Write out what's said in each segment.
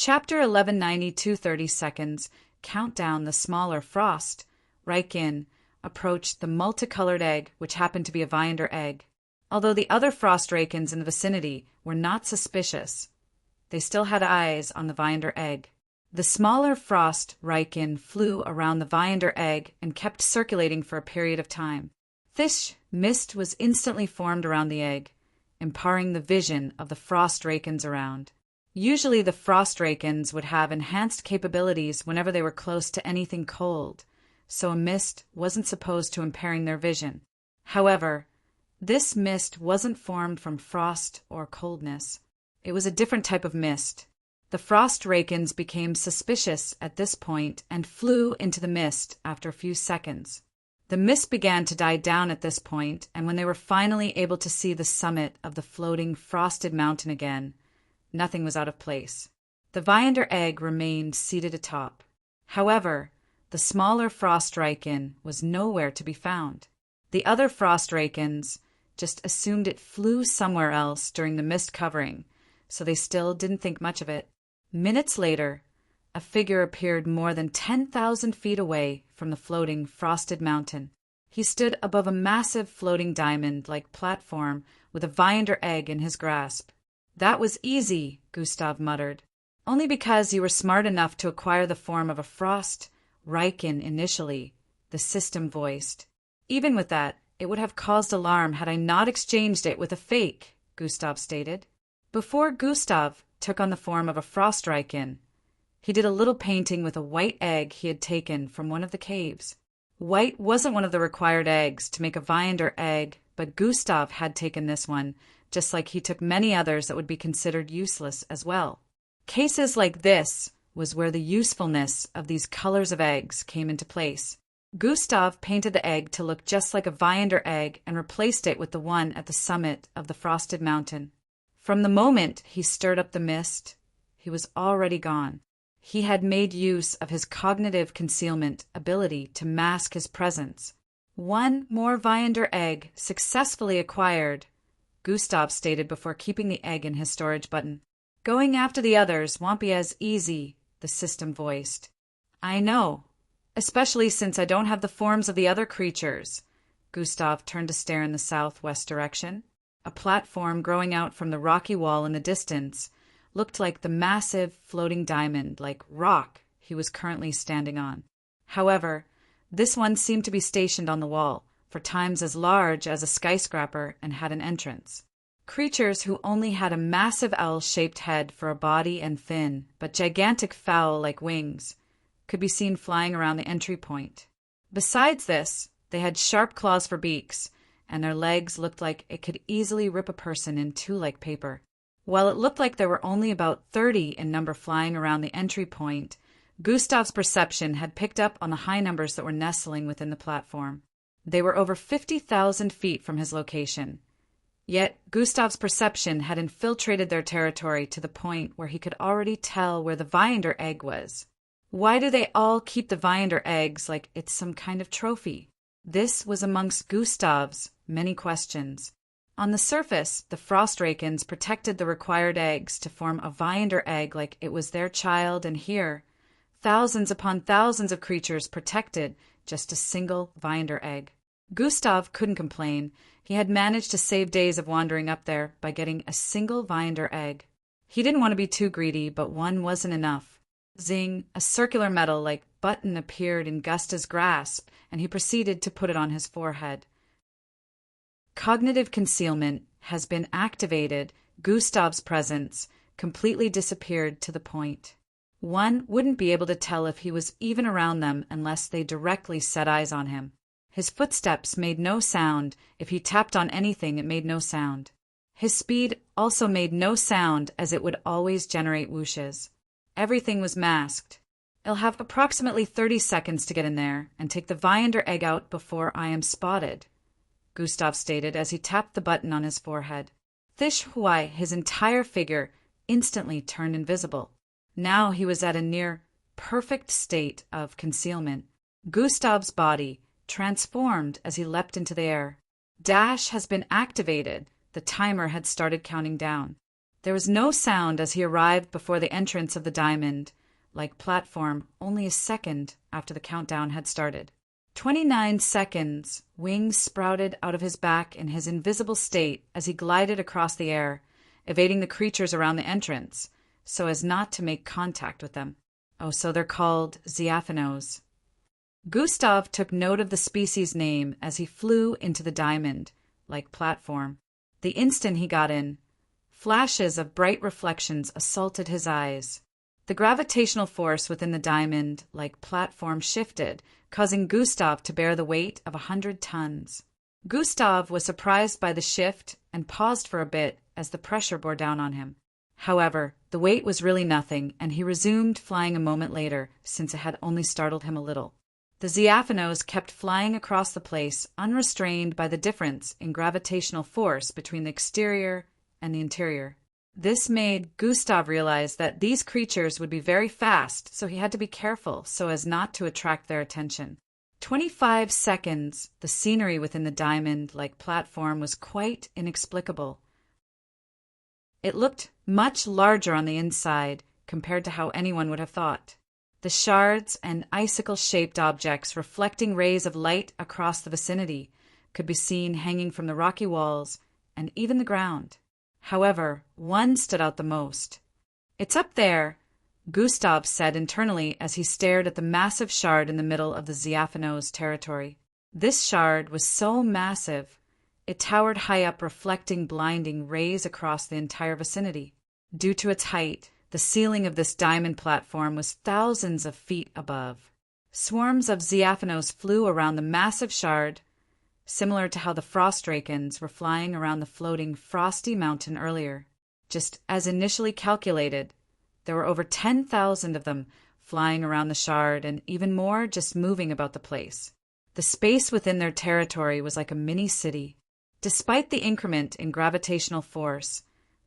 Chapter 1192 30 seconds. Count down the smaller frost. Riken approached the multicolored egg, which happened to be a Viander egg. Although the other frost Rakens in the vicinity were not suspicious, they still had eyes on the Viander egg. The smaller frost Riken flew around the Viander egg and kept circulating for a period of time. Thish mist was instantly formed around the egg, impairing the vision of the frost Rakens around. Usually the frost Rakens would have enhanced capabilities whenever they were close to anything cold, so a mist wasn't supposed to impairing their vision. However, this mist wasn't formed from frost or coldness. It was a different type of mist. The frost Rakens became suspicious at this point and flew into the mist after a few seconds. The mist began to die down at this point, and when they were finally able to see the summit of the floating frosted mountain again, nothing was out of place. The Viander egg remained seated atop. However, the smaller frost Riken was nowhere to be found. The other frost Rakens just assumed it flew somewhere else during the mist covering, so they still didn't think much of it. Minutes later, a figure appeared more than 10,000 feet away from the floating frosted mountain. He stood above a massive floating diamond-like platform with a Viander egg in his grasp. "That was easy," Gustav muttered. "Only because you were smart enough to acquire the form of a frost Riken initially," the system voiced. "Even with that, it would have caused alarm had I not exchanged it with a fake," Gustav stated. Before Gustav took on the form of a frost Riken, he did a little painting with a white egg he had taken from one of the caves. White wasn't one of the required eggs to make a Viander egg, but Gustav had taken this one, just like he took many others that would be considered useless as well. Cases like this was where the usefulness of these colors of eggs came into place. Gustav painted the egg to look just like a Viander egg and replaced it with the one at the summit of the frosted mountain. From the moment he stirred up the mist, he was already gone. He had made use of his cognitive concealment ability to mask his presence. "One more Viander egg successfully acquired," Gustav stated before keeping the egg in his storage button. "Going after the others won't be as easy," the system voiced. "I know, especially since I don't have the forms of the other creatures." Gustav turned to stare in the southwest direction. A platform growing out from the rocky wall in the distance looked like the massive floating diamond-like rock he was currently standing on. However, this one seemed to be stationed on the wall, for times as large as a skyscraper, and had an entrance. Creatures who only had a massive owl-shaped head for a body and thin, but gigantic fowl-like wings, could be seen flying around the entry point. Besides this, they had sharp claws for beaks, and their legs looked like it could easily rip a person in two like paper. While it looked like there were only about 30 in number flying around the entry point, Gustav's perception had picked up on the high numbers that were nestling within the platform. They were over 50,000 feet from his location. Yet Gustav's perception had infiltrated their territory to the point where he could already tell where the Viander egg was. Why do they all keep the Viander eggs like it's some kind of trophy? This was amongst Gustav's many questions. On the surface, the frost Rakens protected the required eggs to form a Viander egg like it was their child, and here, thousands upon thousands of creatures protected just a single Viander egg. Gustav couldn't complain. He had managed to save days of wandering up there by getting a single Viander egg. He didn't want to be too greedy, but one wasn't enough. Zing, a circular metal-like button appeared in Gusta's grasp, and he proceeded to put it on his forehead. Cognitive concealment has been activated. Gustav's presence completely disappeared to the point. One wouldn't be able to tell if he was even around them unless they directly set eyes on him. His footsteps made no sound. If he tapped on anything, it made no sound. His speed also made no sound, as it would always generate whooshes. Everything was masked. "I'll have approximately 30 seconds to get in there and take the Viander egg out before I am spotted," Gustav stated as he tapped the button on his forehead. Thish Huai, his entire figure, instantly turned invisible. Now he was at a near perfect state of concealment. Gustav's body transformed as he leapt into the air. "Dash has been activated." The timer had started counting down. There was no sound as he arrived before the entrance of the diamond-like platform only a second after the countdown had started. 29 seconds, wings sprouted out of his back in his invisible state as he glided across the air, evading the creatures around the entrance, so as not to make contact with them. Oh, so they're called Ziaphanos. Gustav took note of the species name as he flew into the diamond-like platform. The instant he got in, flashes of bright reflections assaulted his eyes. The gravitational force within the diamond-like platform shifted, causing Gustav to bear the weight of 100 tons. Gustav was surprised by the shift and paused for a bit as the pressure bore down on him. However, the weight was really nothing, and he resumed flying a moment later, since it had only startled him a little. The Ziaphanos kept flying across the place, unrestrained by the difference in gravitational force between the exterior and the interior. This made Gustav realize that these creatures would be very fast, so he had to be careful so as not to attract their attention. 25 seconds, the scenery within the diamond-like platform was quite inexplicable. It looked much larger on the inside compared to how anyone would have thought. The shards and icicle-shaped objects reflecting rays of light across the vicinity could be seen hanging from the rocky walls and even the ground. However, one stood out the most. "It's up there," Gustav said internally as he stared at the massive shard in the middle of the Ziaphanos territory. This shard was so massive, it towered high up, reflecting blinding rays across the entire vicinity. Due to its height, the ceiling of this diamond platform was thousands of feet above. Swarms of Ziaphanos flew around the massive shard, similar to how the frost drakens were flying around the floating frosty mountain earlier. Just as initially calculated, there were over 10,000 of them flying around the shard, and even more just moving about the place. The space within their territory was like a mini-city. Despite the increment in gravitational force,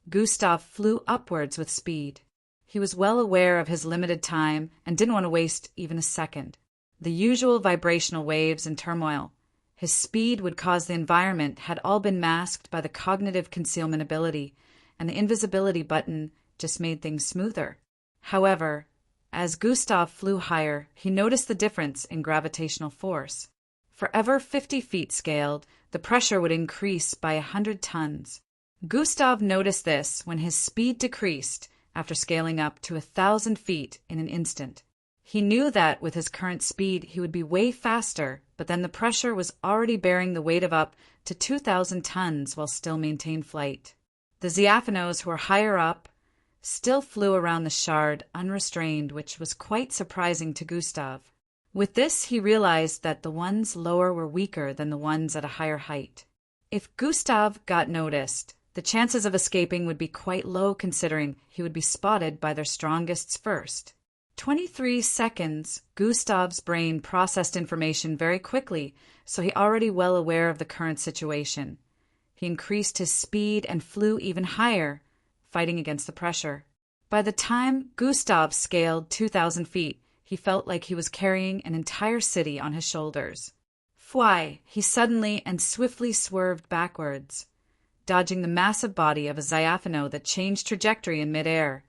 Gustav flew upwards with speed. He was well aware of his limited time and didn't want to waste even a second. The usual vibrational waves and turmoil his speed would cause the environment had all been masked by the cognitive concealment ability, and the invisibility button just made things smoother. However, as Gustav flew higher, he noticed the difference in gravitational force. For every 50 feet scaled, the pressure would increase by 100 tons. Gustav noticed this when his speed decreased after scaling up to 1,000 feet in an instant. He knew that with his current speed he would be way faster, but then the pressure was already bearing the weight of up to 2,000 tons while still maintained flight. The Ziaphanos, who were higher up, still flew around the shard unrestrained, which was quite surprising to Gustav. With this, he realized that the ones lower were weaker than the ones at a higher height. If Gustav got noticed, the chances of escaping would be quite low, considering he would be spotted by their strongest first. 23 seconds, Gustav's brain processed information very quickly, so he already well aware of the current situation. He increased his speed and flew even higher, fighting against the pressure. By the time Gustav scaled 2,000 feet, he felt like he was carrying an entire city on his shoulders. Fly! He suddenly and swiftly swerved backwards, dodging the massive body of a Ziaphano that changed trajectory in midair,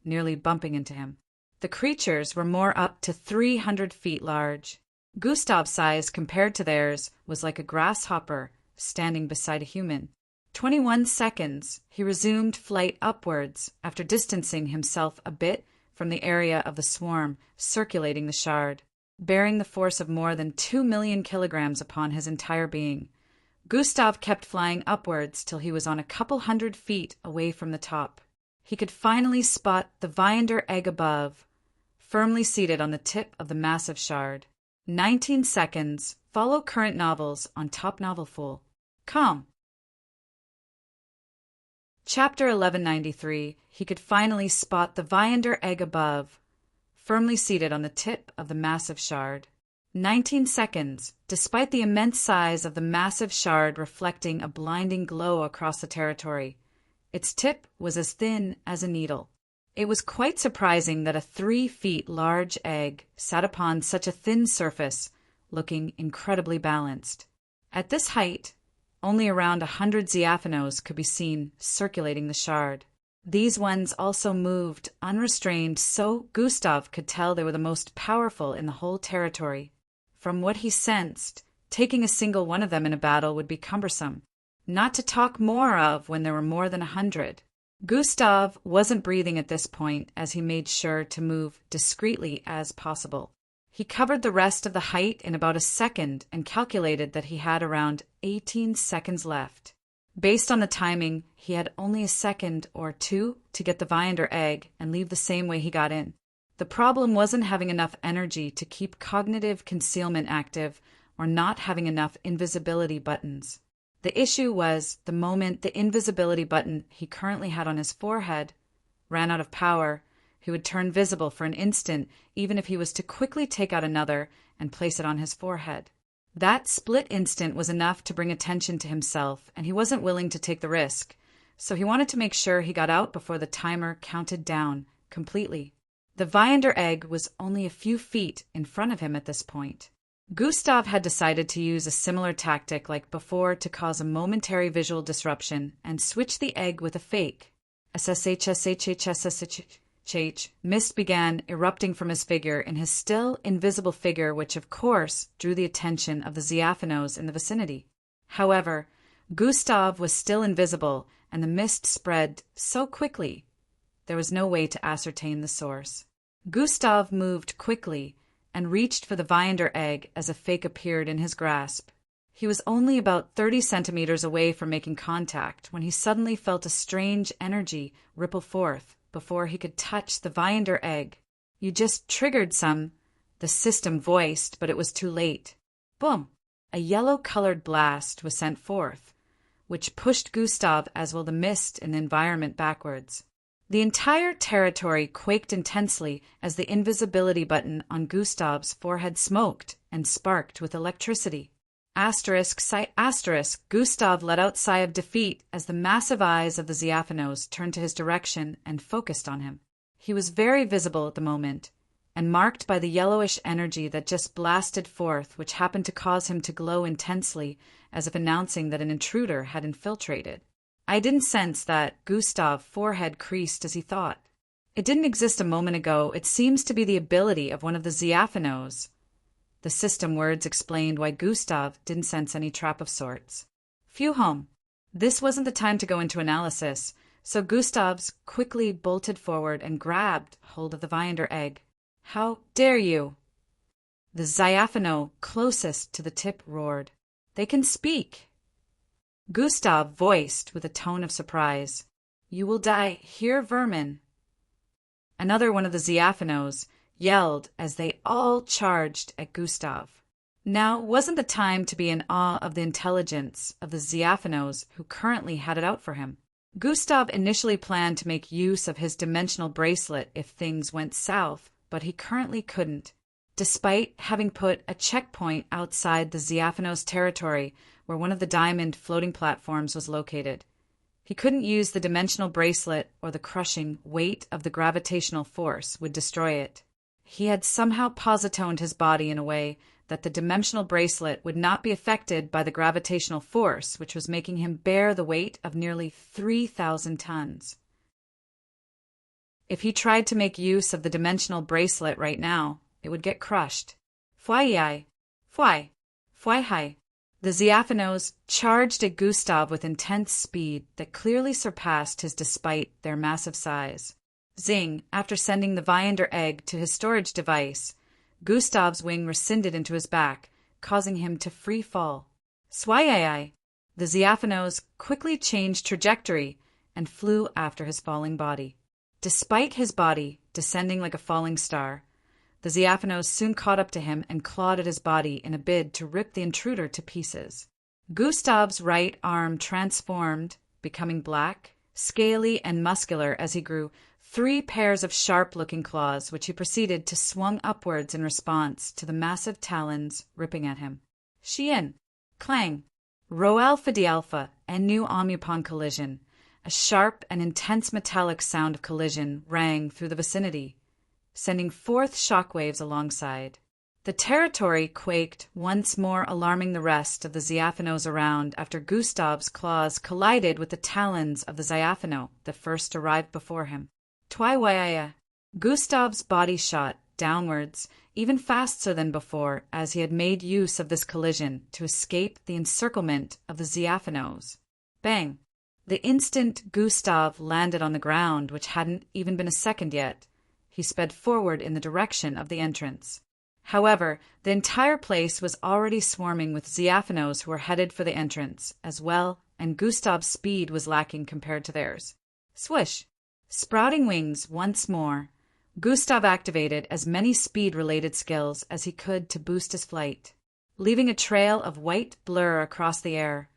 nearly bumping into him. The creatures were more up to 300 feet large. Gustav's size compared to theirs was like a grasshopper standing beside a human. 21 seconds, he resumed flight upwards after distancing himself a bit from the area of the swarm circulating the shard, bearing the force of more than 2 million kilograms upon his entire being. Gustav kept flying upwards till he was on a couple hundred feet away from the top. He could finally spot the Viander egg above, firmly seated on the tip of the massive shard. 19 seconds, follow current novels on Top Novel Fool. Come. Chapter 1193, he could finally spot the Viander egg above, firmly seated on the tip of the massive shard. 19 seconds, despite the immense size of the massive shard reflecting a blinding glow across the territory. Its tip was as thin as a needle. It was quite surprising that a 3 feet large egg sat upon such a thin surface, looking incredibly balanced. At this height, only around 100 Ziaphanos could be seen circulating the shard. These ones also moved unrestrained, so Gustav could tell they were the most powerful in the whole territory. From what he sensed, taking a single one of them in a battle would be cumbersome, not to talk more of when there were more than 100. Gustav wasn't breathing at this point as he made sure to move discreetly as possible. He covered the rest of the height in about a second and calculated that he had around 18 seconds left. Based on the timing, he had only a second or two to get the Viander egg and leave the same way he got in. The problem wasn't having enough energy to keep cognitive concealment active or not having enough invisibility buttons. The issue was the moment the invisibility button he currently had on his forehead ran out of power, he would turn visible for an instant even if he was to quickly take out another and place it on his forehead. That split instant was enough to bring attention to himself, and he wasn't willing to take the risk, so he wanted to make sure he got out before the timer counted down completely. The Viander egg was only a few feet in front of him at this point. Gustav had decided to use a similar tactic like before to cause a momentary visual disruption and switch the egg with a fake. Mist began erupting from his figure in his still invisible figure, which of course drew the attention of the Ziafanos in the vicinity. However, Gustav was still invisible and the mist spread so quickly there was no way to ascertain the source. Gustav moved quickly and reached for the Viander egg as a fake appeared in his grasp. He was only about 30 centimeters away from making contact when he suddenly felt a strange energy ripple forth before he could touch the Viander egg. "You just triggered some," the system voiced, but it was too late. Boom! A yellow-colored blast was sent forth, which pushed Gustav as well the mist in the environment backwards. The entire territory quaked intensely as the invisibility button on Gustav's forehead smoked and sparked with electricity. Gustav let out a sigh of defeat as the massive eyes of the Ziafanos turned to his direction and focused on him. He was very visible at the moment, and marked by the yellowish energy that just blasted forth, which happened to cause him to glow intensely, as if announcing that an intruder had infiltrated. I didn't sense that Gustav's forehead creased as he thought. It didn't exist a moment ago. It seems to be the ability of one of the Ziafanos. The system words explained why Gustav didn't sense any trap of sorts. Phew home. This wasn't the time to go into analysis, so Gustav's quickly bolted forward and grabbed hold of the Viander egg. "How dare you!" The Ziafano closest to the tip roared. "They can speak!" Gustav voiced with a tone of surprise. "You will die here, vermin." Another one of the Ziafanos yelled as they all charged at Gustav. Now wasn't the time to be in awe of the intelligence of the Ziafanos who currently had it out for him. Gustav initially planned to make use of his dimensional bracelet if things went south, but he currently couldn't, despite having put a checkpoint outside the Ziafanos territory where one of the diamond floating platforms was located. He couldn't use the dimensional bracelet or the crushing weight of the gravitational force would destroy it. He had somehow positoned his body in a way that the dimensional bracelet would not be affected by the gravitational force, which was making him bear the weight of nearly 3,000 tons. If he tried to make use of the dimensional bracelet right now, it would get crushed. Fwai. The Ziafanos charged at Gustav with intense speed that clearly surpassed his despite their massive size. Zing, after sending the Viander egg to his storage device, Gustav's wing rescinded into his back, causing him to free fall. Swai. The Ziafanos quickly changed trajectory and flew after his falling body. Despite his body descending like a falling star, the Ziafanos soon caught up to him and clawed at his body in a bid to rip the intruder to pieces. Gustav's right arm transformed, becoming black, scaly, and muscular as he grew 3 pairs of sharp-looking claws, which he proceeded to swung upwards in response to the massive talons ripping at him. Shien, clang, Rho Alpha D Alpha, and new Omupon collision. A sharp and intense metallic sound of collision rang through the vicinity, sending forth shockwaves alongside. The territory quaked, once more alarming the rest of the Ziafanos around after Gustav's claws collided with the talons of the Ziafano that first arrived before him. Twiwaya. Gustav's body shot downwards, even faster than before, as he had made use of this collision to escape the encirclement of the Ziafanos. Bang! The instant Gustav landed on the ground, which hadn't even been a second yet, he sped forward in the direction of the entrance. However, the entire place was already swarming with Ziafanos who were headed for the entrance as well, and Gustav's speed was lacking compared to theirs. Swish! Sprouting wings once more, Gustav activated as many speed-related skills as he could to boost his flight. Leaving a trail of white blur across the air,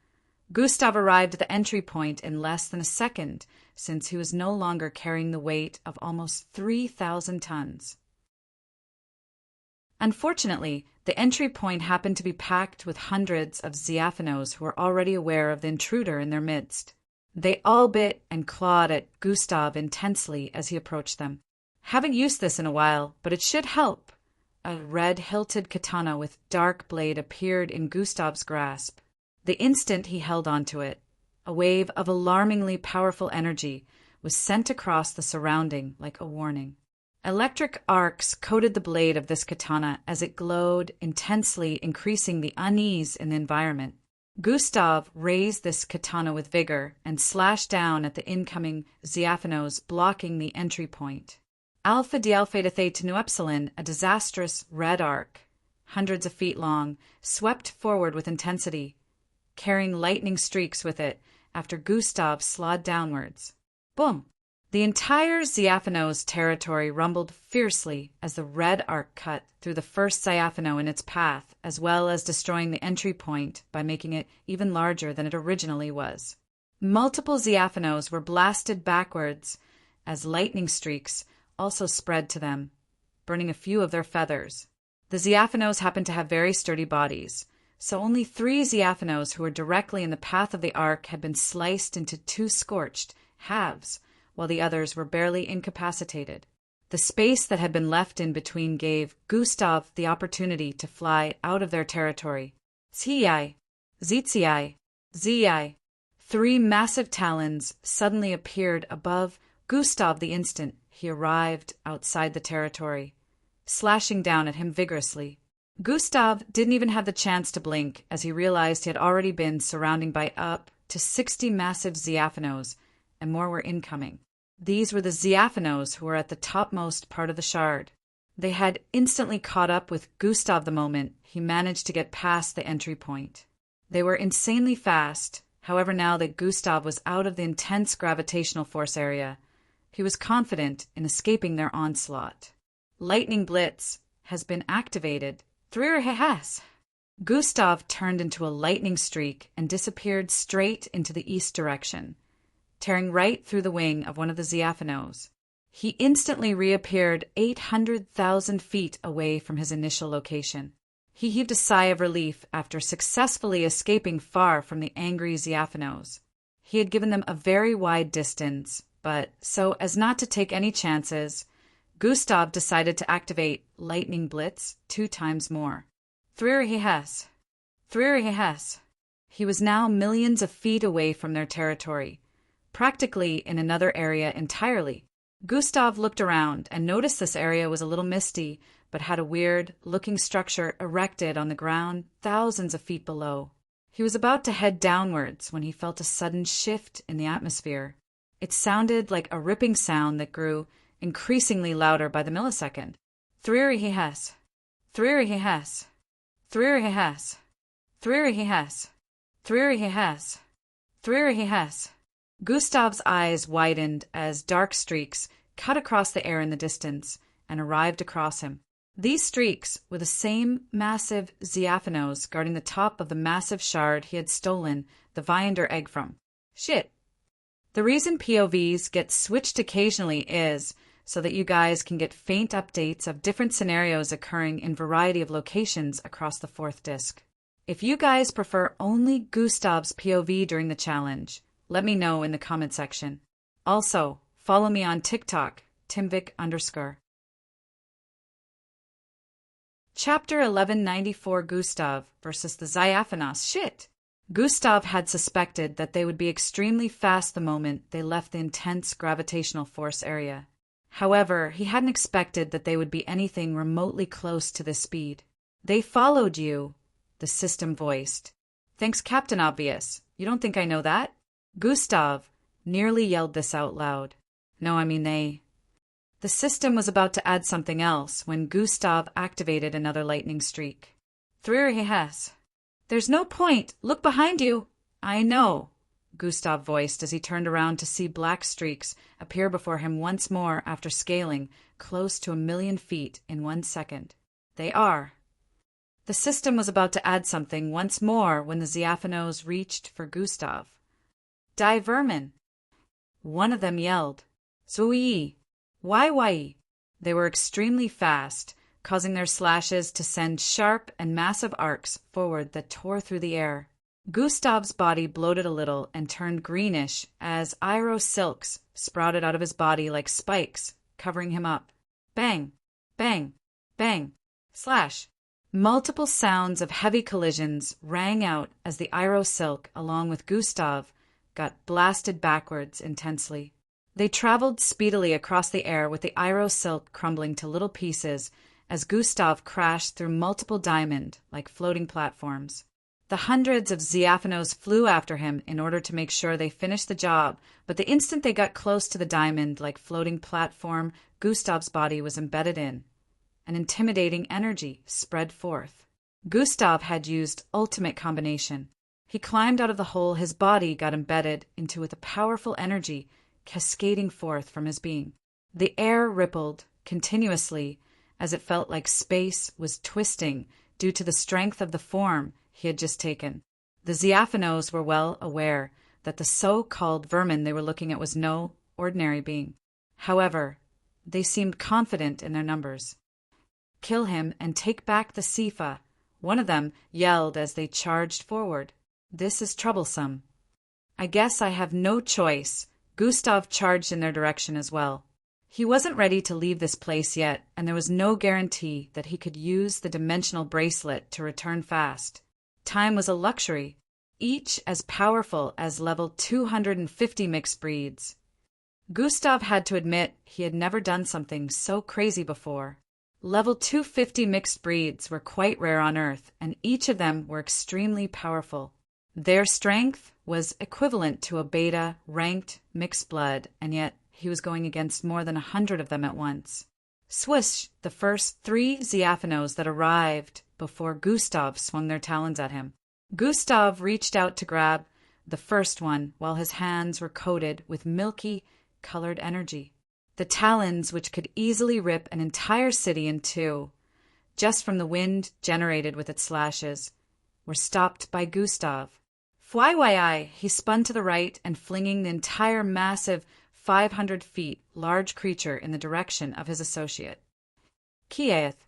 Gustav arrived at the entry point in less than a second, since he was no longer carrying the weight of almost 3,000 tons. Unfortunately, the entry point happened to be packed with hundreds of Ziafanos who were already aware of the intruder in their midst. They all bit and clawed at Gustav intensely as he approached them. Haven't used this in a while, but it should help. A red-hilted katana with dark blade appeared in Gustav's grasp. The instant he held onto it, a wave of alarmingly powerful energy was sent across the surrounding like a warning. Electric arcs coated the blade of this katana as it glowed intensely, increasing the unease in the environment. Gustav raised this katana with vigor and slashed down at the incoming Ziafanos, blocking the entry point. Alpha Dialpha Theta Nu Epsilon, a disastrous red arc, hundreds of feet long, swept forward with intensity, carrying lightning streaks with it after Gustav slid downwards. Boom! The entire Ziafanos territory rumbled fiercely as the red arc cut through the first Ziafano in its path, as well as destroying the entry point by making it even larger than it originally was. Multiple Ziafanos were blasted backwards as lightning streaks also spread to them, burning a few of their feathers. The Ziafanos happened to have very sturdy bodies, so only 3 Ziafanos who were directly in the path of the arc had been sliced into 2 scorched halves, while the others were barely incapacitated. The space that had been left in between gave Gustav the opportunity to fly out of their territory. Tsiai, Zitsiai, Ziai. 3 massive talons suddenly appeared above Gustav the instant he arrived outside the territory, slashing down at him vigorously. Gustav didn't even have the chance to blink as he realized he had already been surrounded by up to 60 massive Ziafanos, and more were incoming. These were the Ziafanos who were at the topmost part of the shard. They had instantly caught up with Gustav the moment he managed to get past the entry point. They were insanely fast. However, now that Gustav was out of the intense gravitational force area, he was confident in escaping their onslaught. Lightning Blitz has been activated. Has. Gustav turned into a lightning streak and disappeared straight into the east direction, tearing right through the wing of one of the Ziafanos. He instantly reappeared 800,000 feet away from his initial location. He heaved a sigh of relief after successfully escaping far from the angry Ziafanos. He had given them a very wide distance, but so as not to take any chances, Gustav decided to activate Lightning Blitz 2 times more. Has. He was now millions of feet away from their territory, practically in another area entirely. Gustav looked around and noticed this area was a little misty, but had a weird-looking structure erected on the ground thousands of feet below. He was about to head downwards when he felt a sudden shift in the atmosphere. It sounded like a ripping sound that grew increasingly louder by the millisecond. Has. Gustav's eyes widened as dark streaks cut across the air in the distance and arrived across him. These streaks were the same massive Ziafanos guarding the top of the massive shard he had stolen the Viander egg from. Shit. The reason POVs get switched occasionally is so that you guys can get faint updates of different scenarios occurring in a variety of locations across the 4th disc. If you guys prefer only Gustav's POV during the challenge, let me know in the comment section. Also, follow me on TikTok, Timvic_. Chapter 1194 Gustav versus the Diaphanos. Shit! Gustav had suspected that they would be extremely fast the moment they left the intense gravitational force area. However, he hadn't expected that they would be anything remotely close to this speed. "They followed you," the system voiced. "Thanks, Captain Obvious. You don't think I know that?" Gustav nearly yelled this out loud. "No, I mean they." The system was about to add something else when Gustav activated another lightning streak. "Three he has." "There's no point. Look behind you." "I know," Gustav voiced as he turned around to see black streaks appear before him once more after scaling close to 1,000,000 feet in 1 second. "They are." The system was about to add something once more when the Diaphanos reached for Gustav. "Die vermin!" One of them yelled. "Zui! Why?" They were extremely fast, causing their slashes to send sharp and massive arcs forward that tore through the air. Gustav's body bloated a little and turned greenish as Iroh silks sprouted out of his body like spikes, covering him up. Bang! Bang! Bang! Slash! Multiple sounds of heavy collisions rang out as the Iroh silk, along with Gustav, got blasted backwards intensely. They traveled speedily across the air with the Iroh silk crumbling to little pieces as Gustav crashed through multiple diamond like floating platforms. The hundreds of Diaphanos flew after him in order to make sure they finished the job, but the instant they got close to the diamond like floating platform Gustav's body was embedded in, an intimidating energy spread forth. Gustav had used ultimate combination. He climbed out of the hole his body got embedded into with a powerful energy cascading forth from his being. The air rippled continuously as it felt like space was twisting due to the strength of the form he had just taken. The Diaphanos were well aware that the so-called vermin they were looking at was no ordinary being. However, they seemed confident in their numbers. "Kill him and take back the Sifa," one of them yelled as they charged forward. "This is troublesome." "I guess I have no choice." Gustav charged in their direction as well. He wasn't ready to leave this place yet, and there was no guarantee that he could use the dimensional bracelet to return fast. Time was a luxury, each as powerful as level 250 mixed breeds. Gustav had to admit he had never done something so crazy before. Level 250 mixed breeds were quite rare on Earth, and each of them were extremely powerful. Their strength was equivalent to a beta ranked mixed blood, and yet he was going against more than 100 of them at once. Swish! The first 3 Diaphanos that arrived before Gustav swung their talons at him. Gustav reached out to grab the first one while his hands were coated with milky, colored energy. The talons, which could easily rip an entire city in two, just from the wind generated with its slashes, were stopped by Gustav. Fwaiwai! He spun to the right and flinging the entire massive 500 feet large creature in the direction of his associate. Kiaeth!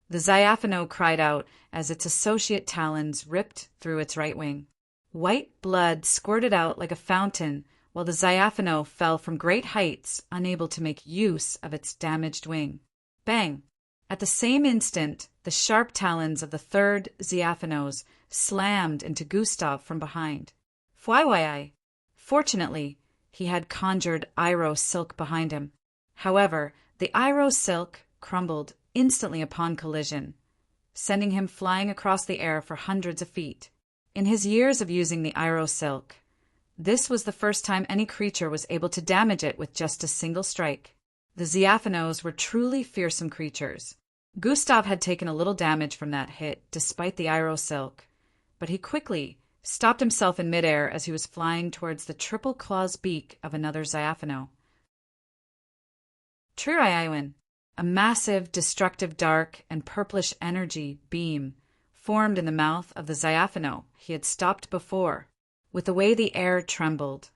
The Diaphano cried out as its associate talons ripped through its right wing. White blood squirted out like a fountain while the Diaphano fell from great heights, unable to make use of its damaged wing. Bang! At the same instant, the sharp talons of the third Diaphanos slammed into Gustav from behind. Fwaiwai! Fortunately, he had conjured Iroh silk behind him. However, the Iroh silk crumbled instantly upon collision, sending him flying across the air for hundreds of feet. In his years of using the Iroh silk, this was the first time any creature was able to damage it with just a single strike. The Diaphanos were truly fearsome creatures. Gustav had taken a little damage from that hit despite the Iroh silk, but he quickly stopped himself in midair as he was flying towards the triple claws beak of another Diaphano. Tririaiwin, a massive, destructive dark and purplish energy beam, formed in the mouth of the Diaphano he had stopped before. With the way the air trembled,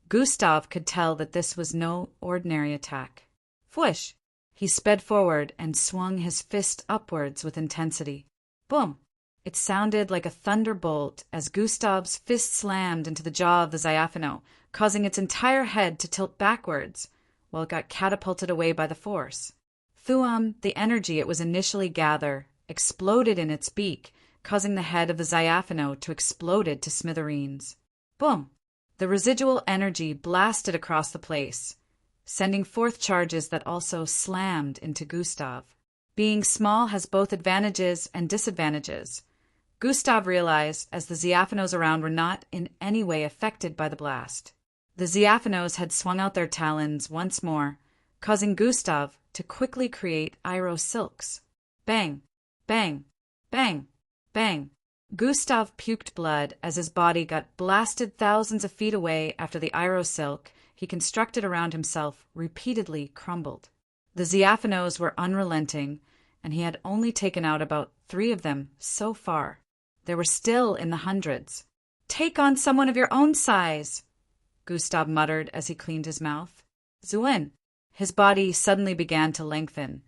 Gustav could tell that this was no ordinary attack. Fwish! He sped forward and swung his fist upwards with intensity. Boom! It sounded like a thunderbolt as Gustav's fist slammed into the jaw of the Diaphano, causing its entire head to tilt backwards, while it got catapulted away by the force. Thuam, the energy it was initially gather, exploded in its beak, causing the head of the Ziaphano to explode to smithereens. Boom! The residual energy blasted across the place, sending forth charges that also slammed into Gustav. Being small has both advantages and disadvantages. Gustav realized as the Ziaphanos around were not in any way affected by the blast. The Ziaphanos had swung out their talons once more, causing Gustav to quickly create Iroh silks. Bang! Bang! Bang! Bang! Gustav puked blood as his body got blasted thousands of feet away after the Iroh silk he constructed around himself repeatedly crumbled. The Ziaphanos were unrelenting, and he had only taken out about 3 of them so far. There were still in the hundreds. "Take on someone of your own size," Gustav muttered as he cleaned his mouth. Zuin. His body suddenly began to lengthen,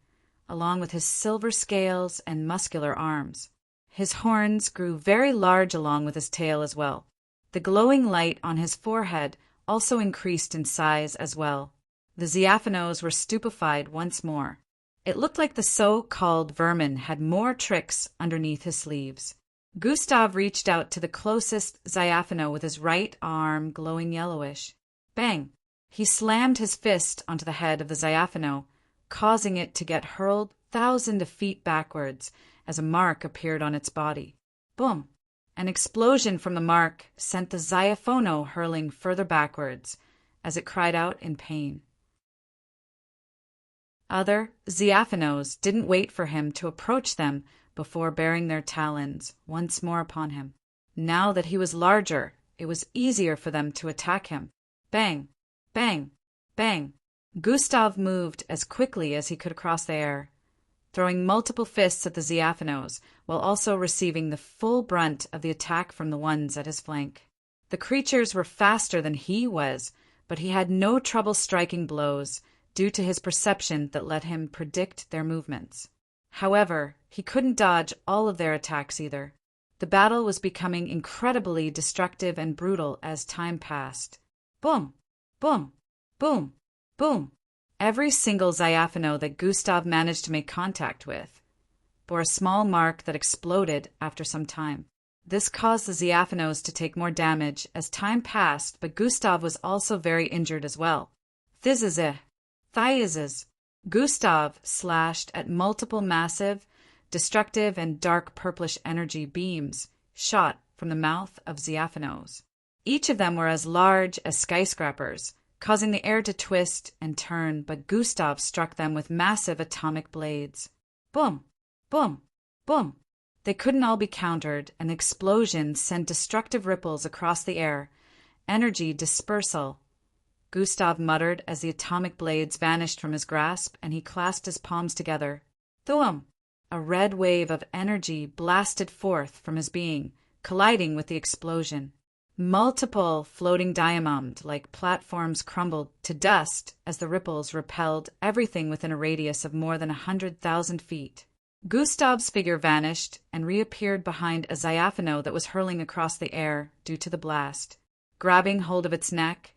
along with his silver scales and muscular arms. His horns grew very large along with his tail as well. The glowing light on his forehead also increased in size as well. The Ziaphanos were stupefied once more. It looked like the so-called vermin had more tricks underneath his sleeves. Gustav reached out to the closest Ziaphano with his right arm glowing yellowish. Bang! He slammed his fist onto the head of the Ziaphano, causing it to get hurled thousands of feet backwards as a mark appeared on its body. Boom! An explosion from the mark sent the Ziaphono hurling further backwards as it cried out in pain. Other Ziaphanos didn't wait for him to approach them before baring their talons once more upon him. Now that he was larger, it was easier for them to attack him. Bang! Bang! Bang! Gustav moved as quickly as he could across the air, throwing multiple fists at the Ziaphanos, while also receiving the full brunt of the attack from the ones at his flank. The creatures were faster than he was, but he had no trouble striking blows, due to his perception that let him predict their movements. However, he couldn't dodge all of their attacks either. The battle was becoming incredibly destructive and brutal as time passed. Boom! Boom! Boom! Boom! Every single Ziaphano that Gustav managed to make contact with bore a small mark that exploded after some time. This caused the Ziaphanos to take more damage as time passed, but Gustav was also very injured as well. Thiazes. Gustav slashed at multiple massive, destructive, and dark purplish energy beams shot from the mouth of Ziaphanos. Each of them were as large as skyscrapers, causing the air to twist and turn, but Gustav struck them with massive atomic blades. Boom! Boom! Boom! They couldn't all be countered, and the explosion sent destructive ripples across the air, energy dispersal. Gustav muttered as the atomic blades vanished from his grasp, and he clasped his palms together. Thuum! A red wave of energy blasted forth from his being, colliding with the explosion. Multiple floating diamond-like platforms crumbled to dust as the ripples repelled everything within a radius of more than 100,000 feet. Gustav's figure vanished and reappeared behind a Ziaphano that was hurling across the air due to the blast. Grabbing hold of its neck,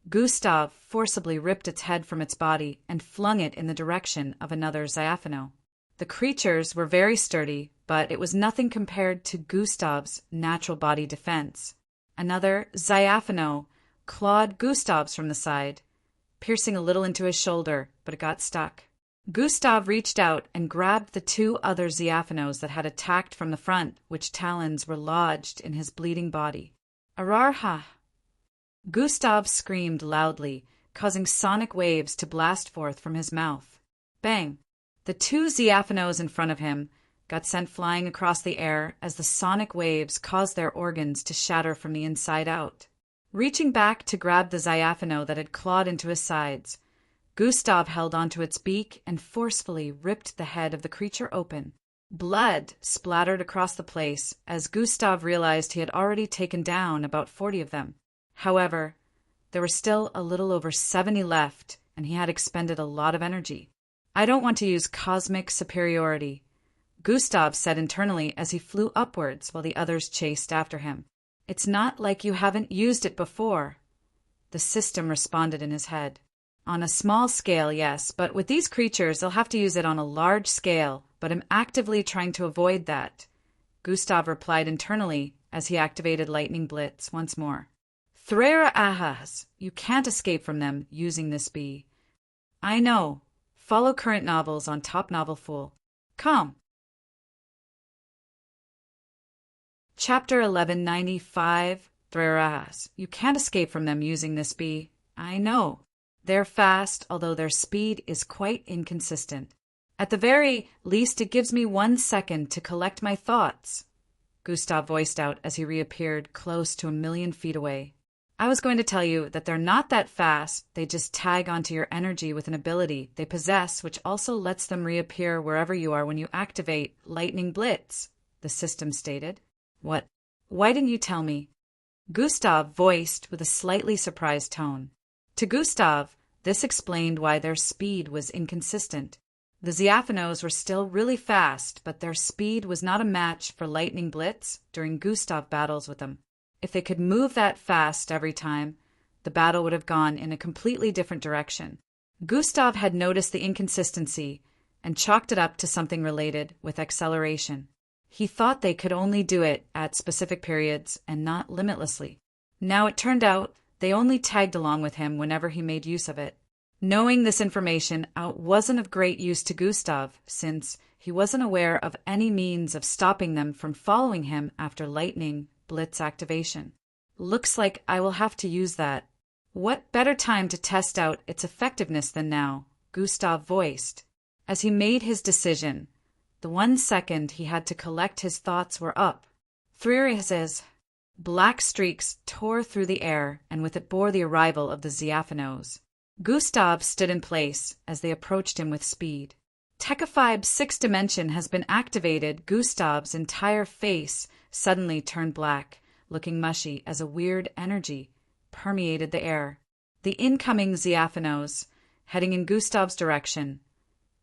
Gustav forcibly ripped its head from its body and flung it in the direction of another Ziaphano. The creatures were very sturdy, but it was nothing compared to Gustav's natural body defense. Another Ziaphano clawed Gustav's from the side, piercing a little into his shoulder, but it got stuck. Gustav reached out and grabbed the 2 other Ziaphanos that had attacked from the front, which talons were lodged in his bleeding body. Ararha! Gustav screamed loudly, causing sonic waves to blast forth from his mouth. Bang! The 2 Ziaphanos in front of him got sent flying across the air as the sonic waves caused their organs to shatter from the inside out. Reaching back to grab the Ziaphano that had clawed into his sides, Gustav held onto its beak and forcefully ripped the head of the creature open. Blood splattered across the place as Gustav realized he had already taken down about 40 of them. However, there were still a little over 70 left, and he had expended a lot of energy. I don't want to use cosmic superiority, Gustav said internally as he flew upwards while the others chased after him. It's not like you haven't used it before, the system responded in his head. On a small scale, yes, but with these creatures, they'll have to use it on a large scale, but I'm actively trying to avoid that, Gustav replied internally as he activated Lightning Blitz once more. Threra ahas, you can't escape from them using this bee. I know. Follow current novels on Top Novel Fool. Come. Chapter 1195, Threrahas. You can't escape from them using this bee. I know. They're fast, although their speed is quite inconsistent. At the very least, it gives me 1 second to collect my thoughts, Gustav voiced out as he reappeared close to 1,000,000 feet away. I was going to tell you that they're not that fast, they just tag onto your energy with an ability they possess, which also lets them reappear wherever you are when you activate Lightning Blitz, the system stated. What? Why didn't you tell me? Gustav voiced with a slightly surprised tone. To Gustav, this explained why their speed was inconsistent. The Ziaphanos were still really fast, but their speed was not a match for Lightning Blitz during Gustav battles with them. If they could move that fast every time, the battle would have gone in a completely different direction. Gustav had noticed the inconsistency and chalked it up to something related with acceleration. He thought they could only do it at specific periods and not limitlessly. Now it turned out they only tagged along with him whenever he made use of it. Knowing this information wasn't of great use to Gustav, since he wasn't aware of any means of stopping them from following him after Lightning Blitz activation. Looks like I will have to use that. What better time to test out its effectiveness than now, Gustav voiced. As he made his decision, the 1 second he had to collect his thoughts were up. Threrahas' black streaks tore through the air, and with it bore the arrival of the Ziaphanos. Gustav stood in place as they approached him with speed. Tekafib's 6th dimension has been activated. Gustav's entire face suddenly turned black, looking mushy as a weird energy permeated the air. The incoming Ziaphanos, heading in Gustav's direction,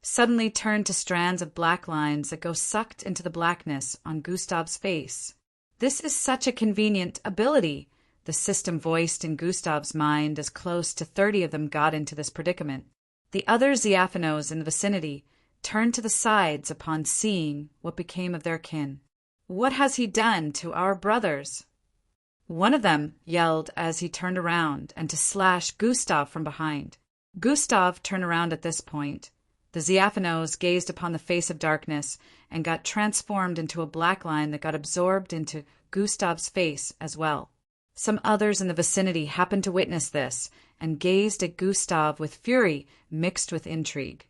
suddenly turned to strands of black lines that go sucked into the blackness on Gustav's face. This is such a convenient ability, the system voiced in Gustav's mind as close to 30 of them got into this predicament. The other Ziaphanos in the vicinity turned to the sides upon seeing what became of their kin. What has he done to our brothers? One of them yelled as he turned around and to slash Gustav from behind. Gustav turned around at this point. The Ziaphanos gazed upon the face of darkness and got transformed into a black line that got absorbed into Gustav's face as well. Some others in the vicinity happened to witness this and gazed at Gustav with fury mixed with intrigue,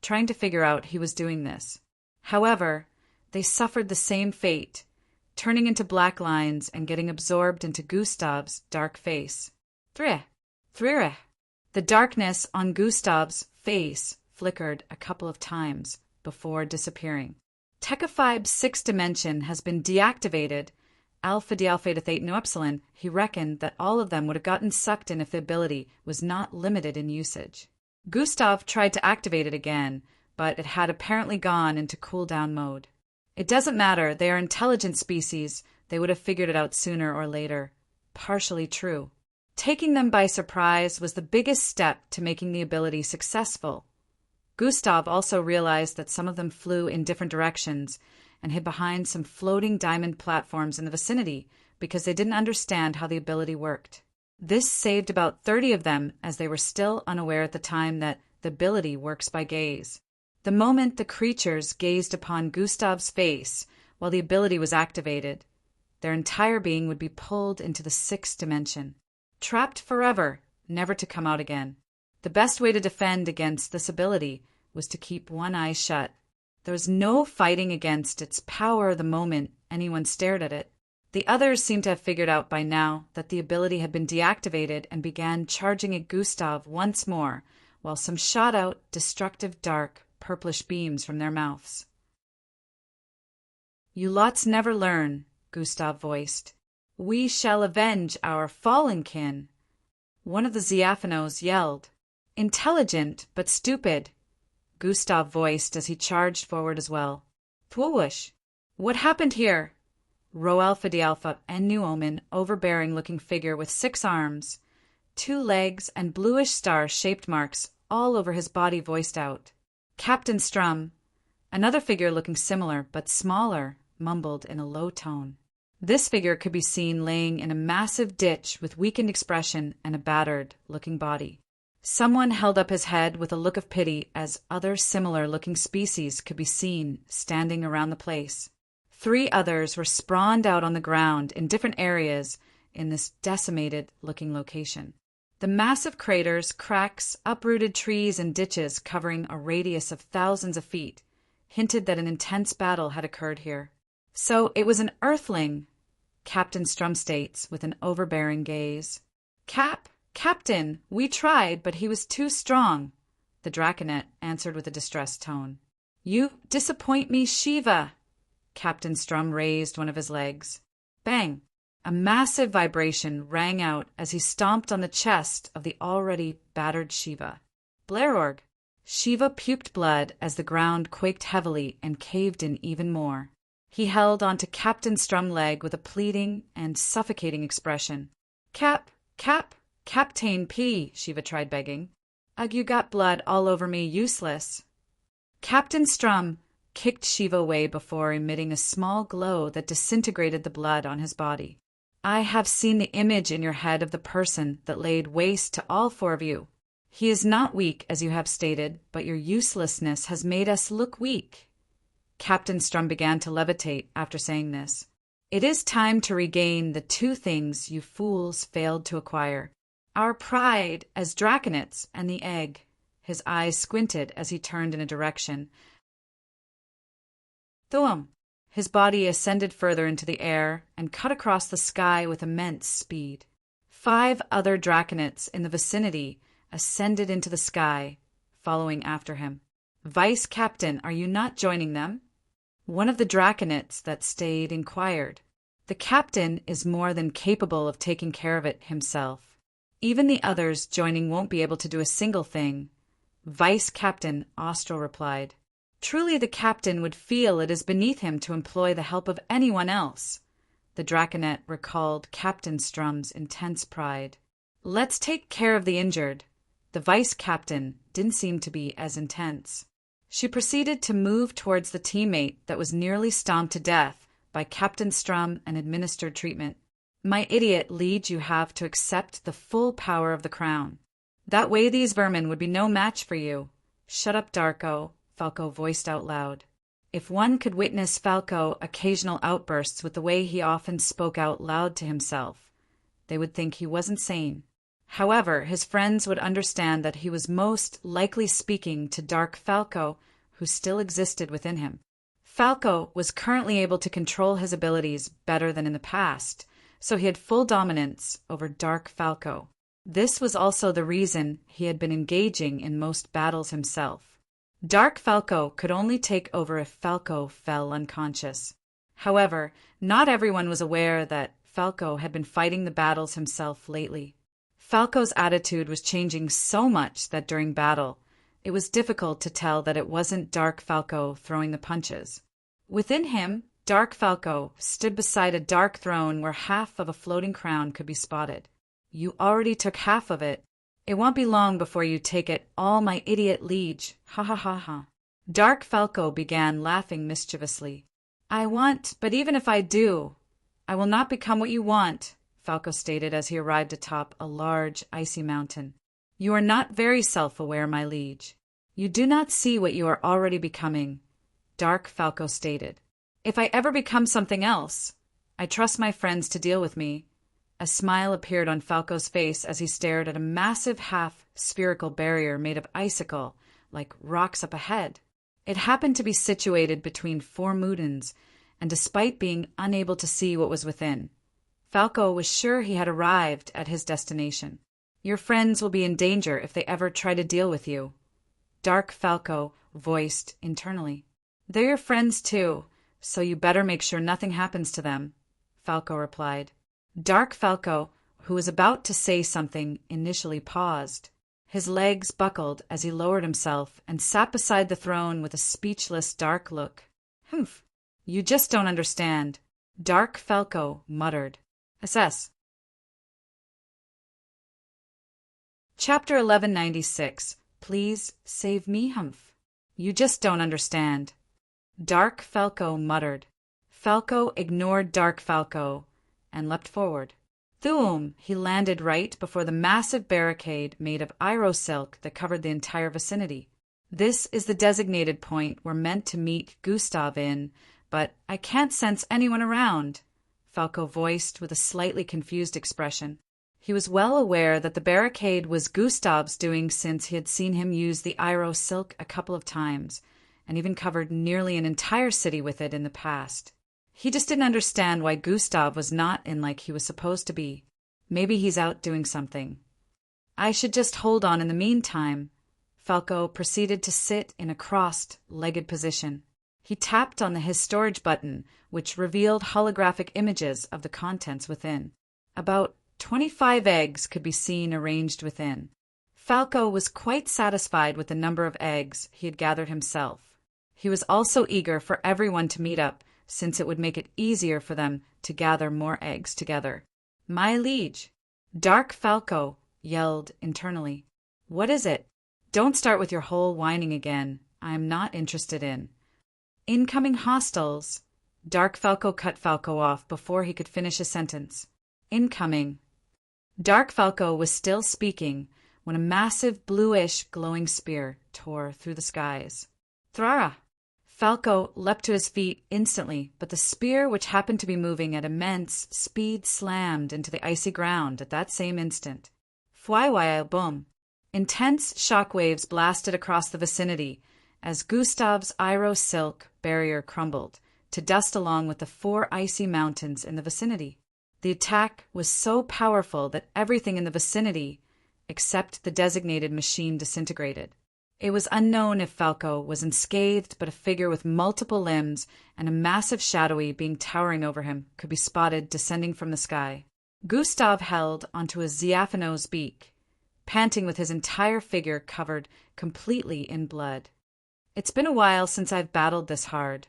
trying to figure out he was doing this. However, they suffered the same fate, turning into black lines and getting absorbed into Gustav's dark face. Threra. The darkness on Gustav's face flickered a couple of times before disappearing. Tekafib's 6th dimension has been deactivated. Alpha D Alpha Theta Theta Nu Epsilon, he reckoned that all of them would have gotten sucked in if the ability was not limited in usage. Gustav tried to activate it again, but it had apparently gone into cooldown mode. It doesn't matter, they are intelligent species, they would have figured it out sooner or later. Partially true. Taking them by surprise was the biggest step to making the ability successful. Gustav also realized that some of them flew in different directions and hid behind some floating diamond platforms in the vicinity because they didn't understand how the ability worked. This saved about 30 of them, as they were still unaware at the time that the ability works by gaze. The moment the creatures gazed upon Gustav's face while the ability was activated, their entire being would be pulled into the 6th dimension, trapped forever, never to come out again. The best way to defend against this ability was to keep one eye shut. There was no fighting against its power the moment anyone stared at it. The others seemed to have figured out by now that the ability had been deactivated and began charging at Gustav once more, while some shot out destructive dark, purplish beams from their mouths. You lots never learn, Gustav voiced. We shall avenge our fallen kin. One of the Ziaphanos yelled. Intelligent, but stupid, Gustav voiced as he charged forward as well. Thwoosh! What happened here? Ro Alpha D Alpha and Nu Omen, overbearing-looking figure with 6 arms, 2 legs, and bluish star-shaped marks all over his body voiced out. Captain Strum. Another figure looking similar but smaller mumbled in a low tone. This figure could be seen laying in a massive ditch with weakened expression and a battered-looking body. Someone held up his head with a look of pity as other similar-looking species could be seen standing around the place. 3 others were sprawled out on the ground in different areas in this decimated-looking location. The massive craters, cracks, uprooted trees, and ditches covering a radius of thousands of feet hinted that an intense battle had occurred here. So it was an Earthling, Captain Strum states with an overbearing gaze. Captain, we tried, but he was too strong, the Draconet answered with a distressed tone. You disappoint me, Shiva. Captain Strum raised one of his legs. Bang! A massive vibration rang out as he stomped on the chest of the already battered Shiva. Blairorg! Shiva puked blood as the ground quaked heavily and caved in even more. He held onto Captain Strum's leg with a pleading and suffocating expression. Captain P, Shiva tried begging. Ugh, you got blood all over me, useless. Captain Strum kicked Shiva away before emitting a small glow that disintegrated the blood on his body. I have seen the image in your head of the person that laid waste to all 4 of you. He is not weak, as you have stated, but your uselessness has made us look weak. Captain Strum began to levitate after saying this. It is time to regain the 2 things you fools failed to acquire. Our pride as Draconets and the egg. His eyes squinted as he turned in a direction. Thuum. His body ascended further into the air and cut across the sky with immense speed. 5 other Draconets in the vicinity ascended into the sky, following after him. Vice Captain, are you not joining them? One of the Draconets that stayed inquired. The captain is more than capable of taking care of it himself. Even the others joining won't be able to do a single thing. Vice Captain, Austral replied. Truly the captain would feel it is beneath him to employ the help of anyone else. The Draconet recalled Captain Strum's intense pride. Let's take care of the injured. The vice captain didn't seem to be as intense. She proceeded to move towards the teammate that was nearly stomped to death by Captain Strum and administered treatment. My idiot leads you have to accept the full power of the crown. That way these vermin would be no match for you. Shut up, Darko, Falco voiced out loud. If one could witness Falco occasional outbursts with the way he often spoke out loud to himself, they would think he wasn't sane. However, his friends would understand that he was most likely speaking to Dark Falco, who still existed within him. Falco was currently able to control his abilities better than in the past, so he had full dominance over Dark Falco. This was also the reason he had been engaging in most battles himself. Dark Falco could only take over if Falco fell unconscious. However, not everyone was aware that Falco had been fighting the battles himself lately. Falco's attitude was changing so much that during battle, it was difficult to tell that it wasn't Dark Falco throwing the punches. Within him, Dark Falco stood beside a dark throne where half of a floating crown could be spotted. You already took half of it. It won't be long before you take it all, my idiot liege. Ha ha ha ha. Dark Falco began laughing mischievously. I want, but even if I do, I will not become what you want, Falco stated as he arrived atop a large, icy mountain. You are not very self-aware, my liege. You do not see what you are already becoming, Dark Falco stated. If I ever become something else, I trust my friends to deal with me. A smile appeared on Falco's face as he stared at a massive half-spherical barrier made of icicle, like rocks up ahead. It happened to be situated between 4 mountains, and despite being unable to see what was within, Falco was sure he had arrived at his destination. Your friends will be in danger if they ever try to deal with you, Dark Falco voiced internally. They're your friends too, so you better make sure nothing happens to them, Falco replied. Dark Falco, who was about to say something, initially paused. His legs buckled as he lowered himself and sat beside the throne with a speechless, dark look. Humph, you just don't understand, Dark Falco muttered. Assess. Chapter 1196. Please save me, Humph. You just don't understand. Dark Falco muttered. Falco ignored Dark Falco and leapt forward. Thoom! He landed right before the massive barricade made of Iro silk that covered the entire vicinity. This is the designated point we're meant to meet Gustav in, but I can't sense anyone around, Falco voiced with a slightly confused expression. He was well aware that the barricade was Gustav's doing since he had seen him use the Iro silk a couple of times, and even covered nearly an entire city with it in the past. He just didn't understand why Gustav was not in like he was supposed to be. Maybe he's out doing something. I should just hold on in the meantime. Falco proceeded to sit in a crossed-legged position. He tapped on his storage button, which revealed holographic images of the contents within. About 25 eggs could be seen arranged within. Falco was quite satisfied with the number of eggs he had gathered himself. He was also eager for everyone to meet up, since it would make it easier for them to gather more eggs together. My liege! Dark Falco yelled internally. What is it? Don't start with your whole whining again. I am not interested in. Incoming hostiles. Dark Falco cut Falco off before he could finish his sentence. Incoming. Dark Falco was still speaking when a massive bluish glowing spear tore through the skies. Thrara! Falco leapt to his feet instantly, but the spear, which happened to be moving at immense speed, slammed into the icy ground at that same instant. Fwaiwai boom! Intense shock waves blasted across the vicinity as Gustav's Iro silk barrier crumbled to dust along with the 4 icy mountains in the vicinity. The attack was so powerful that everything in the vicinity, except the designated machine, disintegrated. It was unknown if Falco was unscathed, but a figure with multiple limbs and a massive shadowy being towering over him could be spotted descending from the sky. Gustav held onto a Ziafano's beak, panting with his entire figure covered completely in blood. It's been a while since I've battled this hard.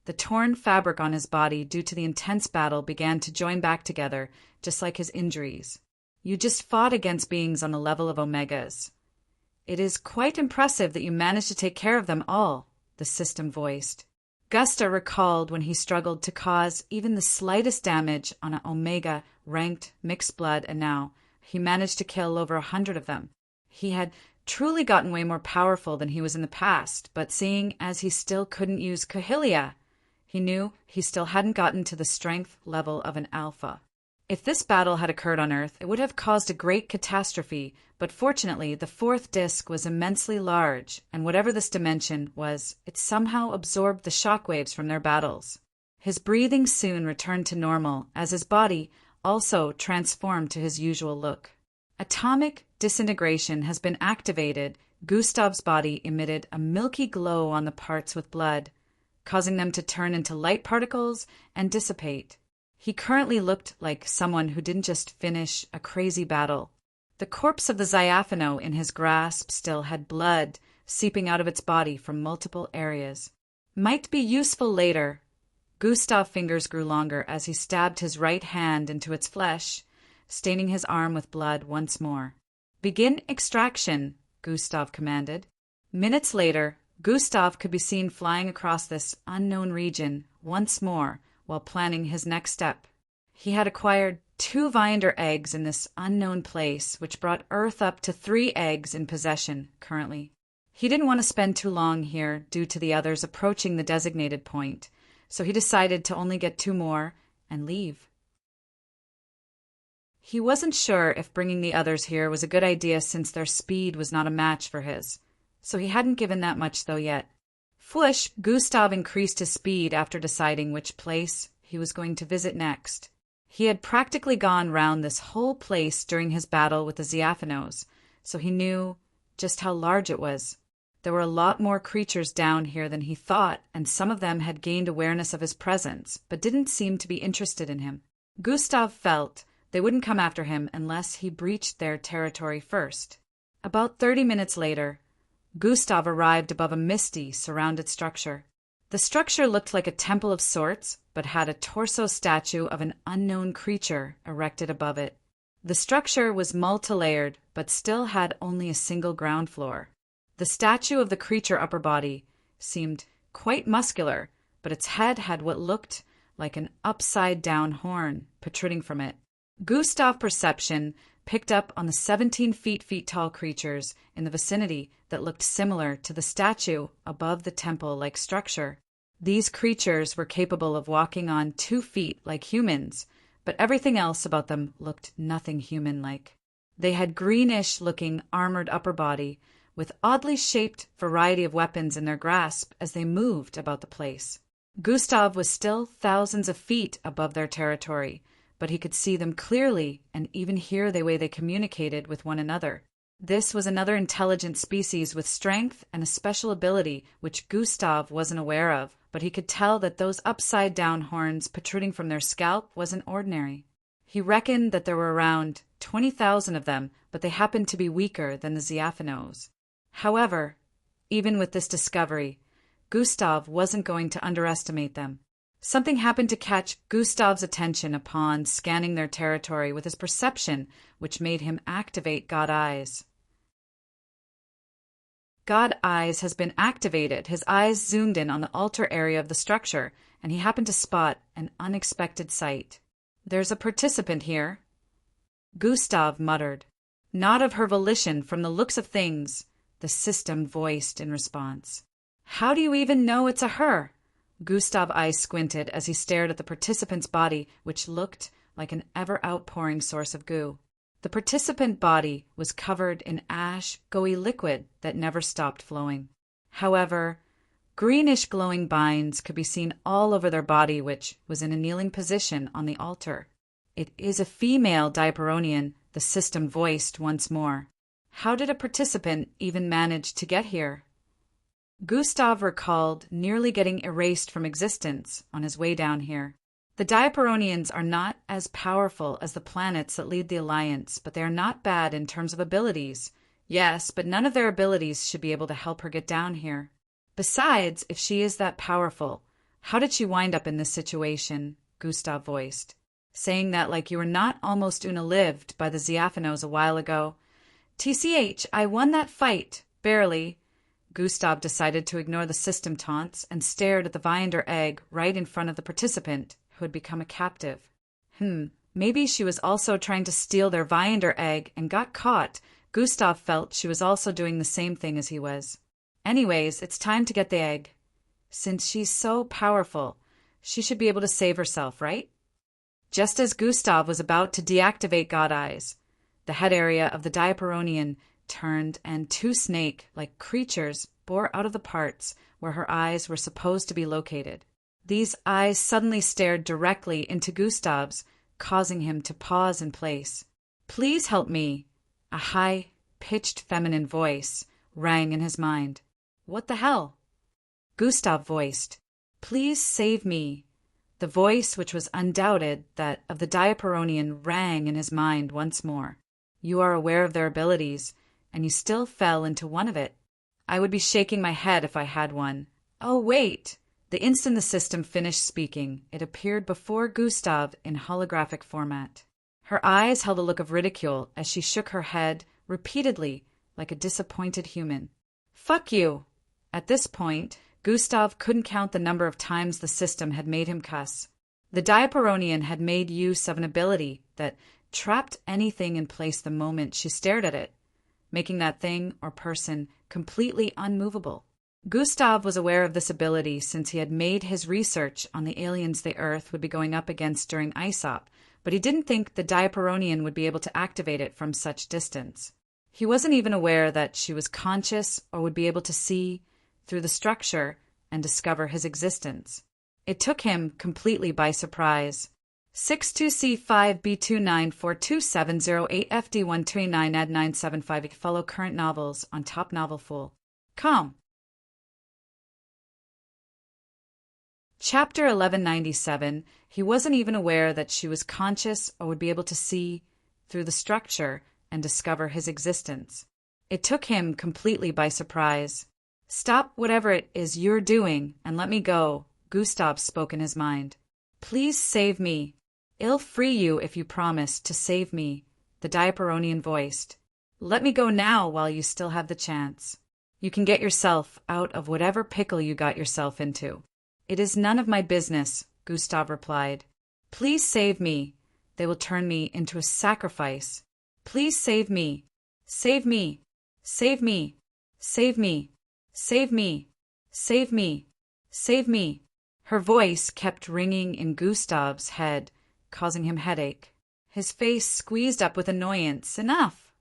The torn fabric on his body due to the intense battle began to join back together, just like his injuries. You just fought against beings on the level of Omegas. It is quite impressive that you managed to take care of them all, the system voiced. Gusta recalled when he struggled to cause even the slightest damage on an Omega-ranked mixed blood, and now he managed to kill over 100 of them. He had truly gotten way more powerful than he was in the past, but seeing as he still couldn't use Kahilia, he knew he still hadn't gotten to the strength level of an alpha. If this battle had occurred on Earth, it would have caused a great catastrophe, but fortunately the 4th disk was immensely large, and whatever this dimension was, it somehow absorbed the shockwaves from their battles. His breathing soon returned to normal, as his body also transformed to his usual look. Atomic disintegration has been activated. Gustav's body emitted a milky glow on the parts with blood, causing them to turn into light particles and dissipate. He currently looked like someone who didn't just finish a crazy battle. The corpse of the Ziafano in his grasp still had blood seeping out of its body from multiple areas. Might be useful later. Gustav's fingers grew longer as he stabbed his right hand into its flesh, staining his arm with blood once more. Begin extraction, Gustav commanded. Minutes later, Gustav could be seen flying across this unknown region once more, while planning his next step. He had acquired 2 Viander eggs in this unknown place, which brought Earth up to 3 eggs in possession currently. He didn't want to spend too long here due to the others approaching the designated point, so he decided to only get 2 more and leave. He wasn't sure if bringing the others here was a good idea since their speed was not a match for his, so he hadn't given that much though yet. Fwoosh, Gustav increased his speed after deciding which place he was going to visit next. He had practically gone round this whole place during his battle with the Ziafanos, so he knew just how large it was. There were a lot more creatures down here than he thought, and some of them had gained awareness of his presence, but didn't seem to be interested in him. Gustav felt they wouldn't come after him unless he breached their territory first. About 30 minutes later, Gustav arrived above a misty, surrounded structure. The structure looked like a temple of sorts, but had a torso statue of an unknown creature erected above it. The structure was multi-layered, but still had only a single ground floor. The statue of the creature upper body seemed quite muscular, but its head had what looked like an upside-down horn protruding from it. Gustav's perception picked up on the 17 feet tall creatures in the vicinity that looked similar to the statue above the temple-like structure. These creatures were capable of walking on 2 feet like humans, but everything else about them looked nothing human-like. They had greenish-looking armored upper body, with oddly shaped variety of weapons in their grasp as they moved about the place. Gustav was still thousands of feet above their territory, but he could see them clearly and even hear the way they communicated with one another. This was another intelligent species with strength and a special ability which Gustav wasn't aware of, but he could tell that those upside-down horns protruding from their scalp wasn't ordinary. He reckoned that there were around 20,000 of them, but they happened to be weaker than the Ziafanos. However, even with this discovery, Gustav wasn't going to underestimate them. Something happened to catch Gustav's attention upon scanning their territory with his perception, which made him activate God Eyes. God Eyes has been activated. His eyes zoomed in on the altar area of the structure, and he happened to spot an unexpected sight. "There's a participant here," Gustav muttered. "Not of her volition from the looks of things," the system voiced in response. "How do you even know it's a her?" Gustav's eyes squinted as he stared at the participant's body, which looked like an ever-outpouring source of goo. The participant body was covered in ash, gooey liquid that never stopped flowing. However, greenish glowing binds could be seen all over their body, which was in a kneeling position on the altar. "It is a female Diaperonian," the system voiced once more. "How did a participant even manage to get here?" Gustav recalled nearly getting erased from existence on his way down here. The Diaperonians are not as powerful as the planets that lead the Alliance, but they are not bad in terms of abilities. Yes, but none of their abilities should be able to help her get down here. Besides, if she is that powerful, how did she wind up in this situation? Gustav voiced, saying that like you were not almost una-lived by the Ziafanos a while ago. "TCH, I won that fight, barely." Gustav decided to ignore the system taunts and stared at the Viander egg right in front of the participant, who had become a captive. Maybe she was also trying to steal their Viander egg and got caught. Gustav felt she was also doing the same thing as he was. Anyways, it's time to get the egg. Since she's so powerful, she should be able to save herself, right? Just as Gustav was about to deactivate God Eyes, the head area of the Diaperonian turned and 2 snake-like creatures bore out of the parts where her eyes were supposed to be located. These eyes suddenly stared directly into Gustav's, causing him to pause in place. "Please help me," a high-pitched feminine voice rang in his mind. "What the hell?" Gustav voiced. "Please save me." The voice, which was undoubted that of the Diaperonian, rang in his mind once more. "You are aware of their abilities, and you still fell into one of it. I would be shaking my head if I had one." "Oh, wait." The instant the system finished speaking, it appeared before Gustav in holographic format. Her eyes held a look of ridicule as she shook her head repeatedly like a disappointed human. "Fuck you." At this point, Gustav couldn't count the number of times the system had made him cuss. The Diaperonian had made use of an ability that trapped anything in place the moment she stared at it, making that thing or person completely unmovable. Gustav was aware of this ability since he had made his research on the aliens the Earth would be going up against during ISOP, but he didn't think the Diaperonian would be able to activate it from such distance. He wasn't even aware that she was conscious or would be able to see through the structure and discover his existence. It took him completely by surprise. 62C5B29427008FD129 add 975 follow current novels on Top Novel Fool. Com. Chapter 1197. He wasn't even aware that she was conscious or would be able to see through the structure and discover his existence. It took him completely by surprise. "Stop whatever it is you're doing and let me go," Gustav spoke in his mind. "Please save me. I'll free you if you promise to save me," the Diaperonian voiced. "Let me go now while you still have the chance. You can get yourself out of whatever pickle you got yourself into." "It is none of my business," Gustav replied. "Please save me. They will turn me into a sacrifice. Please save me. Save me. Save me. Save me. Save me. Save me. Save me." Her voice kept ringing in Gustav's head, causing him headache. His face squeezed up with annoyance. "Enough!"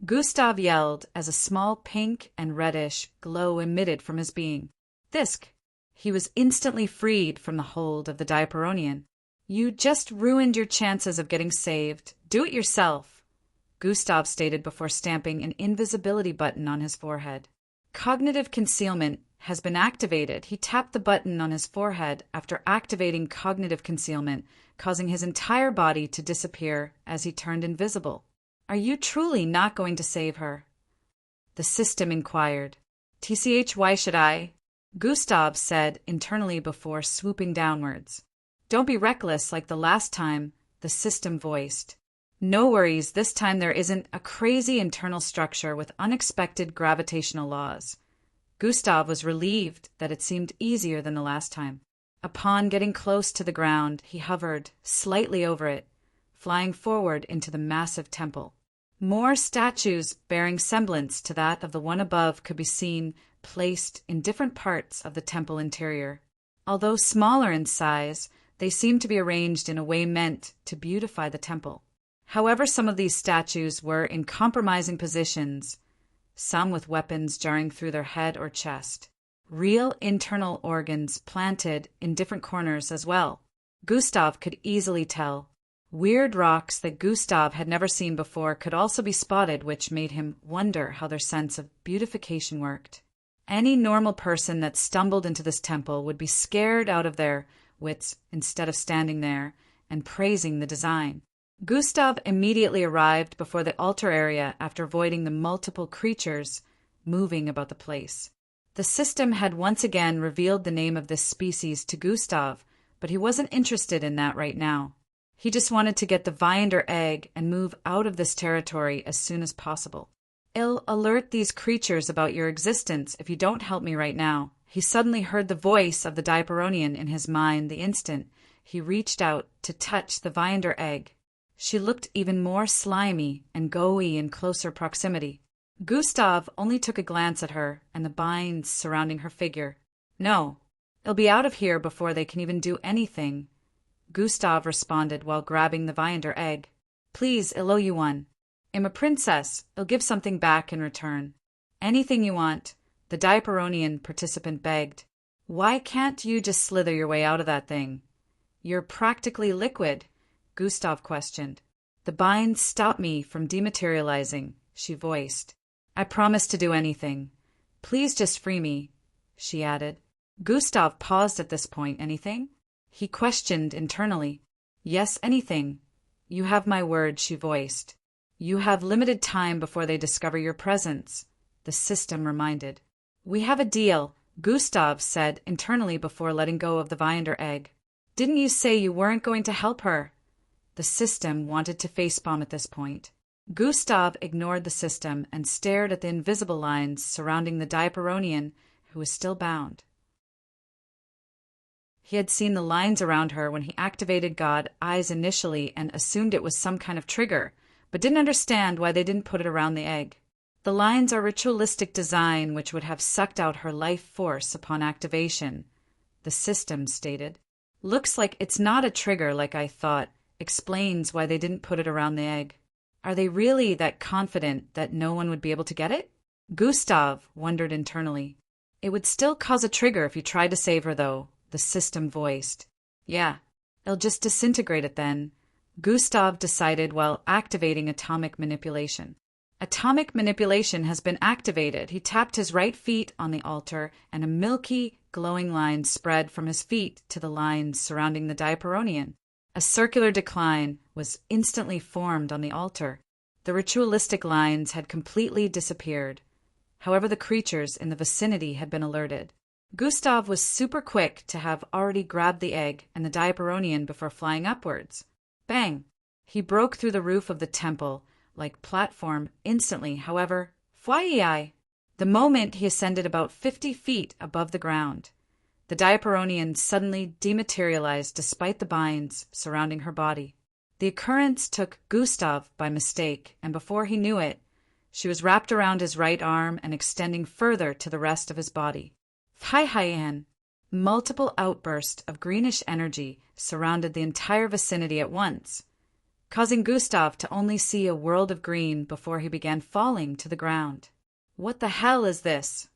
Gustav yelled as a small pink and reddish glow emitted from his being. Thisk! He was instantly freed from the hold of the Diaperonian. "You just ruined your chances of getting saved. Do it yourself," Gustav stated before stamping an invisibility button on his forehead. "Cognitive concealment has been activated." He tapped the button on his forehead after activating cognitive concealment, causing his entire body to disappear as he turned invisible. "Are you truly not going to save her?" the system inquired. "TCH, why should I?" Gustav said internally before swooping downwards. "Don't be reckless like the last time," the system voiced. "No worries, this time there isn't a crazy internal structure with unexpected gravitational laws." Gustav was relieved that it seemed easier than the last time. Upon getting close to the ground, he hovered slightly over it, flying forward into the massive temple. More statues bearing semblance to that of the one above could be seen placed in different parts of the temple interior. Although smaller in size, they seemed to be arranged in a way meant to beautify the temple. However, some of these statues were in compromising positions, some with weapons jarring through their head or chest. Real internal organs planted in different corners as well. Gustav could easily tell. Weird rocks that Gustav had never seen before could also be spotted, which made him wonder how their sense of beautification worked. Any normal person that stumbled into this temple would be scared out of their wits instead of standing there and praising the design. Gustav immediately arrived before the altar area after avoiding the multiple creatures moving about the place. The system had once again revealed the name of this species to Gustav, but he wasn't interested in that right now. He just wanted to get the Viander egg and move out of this territory as soon as possible. "I'll alert these creatures about your existence if you don't help me right now." He suddenly heard the voice of the Diaperonian in his mind the instant he reached out to touch the Viander egg. She looked even more slimy and gooey in closer proximity. Gustav only took a glance at her and the binds surrounding her figure. "No, it'll be out of here before they can even do anything," Gustav responded while grabbing the Viander egg. "Please, I'll owe you one. I'm a princess. I'll give something back in return." "Anything you want," the Diaperonian participant begged. "Why can't you just slither your way out of that thing?" "You're practically liquid," Gustav questioned. "The binds stop me from dematerializing," she voiced. "I promise to do anything. Please just free me," she added. Gustav paused at this point. "Anything?" he questioned internally. "Yes, anything. You have my word," she voiced. "You have limited time before they discover your presence," the system reminded. "We have a deal," Gustav said internally before letting go of the Viander egg. "Didn't you say you weren't going to help her?" The system wanted to facepalm at this point. Gustav ignored the system and stared at the invisible lines surrounding the Diaperonian, who was still bound. He had seen the lines around her when he activated God Eyes initially and assumed it was some kind of trigger, but didn't understand why they didn't put it around the egg. The lines are ritualistic design which would have sucked out her life force upon activation, the system stated. "Looks like it's not a trigger like I thought. Explains why they didn't put it around the egg. Are they really that confident that no one would be able to get it?" Gustav wondered internally. "It would still cause a trigger if you tried to save her, though," the system voiced. "Yeah, it'll just disintegrate it then," Gustav decided while activating atomic manipulation. Atomic manipulation has been activated. He tapped his right feet on the altar, and a milky, glowing line spread from his feet to the lines surrounding the Diaperonian. A circular decline was instantly formed on the altar. The ritualistic lines had completely disappeared. However, the creatures in the vicinity had been alerted. Gustav was super quick to have already grabbed the egg and the Diaperonian before flying upwards. Bang! He broke through the roof of the temple, like platform instantly, however, Fwai'i. The moment he ascended about 50 feet above the ground, the Diaperonian suddenly dematerialized despite the binds surrounding her body. The occurrence took Gustav by mistake, and before he knew it, she was wrapped around his right arm and extending further to the rest of his body. Fwai'i. Multiple outbursts of greenish energy surrounded the entire vicinity at once, causing Gustav to only see a world of green before he began falling to the ground. What the hell is this?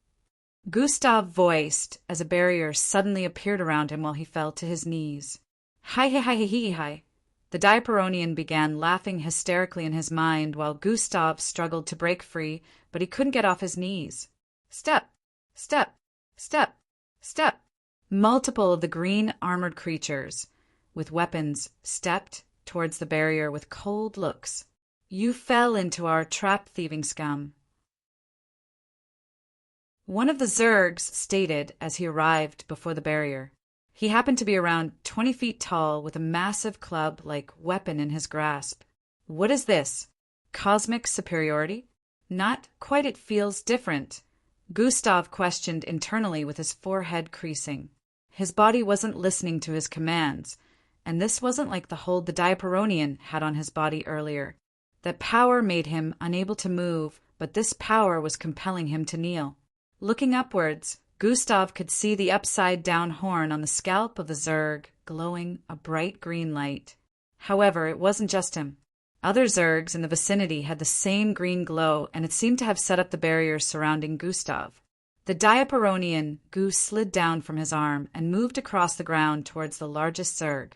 Gustav voiced as a barrier suddenly appeared around him while he fell to his knees. Hi. The Diaperonian began laughing hysterically in his mind while Gustav struggled to break free, but he couldn't get off his knees. Step, step, step, step. Multiple of the green armored creatures with weapons stepped towards the barrier with cold looks. You fell into our trap, thieving scum. One of the Zergs stated as he arrived before the barrier. He happened to be around 20 feet tall with a massive club-like weapon in his grasp. What is this? Cosmic superiority? Not quite, it feels different. Gustav questioned internally with his forehead creasing. His body wasn't listening to his commands, and this wasn't like the hold the Diaperonian had on his body earlier. That power made him unable to move, but this power was compelling him to kneel. Looking upwards, Gustav could see the upside-down horn on the scalp of the Zerg glowing a bright green light. However, it wasn't just him. Other Zergs in the vicinity had the same green glow, and it seemed to have set up the barriers surrounding Gustav. The Diaperonian Goose slid down from his arm and moved across the ground towards the largest Zerg.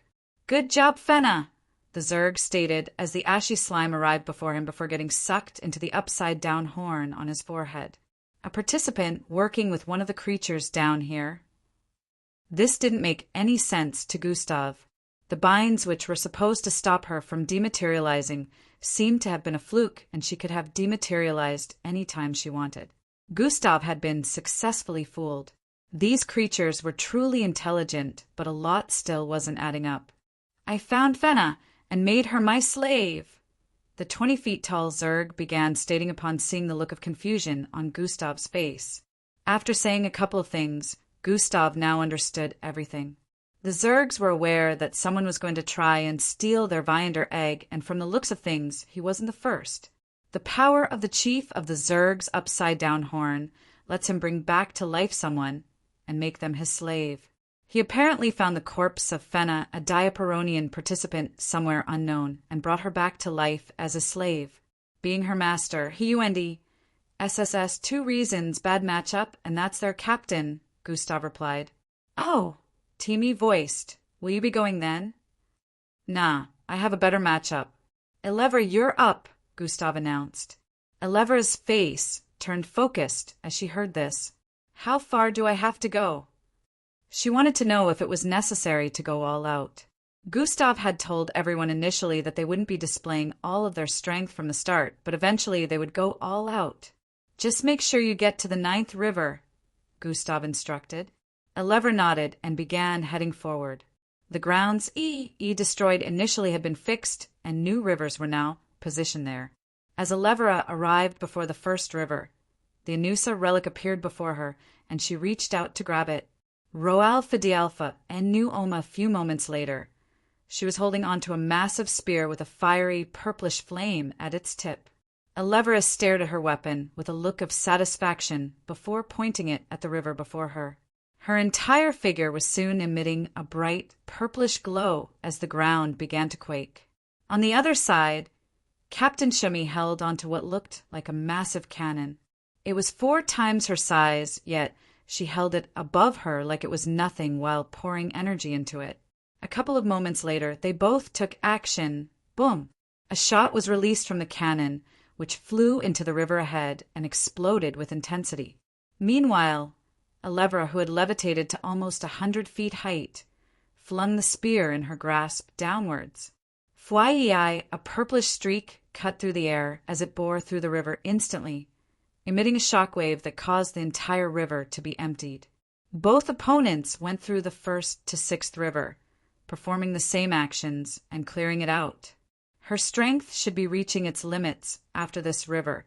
Good job, Fenna, the Zerg stated as the ashy slime arrived before him before getting sucked into the upside-down horn on his forehead. A participant working with one of the creatures down here. This didn't make any sense to Gustav. The binds which were supposed to stop her from dematerializing seemed to have been a fluke, and she could have dematerialized any time she wanted. Gustav had been successfully fooled. These creatures were truly intelligent, but a lot still wasn't adding up. I found Fenna and made her my slave. The 20 feet tall Zerg began stating upon seeing the look of confusion on Gustav's face. After saying a couple of things, Gustav now understood everything. The Zergs were aware that someone was going to try and steal their Viander egg, and from the looks of things, he wasn't the first. The power of the chief of the Zerg's upside-down horn lets him bring back to life someone and make them his slave. He apparently found the corpse of Fenna, a Diaperonian participant somewhere unknown, and brought her back to life as a slave. Being her master, he UND. SSS 2 reasons, bad matchup, and that's their captain, Gustav replied. Oh, Teamy voiced. Will you be going then? Nah, I have a better matchup. Elevra, you're up, Gustav announced. Elevra's face turned focused as she heard this. How far do I have to go? She wanted to know if it was necessary to go all out. Gustav had told everyone initially that they wouldn't be displaying all of their strength from the start, but eventually they would go all out. Just make sure you get to the 9th river, Gustav instructed. Elevra nodded and began heading forward. The grounds E destroyed initially had been fixed, and new rivers were now positioned there. As Elevra arrived before the first river, the Anusa relic appeared before her, and she reached out to grab it. Roal Fidialpha and knew Oma a few moments later. She was holding onto a massive spear with a fiery, purplish flame at its tip. Elevra stared at her weapon with a look of satisfaction before pointing it at the river before her. Her entire figure was soon emitting a bright, purplish glow as the ground began to quake. On the other side, Captain Shumi held onto what looked like a massive cannon. It was 4 times her size, yet she held it above her like it was nothing while pouring energy into it. A couple of moments later, they both took action. Boom! A shot was released from the cannon, which flew into the river ahead and exploded with intensity. Meanwhile, Elevra, who had levitated to almost 100 feet height, flung the spear in her grasp downwards. Fwai'i, a purplish streak, cut through the air as it bore through the river instantly, emitting a shockwave that caused the entire river to be emptied. Both opponents went through the 1st to 6th river, performing the same actions and clearing it out. Her strength should be reaching its limits after this river,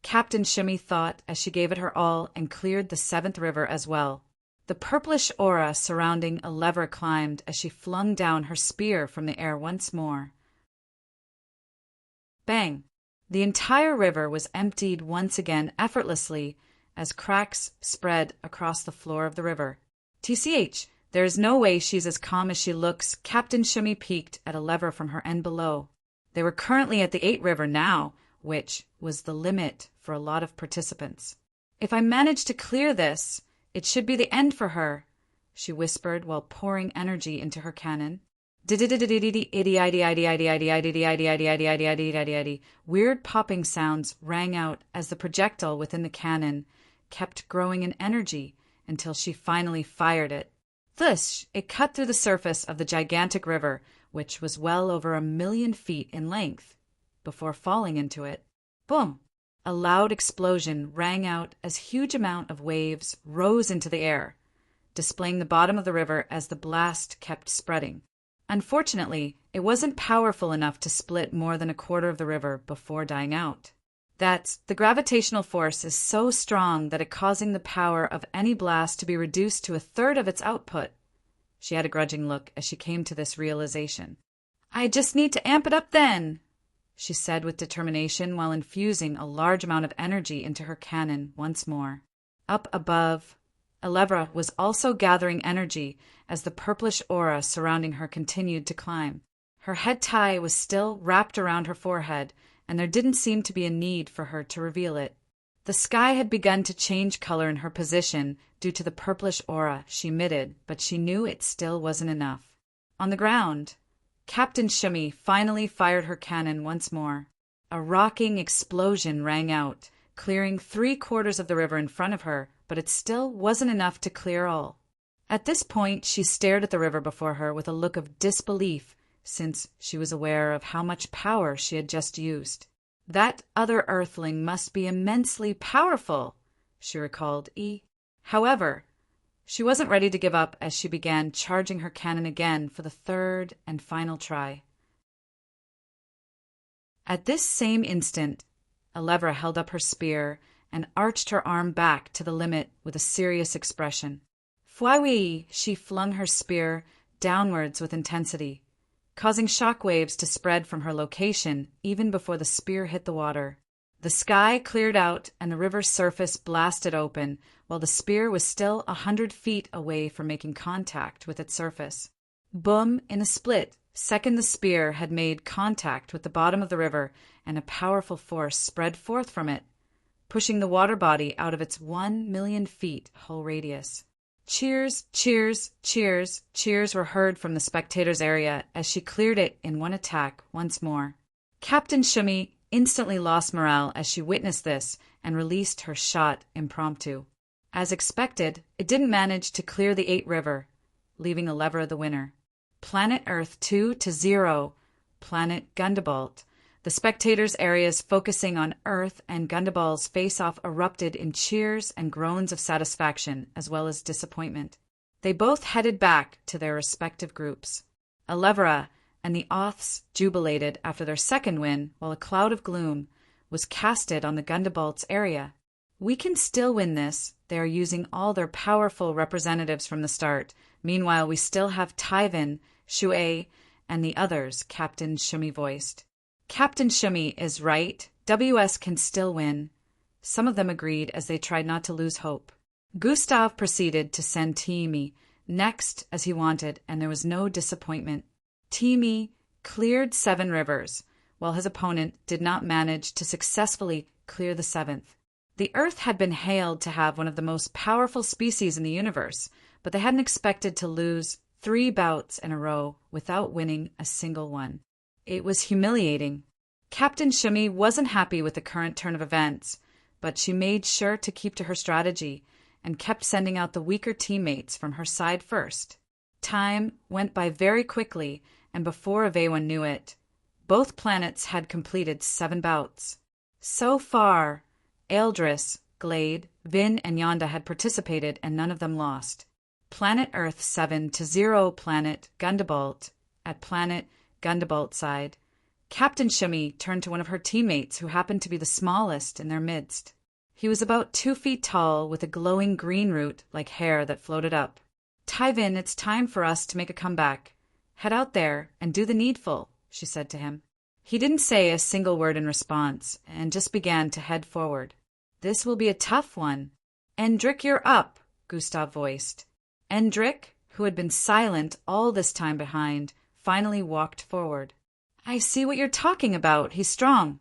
Captain Shimmy thought as she gave it her all and cleared the 7th river as well. The purplish aura surrounding Elevra climbed as she flung down her spear from the air once more. Bang! The entire river was emptied once again effortlessly as cracks spread across the floor of the river. TCH, there is no way she's as calm as she looks. Captain Shimmy peeked at Elevra from her end below. They were currently at the 8th river now, which was the limit for a lot of participants. If I manage to clear this, it should be the end for her, she whispered while pouring energy into her cannon. Weird popping sounds rang out as the projectile within the cannon kept growing in energy until she finally fired it. Thus, it cut through the surface of the gigantic river, which was well over 1,000,000 feet in length, before falling into it. Boom! A loud explosion rang out as huge amount of waves rose into the air, displaying the bottom of the river as the blast kept spreading. Unfortunately, it wasn't powerful enough to split more than a quarter of the river before dying out. That's the gravitational force is so strong that it causing the power of any blast to be reduced to a third of its output. She had a grudging look as she came to this realization. I just need to amp it up then, she said with determination while infusing a large amount of energy into her cannon once more. Up above, Elevra was also gathering energy as the purplish aura surrounding her continued to climb. Her head tie was still wrapped around her forehead, and there didn't seem to be a need for her to reveal it. The sky had begun to change color in her position due to the purplish aura she emitted, but she knew it still wasn't enough. On the ground, Captain Shimmy finally fired her cannon once more. A rocking explosion rang out, clearing 3/4 of the river in front of her, but it still wasn't enough to clear all. At this point, she stared at the river before her with a look of disbelief, since she was aware of how much power she had just used. That other earthling must be immensely powerful, she recalled. However, she wasn't ready to give up as she began charging her cannon again for the 3rd and final try. At this same instant, Elevra held up her spear and arched her arm back to the limit with a serious expression. Fwai! She flung her spear downwards with intensity, causing shock waves to spread from her location even before the spear hit the water. The sky cleared out and the river's surface blasted open, while the spear was still 100 feet away from making contact with its surface. Boom! In a split second, the spear had made contact with the bottom of the river, and a powerful force spread forth from it, pushing the water body out of its 1,000,000 feet hull radius. Cheers, cheers, cheers, cheers were heard from the spectators' area as she cleared it in one attack once more. Captain Shimmy instantly lost morale as she witnessed this and released her shot impromptu. As expected, it didn't manage to clear the 8th river, leaving Elevra the winner. Planet Earth 2-0, Planet Gundabalt. The spectators' areas focusing on Earth and Gundabal's face-off erupted in cheers and groans of satisfaction as well as disappointment. They both headed back to their respective groups. Elevra and the Oths jubilated after their second win, while a cloud of gloom was casted on the Gundabalt's area. We can still win this. They are using all their powerful representatives from the start. Meanwhile, we still have Tyvin, Shu'ei, and the others, Captain Shimmy voiced. Captain Shimmy is right. WS can still win. Some of them agreed as they tried not to lose hope. Gustav proceeded to send Tiimi next as he wanted, and there was no disappointment. Tiimi cleared 7 rivers, while his opponent did not manage to successfully clear the 7th. The Earth had been hailed to have one of the most powerful species in the universe, but they hadn't expected to lose 3 bouts in a row without winning a single one. It was humiliating. Captain Shimmy wasn't happy with the current turn of events, but she made sure to keep to her strategy and kept sending out the weaker teammates from her side first. Time went by very quickly, and before Avewan knew it, both planets had completed 7 bouts. So far, Eldris, Glade, Vin, and Yonda had participated, and none of them lost. Planet Earth 7-0, Planet Gundabalt. At Planet Gundabalt side, Captain Shumi turned to one of her teammates who happened to be the smallest in their midst. He was about 2 feet tall with a glowing green root like hair that floated up. "Tyvin, it's time for us to make a comeback. Head out there and do the needful," she said to him. He didn't say a single word in response and just began to head forward. "This will be a tough one." "Endrick, you're up," Gustav voiced. Endrick, who had been silent all this time behind, finally walked forward. "I see what you're talking about. He's strong,"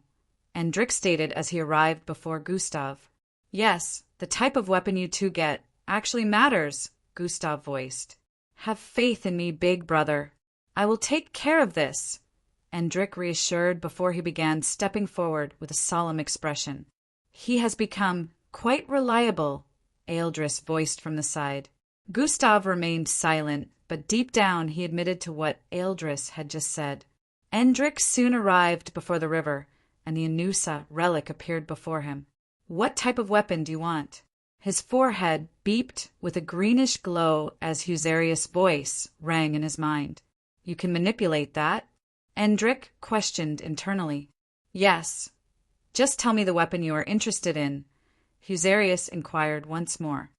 Endrick stated as he arrived before Gustav. "Yes, the type of weapon you two get actually matters," Gustav voiced. "Have faith in me, big brother. I will take care of this," Endrick reassured before he began stepping forward with a solemn expression. "He has become quite reliable," Ealdris voiced from the side. Gustav remained silent, but deep down he admitted to what Ealdris had just said. Endrick soon arrived before the river, and the Anusa relic appeared before him. "What type of weapon do you want?" His forehead beeped with a greenish glow as Husarius' voice rang in his mind. "You can manipulate that?" Endrick questioned internally. "Yes. Just tell me the weapon you are interested in," Husarius inquired once more.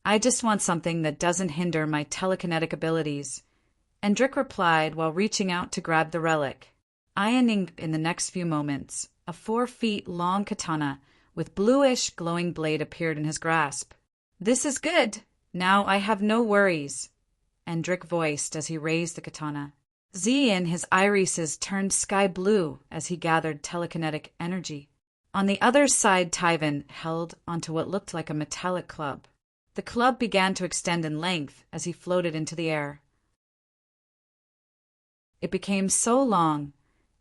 "I just want something that doesn't hinder my telekinetic abilities," Endrick replied while reaching out to grab the relic. Ironing in the next few moments, a 4 feet long katana with bluish glowing blade appeared in his grasp. "This is good. Now I have no worries," Endrick voiced as he raised the katana. Zien, his irises turned sky blue as he gathered telekinetic energy. On the other side, Tyvin held onto what looked like a metallic club. The club began to extend in length as he floated into the air. It became so long,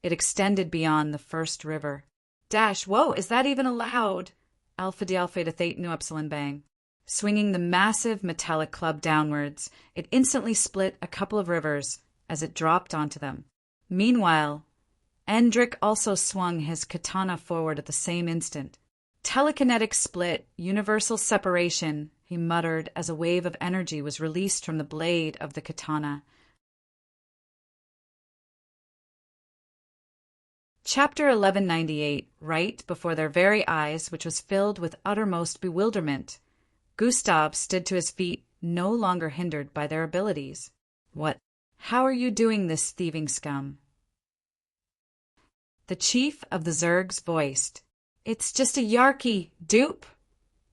it extended beyond the first river. Whoa, is that even allowed? Alpha Delta Theta Nu Epsilon Bang. Swinging the massive metallic club downwards, it instantly split a couple of rivers as it dropped onto them. Meanwhile, Endrick also swung his katana forward at the same instant. "Telekinetic split, universal separation," he muttered as a wave of energy was released from the blade of the katana. Chapter 1198, right before their very eyes, which was filled with uttermost bewilderment. Gustav stood to his feet, no longer hindered by their abilities. "What? How are you doing this, thieving scum?" The chief of the Zergs voiced. "It's just a Yarky, dupe,"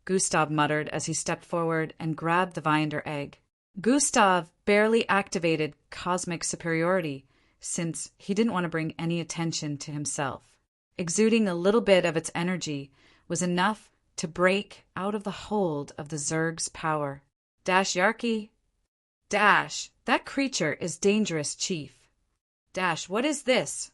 Gustav muttered as he stepped forward and grabbed the Viander egg. Gustav barely activated cosmic superiority, since he didn't want to bring any attention to himself. Exuding a little bit of its energy was enough to break out of the hold of the Zerg's power. Yarky. That creature is dangerous, Chief. What is this?"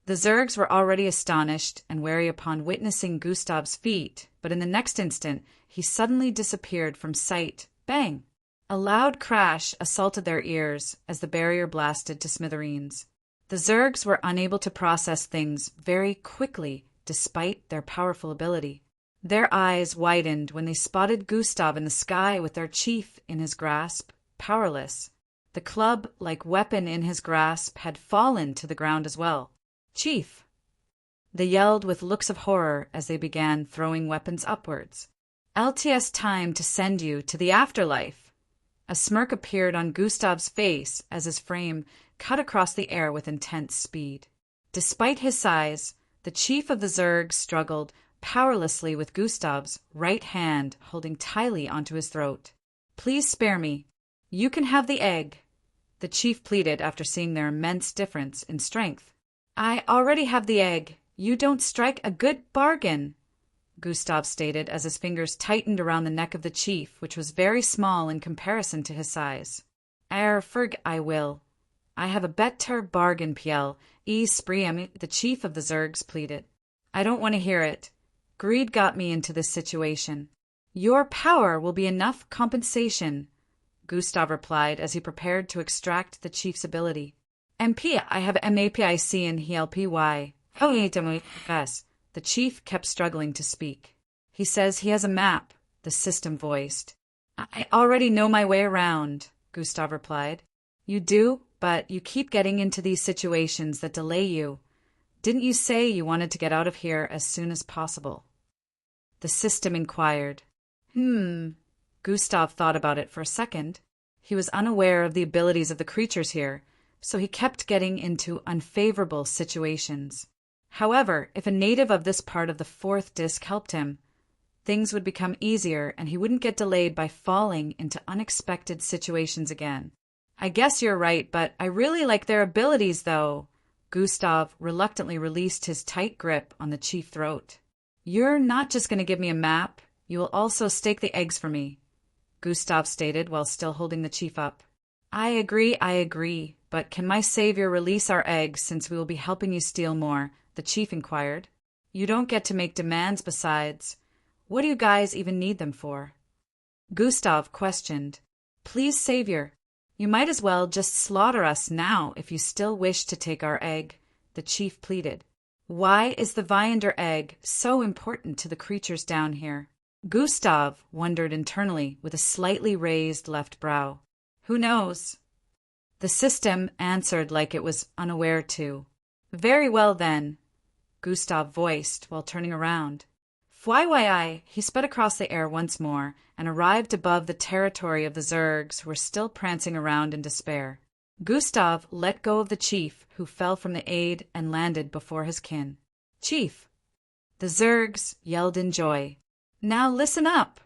The Zergs were already astonished and wary upon witnessing Gustav's feat, but in the next instant he suddenly disappeared from sight. Bang! A loud crash assaulted their ears as the barrier blasted to smithereens. The Zergs were unable to process things very quickly despite their powerful ability. Their eyes widened when they spotted Gustav in the sky with their chief in his grasp, powerless. The club-like weapon in his grasp had fallen to the ground as well. "Chief!" They yelled with looks of horror as they began throwing weapons upwards. "LTS time to send you to the afterlife." A smirk appeared on Gustav's face as his frame cut across the air with intense speed. Despite his size, the chief of the Zergs struggled powerlessly with Gustav's right hand holding tightly onto his throat. "Please spare me. You can have the egg," the chief pleaded after seeing their immense difference in strength. "I already have the egg. You don't strike a good bargain," Gustav stated as his fingers tightened around the neck of the chief, which was very small in comparison to his size. Ferg, I will. I have a better bargain, Piel. Spream, the chief of the Zergs pleaded. "I don't want to hear it. Greed got me into this situation." "Your power will be enough compensation," Gustav replied as he prepared to extract the chief's ability. "MP, I have MAPIC and HLPY. The chief kept struggling to speak. "He says he has a map," the system voiced. "I already know my way around," Gustav replied. "You do, but you keep getting into these situations that delay you," Didn't you say you wanted to get out of here as soon as possible? The system inquired. Gustav thought about it for a second. He was unaware of the abilities of the creatures here, so he kept getting into unfavorable situations. However, if a native of this part of the fourth disc helped him, things would become easier and he wouldn't get delayed by falling into unexpected situations again. I guess you're right, but I really like their abilities, though. Gustav reluctantly released his tight grip on the chief's throat. You're not just going to give me a map, you will also stake the eggs for me, Gustav stated while still holding the chief up. I agree, but can my savior release our eggs since we will be helping you steal more? The chief inquired. You don't get to make demands besides. What do you guys even need them for? Gustav questioned. Please, savior, you might as well just slaughter us now if you still wish to take our egg, the chief pleaded. Why is the Viander egg so important to the creatures down here? Gustav wondered internally with a slightly raised left brow. Who knows? The system answered like it was unaware too. Very well then, Gustav voiced while turning around. Fwyi, he sped across the air once more and arrived above the territory of the Zergs who were still prancing around in despair. Gustav let go of the chief, who fell from the aid and landed before his kin. Chief! The Zergs yelled in joy. Now listen up!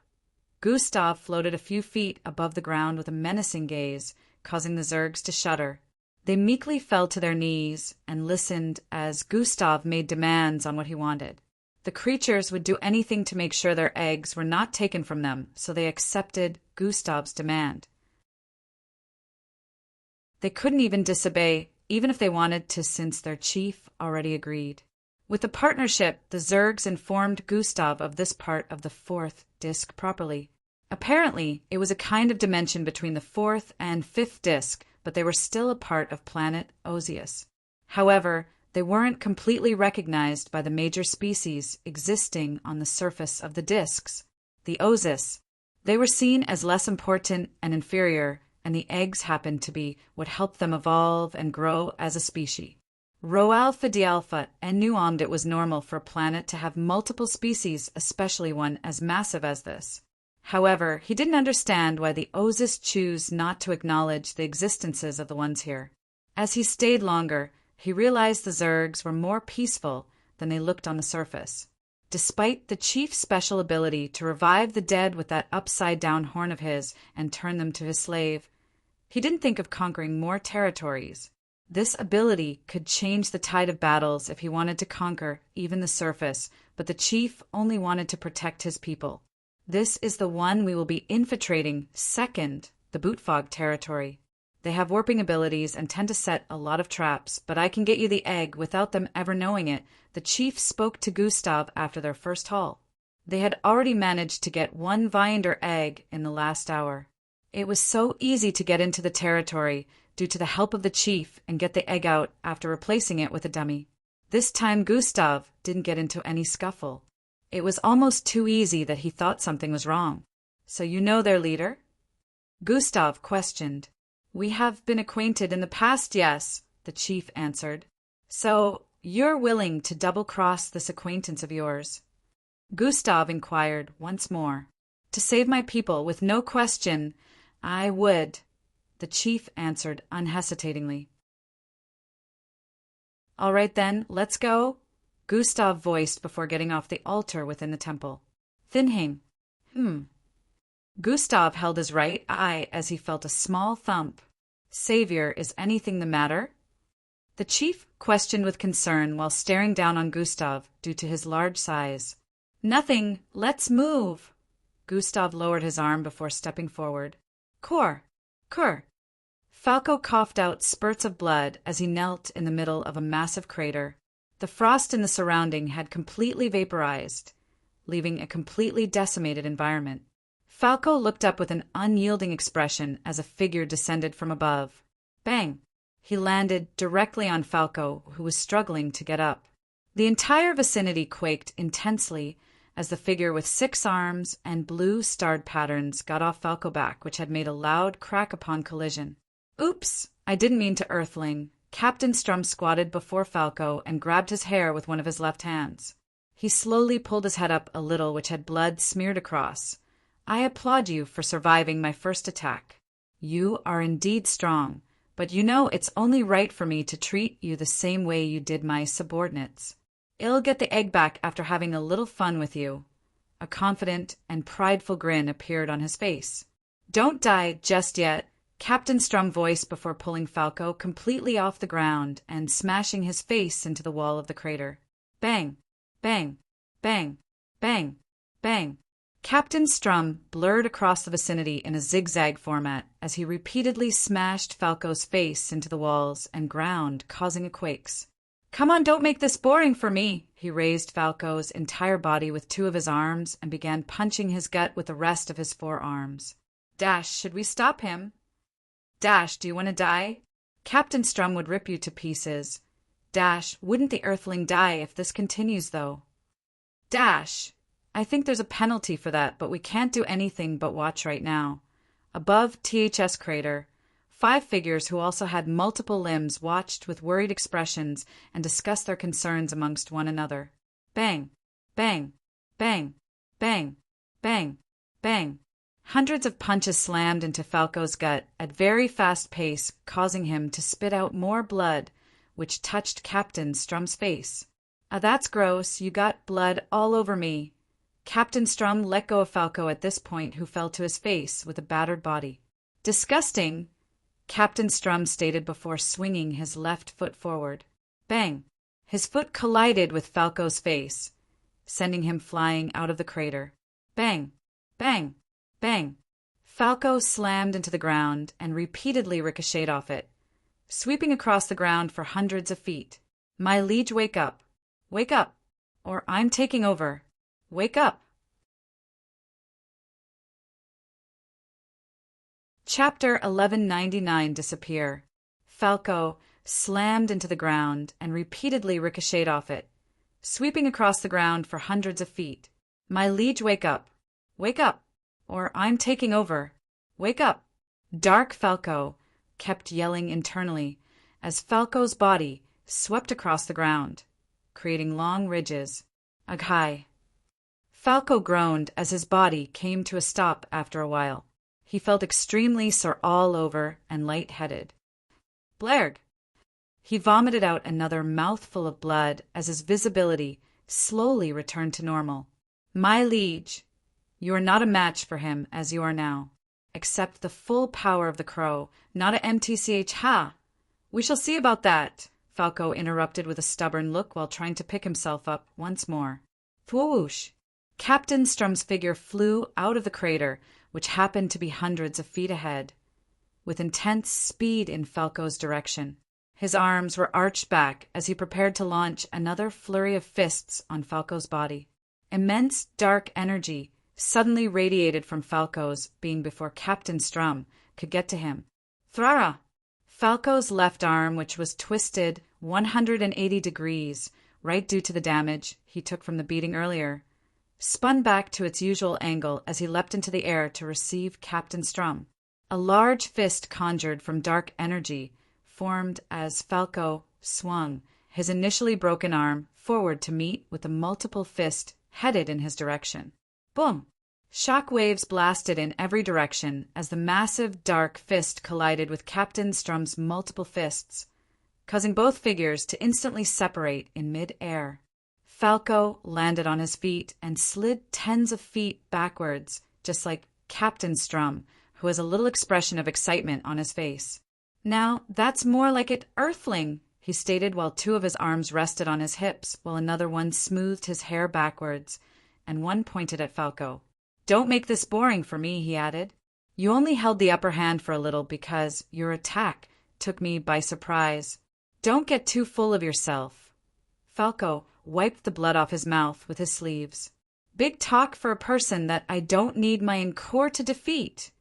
Gustav floated a few feet above the ground with a menacing gaze, causing the Zergs to shudder. They meekly fell to their knees and listened as Gustav made demands on what he wanted. The creatures would do anything to make sure their eggs were not taken from them, so they accepted Gustav's demand. They couldn't even disobey, even if they wanted to, since their chief already agreed. With the partnership, the Zergs informed Gustav of this part of the fourth disc properly. Apparently, it was a kind of dimension between the fourth and fifth disc, but they were still a part of planet Ozius. However, they weren't completely recognized by the major species existing on the surface of the discs, the Ozius. They were seen as less important and inferior, and the eggs happened to be what helped them evolve and grow as a species. Roalpha Dialpha knew it was normal for a planet to have multiple species, especially one as massive as this. However, he didn't understand why the Ozius choose not to acknowledge the existences of the ones here. As he stayed longer, he realized the Zergs were more peaceful than they looked on the surface. Despite the chief's special ability to revive the dead with that upside-down horn of his and turn them to his slave, he didn't think of conquering more territories. This ability could change the tide of battles if he wanted to conquer even the surface, but the chief only wanted to protect his people. This is the one we will be infiltrating second, the Bootfog territory. They have warping abilities and tend to set a lot of traps, but I can get you the egg without them ever knowing it, the chief spoke to Gustav after their first haul. They had already managed to get one Viander egg in the last hour. It was so easy to get into the territory due to the help of the chief and get the egg out after replacing it with a dummy. This time Gustav didn't get into any scuffle. It was almost too easy that he thought something was wrong. So you know their leader? Gustav questioned. We have been acquainted in the past, yes, the chief answered. So you're willing to double-cross this acquaintance of yours? Gustav inquired once more. To save my people, with no question, I would, the chief answered unhesitatingly. All right then, let's go, Gustav voiced before getting off the altar within the temple. Thinheim. Gustav held his right eye as he felt a small thump. Savior, is anything the matter? The chief questioned with concern while staring down on Gustav due to his large size. Nothing, let's move. Gustav lowered his arm before stepping forward. Kur. Falco coughed out spurts of blood as he knelt in the middle of a massive crater. The frost in the surrounding had completely vaporized, leaving a completely decimated environment. Falco looked up with an unyielding expression as a figure descended from above. Bang! He landed directly on Falco, who was struggling to get up. The entire vicinity quaked intensely as the figure with 6 arms and blue starred patterns got off Falco back, which had made a loud crack upon collision. Oops! I didn't mean to, Earthling, Captain Strum squatted before Falco and grabbed his hair with one of his left hands. He slowly pulled his head up a little, which had blood smeared across. I applaud you for surviving my first attack. You are indeed strong, but you know it's only right for me to treat you the same way you did my subordinates. I'll get the egg back after having a little fun with you. A confident and prideful grin appeared on his face. Don't die just yet, Captain Strum voiced before pulling Falco completely off the ground and smashing his face into the wall of the crater. Bang, bang, bang, bang, bang. Captain Strum blurred across the vicinity in a zigzag format as he repeatedly smashed Falco's face into the walls and ground, causing a quakes. Come on, don't make this boring for me. He raised Falco's entire body with two of his arms and began punching his gut with the rest of his forearms. Dash, should we stop him? Dash, do you want to die? Captain Strum would rip you to pieces. Dash, wouldn't the Earthling die if this continues, though? Dash, I think there's a penalty for that, but we can't do anything but watch right now. Above THS crater, 5 figures who also had multiple limbs watched with worried expressions and discussed their concerns amongst one another. Bang, bang, bang, bang, bang, bang. Hundreds of punches slammed into Falco's gut at very fast pace, causing him to spit out more blood, which touched Captain Strum's face. That's gross. You got blood all over me. Captain Strum let go of Falco at this point, who fell to his face with a battered body. Disgusting, Captain Strum stated before swinging his left foot forward. Bang! His foot collided with Falco's face, sending him flying out of the crater. Bang! Bang! Bang! Falco slammed into the ground and repeatedly ricocheted off it, sweeping across the ground for hundreds of feet. My liege, wake up! Wake up! Or I'm taking over! Wake up! Chapter 1199 Disappear. Falco slammed into the ground and repeatedly ricocheted off it, sweeping across the ground for hundreds of feet. My liege, wake up! Wake up! Or I'm taking over! Wake up! Dark Falco kept yelling internally as Falco's body swept across the ground, creating long ridges. Aghai! Falco groaned as his body came to a stop after a while. He felt extremely sore all over and light-headed. Blerg! He vomited out another mouthful of blood as his visibility slowly returned to normal. My liege, you are not a match for him as you are now. Accept the full power of the crow, not a MTCH. Ha! We shall see about that, Falco interrupted with a stubborn look while trying to pick himself up once more. Thwoosh! Captain Strum's figure flew out of the crater, which happened to be hundreds of feet ahead, with intense speed in Falco's direction. His arms were arched back as he prepared to launch another flurry of fists on Falco's body. Immense dark energy suddenly radiated from Falco's being before Captain Strum could get to him. Thrara! Falco's left arm, which was twisted 180 degrees, right due to the damage he took from the beating earlier, spun back to its usual angle as he leapt into the air to receive Captain Strum. A large fist conjured from dark energy formed as Falco swung his initially broken arm forward to meet with a multiple fist headed in his direction. Boom! Shock waves blasted in every direction as the massive dark fist collided with Captain Strum's multiple fists, causing both figures to instantly separate in mid-air. Falco landed on his feet and slid tens of feet backwards, just like Captain Strum, who has a little expression of excitement on his face. Now, that's more like it, Earthling, he stated while 2 of his arms rested on his hips, while another one smoothed his hair backwards, and one pointed at Falco. Don't make this boring for me, he added. You only held the upper hand for a little because your attack took me by surprise. Don't get too full of yourself. Falco wiped the blood off his mouth with his sleeves. Big talk for a person that I don't need my encore to defeat,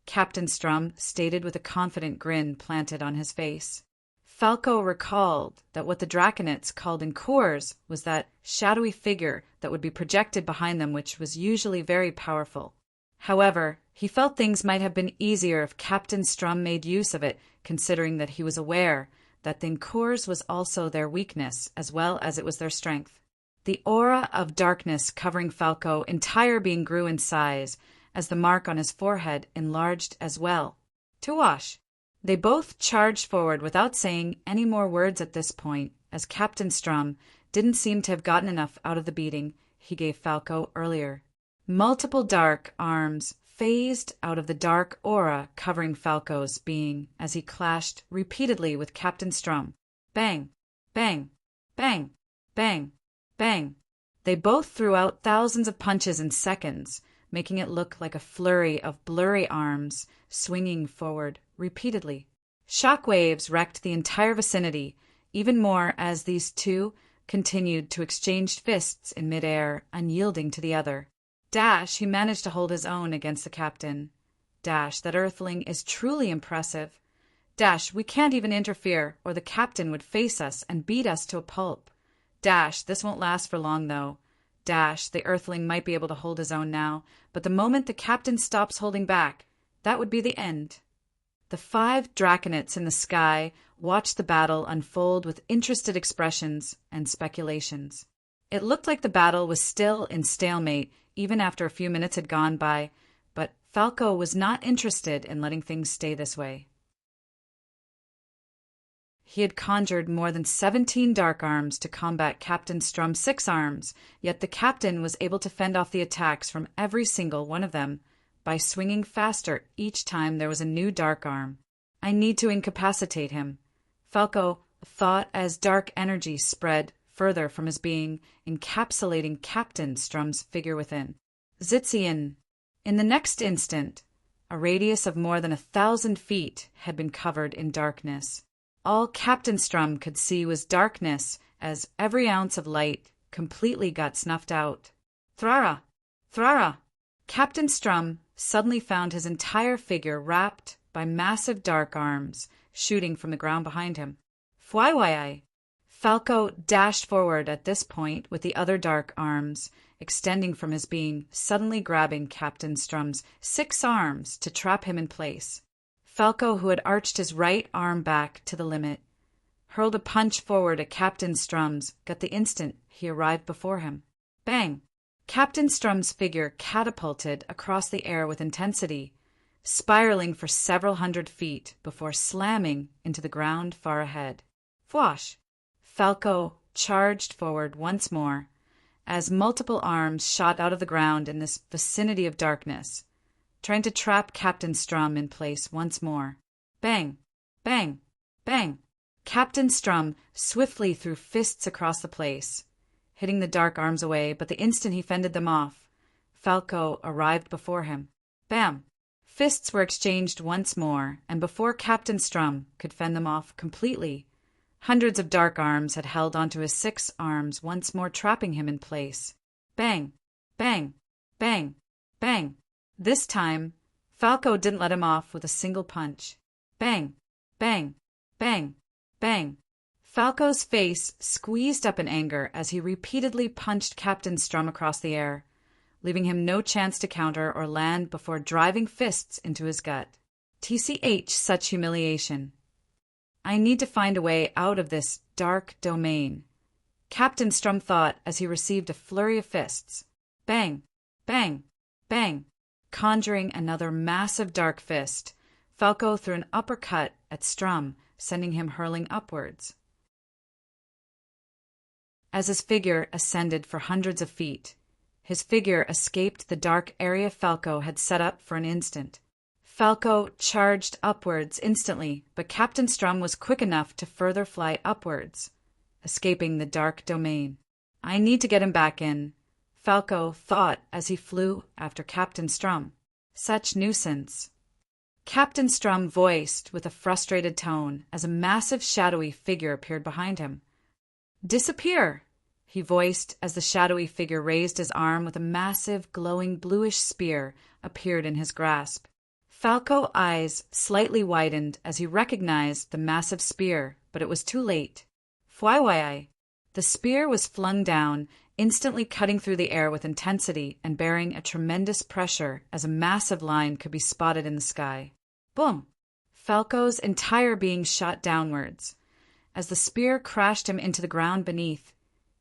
Captain Strum stated with a confident grin planted on his face. Falco recalled that what the Draconites called encores was that shadowy figure that would be projected behind them, which was usually very powerful. However, he felt things might have been easier if Captain Strum made use of it, considering that he was aware that Thinkours was also their weakness as well as it was their strength. The aura of darkness covering Falco's entire being grew in size as the mark on his forehead enlarged as well. Tuwash! They both charged forward without saying any more words at this point, as Captain Strum didn't seem to have gotten enough out of the beating he gave Falco earlier. Multiple dark arms phased out of the dark aura covering Falco's being as he clashed repeatedly with Captain Strum. Bang! Bang! Bang! Bang! Bang! They both threw out thousands of punches in seconds, making it look like a flurry of blurry arms swinging forward repeatedly. Shockwaves wrecked the entire vicinity, even more as these two continued to exchange fists in midair, unyielding to the other. Dash, he managed to hold his own against the captain. Dash, that earthling is truly impressive. Dash, we can't even interfere, or the captain would face us and beat us to a pulp. Dash, this won't last for long, though. Dash, the earthling might be able to hold his own now, but the moment the captain stops holding back, that would be the end. The 5 Draconites in the sky watched the battle unfold with interested expressions and speculations. It looked like the battle was still in stalemate even after a few minutes had gone by, but Falco was not interested in letting things stay this way. He had conjured more than 17 dark arms to combat Captain Strum's 6 arms, yet the captain was able to fend off the attacks from every single one of them by swinging faster each time there was a new dark arm. I need to incapacitate him, Falco thought as dark energy spread further from his being, encapsulating Captain Strum's figure within. Zitzian! In the next instant, a radius of more than 1,000 feet had been covered in darkness. All Captain Strum could see was darkness as every ounce of light completely got snuffed out. Thrara! Thrara! Captain Strum suddenly found his entire figure wrapped by massive dark arms shooting from the ground behind him. Fwaiwai! Falco dashed forward at this point with the other dark arms extending from his being, suddenly grabbing Captain Strum's 6 arms to trap him in place. Falco, who had arched his right arm back to the limit, hurled a punch forward at Captain Strum's gut the instant he arrived before him. Bang! Captain Strum's figure catapulted across the air with intensity, spiraling for several hundred feet before slamming into the ground far ahead. Fwash! Falco charged forward once more as multiple arms shot out of the ground in this vicinity of darkness, trying to trap Captain Strum in place once more. Bang! Bang! Bang! Captain Strum swiftly threw fists across the place, hitting the dark arms away, but the instant he fended them off, Falco arrived before him. Bam! Fists were exchanged once more, and before Captain Strum could fend them off completely, hundreds of dark arms had held onto his 6 arms, once more trapping him in place. Bang! Bang! Bang! Bang! This time, Falco didn't let him off with a single punch. Bang! Bang! Bang! Bang! Falco's face squeezed up in anger as he repeatedly punched Captain Strum across the air, leaving him no chance to counter or land before driving fists into his gut. TCH, such humiliation. I need to find a way out of this dark domain, Captain Strum thought as he received a flurry of fists. Bang! Bang! Bang! Conjuring another massive dark fist, Falco threw an uppercut at Strum, sending him hurling upwards. As his figure ascended for hundreds of feet, his figure escaped the dark area Falco had set up for an instant. Falco charged upwards instantly, but Captain Strum was quick enough to further fly upwards, escaping the dark domain. I need to get him back in, Falco thought as he flew after Captain Strum. Such nuisance. Captain Strum voiced with a frustrated tone as a massive shadowy figure appeared behind him. Disappear, he voiced as the shadowy figure raised his arm with a massive glowing bluish spear appeared in his grasp. Falco's eyes slightly widened as he recognized the massive spear, but it was too late. Fwaiwai! The spear was flung down, instantly cutting through the air with intensity and bearing a tremendous pressure as a massive line could be spotted in the sky. Boom! Falco's entire being shot downwards, as the spear crashed him into the ground beneath,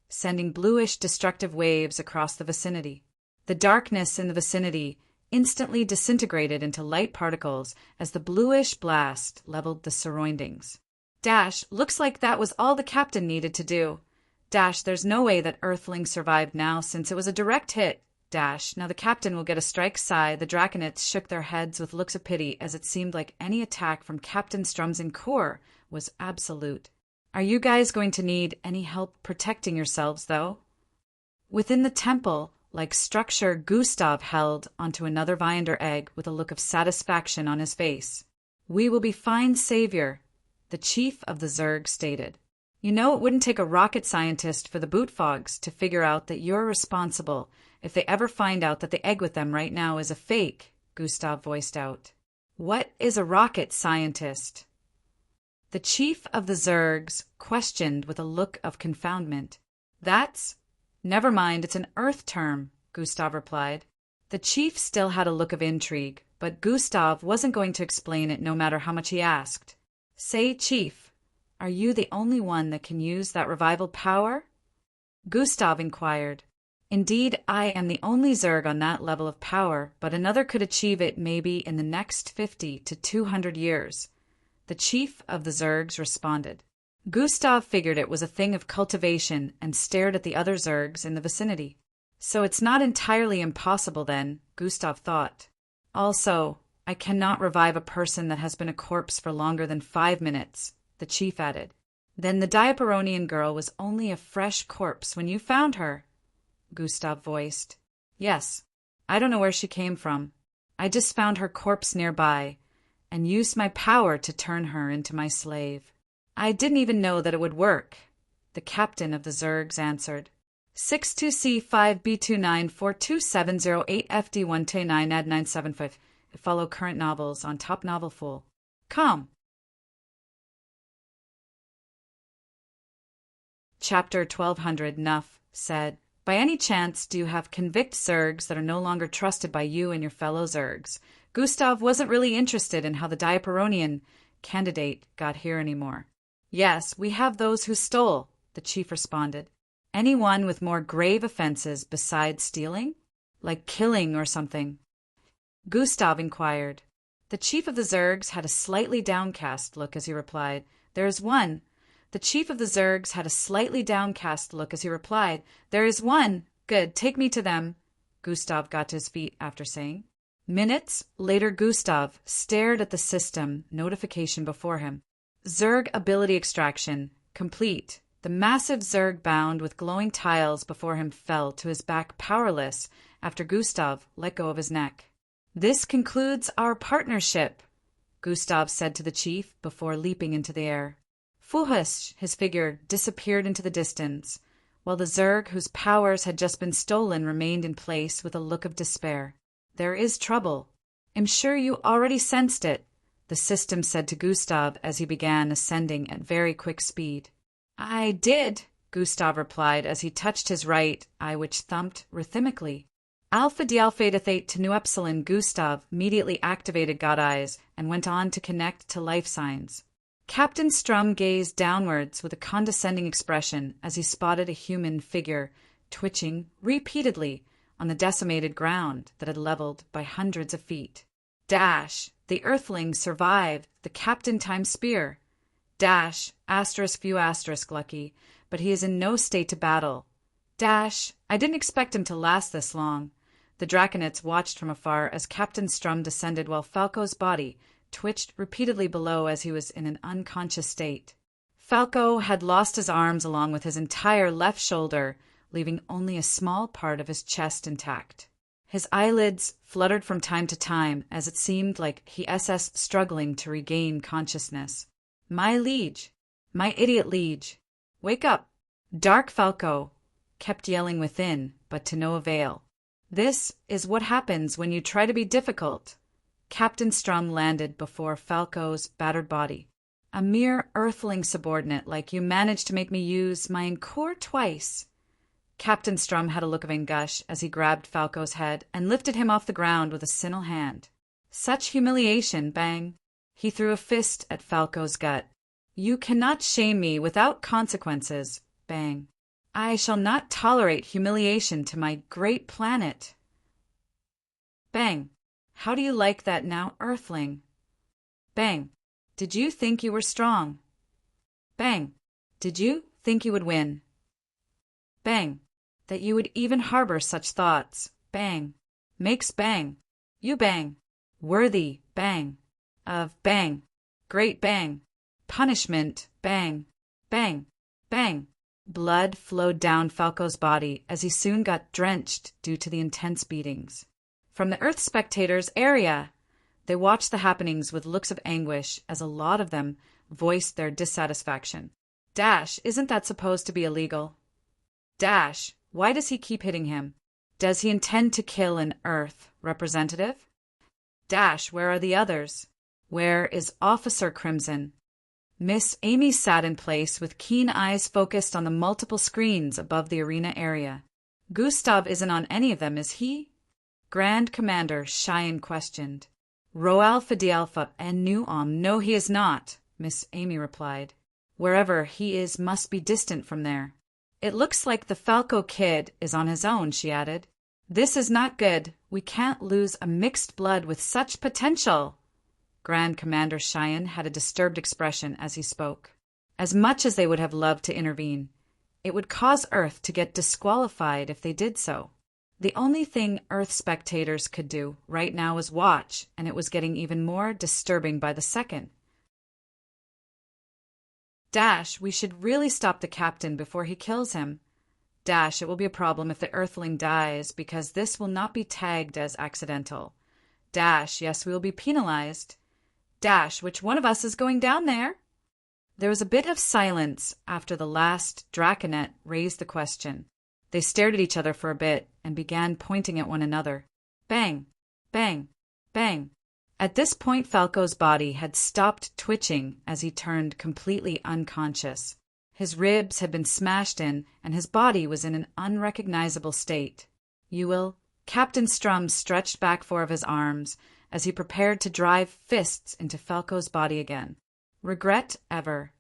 sending bluish destructive waves across the vicinity. The darkness in the vicinity instantly disintegrated into light particles as the bluish blast leveled the surroundings. Looks like that was all the captain needed to do. There's no way that Earthling survived now since it was a direct hit. Now the captain will get a strike. Sigh. The Draconites shook their heads with looks of pity as it seemed like any attack from Captain Strum's core was absolute. Are you guys going to need any help protecting yourselves, though? Within the temple-like structure, Gustav held onto another Viander egg with a look of satisfaction on his face. We will be fine, Savior, the chief of the Zerg stated. You know, it wouldn't take a rocket scientist for the Bootfogs to figure out that you're responsible if they ever find out that the egg with them right now is a fake, Gustav voiced out. What is a rocket scientist? The chief of the Zergs questioned with a look of confoundment. Never mind, it's an Earth term, Gustav replied. The chief still had a look of intrigue, but Gustav wasn't going to explain it no matter how much he asked. Say, Chief, are you the only one that can use that revival power? Gustav inquired. Indeed, I am the only Zerg on that level of power, but another could achieve it maybe in the next 50 to 200 years. The chief of the Zergs responded. Gustav figured it was a thing of cultivation and stared at the other Zergs in the vicinity. So it's not entirely impossible then, Gustav thought. Also, I cannot revive a person that has been a corpse for longer than 5 minutes, the chief added. Then the Diaperonian girl was only a fresh corpse when you found her, Gustav voiced. Yes, I don't know where she came from. I just found her corpse nearby and used my power to turn her into my slave. I didn't even know that it would work, the captain of the Zergs answered. 62C5B29422708FD1T9AD975. Follow current novels on Top Novel Fool. Com. Chapter 1200. Nuff said, by any chance do you have convict Zergs that are no longer trusted by you and your fellow Zergs? Gustav wasn't really interested in how the Diaperonian candidate got here anymore. Yes, we have those who stole, the chief responded. Anyone with more grave offenses besides stealing? Like killing or something? Gustav inquired. The chief of the Zergs had a slightly downcast look as he replied, There is one. The chief of the Zergs had a slightly downcast look as he replied, There is one. Good, take me to them. Gustav got to his feet after saying. Minutes later, Gustav stared at the system notification before him. Zerg ability extraction complete. The massive Zerg bound with glowing tiles before him fell to his back powerless after Gustav let go of his neck. This concludes our partnership, Gustav said to the chief before leaping into the air. Fuhush, his figure, disappeared into the distance, while the Zerg whose powers had just been stolen remained in place with a look of despair. There is trouble. I'm sure you already sensed it, the system said to Gustav as he began ascending at very quick speed. I did, Gustav replied as he touched his right eye, which thumped rhythmically. Alpha Dialpha to New Epsilon. Gustav immediately activated God Eyes and went on to connect to life signs. Captain Strum gazed downwards with a condescending expression as he spotted a human figure twitching repeatedly on the decimated ground that had leveled by hundreds of feet. The Earthling survived the Captain Time Spear. Few asterisk lucky, but he is in no state to battle. I didn't expect him to last this long. The Draconites watched from afar as Captain Strum descended while Falco's body twitched repeatedly below as he was in an unconscious state. Falco had lost his arms along with his entire left shoulder, leaving only a small part of his chest intact. His eyelids fluttered from time to time as it seemed like he was struggling to regain consciousness. My liege, my idiot liege, wake up! Dark Falco kept yelling within, but to no avail. This is what happens when you try to be difficult. Captain Strum landed before Falco's battered body. A mere Earthling subordinate like you managed to make me use my encore twice. Captain Strum had a look of anguish as he grabbed Falco's head and lifted him off the ground with a single hand. Such humiliation, bang! He threw a fist at Falco's gut. You cannot shame me without consequences. Bang. I shall not tolerate humiliation to my great planet. Bang. How do you like that now, Earthling? Bang. Did you think you were strong? Bang. Did you think you would win? Bang. That you would even harbor such thoughts. Bang. Makes bang. You bang. Worthy, bang. Of bang. Great bang. Punishment, bang. Bang. Bang. Blood flowed down Falco's body as he soon got drenched due to the intense beatings. From the Earth spectators' area, they watched the happenings with looks of anguish as a lot of them voiced their dissatisfaction. Dash, isn't that supposed to be illegal? Dash, why does he keep hitting him? Does he intend to kill an Earth representative? Dash, where are the others? Where is Officer Crimson? Miss Amy sat in place with keen eyes focused on the multiple screens above the arena area. Gustav isn't on any of them, is he? Grand Commander Cheyenne questioned. Rho Alpha D Alpha and Nu no he is not, Miss Amy replied. Wherever he is must be distant from there. It looks like the Falco kid is on his own, she added. This is not good. We can't lose a mixed blood with such potential. Grand Commander Cheyenne had a disturbed expression as he spoke. As much as they would have loved to intervene, it would cause Earth to get disqualified if they did so. The only thing Earth spectators could do right now was watch, and it was getting even more disturbing by the second. Dash, we should really stop the captain before he kills him. Dash, it will be a problem if the Earthling dies, because this will not be tagged as accidental. Dash, yes, we will be penalized. Dash, which one of us is going down there? There was a bit of silence after the last Draconet raised the question. They stared at each other for a bit and began pointing at one another. Bang, bang, bang. At this point, Falco's body had stopped twitching as he turned completely unconscious. His ribs had been smashed in, and his body was in an unrecognizable state. Captain Strum stretched back four of his arms as he prepared to drive fists into Falco's body again. Regret ever.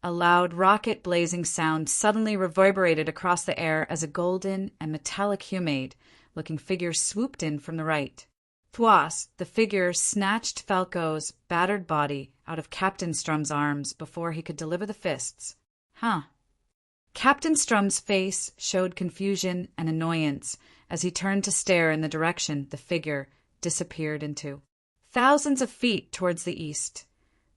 A loud rocket blazing sound suddenly reverberated across the air as a golden and metallic humanoid-looking figure swooped in from the right. Thwas, the figure snatched Falco's battered body out of Captain Strum's arms before he could deliver the fists. Captain Strum's face showed confusion and annoyance as he turned to stare in the direction the figure disappeared into. Thousands of feet towards the east,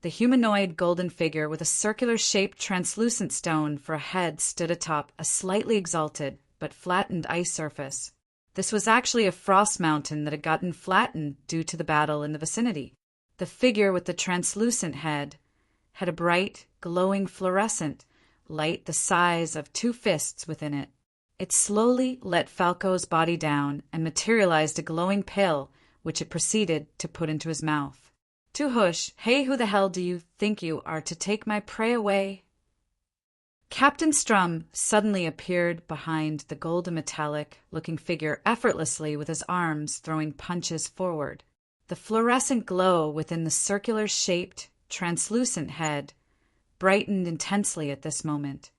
the humanoid golden figure with a circular-shaped translucent stone for a head stood atop a slightly exalted but flattened ice surface. This was actually a frost mountain that had gotten flattened due to the battle in the vicinity. The figure with the translucent head had a bright, glowing fluorescent light the size of 2 fists within it. It slowly let Falco's body down and materialized a glowing pill, which it proceeded to put into his mouth. Tuhush, hey, who the hell do you think you are to take my prey away? Captain Strum suddenly appeared behind the golden metallic-looking figure effortlessly with his arms throwing punches forward. The fluorescent glow within the circular-shaped, translucent head brightened intensely at this moment.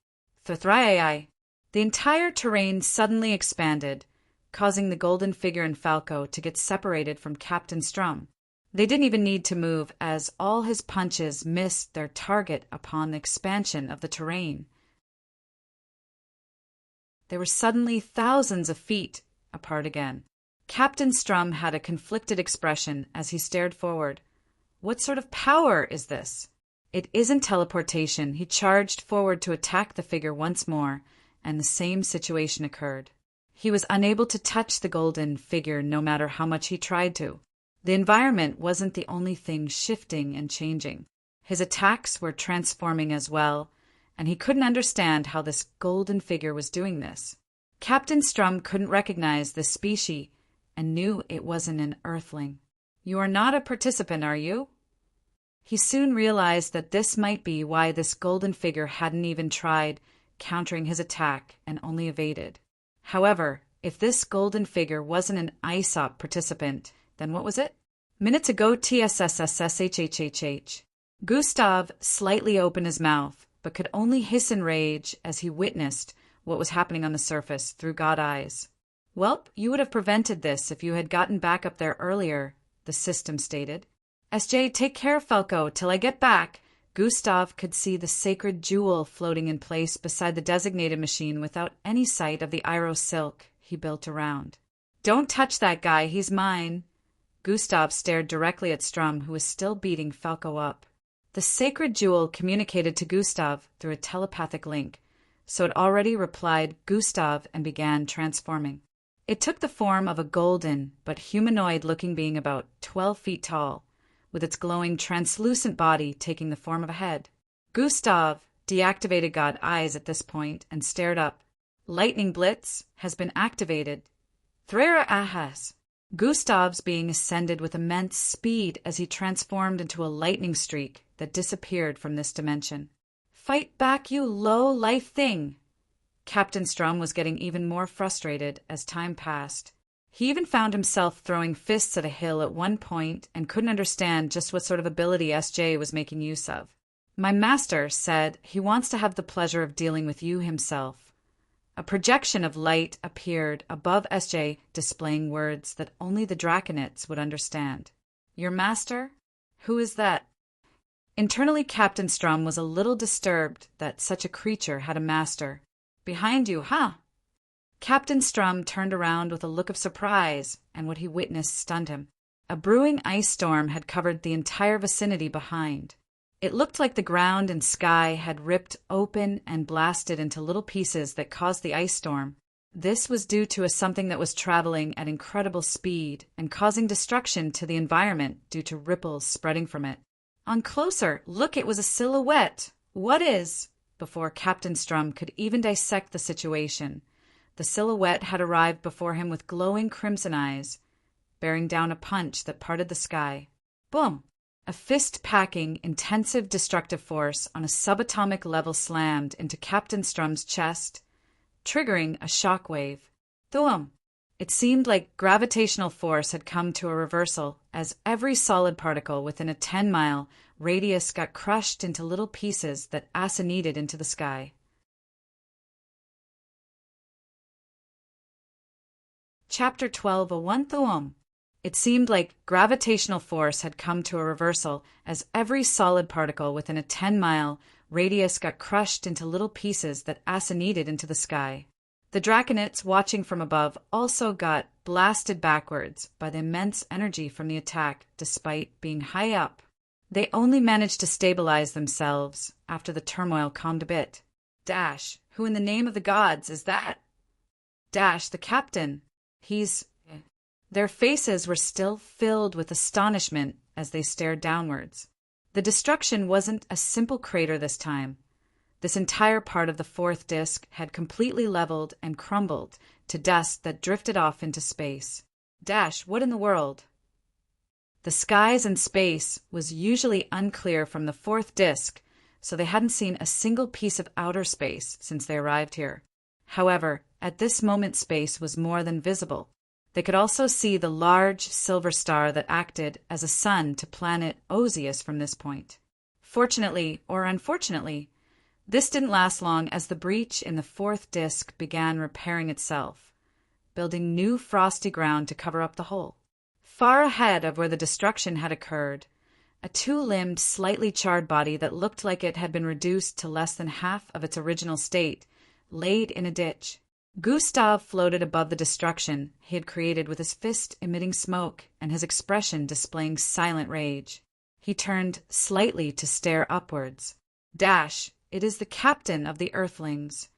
Thuthraiai! The entire terrain suddenly expanded, causing the golden figure and Falco to get separated from Captain Strum. They didn't even need to move, as all his punches missed their target upon the expansion of the terrain. They were suddenly thousands of feet apart again. Captain Strum had a conflicted expression as he stared forward. What sort of power is this? It isn't teleportation. He charged forward to attack the figure once more, and the same situation occurred. He was unable to touch the golden figure no matter how much he tried to. The environment wasn't the only thing shifting and changing. His attacks were transforming as well, and he couldn't understand how this golden figure was doing this. Captain Strum couldn't recognize this species and knew it wasn't an Earthling. You are not a participant, are you? He soon realized that this might be why this golden figure hadn't even tried countering his attack and only evaded. However, if this golden figure wasn't an ISOP participant, then what was it? Minutes ago, TSSSSHHHH. Gustav slightly opened his mouth, but could only hiss in rage as he witnessed what was happening on the surface through God eyes. "Welp, you would have prevented this if you had gotten back up there earlier," the system stated. "SJ, take care, Falco, till I get back." Gustav could see the sacred jewel floating in place beside the designated machine without any sight of the Iros silk he built around. "Don't touch that guy, he's mine." Gustav stared directly at Strum, who was still beating Falco up. The sacred jewel communicated to Gustav through a telepathic link, so it already replied Gustav and began transforming. It took the form of a golden but humanoid-looking being about 12 feet tall, with its glowing translucent body taking the form of a head. Gustav deactivated God eyes at this point and stared up. "Lightning Blitz has been activated. Threra ahas." Gustav's being ascended with immense speed as he transformed into a lightning streak that disappeared from this dimension. "Fight back, you low-life thing!" Captain Strum was getting even more frustrated as time passed. He even found himself throwing fists at a hill at one point and couldn't understand just what sort of ability SJ was making use of. "My master said he wants to have the pleasure of dealing with you himself." A projection of light appeared above SJ, displaying words that only the Draconites would understand. "Your master? Who is that?" Internally, Captain Strum was a little disturbed that such a creature had a master. "Behind you, huh?" Captain Strum turned around with a look of surprise, and what he witnessed stunned him. A brewing ice storm had covered the entire vicinity behind. It looked like the ground and sky had ripped open and blasted into little pieces that caused the ice storm. This was due to something that was traveling at incredible speed and causing destruction to the environment due to ripples spreading from it. On closer look, it was a silhouette. "What is—" Before Captain Strum could even dissect the situation, the silhouette had arrived before him with glowing crimson eyes, bearing down a punch that parted the sky. Boom! A fist-packing, intensive destructive force on a subatomic level slammed into Captain Strum's chest, triggering a shockwave. Thum! It seemed like gravitational force had come to a reversal as every solid particle within a 10-mile radius got crushed into little pieces that asaneated into the sky. Chapter 12, A One Thum. It seemed like gravitational force had come to a reversal as every solid particle within a 10-mile radius got crushed into little pieces that asaneated into the sky. The Draconites watching from above also got blasted backwards by the immense energy from the attack despite being high up. They only managed to stabilize themselves after the turmoil calmed a bit. Dash, who in the name of the gods is that? Dash, the captain. Their faces were still filled with astonishment as they stared downwards. The destruction wasn't a simple crater this time. This entire part of the fourth disk had completely leveled and crumbled to dust that drifted off into space. Dash, what in the world? The skies and space was usually unclear from the fourth disk, so they hadn't seen a single piece of outer space since they arrived here. However, at this moment space was more than visible. They could also see the large silver star that acted as a sun to planet Osius from this point. Fortunately, or unfortunately, this didn't last long as the breach in the fourth disk began repairing itself, building new frosty ground to cover up the hole. Far ahead of where the destruction had occurred, a two-limbed, slightly charred body that looked like it had been reduced to less than half of its original state laid in a ditch. Gustav floated above the destruction he had created with his fist emitting smoke and his expression displaying silent rage. He turned slightly to stare upwards. Dash, it is the captain of the Earthlings.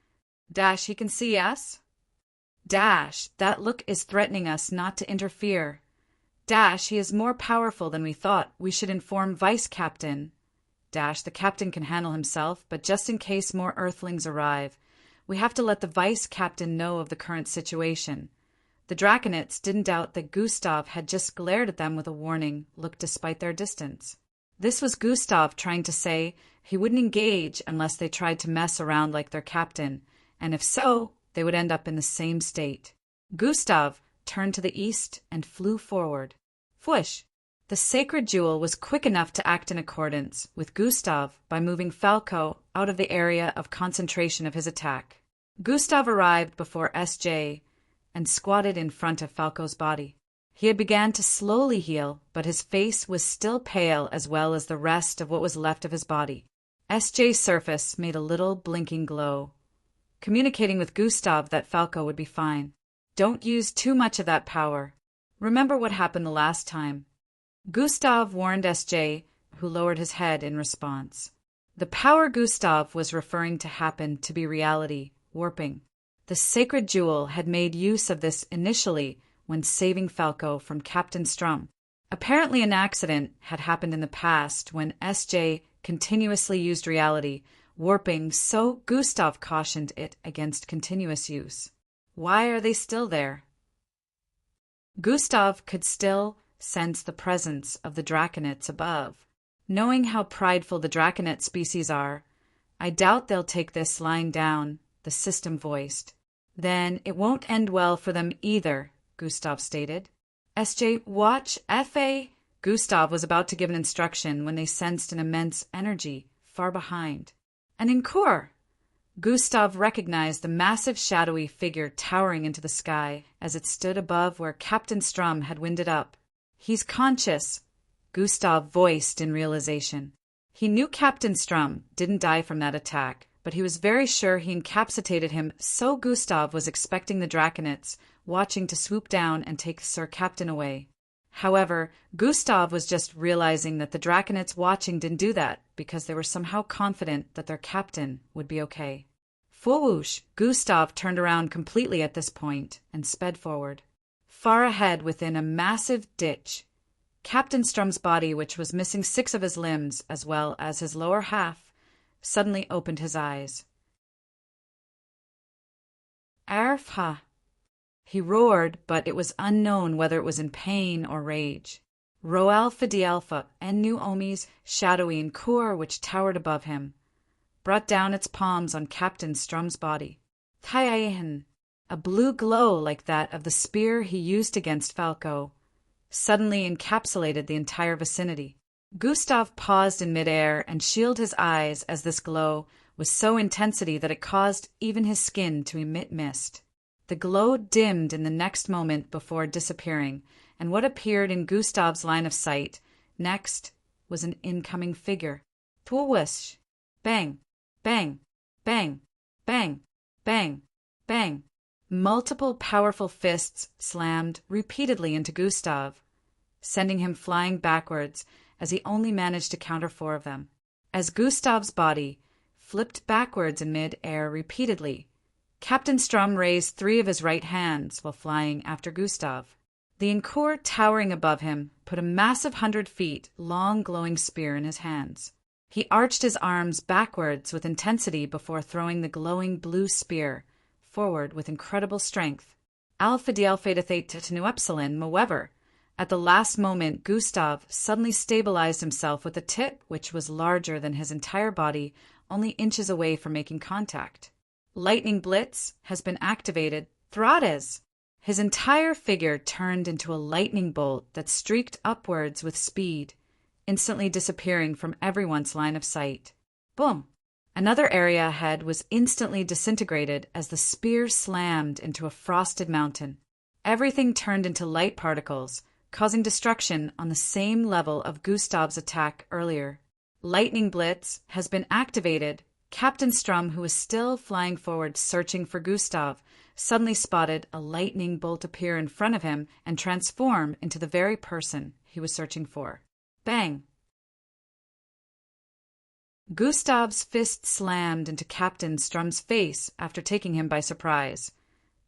Dash, he can see us? Dash, that look is threatening us not to interfere. Dash, he is more powerful than we thought. We should inform Vice Captain. Dash, the captain can handle himself, but just in case more Earthlings arrive, we have to let the Vice Captain know of the current situation. The Draconites didn't doubt that Gustav had just glared at them with a warning look despite their distance. This was Gustav trying to say he wouldn't engage unless they tried to mess around like their captain, and if so, they would end up in the same state. Gustav turned to the east and flew forward. Fwoosh! The sacred jewel was quick enough to act in accordance with Gustav by moving Falco out of the area of concentration of his attack. Gustav arrived before SJ and squatted in front of Falco's body. He had begun to slowly heal, but his face was still pale as well as the rest of what was left of his body. SJ's surface made a little blinking glow, communicating with Gustav that Falco would be fine. Don't use too much of that power. Remember what happened the last time. Gustav warned SJ, who lowered his head in response. The power Gustav was referring to happened to be reality, warping. The sacred jewel had made use of this initially when saving Falco from Captain Strum. Apparently an accident had happened in the past when SJ continuously used reality, warping, so Gustav cautioned it against continuous use. Why are they still there? Gustav could still sense the presence of the Draconids above. Knowing how prideful the Draconid species are, I doubt they'll take this lying down, the system voiced. Then it won't end well for them either, Gustav stated. SJ, watch, F.A. Gustav was about to give an instruction when they sensed an immense energy far behind. An encore! Gustav recognized the massive shadowy figure towering into the sky as it stood above where Captain Strum had winded up. He's conscious, Gustav voiced in realization. He knew Captain Strum didn't die from that attack, but he was very sure he incapacitated him, so Gustav was expecting the Draconids, watching to swoop down and take Sir Captain away. However, Gustav was just realizing that the Draconids watching didn't do that because they were somehow confident that their captain would be okay. Whoosh! Gustav turned around completely at this point and sped forward. Far ahead within a massive ditch, Captain Strum's body, which was missing 6 of his limbs as well as his lower half, suddenly opened his eyes. Arfha! He roared, but it was unknown whether it was in pain or rage. Roalpha Dialpha and New Omi's shadowy encore, which towered above him, brought down its palms on Captain Strum's body. Thaiahen, a blue glow like that of the spear he used against Falco, suddenly encapsulated the entire vicinity. Gustav paused in midair and shielded his eyes as this glow was so intensity that it caused even his skin to emit mist. The glow dimmed in the next moment before disappearing, and what appeared in Gustav's line of sight next was an incoming figure. Thwoosh! Bang! Bang! Bang! Bang! Bang! Bang! Multiple powerful fists slammed repeatedly into Gustav, sending him flying backwards as he only managed to counter 4 of them. As Gustav's body flipped backwards in mid-air repeatedly, Captain Strum raised 3 of his right hands while flying after Gustav. The encore towering above him put a massive 100 feet long glowing spear in his hands. He arched his arms backwards with intensity before throwing the glowing blue spear forward with incredible strength. Alpha Delta Theta Nu Epsilon, however, at the last moment Gustav suddenly stabilized himself with a tip which was larger than his entire body, only inches away from making contact. Lightning Blitz has been activated. Thrades! His entire figure turned into a lightning bolt that streaked upwards with speed, instantly disappearing from everyone's line of sight. Boom! Another area ahead was instantly disintegrated as the spear slammed into a frosted mountain. Everything turned into light particles, causing destruction on the same level of Gustav's attack earlier. Lightning Blitz has been activated. Captain Strum, who was still flying forward searching for Gustav, suddenly spotted a lightning bolt appear in front of him and transform into the very person he was searching for. Bang! Gustav's fist slammed into Captain Strum's face after taking him by surprise,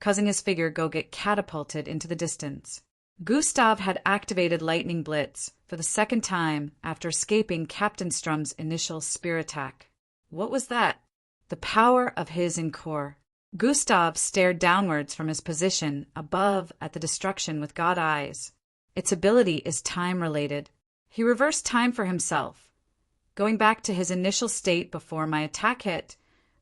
causing his figure go get catapulted into the distance. Gustav had activated Lightning Blitz for the second time after escaping Captain Strum's initial spear attack. What was that? The power of his encore. Gustav stared downwards from his position above at the destruction with god eyes. Its ability is time-related. He reversed time for himself. Going back to his initial state before my attack hit,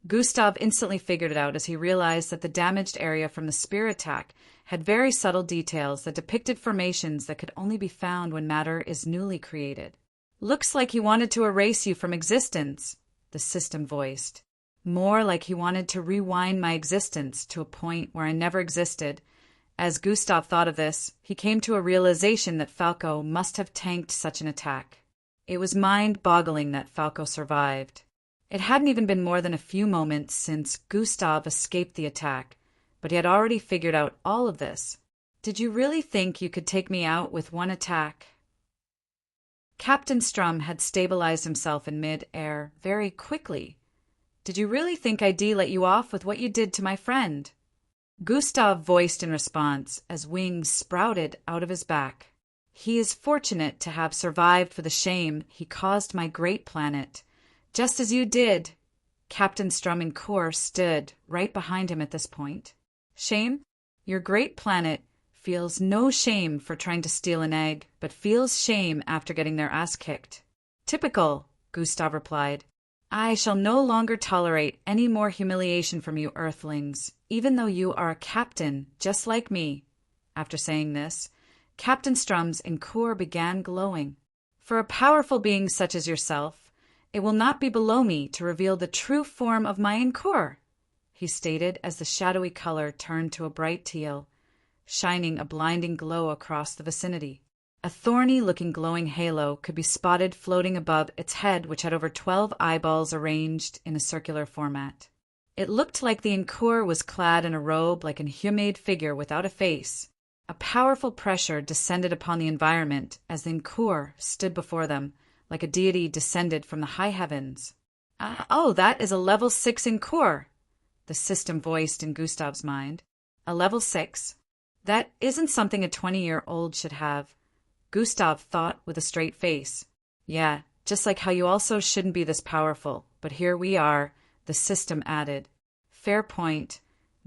Gustav instantly figured it out as he realized that the damaged area from the spear attack had very subtle details that depicted formations that could only be found when matter is newly created. "Looks like he wanted to erase you from existence," the system voiced. "More like he wanted to rewind my existence to a point where I never existed." As Gustav thought of this, he came to a realization that Falco must have tanked such an attack. It was mind-boggling that Falco survived. It hadn't even been more than a few moments since Gustav escaped the attack, but he had already figured out all of this. "Did you really think you could take me out with one attack?" Captain Strum had stabilized himself in mid-air very quickly. "Did you really think I'd let you off with what you did to my friend?" Gustav voiced in response as wings sprouted out of his back. "He is fortunate to have survived for the shame he caused my great planet, just as you did." Captain Strum and Kor stood right behind him at this point. "Shame? Your great planet feels no shame for trying to steal an egg, but feels shame after getting their ass kicked." "Typical," Gustav replied. "I shall no longer tolerate any more humiliation from you Earthlings, even though you are a captain, just like me." After saying this, Captain Strum's Kor began glowing. "For a powerful being such as yourself, it will not be below me to reveal the true form of my Kor," he stated as the shadowy color turned to a bright teal, shining a blinding glow across the vicinity. A thorny-looking glowing halo could be spotted floating above its head, which had over 12 eyeballs arranged in a circular format. It looked like the Kor was clad in a robe like an humanoid figure without a face. A powerful pressure descended upon the environment as the Kor stood before them, like a deity descended from the high heavens. "Oh, that is a level 6 Kor," the system voiced in Gustav's mind. "A level 6? That isn't something a 20-year-old should have," Gustav thought with a straight face. "Yeah, just like how you also shouldn't be this powerful, but here we are," the system added. "Fair point."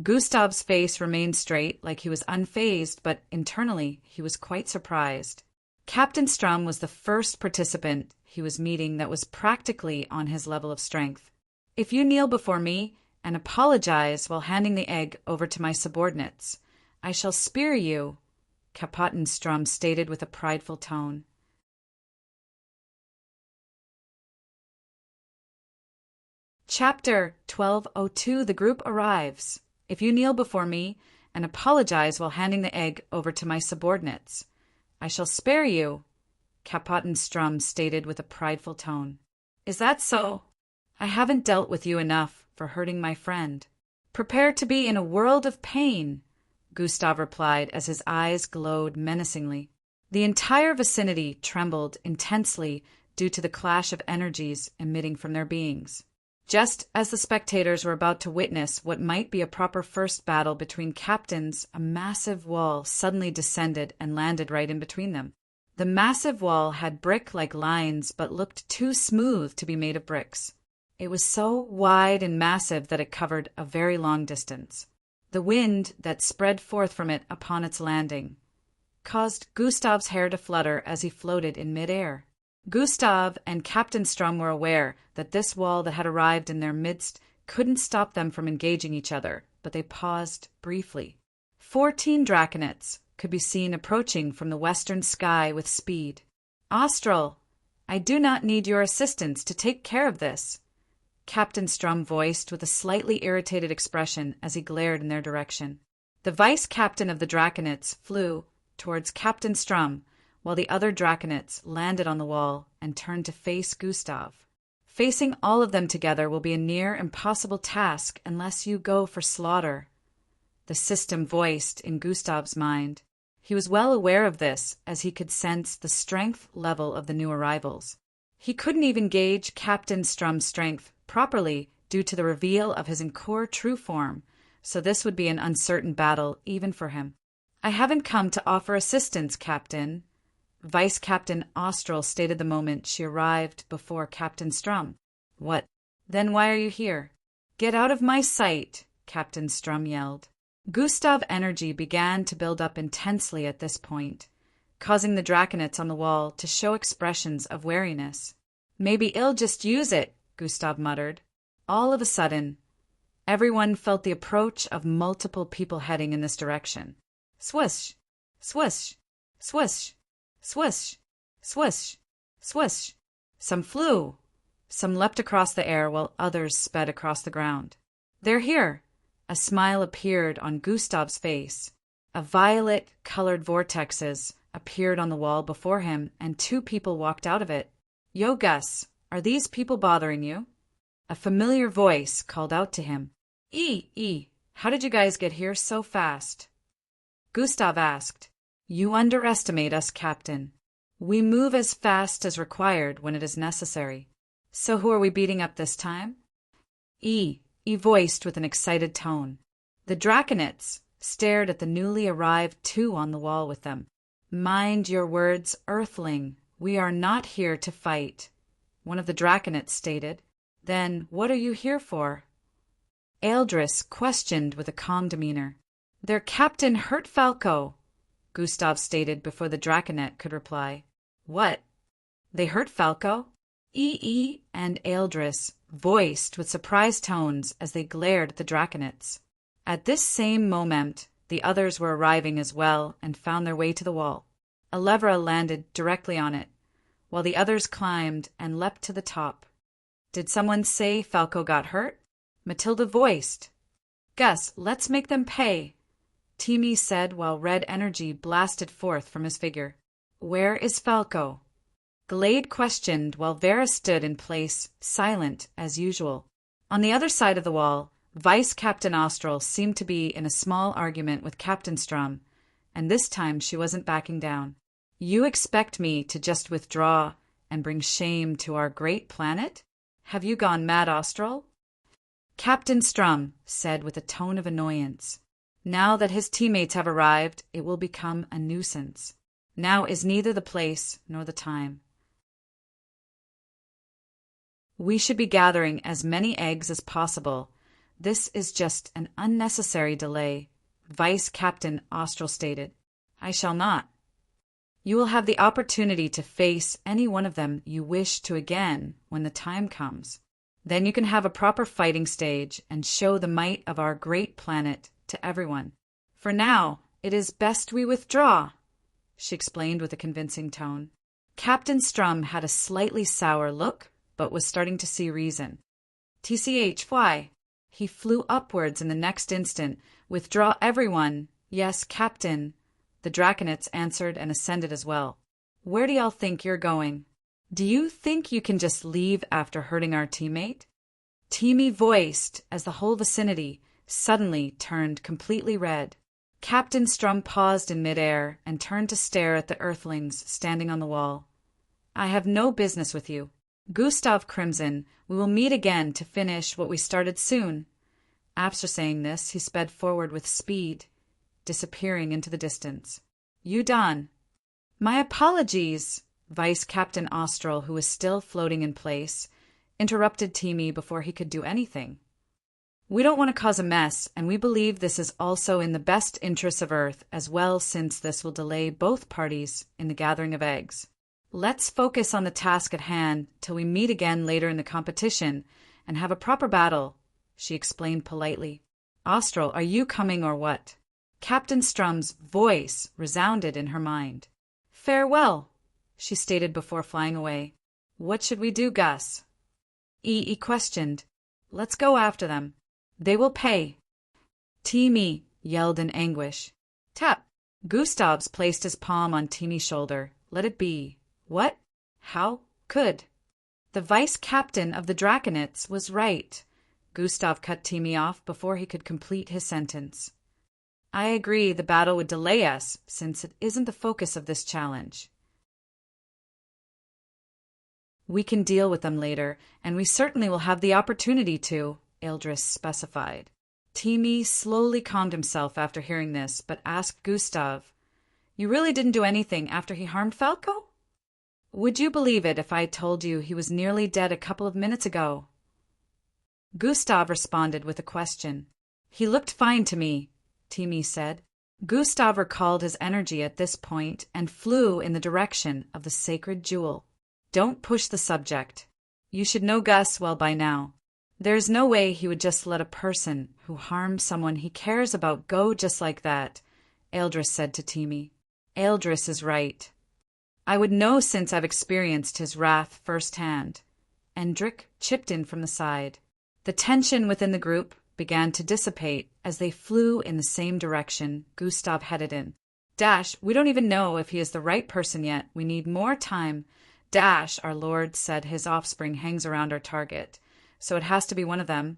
Gustav's face remained straight, like he was unfazed, but internally he was quite surprised. Captain Strum was the first participant he was meeting that was practically on his level of strength. "If you kneel before me and apologize while handing the egg over to my subordinates, I shall spear you," Captain Strum stated with a prideful tone. Chapter 1202 The Group Arrives. "If you kneel before me and apologize while handing the egg over to my subordinates, I shall spare you," Captain Strum stated with a prideful tone. "Is that so? I haven't dealt with you enough for hurting my friend." "Prepare to be in a world of pain," Gustav replied as his eyes glowed menacingly. The entire vicinity trembled intensely due to the clash of energies emitting from their beings. Just as the spectators were about to witness what might be a proper first battle between captains, a massive wall suddenly descended and landed right in between them. The massive wall had brick-like lines but looked too smooth to be made of bricks. It was so wide and massive that it covered a very long distance. The wind that spread forth from it upon its landing caused Gustav's hair to flutter as he floated in midair. Gustav and Captain Strum were aware that this wall that had arrived in their midst couldn't stop them from engaging each other, but they paused briefly. 14 draconets could be seen approaching from the western sky with speed. "Austral, I do not need your assistance to take care of this," Captain Strum voiced with a slightly irritated expression as he glared in their direction. The vice-captain of the draconets flew towards Captain Strum, while the other draconets landed on the wall and turned to face Gustav. "Facing all of them together will be a near impossible task unless you go for slaughter," the system voiced in Gustav's mind. He was well aware of this as he could sense the strength level of the new arrivals. He couldn't even gauge Captain Strum's strength properly due to the reveal of his Kor true form, so this would be an uncertain battle even for him. "I haven't come to offer assistance, Captain," Vice Captain Austral stated the moment she arrived before Captain Strum. "What? Then why are you here?" "Get out of my sight," Captain Strum yelled. Gustav's energy began to build up intensely at this point, causing the draconets on the wall to show expressions of wariness. "Maybe I'll just use it," Gustav muttered. All of a sudden, Everyone felt the approach of multiple people heading in this direction. Swish, swish, swish, swish, swish, swish. Some flew. Some leapt across the air while others sped across the ground. They're here. A smile appeared on Gustav's face. A violet-colored vortexes appeared on the wall before him, and two people walked out of it. Yo, Gus, are these people bothering you? A familiar voice called out to him. How did you guys get here so fast? Gustav asked. You underestimate us, Captain. We move as fast as required when it is necessary. So who are we beating up this time? E voiced with an excited tone. The Draconets stared at the newly arrived two on the wall with them. Mind your words, Earthling. We are not here to fight, one of the Draconets stated. Then what are you here for? Eldris questioned with a calm demeanor. Their captain hurt Falco, Gustav stated before the Draconet could reply. What? They hurt Falco? And Eldris voiced with surprised tones as they glared at the Draconets. At this same moment, the others were arriving as well and found their way to the wall. A lever landed directly on it, while the others climbed and leapt to the top. Did someone say Falco got hurt? Matilda voiced. Gus, let's make them pay, Timmy said while red energy blasted forth from his figure. Where is Falco? Glade questioned while Vera stood in place, silent as usual. On the other side of the wall, Vice Captain Austral seemed to be in a small argument with Captain Strum, and this time she wasn't backing down. You expect me to just withdraw and bring shame to our great planet? Have you gone mad, Austral? Captain Strum said with a tone of annoyance. Now that his teammates have arrived, it will become a nuisance. Now is neither the place nor the time. We should be gathering as many eggs as possible. This is just an unnecessary delay, Vice Captain Austral stated. I shall not. You will have the opportunity to face any one of them you wish to again when the time comes. Then you can have a proper fighting stage and show the might of our great planet to everyone. For now, it is best we withdraw, she explained with a convincing tone. Captain Strum had a slightly sour look, but was starting to see reason. TCH, why? He flew upwards in the next instant. Withdraw everyone. Yes, Captain. The Draconets answered and ascended as well. Where do y'all think you're going? Do you think you can just leave after hurting our teammate? Timmy voiced as the whole vicinity suddenly turned completely red. Captain Strum paused in midair and turned to stare at the Earthlings standing on the wall. I have no business with you. Gustav Crimson, we will meet again to finish what we started soon. After saying this, he sped forward with speed, disappearing into the distance. You done? My apologies, Vice Captain Austral, who was still floating in place, interrupted Timmy before he could do anything. We don't want to cause a mess, and we believe this is also in the best interests of Earth as well, since this will delay both parties in the gathering of eggs. Let's focus on the task at hand till we meet again later in the competition and have a proper battle, she explained politely. Austral, are you coming or what? Captain Strum's voice resounded in her mind. Farewell, she stated before flying away. What should we do, Gus? E questioned. Let's go after them. They will pay. Timmy yelled in anguish. Tap! Gustavs placed his palm on Timmy's shoulder. Let it be. What? How? Could? The vice captain of the Draconets was right. Gustav cut Timmy off before he could complete his sentence. I agree the battle would delay us, since it isn't the focus of this challenge. We can deal with them later, and we certainly will have the opportunity to, Eldris specified. Timmy slowly calmed himself after hearing this, but asked Gustav, You really didn't do anything after he harmed Falco? Would you believe it if I told you he was nearly dead a couple of minutes ago? Gustav responded with a question. He looked fine to me, Timmy said. Gustav recalled his energy at this point and flew in the direction of the sacred jewel. Don't push the subject. You should know Gus well by now. There's no way he would just let a person who harmed someone he cares about go just like that, Eldris said to Timmy. Eldris is right. I would know since I've experienced his wrath firsthand. Endrick chipped in from the side. The tension within the group began to dissipate as they flew in the same direction Gustav headed in. Dash, we don't even know if he is the right person yet. We need more time. Dash, our lord said his offspring hangs around our target, so it has to be one of them.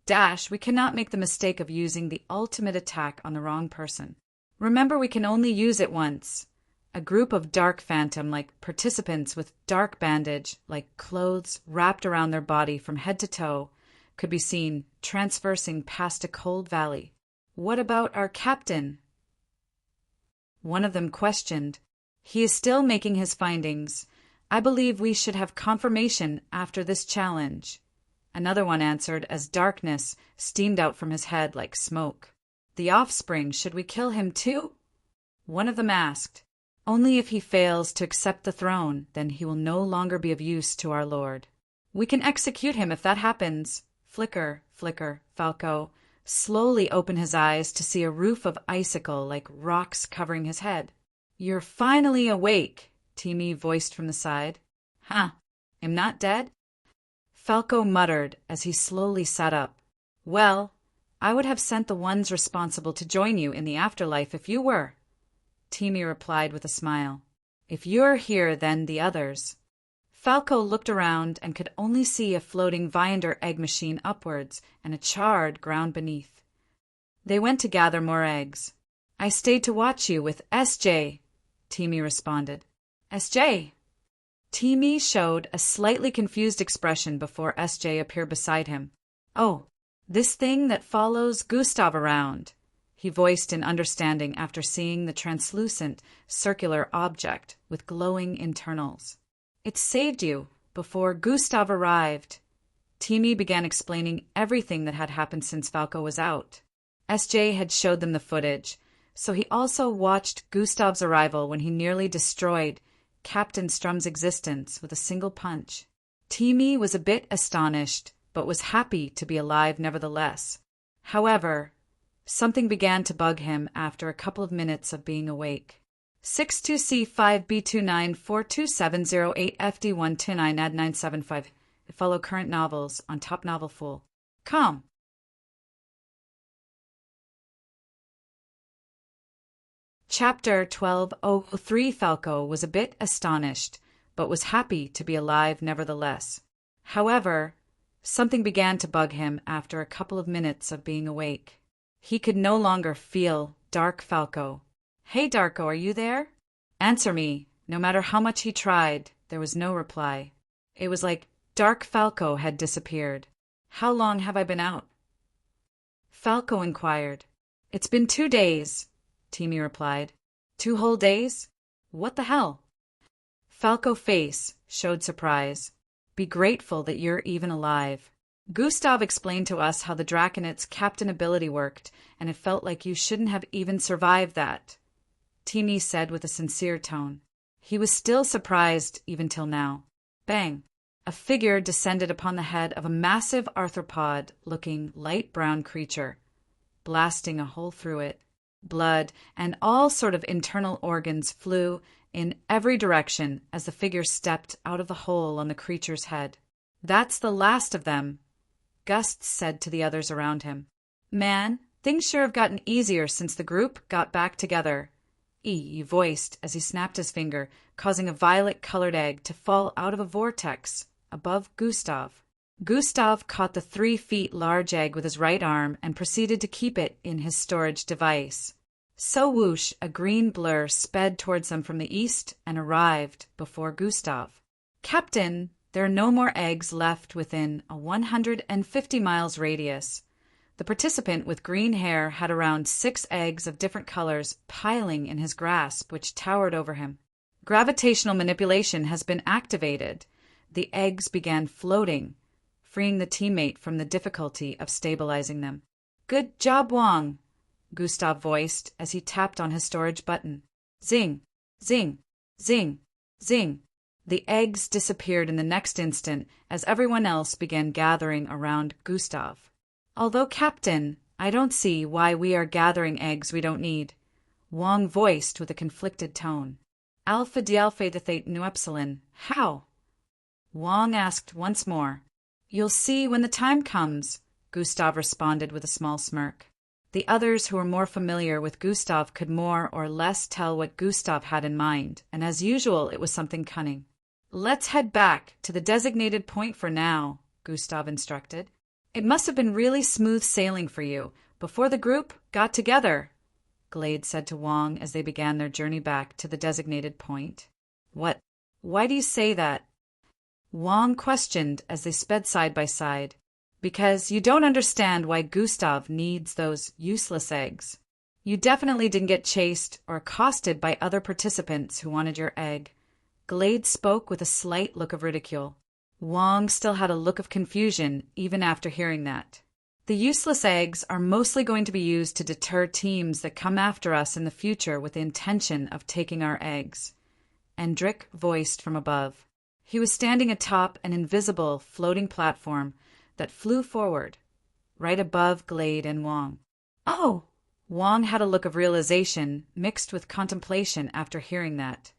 Dash, we cannot make the mistake of using the ultimate attack on the wrong person. Remember, we can only use it once. A group of dark phantom-like participants with dark bandage, like clothes wrapped around their body from head to toe, could be seen transversing past a cold valley. What about our captain? One of them questioned. He is still making his findings. I believe we should have confirmation after this challenge. Another one answered as darkness steamed out from his head like smoke. The offspring, should we kill him too? One of them asked. Only if he fails to accept the throne, then he will no longer be of use to our lord. We can execute him if that happens. Flicker, flicker, Falco slowly opened his eyes to see a roof of icicle like rocks covering his head. You're finally awake, Timmy voiced from the side. Huh, am not dead? Falco muttered as he slowly sat up. Well, I would have sent the ones responsible to join you in the afterlife if you were. Timmy replied with a smile. If you're here, then the others. Falco looked around and could only see a floating Viander egg machine upwards and a charred ground beneath. They went to gather more eggs. I stayed to watch you with S.J., Timmy responded. S.J.? Timmy showed a slightly confused expression before S.J. appeared beside him. Oh, this thing that follows Gustav around, he voiced in understanding after seeing the translucent, circular object with glowing internals. It saved you before Gustav arrived. Timmy began explaining everything that had happened since Falco was out. S.J. had showed them the footage, so he also watched Gustav's arrival when he nearly destroyed Captain Strum's existence with a single punch. Timmy was a bit astonished, but was happy to be alive nevertheless. However, something began to bug him after a couple of minutes of being awake. 62C5B29427008FD129 add 975. Follow current novels on Top Novel Fool. Come. Chapter 1203. Falco was a bit astonished, but was happy to be alive nevertheless. However, something began to bug him after a couple of minutes of being awake. He could no longer feel Dark Falco. Hey, Darko, are you there? Answer me. No matter how much he tried, there was no reply. It was like Dark Falco had disappeared. How long have I been out? Falco inquired. It's been 2 days, Timmy replied. 2 whole days? What the hell? Falco's face showed surprise. Be grateful that you're even alive. Gustav explained to us how the Draconet's captain ability worked, and it felt like you shouldn't have even survived that, Timmy said with a sincere tone. He was still surprised even till now. Bang! A figure descended upon the head of a massive arthropod-looking light brown creature, blasting a hole through it. Blood and all sort of internal organs flew in every direction as the figure stepped out of the hole on the creature's head. That's the last of them, Gust said to the others around him. Man, things sure have gotten easier since the group got back together, he voiced as he snapped his finger, causing a violet-colored egg to fall out of a vortex above Gustav. Gustav caught the 3 feet large egg with his right arm and proceeded to keep it in his storage device. So whoosh, a green blur sped towards them from the east and arrived before Gustav. Captain, there are no more eggs left within a 150 miles radius. The participant with green hair had around 6 eggs of different colors piling in his grasp, which towered over him. Gravitational manipulation has been activated. The eggs began floating, freeing the teammate from the difficulty of stabilizing them. Good job, Wong, Gustav voiced as he tapped on his storage button. Zing, zing, zing, zing. The eggs disappeared in the next instant as everyone else began gathering around Gustav. Although, Captain, I don't see why we are gathering eggs we don't need, Wong voiced with a conflicted tone. Alpha Dialpha Theta Nu Epsilon, how? Wong asked once more. You'll see when the time comes, Gustav responded with a small smirk. The others who were more familiar with Gustav could more or less tell what Gustav had in mind, and as usual it was something cunning. Let's head back to the designated point for now, Gustav instructed. It must have been really smooth sailing for you before the group got together, Glade said to Wong as they began their journey back to the designated point. What? Why do you say that? Wong questioned as they sped side by side. Because you don't understand why Gustav needs those useless eggs. You definitely didn't get chased or accosted by other participants who wanted your egg. Glade spoke with a slight look of ridicule. Wong still had a look of confusion even after hearing that. The useless eggs are mostly going to be used to deter teams that come after us in the future with the intention of taking our eggs. Endrick voiced from above. He was standing atop an invisible, floating platform that flew forward, right above Glade and Wong. Oh! Wong had a look of realization mixed with contemplation after hearing that.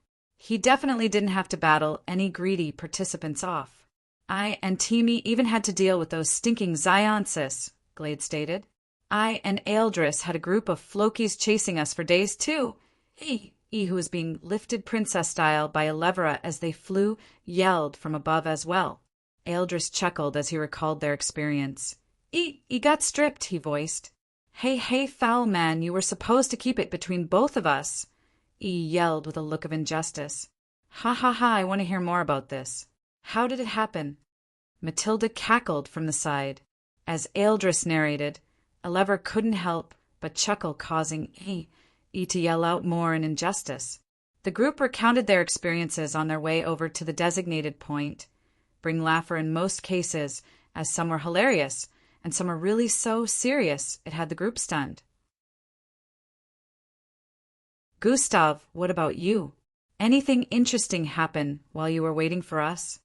He definitely didn't have to battle any greedy participants off. I and Timmy even had to deal with those stinking Zionsis, Glade stated. I and Eldris had a group of Flokies chasing us for days too. He who was being lifted princess-style by Elevra as they flew, yelled from above as well. Eldris chuckled as he recalled their experience. He got stripped, he voiced. Hey, foul man, you were supposed to keep it between both of us. Yelled with a look of injustice. Ha, I want to hear more about this. How did it happen? Matilda cackled from the side. As Eldris narrated, Elevra couldn't help but chuckle, causing to yell out more in injustice. The group recounted their experiences on their way over to the designated point, bring laughter in most cases, as some were hilarious, and some were really so serious it had the group stunned. Gustav, what about you? Anything interesting happen while you were waiting for us?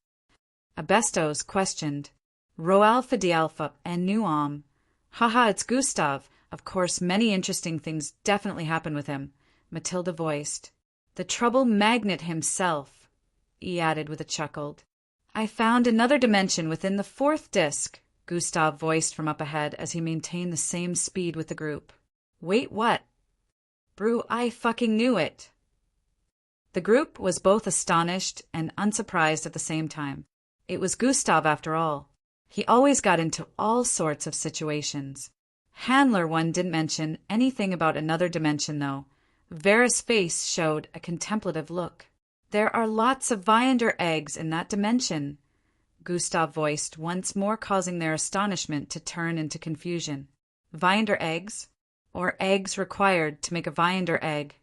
Abestos questioned. Ro Alpha Dialpha and Nuam. Haha, it's Gustav. Of course, many interesting things definitely happen with him, Matilda voiced. The trouble magnet himself, he added with a chuckle. I found another dimension within the fourth disc, Gustav voiced from up ahead as he maintained the same speed with the group. Wait, what? Brew, I fucking knew it. The group was both astonished and unsurprised at the same time. It was Gustav after all. He always got into all sorts of situations. Handler one didn't mention anything about another dimension, though. Vera's face showed a contemplative look. There are lots of Viander eggs in that dimension, Gustav voiced, once more causing their astonishment to turn into confusion. Viander eggs? Or eggs required to make a Viander egg?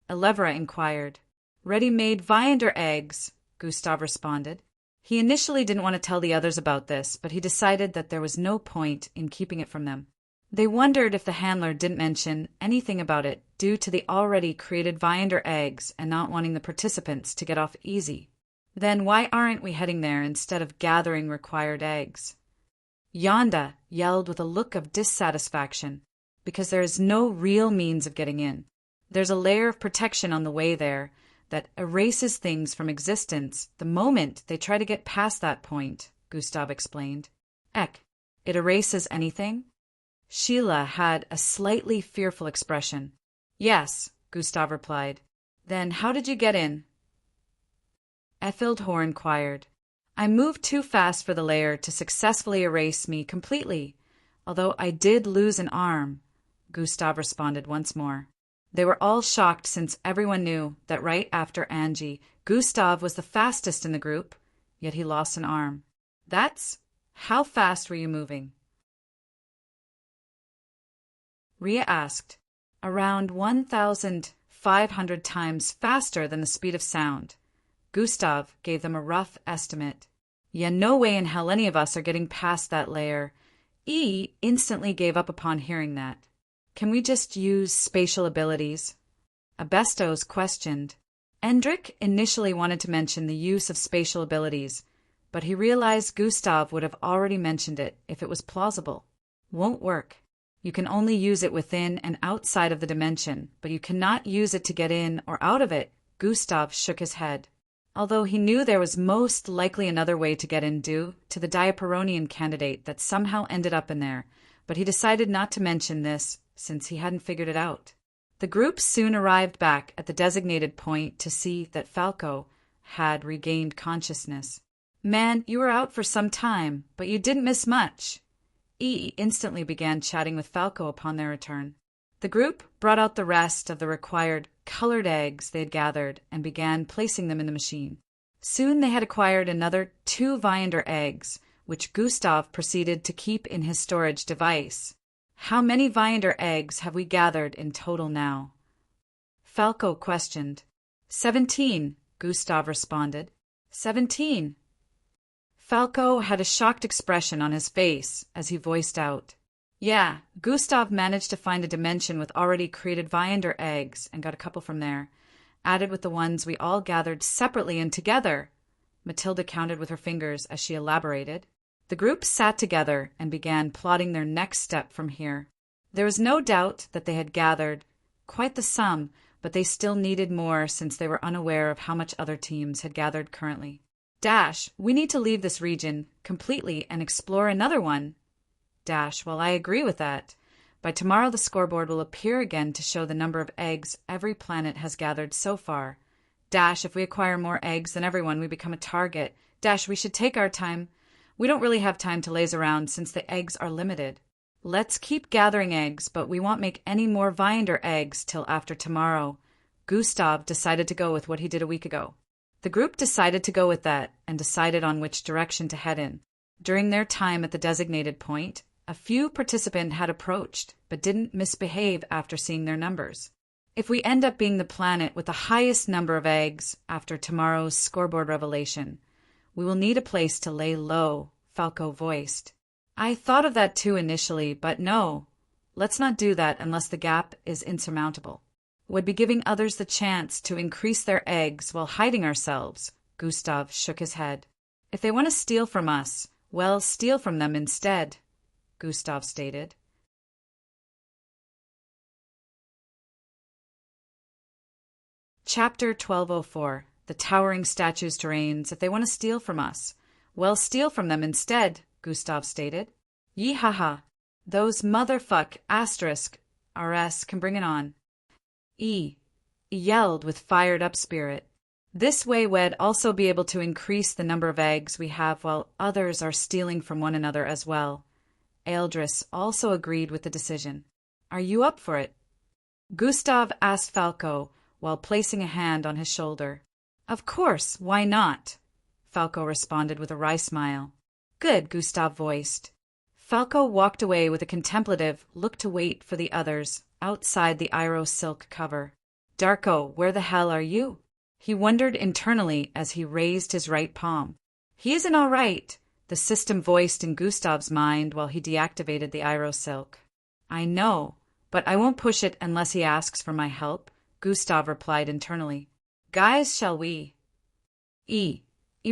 Elevra inquired. Ready-made Viander eggs, Gustav responded. He initially didn't want to tell the others about this, but he decided that there was no point in keeping it from them. They wondered if the handler didn't mention anything about it due to the already created Viander eggs and not wanting the participants to get off easy. Then why aren't we heading there instead of gathering required eggs? Yonda yelled with a look of dissatisfaction. Because there is no real means of getting in. There's a layer of protection on the way there that erases things from existence the moment they try to get past that point, Gustav explained. It erases anything? Sheila had a slightly fearful expression. Yes, Gustav replied. Then how did you get in? Ethildhor inquired. I moved too fast for the layer to successfully erase me completely, although I did lose an arm, Gustav responded once more. They were all shocked since everyone knew that right after Angie, Gustav was the fastest in the group, yet he lost an arm. How fast were you moving? Rhea asked. Around 1,500 times faster than the speed of sound. Gustav gave them a rough estimate. Yeah, no way in hell any of us are getting past that layer. Instantly gave up upon hearing that. Can we just use spatial abilities? Abestos questioned. Endrick initially wanted to mention the use of spatial abilities, but he realized Gustav would have already mentioned it if it was plausible. Won't work. You can only use it within and outside of the dimension, but you cannot use it to get in or out of it. Gustav shook his head. Although he knew there was most likely another way to get in due to the Diaperonian candidate that somehow ended up in there, but he decided not to mention this since he hadn't figured it out. The group soon arrived back at the designated point to see that Falco had regained consciousness. "Man, you were out for some time, but you didn't miss much." Instantly began chatting with Falco upon their return. The group brought out the rest of the required colored eggs they had gathered and began placing them in the machine. Soon they had acquired another 2 Viander eggs, which Gustav proceeded to keep in his storage device. "How many Viander eggs have we gathered in total now?" Falco questioned. 17, Gustav responded. 17. Falco had a shocked expression on his face as he voiced out. "Yeah, Gustav managed to find a dimension with already created Viander eggs and got a couple from there, added with the ones we all gathered separately and together." Matilda counted with her fingers as she elaborated. The group sat together and began plotting their next step from here. There was no doubt that they had gathered quite the sum, but they still needed more since they were unaware of how much other teams had gathered currently. We need to leave this region completely and explore another one. Well, I agree with that. By tomorrow the scoreboard will appear again to show the number of eggs every planet has gathered so far. If we acquire more eggs than everyone, we become a target. We should take our time. We don't really have time to laze around since the eggs are limited. Let's keep gathering eggs, but we won't make any more Viander eggs till after tomorrow. Gustav decided to go with what he did a week ago. The group decided to go with that and decided on which direction to head in. During their time at the designated point, a few participants had approached, but didn't misbehave after seeing their numbers. "If we end up being the planet with the highest number of eggs after tomorrow's scoreboard revelation, we will need a place to lay low," Falco voiced. "I thought of that too initially, but no. Let's not do that unless the gap is insurmountable. Would be giving others the chance to increase their eggs while hiding ourselves." Gustav shook his head. "If they want to steal from us, well, steal from them instead," Gustav stated. Chapter 1204. The Towering Statues Terrains. "If they want to steal from us, well, steal from them instead," Gustav stated. "Yeehaha. Those motherfuck *RS can bring it on." He yelled with fired-up spirit. "This way we'd also be able to increase the number of eggs we have while others are stealing from one another as well." Eldris also agreed with the decision. "Are you up for it?" Gustav asked Falco while placing a hand on his shoulder. "Of course, why not?" Falco responded with a wry smile. "Good," Gustav voiced. Falco walked away with a contemplative look to wait for the others outside the Iro silk cover. "Darko, where the hell are you?" he wondered internally as he raised his right palm. "He isn't all right," the system voiced in Gustav's mind while he deactivated the Iro silk. "I know, but I won't push it unless he asks for my help," Gustav replied internally. "Guys, shall we?" He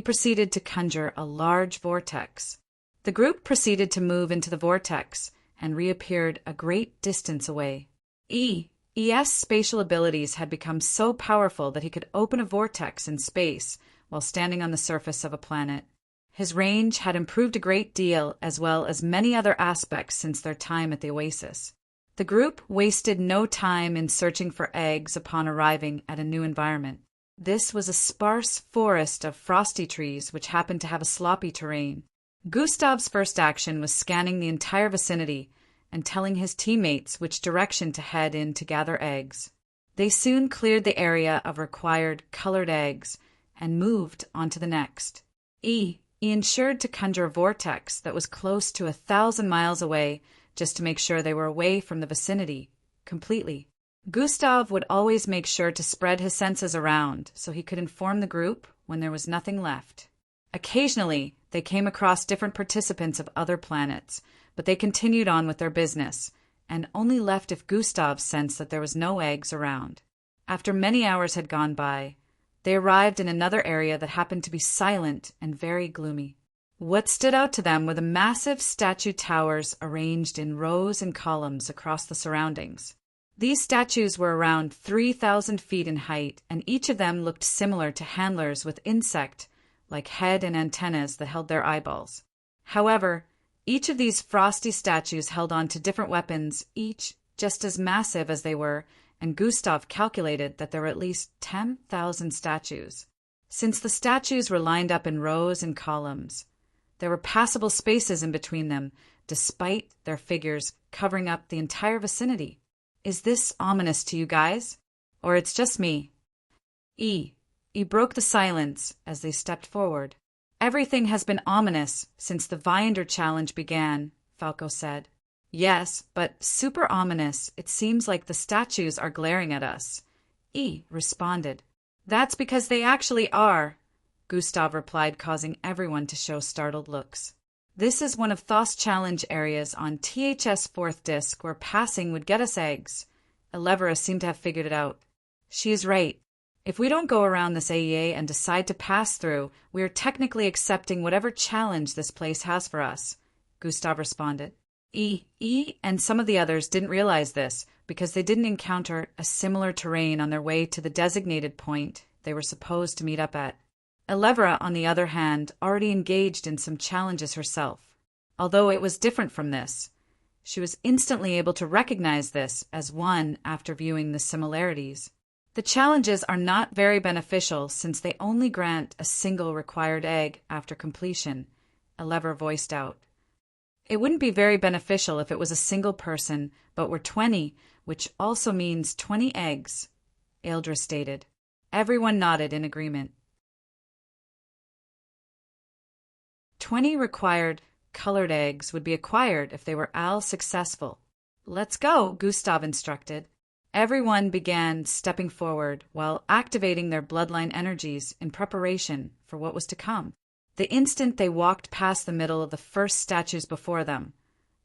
proceeded to conjure a large vortex. The group proceeded to move into the vortex and reappeared a great distance away. ES spatial abilities had become so powerful that he could open a vortex in space while standing on the surface of a planet. His range had improved a great deal, as well as many other aspects since their time at the Oasis. The group wasted no time in searching for eggs upon arriving at a new environment. This was a sparse forest of frosty trees which happened to have a sloppy terrain. Gustav's first action was scanning the entire vicinity and telling his teammates which direction to head in to gather eggs. They soon cleared the area of required colored eggs and moved on to the next. He ensured to conjure a vortex that was close to 1,000 miles away just to make sure they were away from the vicinity completely. Gustav would always make sure to spread his senses around so he could inform the group when there was nothing left. Occasionally, they came across different participants of other planets, but they continued on with their business, and only left if Gustav sensed that there was no eggs around. After many hours had gone by, They arrived in another area that happened to be silent and very gloomy. What stood out to them were the massive statue towers arranged in rows and columns across the surroundings. These statues were around 3,000 feet in height, and each of them looked similar to handlers with insect-like head and antennas that held their eyeballs. However, each of these frosty statues held on to different weapons, each just as massive as they were, and Gustav calculated that there were at least 10,000 statues. Since the statues were lined up in rows and columns, there were passable spaces in between them, despite their figures covering up the entire vicinity. Is this ominous to you guys? Or it's just me? E broke the silence as they stepped forward. Everything has been ominous since the Viander challenge began, Falco said. Yes, but super ominous. It seems like the statues are glaring at us. E responded. That's because they actually are, Gustav replied, causing everyone to show startled looks. This is one of Thoth's challenge areas on THS 4th disk where passing would get us eggs. Elevera seemed to have figured it out. She is right. If we don't go around this AEA and decide to pass through, we are technically accepting whatever challenge this place has for us, Gustav responded. E and some of the others didn't realize this because they didn't encounter a similar terrain on their way to the designated point they were supposed to meet up at. Elevera, on the other hand, already engaged in some challenges herself. Although it was different from this, she was instantly able to recognize this as one after viewing the similarities. The challenges are not very beneficial since they only grant a single required egg after completion, Elevera voiced out. It wouldn't be very beneficial if it was a single person, but we're 20, which also means 20 eggs, Aeldra stated. Everyone nodded in agreement. 20 required colored eggs would be acquired if they were all successful. Let's go, Gustav instructed. Everyone began stepping forward while activating their bloodline energies in preparation for what was to come. The instant they walked past the middle of the first statues before them,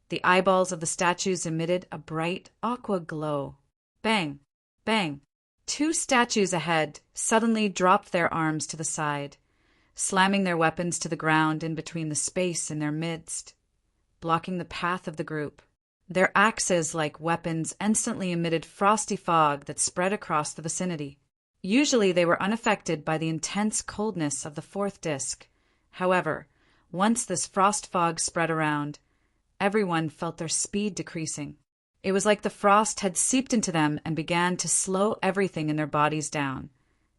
the eyeballs of the statues emitted a bright aqua glow. Bang! Bang! 2 statues ahead suddenly dropped their arms to the side, slamming their weapons to the ground in between the space in their midst, blocking the path of the group. Their axes, like weapons, instantly emitted frosty fog that spread across the vicinity. Usually they were unaffected by the intense coldness of the 4th disk. However, once this frost fog spread around, everyone felt their speed decreasing. It was like the frost had seeped into them and began to slow everything in their bodies down,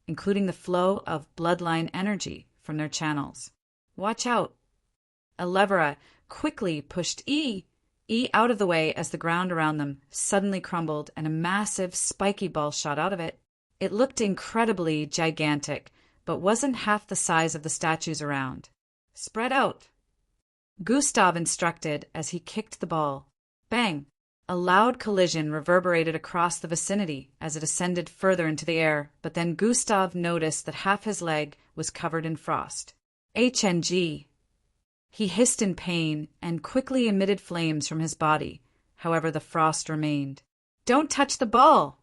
including the flow of bloodline energy from their channels. Watch out! Elevera quickly pushed E out of the way as the ground around them suddenly crumbled and a massive spiky ball shot out of it. It looked incredibly gigantic, but wasn't half the size of the statues around. Spread out! Gustav instructed as he kicked the ball. Bang! A loud collision reverberated across the vicinity as it ascended further into the air, but then Gustav noticed that half his leg was covered in frost. HNG! He hissed in pain and quickly emitted flames from his body. However, the frost remained. Don't touch the ball!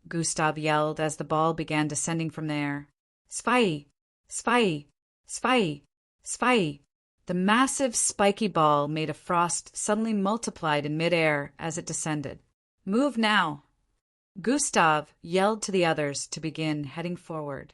Gustav yelled as the ball began descending from the air. Spy! Spy! Spy! Spy! The massive spiky ball made of frost suddenly multiplied in midair as it descended. Move now! Gustav yelled to the others to begin heading forward.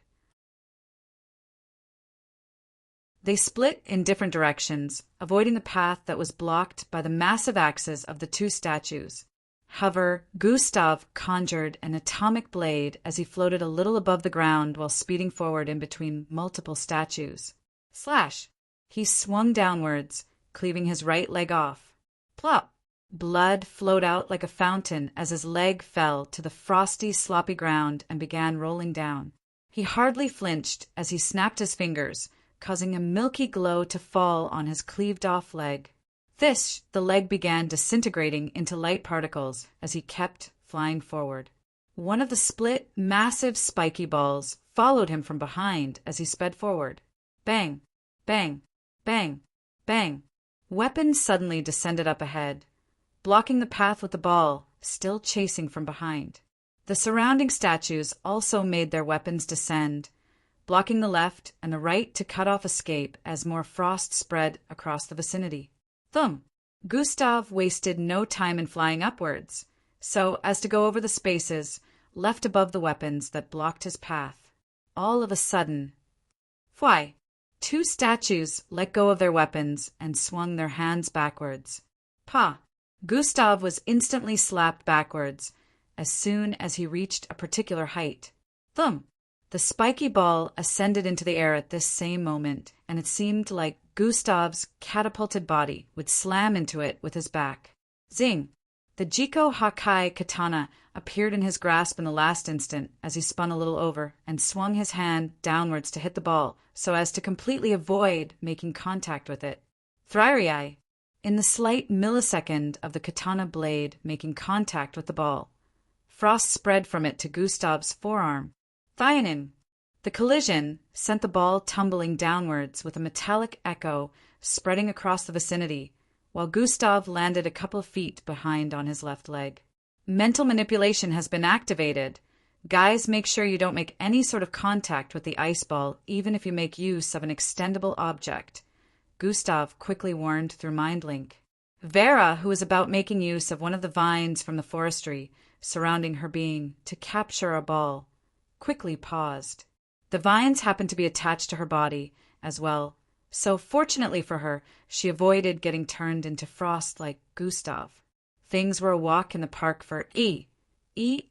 They split in different directions, avoiding the path that was blocked by the massive axes of the 2 statues. However, Gustav conjured an atomic blade as he floated a little above the ground while speeding forward in between multiple statues. Slash! He swung downwards, cleaving his right leg off. Plop! Blood flowed out like a fountain as his leg fell to the frosty, sloppy ground and began rolling down. He hardly flinched as he snapped his fingers, causing a milky glow to fall on his cleaved-off leg. This, the leg began disintegrating into light particles as he kept flying forward. One of the split, massive spiky balls followed him from behind as he sped forward. Bang! Bang! Bang! Bang! Weapons suddenly descended up ahead, blocking the path with the ball, still chasing from behind. The surrounding statues also made their weapons descend, blocking the left and the right to cut off escape as more frost spread across the vicinity. Thump! Gustav wasted no time in flying upwards, so as to go over the spaces left above the weapons that blocked his path. All of a sudden, fly! 2 statues let go of their weapons and swung their hands backwards. Pa! Gustav was instantly slapped backwards as soon as he reached a particular height. Thump! The spiky ball ascended into the air at this same moment, and it seemed like Gustav's catapulted body would slam into it with his back. Zing! The Jiko Hakai katana appeared in his grasp in the last instant as he spun a little over and swung his hand downwards to hit the ball so as to completely avoid making contact with it. Thryrii! In the slight millisecond of the katana blade making contact with the ball, frost spread from it to Gustav's forearm. Thyanin! The collision sent the ball tumbling downwards with a metallic echo spreading across the vicinity, while Gustav landed a couple feet behind on his left leg. Mental manipulation has been activated. Guys, make sure you don't make any sort of contact with the ice ball, even if you make use of an extendable object, Gustav quickly warned through mind link. Vera, who was about making use of one of the vines from the forestry surrounding her being to capture a ball, quickly paused. The vines happened to be attached to her body as well, so fortunately for her, she avoided getting turned into frost like Gustav. Things were a walk in the park for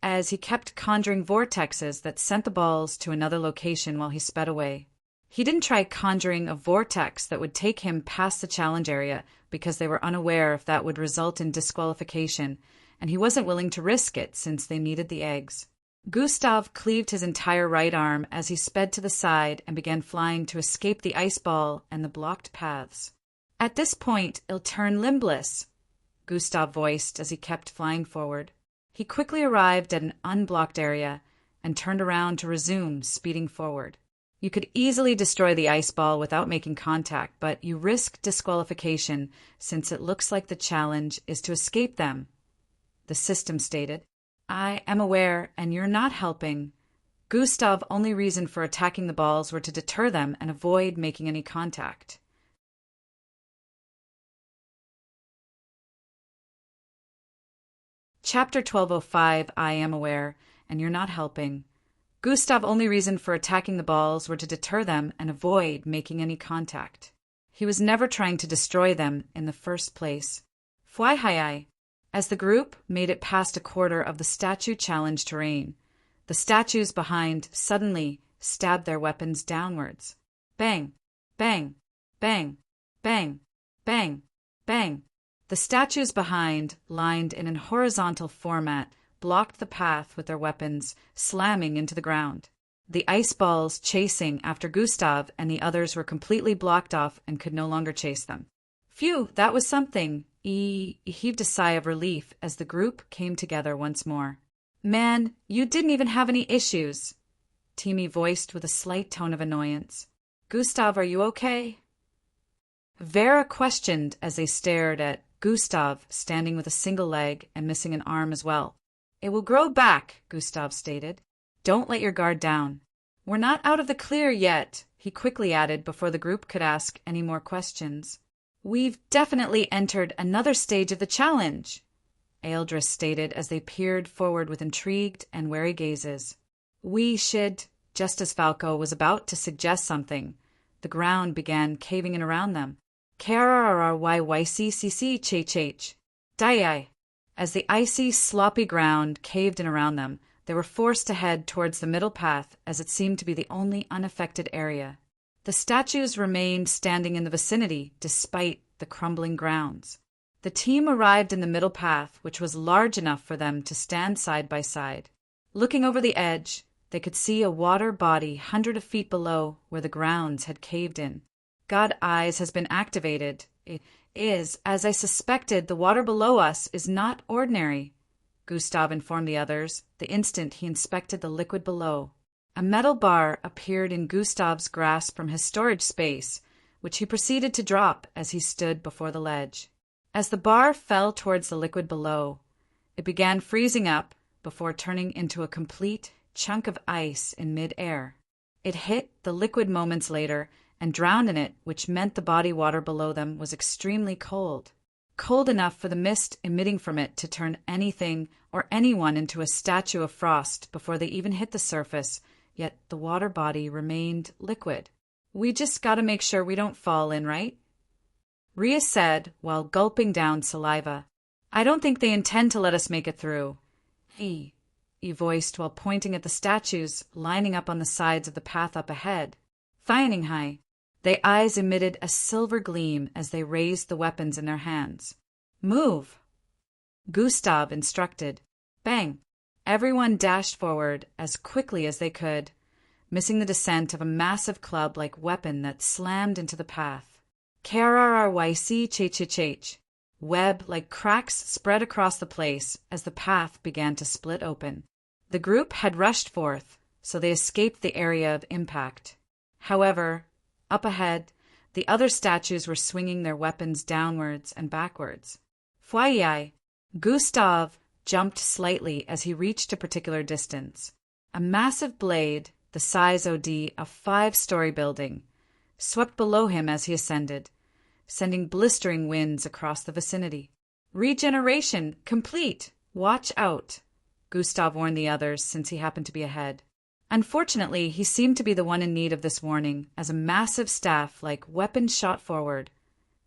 as he kept conjuring vortexes that sent the balls to another location while he sped away. He didn't try conjuring a vortex that would take him past the challenge area because they were unaware if that would result in disqualification, and he wasn't willing to risk it since they needed the eggs. Gustav cleaved his entire right arm as he sped to the side and began flying to escape the ice ball and the blocked paths. At this point, "I'll turn limbless," Gustav voiced as he kept flying forward. He quickly arrived at an unblocked area and turned around to resume speeding forward. You could easily destroy the ice ball without making contact, but you risk disqualification since it looks like the challenge is to escape them, the system stated. "I am aware, and you're not helping." Gustav's only reason for attacking the balls were to deter them and avoid making any contact. Chapter 1205, I am aware, and you're not helping. Gustav's only reason for attacking the balls were to deter them and avoid making any contact. He was never trying to destroy them in the first place. Fwihai. As the group made it past a quarter of the statue challenge terrain, the statues behind suddenly stabbed their weapons downwards. Bang, bang, bang, bang, bang, bang. The statues behind, lined in an horizontal format, blocked the path with their weapons, slamming into the ground. The ice balls chasing after Gustav and the others were completely blocked off and could no longer chase them. Phew, that was something. He heaved a sigh of relief as the group came together once more. "Man, you didn't even have any issues," Timmy voiced with a slight tone of annoyance. "Gustav, are you okay?" Vera questioned as they stared at Gustav standing with a single leg and missing an arm as well. "It will grow back," Gustav stated. "Don't let your guard down." "We're not out of the clear yet," he quickly added before the group could ask any more questions. "We've definitely entered another stage of the challenge," Ealdris stated as they peered forward with intrigued and wary gazes. "We should," just as Falco was about to suggest something, the ground began caving in around them. "KRRYYCCC Dai." As the icy, sloppy ground caved in around them, they were forced to head towards the middle path as it seemed to be the only unaffected area. The statues remained standing in the vicinity despite the crumbling grounds. The team arrived in the middle path, which was large enough for them to stand side by side. Looking over the edge, they could see a water body hundreds of feet below where the grounds had caved in. "God Eyes has been activated. It is, as I suspected, the water below us is not ordinary," Gustav informed the others the instant he inspected the liquid below. A metal bar appeared in Gustav's grasp from his storage space, which he proceeded to drop as he stood before the ledge. As the bar fell towards the liquid below, it began freezing up before turning into a complete chunk of ice in mid-air. It hit the liquid moments later and drowned in it, which meant the body water below them was extremely cold. Cold enough for the mist emitting from it to turn anything or anyone into a statue of frost before they even hit the surface, yet the water body remained liquid. "We just gotta make sure we don't fall in, right?" Rhea said while gulping down saliva. "I don't think they intend to let us make it through." He voiced while pointing at the statues lining up on the sides of the path up ahead. High. Their eyes emitted a silver gleam as they raised the weapons in their hands. "Move!" Gustav instructed. Bang! Everyone dashed forward as quickly as they could, missing the descent of a massive club-like weapon that slammed into the path. KrrrYC. Web-like cracks spread across the place as the path began to split open. The group had rushed forth, so they escaped the area of impact. However, up ahead, the other statues were swinging their weapons downwards and backwards. Fwayai! Gustav jumped slightly as he reached a particular distance. A massive blade, the size of a 5-story building, swept below him as he ascended, sending blistering winds across the vicinity. "Regeneration complete! Watch out!" Gustav warned the others since he happened to be ahead. Unfortunately, he seemed to be the one in need of this warning, as a massive staff-like weapon shot forward,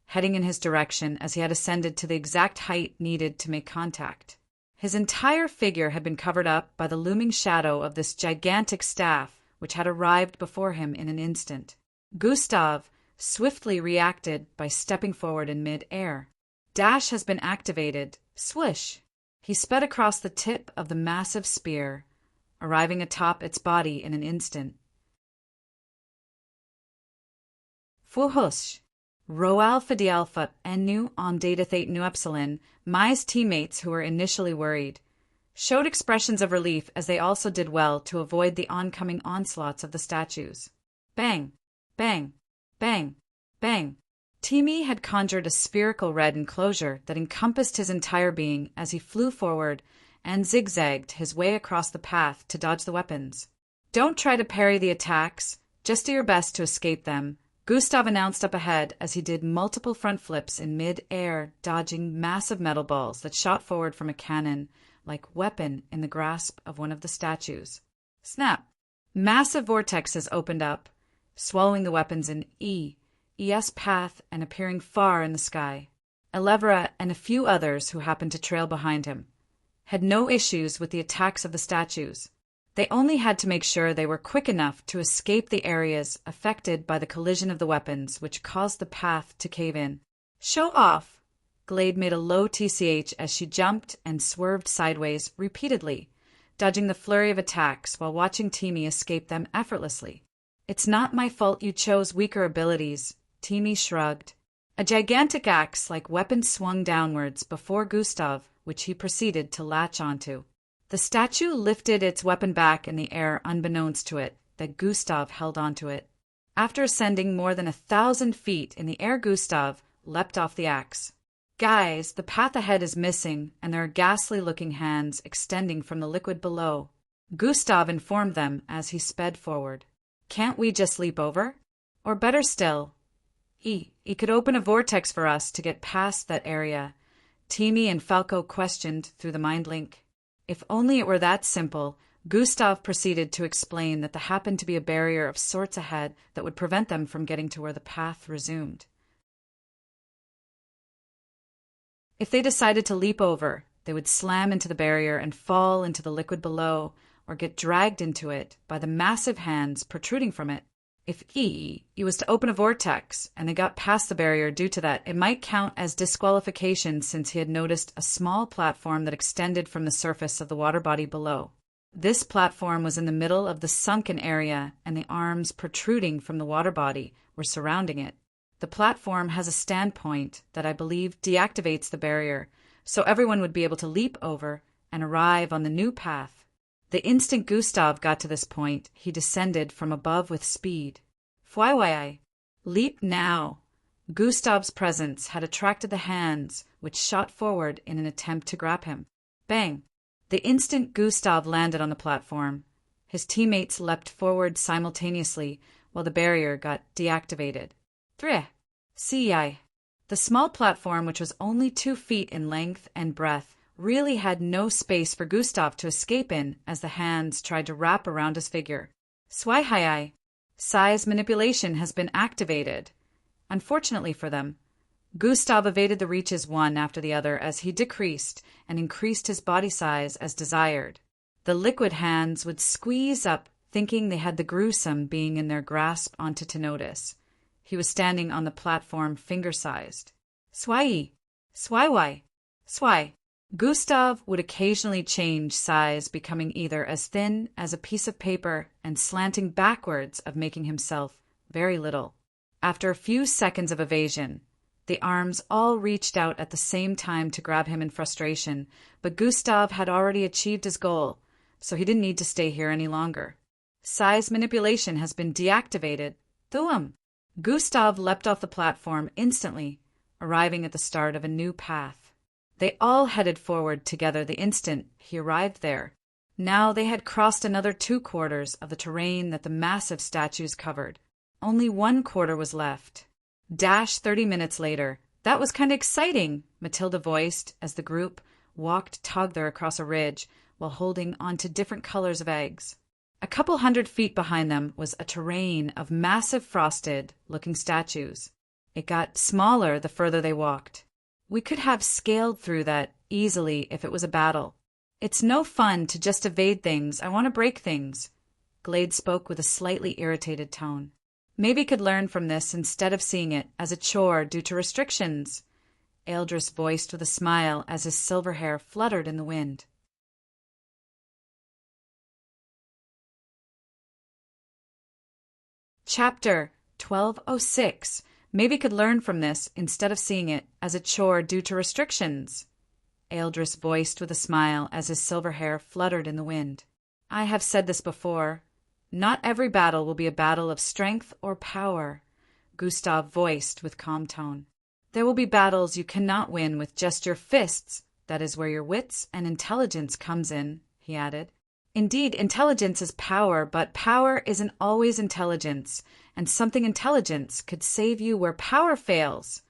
heading in his direction as he had ascended to the exact height needed to make contact. His entire figure had been covered up by the looming shadow of this gigantic staff, which had arrived before him in an instant. Gustav swiftly reacted by stepping forward in mid-air. Dash has been activated. Swish! He sped across the tip of the massive spear, arriving atop its body in an instant. Fuhush! Roal Fidialfa Ennu on Datathat Nu Epsilon, Mai's teammates who were initially worried, showed expressions of relief as they also did well to avoid the oncoming onslaughts of the statues. Bang! Bang! Bang! Bang! Timi had conjured a spherical red enclosure that encompassed his entire being as he flew forward and zigzagged his way across the path to dodge the weapons. "Don't try to parry the attacks, just do your best to escape them," Gustav announced up ahead as he did multiple front flips in mid-air, dodging massive metal balls that shot forward from a cannon-like weapon in the grasp of one of the statues. Snap! Massive vortexes opened up, swallowing the weapons in ES path and appearing far in the sky. Elevra and a few others who happened to trail behind him had no issues with the attacks of the statues. They only had to make sure they were quick enough to escape the areas affected by the collision of the weapons, which caused the path to cave in. "Show off!" Glade made a low TCH as she jumped and swerved sideways repeatedly, dodging the flurry of attacks while watching Timi escape them effortlessly. "It's not my fault you chose weaker abilities," Timi shrugged. A gigantic axe-like weapon swung downwards before Gustav, which he proceeded to latch onto. The statue lifted its weapon back in the air unbeknownst to it that Gustav held onto it. After ascending more than 1,000 feet in the air, Gustav leapt off the axe. "Guys, the path ahead is missing, and there are ghastly-looking hands extending from the liquid below," Gustav informed them as he sped forward. "Can't we just leap over? Or better still, he could open a vortex for us to get past that area," Timi and Falco questioned through the mind link. If only it were that simple, Gustav proceeded to explain that there happened to be a barrier of sorts ahead that would prevent them from getting to where the path resumed. If they decided to leap over, they would slam into the barrier and fall into the liquid below, or get dragged into it by the massive hands protruding from it. If he was to open a vortex and they got past the barrier due to that, it might count as disqualification since he had noticed a small platform that extended from the surface of the water body below. This platform was in the middle of the sunken area, and the arms protruding from the water body were surrounding it. The platform has a standpoint that I believe deactivates the barrier, so everyone would be able to leap over and arrive on the new path. The instant Gustav got to this point, he descended from above with speed. Fwayai! Leap now! Gustav's presence had attracted the hands, which shot forward in an attempt to grab him. Bang! The instant Gustav landed on the platform, His teammates leapt forward simultaneously while the barrier got deactivated. 3. CI. The small platform, which was only 2 feet in length and breadth, really had no space for Gustav to escape in as the hands tried to wrap around his figure. Swihai. Size manipulation has been activated. Unfortunately for them, Gustav evaded the reaches one after the other as he decreased and increased his body size as desired. The liquid hands would squeeze up, thinking they had the gruesome being in their grasp onto Tenotus. He was standing on the platform finger-sized. Swai. Swai. Swai. Gustav would occasionally change size, becoming either as thin as a piece of paper and slanting backwards of making himself very little. After a few seconds of evasion, the arms all reached out at the same time to grab him in frustration, but Gustav had already achieved his goal, so he didn't need to stay here any longer. Size manipulation has been deactivated. Thuum. Gustav leapt off the platform instantly, arriving at the start of a new path. They all headed forward together the instant he arrived there. Now they had crossed another 2/4 of the terrain that the massive statues covered. Only 1/4 was left. 30 minutes later. That was kind of exciting, Matilda voiced as the group walked together across a ridge while holding onto different colors of eggs. A couple 100 feet behind them was a terrain of massive frosted-looking statues. It got smaller the further they walked. We could have scaled through that easily if it was a battle. It's no fun to just evade things. I want to break things. Glade spoke with a slightly irritated tone. Maybe could learn from this instead of seeing it as a chore due to restrictions. Eldris voiced with a smile as his silver hair fluttered in the wind. Chapter 1206. Maybe could learn from this instead of seeing it as a chore due to restrictions. Eldris voiced with a smile as his silver hair fluttered in the wind. I have said this before. Not every battle will be a battle of strength or power, Gustav voiced with calm tone. There will be battles you cannot win with just your fists. That is where your wits and intelligence comes in, he added. Indeed, intelligence is power, but power isn't always intelligence, and something intelligence could save you where power fails.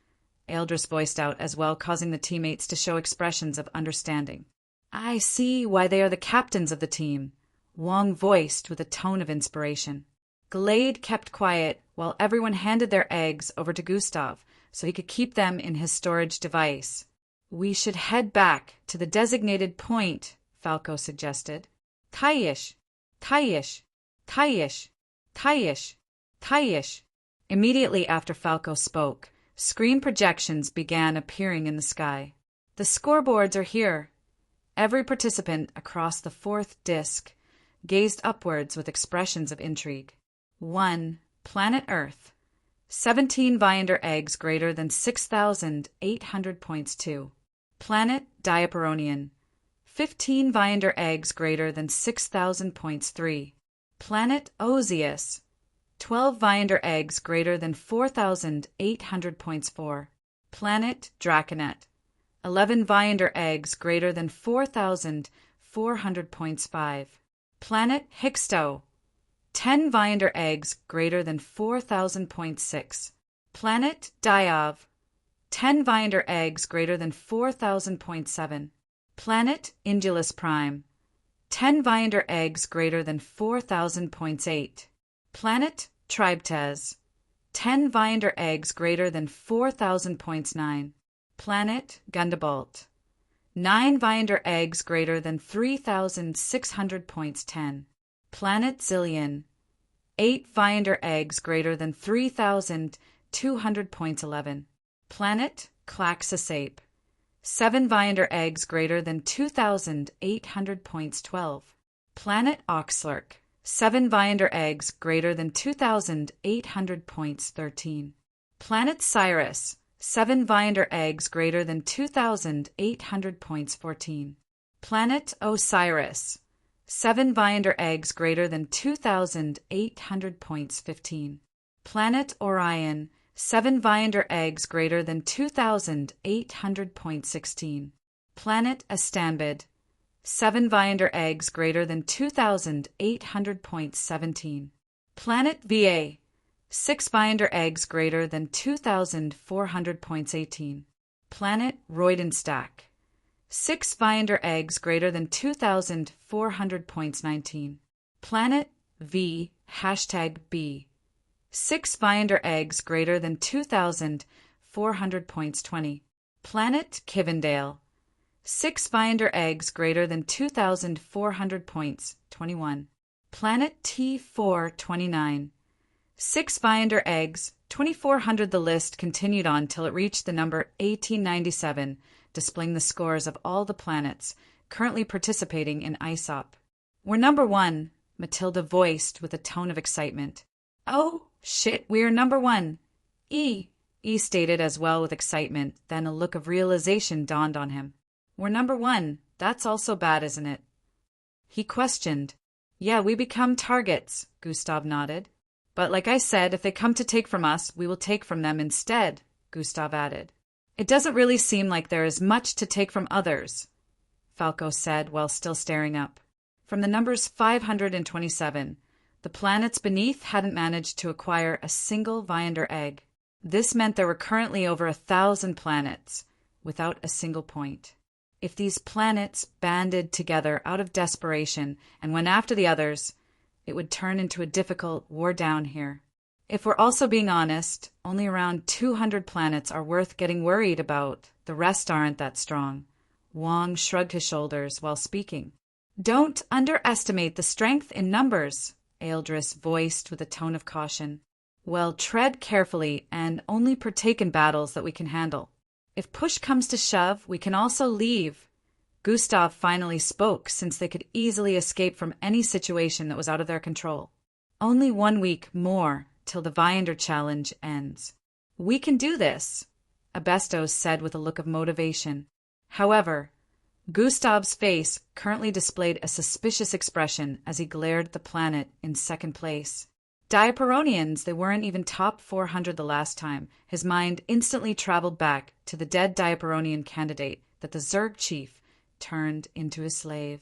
Eldris voiced out as well, causing the teammates to show expressions of understanding. I see why they are the captains of the team, Wong voiced with a tone of inspiration. Glade kept quiet while everyone handed their eggs over to Gustav so he could keep them in his storage device. We should head back to the designated point, Falco suggested. Taish, Taish, Taish, Taish, Taish. Immediately after Falco spoke, screen projections began appearing in the sky. The scoreboards are here. Every participant across the 4th disc gazed upwards with expressions of intrigue. 1. Planet Earth. 17 Viander eggs greater than 6,800 points 2. Planet Diaperonian. 15 Viander eggs greater than 6,000 points 3. Planet Ozius. 12 Viander eggs greater than 4,800 points 4. Planet Draconet. 11 Viander eggs greater than 4,400 points 5. Planet Hixto. 10 Viander eggs greater than 4,000 points 6. Planet Diav. 10 Viander eggs greater than 4,000 points 7. Planet Indulus Prime. 10 Viander eggs greater than 4,000 points 8. Planet Tribetez. 10 Viander eggs greater than 4,000 points 9. Planet Gundabalt. 9 Viander eggs greater than 3,600 points 10. Planet Zillion. 8 Viander eggs greater than 3,200 points 11. Planet Claxosape. 7 Viander eggs greater than 2,800 points 12. Planet Oxlurk. 7 Viander eggs greater than 2,800 points 13. Planet Cyrus. 7 Viander eggs greater than 2,800 points 14. Planet Osiris. 7 Viander eggs greater than 2,800 points 15. Planet Orion. 7 Viander eggs greater than 2,800 points 16. Planet Astambid. 7 Viander eggs greater than 2,800.17. Planet VA. 6 Viander eggs greater than 2,400.18. Planet Roydenstack. 6 Viander eggs greater than 2,400.19. Planet V #B. 6 Viander eggs greater than 2,400.20. Planet Kivendale. 6 Viander eggs greater than 2,400.21. Planet T429. 6 Viander eggs, 2,400. The list continued on till it reached the number 1897, displaying the scores of all the planets currently participating in ISOP. We're number 1, Matilda voiced with a tone of excitement. Oh, shit, we are number 1. E stated as well with excitement, then a look of realization dawned on him. We're number 1. That's also bad, isn't it? He questioned. Yeah, we become targets, Gustav nodded. But like I said, if they come to take from us, we will take from them instead, Gustav added. It doesn't really seem like there is much to take from others, Falco said while still staring up. From the numbers 527, the planets beneath hadn't managed to acquire a single Viander egg. This meant there were currently over 1,000 planets, without a single point. If these planets banded together out of desperation and went after the others, it would turn into a difficult war down here. If we're also being honest, only around 200 planets are worth getting worried about. The rest aren't that strong. Wong shrugged his shoulders while speaking. Don't underestimate the strength in numbers, Ealdris voiced with a tone of caution. Well, tread carefully and only partake in battles that we can handle. If push comes to shove, we can also leave. Gustav finally spoke, since they could easily escape from any situation that was out of their control. Only 1 week more till the Viander challenge ends. We can do this, Abestos said with a look of motivation. However, Gustav's face currently displayed a suspicious expression as he glared at the planet in second place. Diaperonians, they weren't even top 400 the last time. His mind instantly traveled back to the dead Diaperonian candidate that the Zerg chief turned into a slave.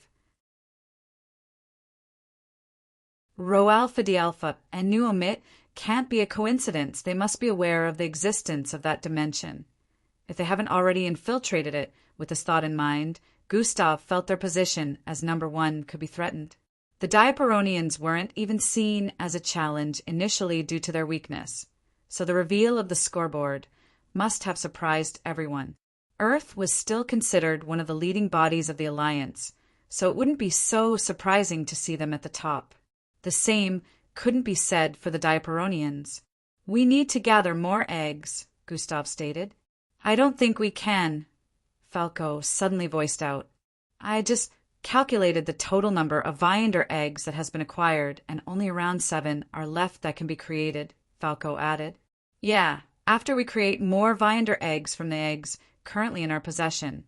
Rho Alpha D Alpha and Nu Omit can't be a coincidence. They must be aware of the existence of that dimension. If they haven't already infiltrated it with this thought in mind, Gustav felt their position as number 1 could be threatened. The Diaperonians weren't even seen as a challenge initially due to their weakness, so the reveal of the scoreboard must have surprised everyone. Earth was still considered one of the leading bodies of the Alliance, so it wouldn't be so surprising to see them at the top. The same couldn't be said for the Diaperonians. We need to gather more eggs, Gustav stated. I don't think we can, Falco suddenly voiced out. I just calculated the total number of Viander eggs that has been acquired, and only around 7 are left that can be created, Falco added. Yeah, after we create more Viander eggs from the eggs currently in our possession.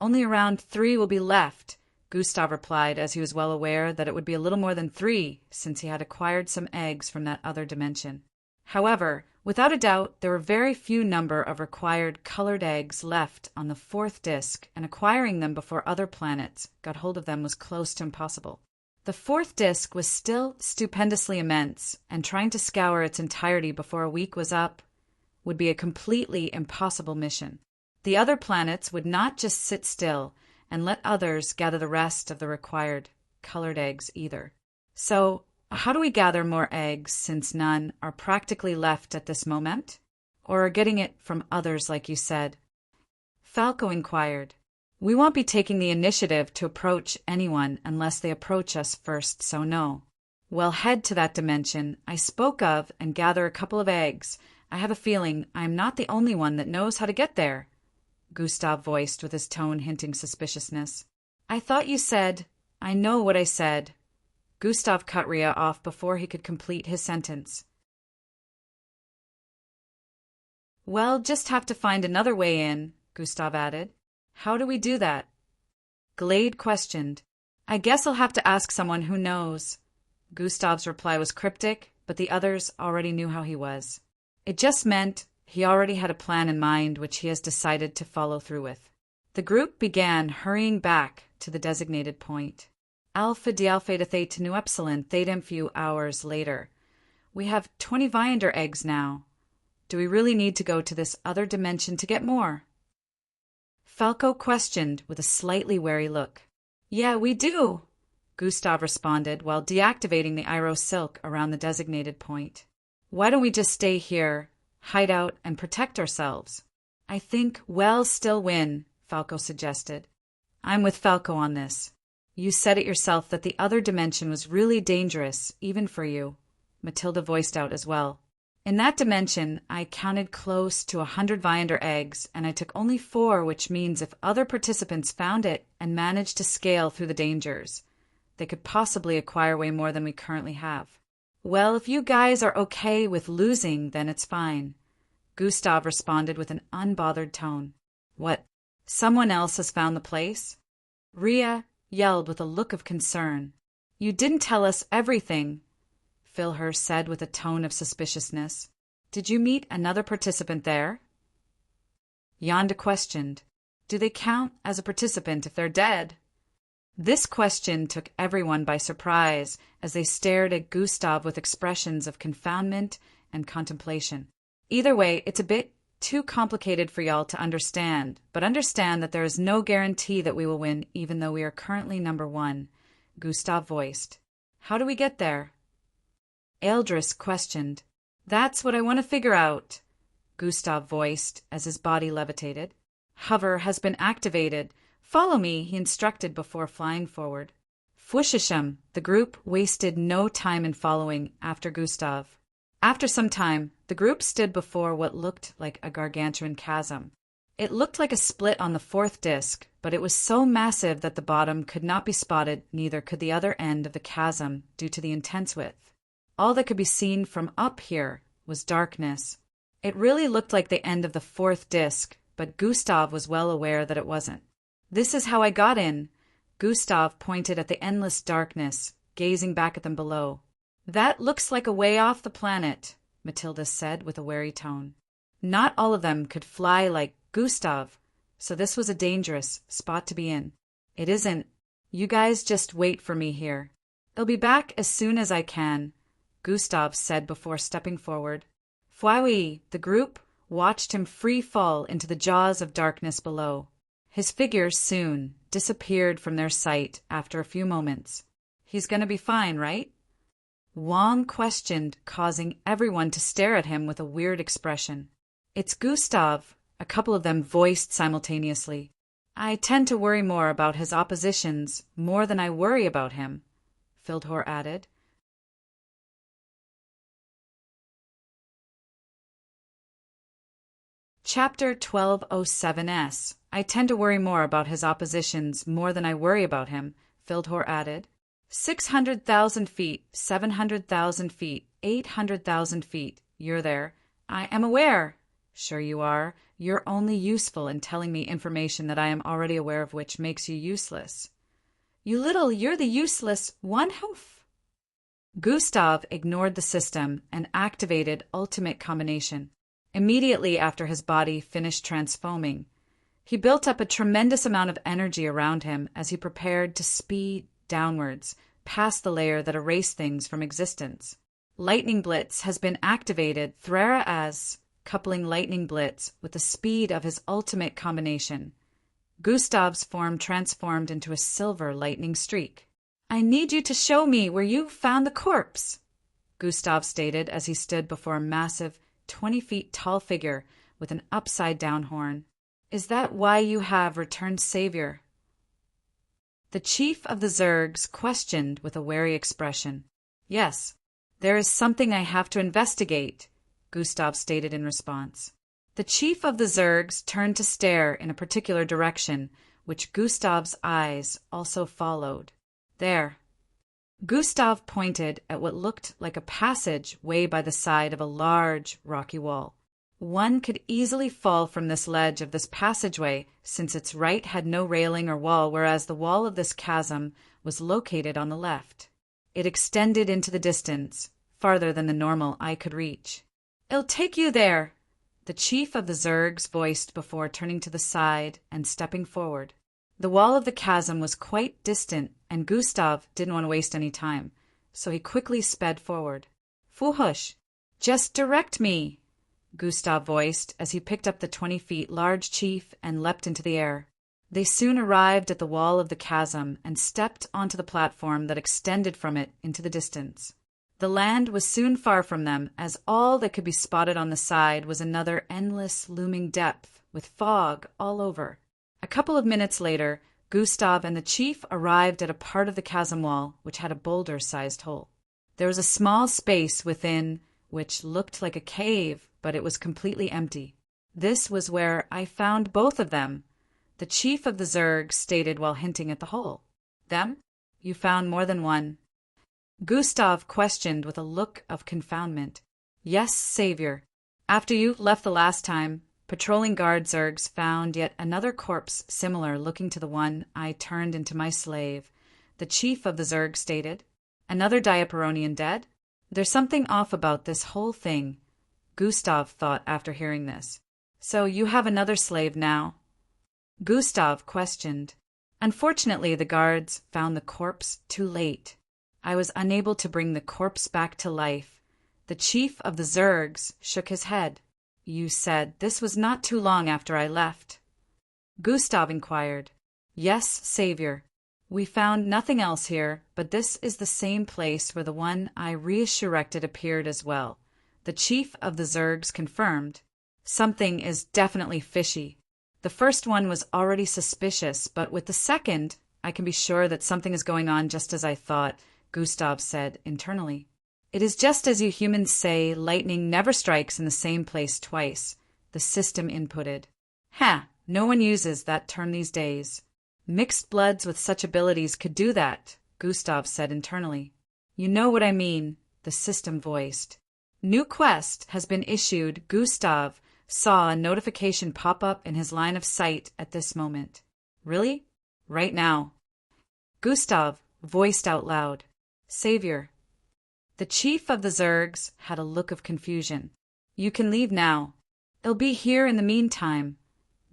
Only around 3 will be left, Gustav replied, as he was well aware that it would be a little more than 3 since he had acquired some eggs from that other dimension. However, without a doubt, there were very few number of required colored eggs left on the 4th disk, and acquiring them before other planets got hold of them was close to impossible. The 4th disk was still stupendously immense, and trying to scour its entirety before a week was up would be a completely impossible mission. The other planets would not just sit still and let others gather the rest of the required colored eggs either. So, how do we gather more eggs since none are practically left at this moment? Or are getting it from others like you said? Falco inquired. We won't be taking the initiative to approach anyone unless they approach us first, so no. Well, head to that dimension I spoke of and gather a couple of eggs. I have a feeling I am not the only one that knows how to get there, Gustav voiced with his tone hinting suspiciousness. I thought you said, I know what I said. Gustav cut Rhea off before he could complete his sentence. Well, just have to find another way in, Gustav added. How do we do that? Glade questioned. I guess I'll have to ask someone who knows. Gustav's reply was cryptic, but the others already knew how he was. It just meant he already had a plan in mind which he has decided to follow through with. The group began hurrying back to the designated point. Alpha Dialpha Theta Nu Epsilon Theta few hours later. We have 20 Viander eggs now. Do we really need to go to this other dimension to get more? Falco questioned with a slightly wary look. Yeah, we do, Gustav responded while deactivating the Iros silk around the designated point. Why don't we just stay here, hide out, and protect ourselves? I think we'll still win, Falco suggested. I'm with Falco on this. You said it yourself that the other dimension was really dangerous, even for you, Matilda voiced out as well. In that dimension, I counted close to 100 Viander eggs, and I took only 4, which means if other participants found it and managed to scale through the dangers, they could possibly acquire way more than we currently have. Well, if you guys are okay with losing, then it's fine, Gustav responded with an unbothered tone. What, someone else has found the place? Rhea yelled with a look of concern. You didn't tell us everything, Philhurst said with a tone of suspiciousness. Did you meet another participant there? Yonda questioned. Do they count as a participant if they're dead? This question took everyone by surprise as they stared at Gustav with expressions of confoundment and contemplation. Either way, it's a bit too complicated for y'all to understand, but understand that there is no guarantee that we will win even though we are currently number 1, Gustav voiced. How do we get there? Eldris questioned. That's what I want to figure out, Gustav voiced as his body levitated. Hover has been activated. Follow me, he instructed before flying forward. Fushisham, the group wasted no time in following after Gustav. After some time, the group stood before what looked like a gargantuan chasm. It looked like a split on the 4th disc, but it was so massive that the bottom could not be spotted, neither could the other end of the chasm due to the intense width. All that could be seen from up here was darkness. It really looked like the end of the 4th disc, but Gustav was well aware that it wasn't. This is how I got in. Gustav pointed at the endless darkness, gazing back at them below. That looks like a way off the planet, Matilda said with a wary tone. Not all of them could fly like Gustav, so this was a dangerous spot to be in. It isn't. You guys just wait for me here. I'll be back as soon as I can, Gustav said before stepping forward. Fwowie, the group watched him free fall into the jaws of darkness below. His figure soon disappeared from their sight after a few moments. He's gonna be fine, right? Wong questioned, causing everyone to stare at him with a weird expression. It's Gustav, a couple of them voiced simultaneously. I tend to worry more about his oppositions more than I worry about him, Fildhor added. Chapter 1207S. I tend to worry more about his oppositions more than I worry about him, Fildhor added. 600,000 feet, 700,000 feet, 800,000 feet. You're there. I am aware. Sure you are. You're only useful in telling me information that I am already aware of, which makes you useless. You're the useless one hoof. Gustav ignored the system and activated Ultimate Combination. Immediately after his body finished transforming, he built up a tremendous amount of energy around him as he prepared to speed downwards, past the layer that erased things from existence. Lightning Blitz has been activated, Threra as, coupling Lightning Blitz with the speed of his ultimate combination. Gustav's form transformed into a silver lightning streak. I need you to show me where you found the corpse, Gustav stated as he stood before a massive 20 feet tall figure with an upside-down horn. Is that why you have returned savior? The chief of the Zergs questioned with a wary expression. Yes, there is something I have to investigate, Gustav stated in response. The chief of the Zergs turned to stare in a particular direction, which Gustav's eyes also followed. There. Gustav pointed at what looked like a passage way by the side of a large rocky wall. One could easily fall from this ledge of this passageway, since its right had no railing or wall, whereas the wall of this chasm was located on the left. It extended into the distance, farther than the normal eye could reach. It'll take you there, the chief of the Zergs voiced before turning to the side and stepping forward. The wall of the chasm was quite distant, and Gustav didn't want to waste any time, so he quickly sped forward. Fuhush, just direct me, Gustav voiced as he picked up the 20 feet large chief and leapt into the air. They soon arrived at the wall of the chasm and stepped onto the platform that extended from it into the distance. The land was soon far from them, as all that could be spotted on the side was another endless looming depth with fog all over. A couple of minutes later, Gustav and the chief arrived at a part of the chasm wall which had a boulder-sized hole. There was a small space within which looked like a cave, but it was completely empty. This was where I found both of them, the chief of the Zergs stated while hinting at the hole. Them? You found more than one. Gustav questioned with a look of confoundment. Yes, Savior. After you left the last time, patrolling guard Zergs found yet another corpse similar looking to the one I turned into my slave, the chief of the Zergs stated. Another Diaperonian dead? There's something off about this whole thing, Gustav thought after hearing this. So you have another slave now? Gustav questioned. Unfortunately, the guards found the corpse too late. I was unable to bring the corpse back to life. The chief of the Zergs shook his head. You said this was not too long after I left. Gustav inquired. Yes, Savior. We found nothing else here, but this is the same place where the one I resurrected appeared as well. The chief of the Zergs confirmed. Something is definitely fishy. The first one was already suspicious, but with the second, I can be sure that something is going on just as I thought, Gustav said internally. It is just as you humans say lightning never strikes in the same place twice, the system inputted. No one uses that term these days. Mixed bloods with such abilities could do that, Gustav said internally. You know what I mean, the system voiced. New quest has been issued. Gustav saw a notification pop up in his line of sight at this moment. Really? Right now. Gustav voiced out loud. Savior. The chief of the Zergs had a look of confusion. You can leave now. It'll be here in the meantime,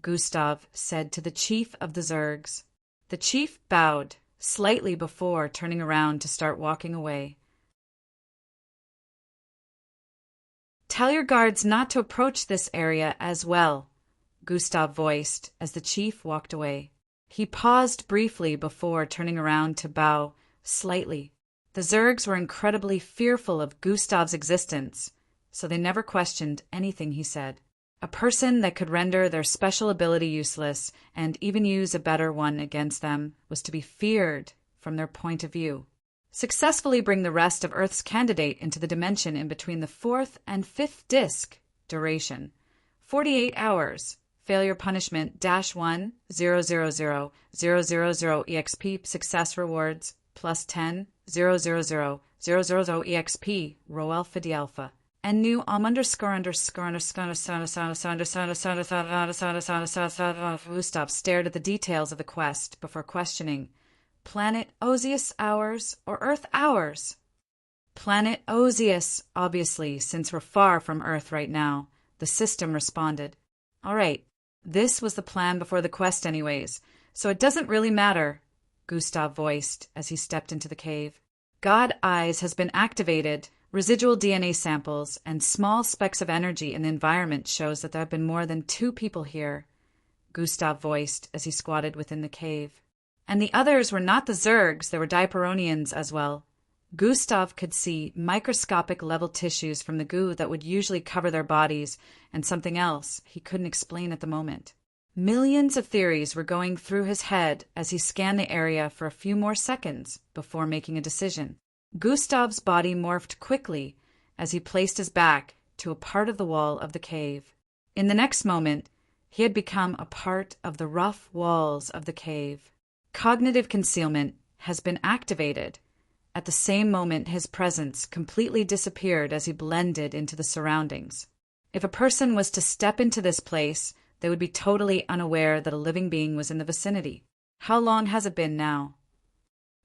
Gustav said to the chief of the Zergs. The chief bowed slightly before turning around to start walking away. Tell your guards not to approach this area as well, Gustav voiced as the chief walked away. He paused briefly before turning around to bow slightly. The Zergs were incredibly fearful of Gustav's existence, so they never questioned anything he said. A person that could render their special ability useless and even use a better one against them was to be feared from their point of view. Successfully bring the rest of Earth's candidate into the dimension in between the 4th and 5th disk. Duration 48 hours. Failure punishment -1 000 000 EXP. Success rewards +10 000 000 EXP. Rho Alpha D Alpha. And new Gustav stared at the details of the quest before questioning. Planet Ozius hours or Earth hours? Planet Ozius, obviously, since we're far from Earth right now, the system responded. All right, this was the plan before the quest anyways, so it doesn't really matter, Gustav voiced as he stepped into the cave. God Eyes has been activated. Residual DNA samples and small specks of energy in the environment shows that there have been more than 2 people here, Gustav voiced as he squatted within the cave. And the others were not the Zergs, they were Diaperonians as well. Gustav could see microscopic-level tissues from the goo that would usually cover their bodies, and something else he couldn't explain at the moment. Millions of theories were going through his head as he scanned the area for a few more seconds before making a decision. Gustav's body morphed quickly as he placed his back to a part of the wall of the cave. In the next moment, he had become a part of the rough walls of the cave. Cognitive concealment has been activated. At the same moment, his presence completely disappeared as he blended into the surroundings. If a person was to step into this place, they would be totally unaware that a living being was in the vicinity. How long has it been now?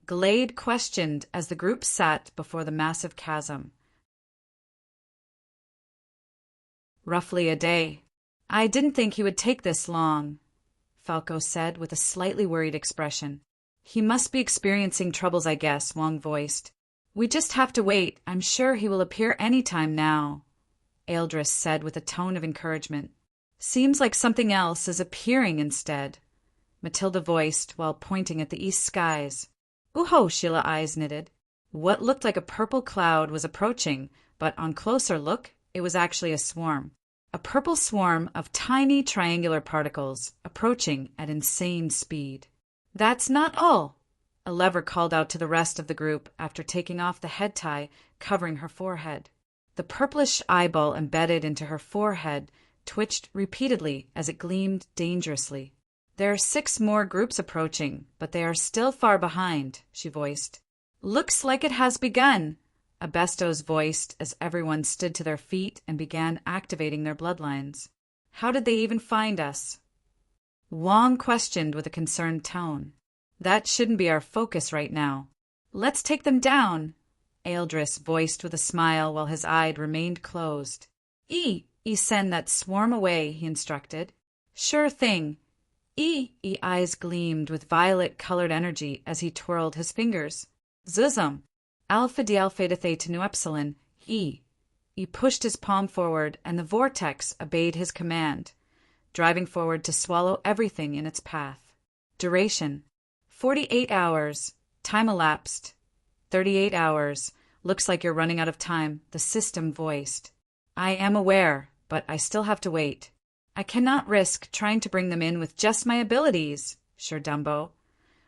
Glade questioned as the group sat before the massive chasm. Roughly a day. I didn't think he would take this long, Falco said with a slightly worried expression. He must be experiencing troubles, I guess, Wong voiced. We just have to wait. I'm sure he will appear any time now, Eldris said with a tone of encouragement. Seems like something else is appearing instead, Matilda voiced while pointing at the east skies. Ooh-ho, Sheila eyes knitted. What looked like a purple cloud was approaching, but on closer look, it was actually a swarm. A purple swarm of tiny triangular particles, approaching at insane speed. That's not all, a lever called out to the rest of the group after taking off the head tie covering her forehead. The purplish eyeball embedded into her forehead twitched repeatedly as it gleamed dangerously. There are 6 more groups approaching, but they are still far behind, she voiced. Looks like it has begun, Abestos voiced as everyone stood to their feet and began activating their bloodlines. How did they even find us? Wong questioned with a concerned tone. That shouldn't be our focus right now. Let's take them down, Eldris voiced with a smile while his eye remained closed. Send that swarm away, he instructed. Sure thing. Eyes gleamed with violet-colored energy as he twirled his fingers. Zuzum. Alpha Dial Theta Theta Nu Epsilon, He pushed his palm forward, and the vortex obeyed his command, driving forward to swallow everything in its path. Duration: 48 hours. Time elapsed. 38 hours. Looks like you're running out of time, the system voiced. I am aware, but I still have to wait. I cannot risk trying to bring them in with just my abilities, sure Dumbo.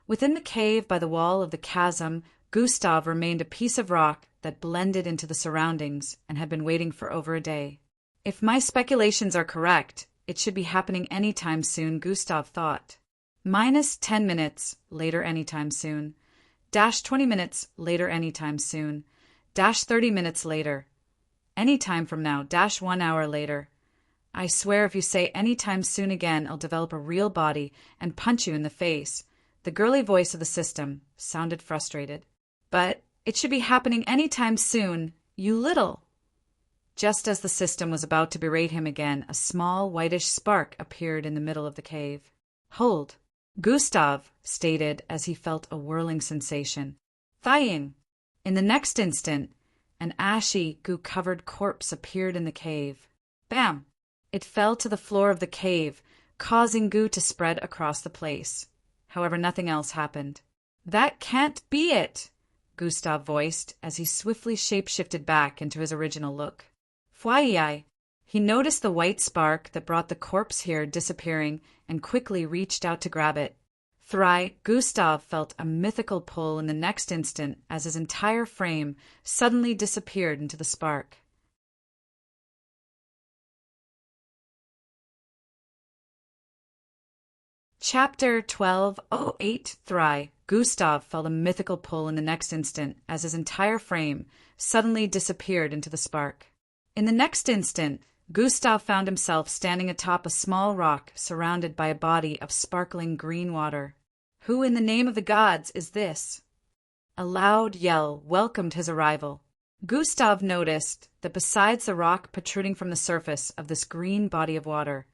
Within the cave by the wall of the chasm, Gustav remained a piece of rock that blended into the surroundings and had been waiting for over a day. If my speculations are correct, it should be happening any time soon, Gustav thought. Minus 10 minutes, later anytime soon. Dash 20 minutes, later anytime soon. Dash 30 minutes later. Any time from now, dash 1 hour later. I swear if you say any time soon again, I'll develop a real body and punch you in the face. The girly voice of the system sounded frustrated. But it should be happening any time soon, you little. Just as the system was about to berate him again, a small whitish spark appeared in the middle of the cave. Hold, Gustav stated as he felt a whirling sensation. Thying. In the next instant, an ashy, goo-covered corpse appeared in the cave. Bam! It fell to the floor of the cave, causing goo to spread across the place. However, nothing else happened. That can't be it, Gustav voiced as he swiftly shape-shifted back into his original look. Fwaiai. He noticed the white spark that brought the corpse here disappearing and quickly reached out to grab it. Thry, Gustav felt a mythical pull in the next instant as his entire frame suddenly disappeared into the spark. Chapter 12:08 Thry. Gustav felt a mythical pull in the next instant as his entire frame suddenly disappeared into the spark. In the next instant, Gustav found himself standing atop a small rock surrounded by a body of sparkling green water. Who in the name of the gods is this? A loud yell welcomed his arrival. Gustav noticed that besides the rock protruding from the surface of this green body of water,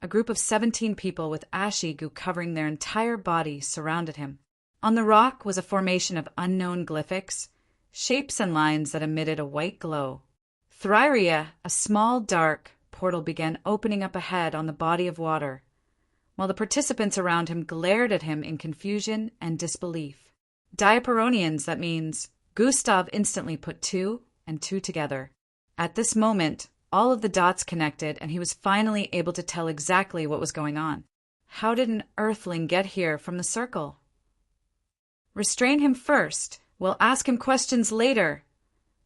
a group of 17 people with ashy goo covering their entire body surrounded him. On the rock was a formation of unknown glyphics, shapes and lines that emitted a white glow. Thryria, a small, dark portal began opening up ahead on the body of water, while the participants around him glared at him in confusion and disbelief. Diaperonians, that means. Gustav instantly put 2 and 2 together. At this moment, all of the dots connected, and he was finally able to tell exactly what was going on. How did an earthling get here from the circle? Restrain him first. We'll ask him questions later,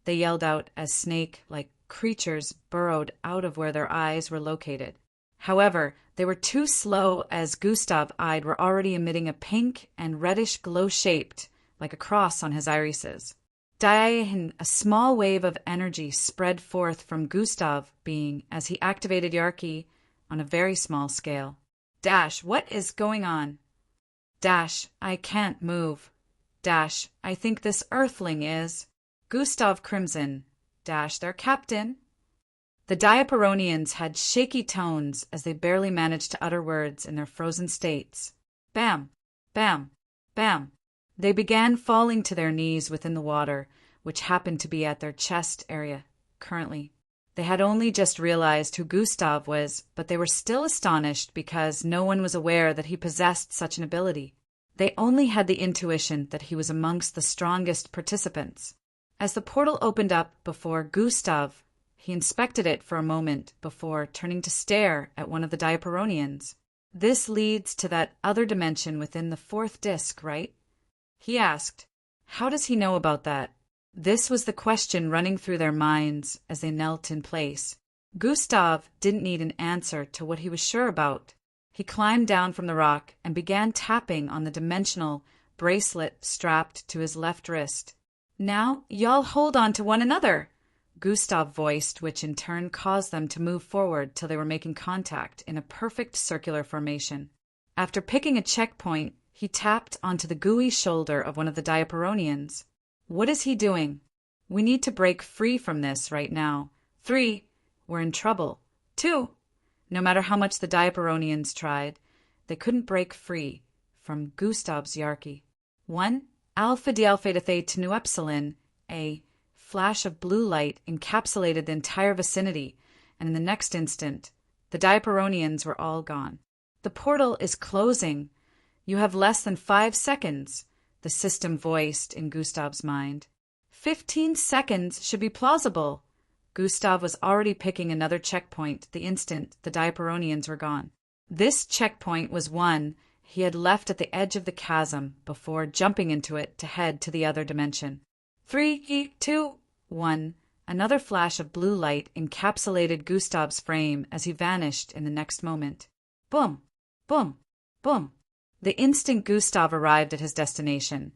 they yelled out as snake-like creatures burrowed out of where their eyes were located. However, they were too slow as Gustav-eyed were already emitting a pink and reddish glow shaped like a cross on his irises. A small wave of energy spread forth from Gustav being as he activated Yarki on a very small scale. Dash, what is going on? Dash, I can't move. Dash, I think this earthling is. Gustav Crimson. Dash, their captain. The Diaperonians had shaky tones as they barely managed to utter words in their frozen states. Bam! Bam! Bam! They began falling to their knees within the water, which happened to be at their chest area, currently. They had only just realized who Gustav was, but they were still astonished because no one was aware that he possessed such an ability. They only had the intuition that he was amongst the strongest participants. As the portal opened up before Gustav, he inspected it for a moment before turning to stare at one of the Diaperonians. This leads to that other dimension within the fourth disc, right? He asked. How does he know about that? This was the question running through their minds as they knelt in place. Gustav didn't need an answer to what he was sure about. He climbed down from the rock and began tapping on the dimensional bracelet strapped to his left wrist. Now, y'all hold on to one another, Gustav voiced, which in turn caused them to move forward till they were making contact in a perfect circular formation. After picking a checkpoint, he tapped onto the gooey shoulder of one of the Diaperonians. What is he doing? We need to break free from this right now. 3. We're in trouble. 2. No matter how much the Diaperonians tried, they couldn't break free from Gustav's Yarky. 1. Alpha Delta Theta Tau Epsilon, a flash of blue light encapsulated the entire vicinity, and in the next instant, the Diaperonians were all gone. The portal is closing. You have less than 5 seconds, the system voiced in Gustav's mind. 15 seconds should be plausible. Gustav was already picking another checkpoint the instant the Diaperonians were gone. This checkpoint was one he had left at the edge of the chasm before jumping into it to head to the other dimension. 3, 2, 1. Another flash of blue light encapsulated Gustav's frame as he vanished in the next moment. Boom! Boom! Boom! The instant Gustav arrived at his destination,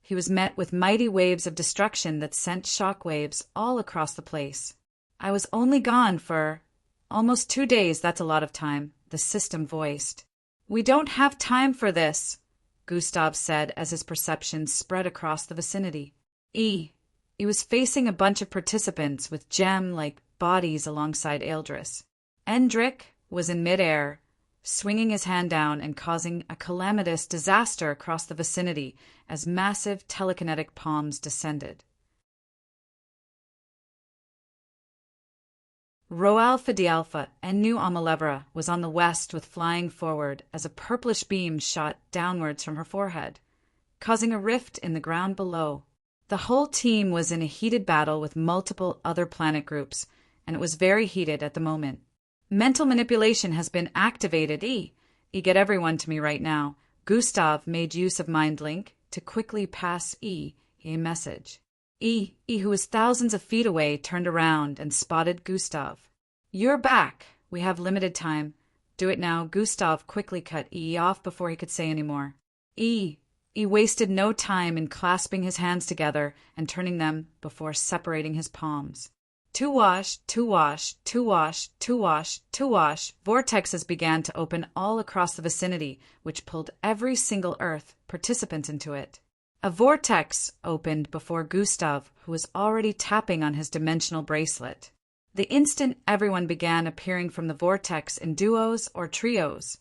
he was met with mighty waves of destruction that sent shockwaves all across the place. I was only gone for almost 2 days. That's a lot of time, the system voiced. We don't have time for this, Gustav said as his perception spread across the vicinity. He was facing a bunch of participants with gem-like bodies alongside Eldris. Endrick was in midair, swinging his hand down and causing a calamitous disaster across the vicinity as massive telekinetic palms descended. Roal Fidelfa and New Amalevra was on the west with flying forward as a purplish beam shot downwards from her forehead, causing a rift in the ground below. The whole team was in a heated battle with multiple other planet groups, and it was very heated at the moment. Mental manipulation has been activated. Get everyone to me right now. Gustav made use of Mind Link to quickly pass a message. Who was thousands of feet away, turned around and spotted Gustav. You're back. We have limited time. Do it now. Gustav quickly cut off before he could say any more. He wasted no time in clasping his hands together and turning them before separating his palms. To wash, to wash, to wash, to wash, to wash. Vortexes began to open all across the vicinity, which pulled every single Earth participant into it. A vortex opened before Gustav, who was already tapping on his dimensional bracelet. The instant everyone began appearing from the vortex in duos or trios,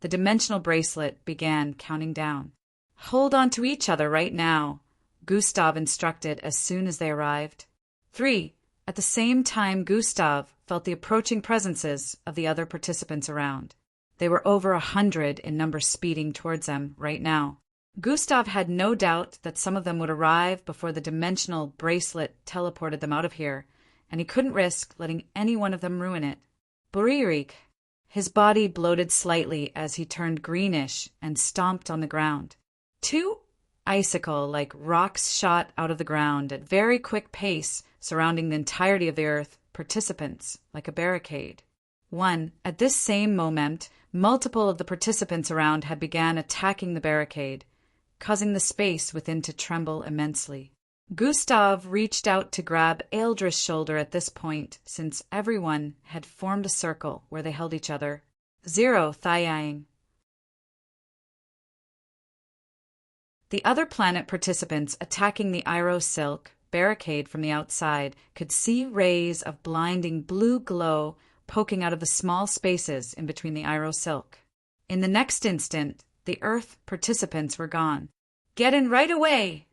the dimensional bracelet began counting down. Hold on to each other right now, Gustav instructed as soon as they arrived. 3. At the same time, Gustav felt the approaching presences of the other participants around. They were over 100 in number, speeding towards them right now. Gustav had no doubt that some of them would arrive before the dimensional bracelet teleported them out of here, and he couldn't risk letting any one of them ruin it. Buririk. His body bloated slightly as he turned greenish and stomped on the ground. 2 icicle-like rocks shot out of the ground at very quick pace, surrounding the entirety of the Earth, participants, like a barricade. 1. At this same moment, multiple of the participants around had began attacking the barricade, causing the space within to tremble immensely. Gustav reached out to grab Eldris' shoulder at this point, since everyone had formed a circle where they held each other. 0 Thiang. The other planet participants attacking the Iro Silk barricade from the outside could see rays of blinding blue glow poking out of the small spaces in between the Iro silk. In the next instant, the Earth participants were gone. "Get in right away!"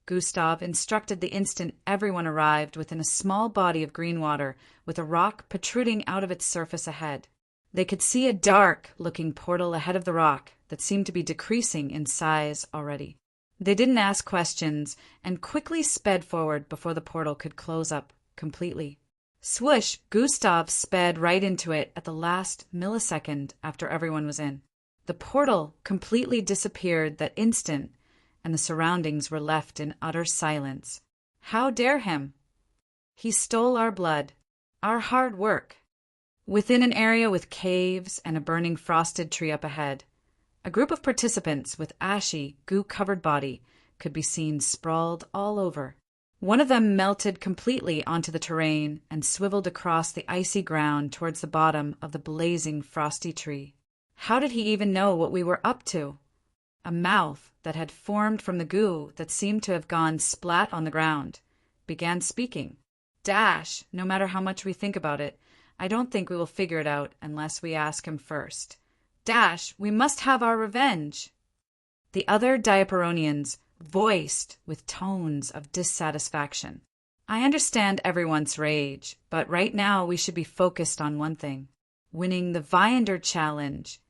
Gustav instructed the instant everyone arrived within a small body of green water with a rock protruding out of its surface ahead. They could see a dark-looking portal ahead of the rock that seemed to be decreasing in size already. They didn't ask questions and quickly sped forward before the portal could close up completely. Swoosh! Gustav sped right into it at the last millisecond after everyone was in. The portal completely disappeared that instant, and the surroundings were left in utter silence. How dare him? He stole our blood, our hard work. Within an area with caves and a burning frosted tree up ahead, a group of participants with ashy, goo-covered body could be seen sprawled all over. One of them melted completely onto the terrain and swiveled across the icy ground towards the bottom of the blazing frosty tree. How did he even know what we were up to? A mouth that had formed from the goo that seemed to have gone splat on the ground began speaking. "Dash, no matter how much we think about it, I don't think we will figure it out unless we ask him first. Dash, we must have our revenge." The other Diaperonians voiced with tones of dissatisfaction. "I understand everyone's rage, but right now we should be focused on one thing: winning the Viander challenge."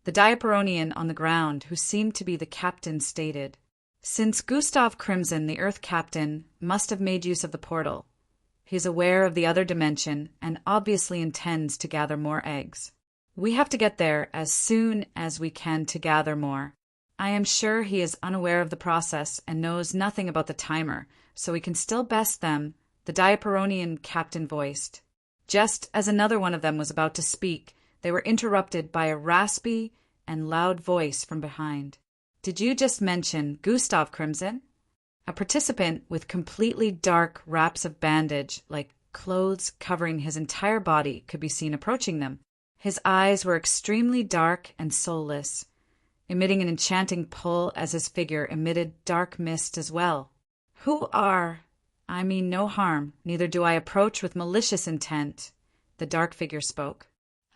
The Diaperonian on the ground, who seemed to be the captain, stated, "Since Gustav Crimson, the Earth Captain, must have made use of the portal, he is aware of the other dimension and obviously intends to gather more eggs. We have to get there as soon as we can to gather more. I am sure he is unaware of the process and knows nothing about the timer, so we can still best them," the Diaperonian captain voiced. Just as another one of them was about to speak, they were interrupted by a raspy and loud voice from behind. "Did you just mention Gustav Crimson?" A participant with completely dark wraps of bandage, like clothes covering his entire body, could be seen approaching them. His eyes were extremely dark and soulless, emitting an enchanting pull as his figure emitted dark mist as well. I mean no harm, neither do I approach with malicious intent," the dark figure spoke.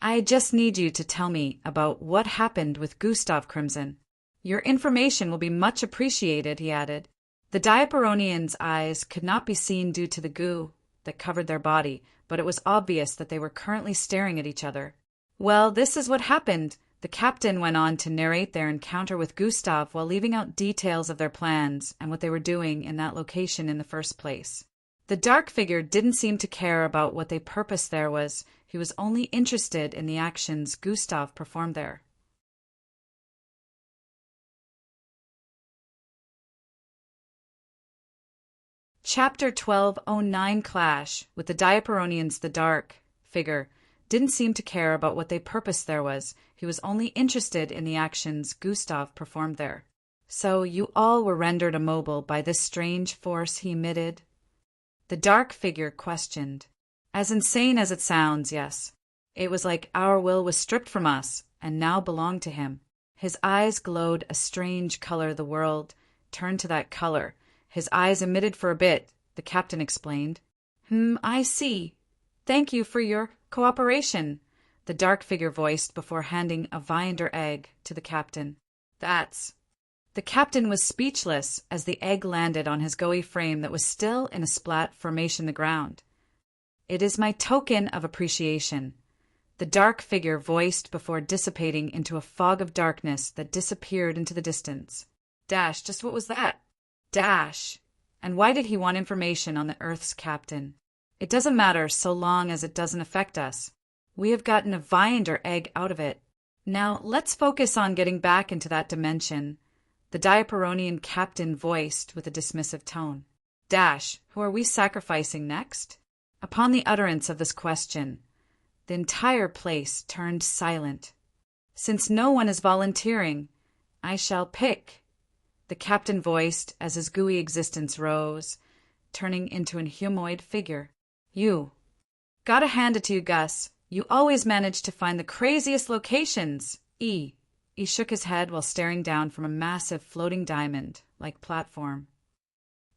"I just need you to tell me about what happened with Gustav Crimson. Your information will be much appreciated," he added. The Diaperonians' eyes could not be seen due to the goo that covered their body, but it was obvious that they were currently staring at each other. "Well, this is what happened." The captain went on to narrate their encounter with Gustav while leaving out details of their plans and what they were doing in that location in the first place. The dark figure didn't seem to care about what they purpose there was. He was only interested in the actions Gustav performed there. Chapter 1209 Clash with the Diaperonians. The dark figure didn't seem to care about what they purposed there was. He was only interested in the actions Gustav performed there. "So you all were rendered immobile by this strange force he emitted?" The dark figure questioned. "As insane as it sounds, yes. It was like our will was stripped from us and now belonged to him." His eyes glowed a strange color. The world turned to that color. His eyes emitted for a bit, the captain explained. I see. Thank you for your cooperation," the dark figure voiced before handing a Viander egg to the captain. The captain was speechless as the egg landed on his gooey frame that was still in a splat formation the ground. "It is my token of appreciation," the dark figure voiced before dissipating into a fog of darkness that disappeared into the distance. "Dash, just what was that?" "Dash. And why did he want information on the Earth's captain?" "It doesn't matter so long as it doesn't affect us. We have gotten a Viander egg out of it. Now let's focus on getting back into that dimension," the Diaperonian captain voiced with a dismissive tone. "Dash, who are we sacrificing next?" Upon the utterance of this question, the entire place turned silent. "Since no one is volunteering, I shall pick," the captain voiced as his gooey existence rose, turning into an humanoid figure. "You. Gotta hand it to you, Gus. You always manage to find the craziest locations." He shook his head while staring down from a massive floating diamond-like platform.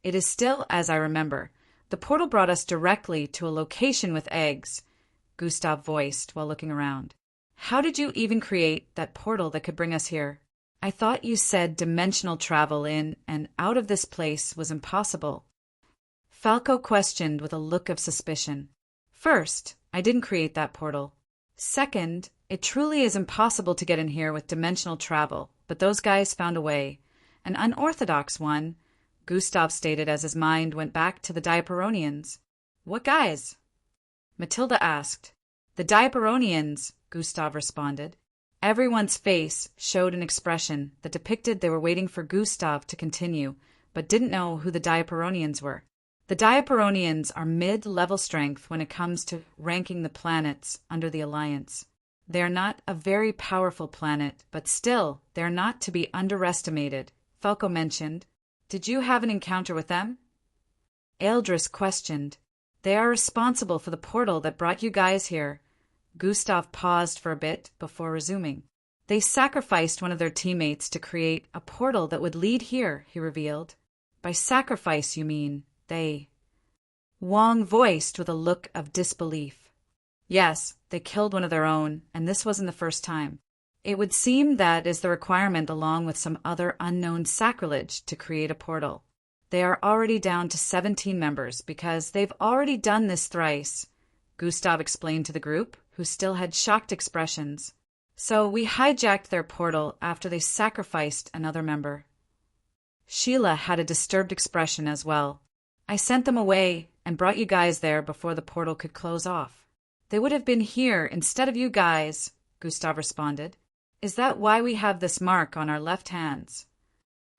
It is still as I remember. The portal brought us directly to a location with eggs, Gustav voiced while looking around. How did you even create that portal that could bring us here? I thought you said dimensional travel in and out of this place was impossible. Falco questioned with a look of suspicion. First, I didn't create that portal. Second, it truly is impossible to get in here with dimensional travel, but those guys found a way. An unorthodox one, Gustav stated as his mind went back to the Diaperonians. What guys? Matilda asked. The Diaperonians, Gustav responded. Everyone's face showed an expression that depicted they were waiting for Gustav to continue, but didn't know who the Diaperonians were. The Diaperonians are mid-level strength when it comes to ranking the planets under the Alliance. They are not a very powerful planet, but still, they are not to be underestimated, Falco mentioned. Did you have an encounter with them? Eldris questioned. They are responsible for the portal that brought you guys here. Gustav paused for a bit before resuming. They sacrificed one of their teammates to create a portal that would lead here, he revealed. By sacrifice, you mean, they... Wong voiced with a look of disbelief. Yes, they killed one of their own, and this wasn't the first time. It would seem that is the requirement along with some other unknown sacrilege to create a portal. They are already down to 17 members because they've already done this thrice, Gustav explained to the group, who still had shocked expressions. So we hijacked their portal after they sacrificed another member. Sheila had a disturbed expression as well. I sent them away and brought you guys there before the portal could close off. They would have been here instead of you guys, Gustav responded. Is that why we have this mark on our left hands?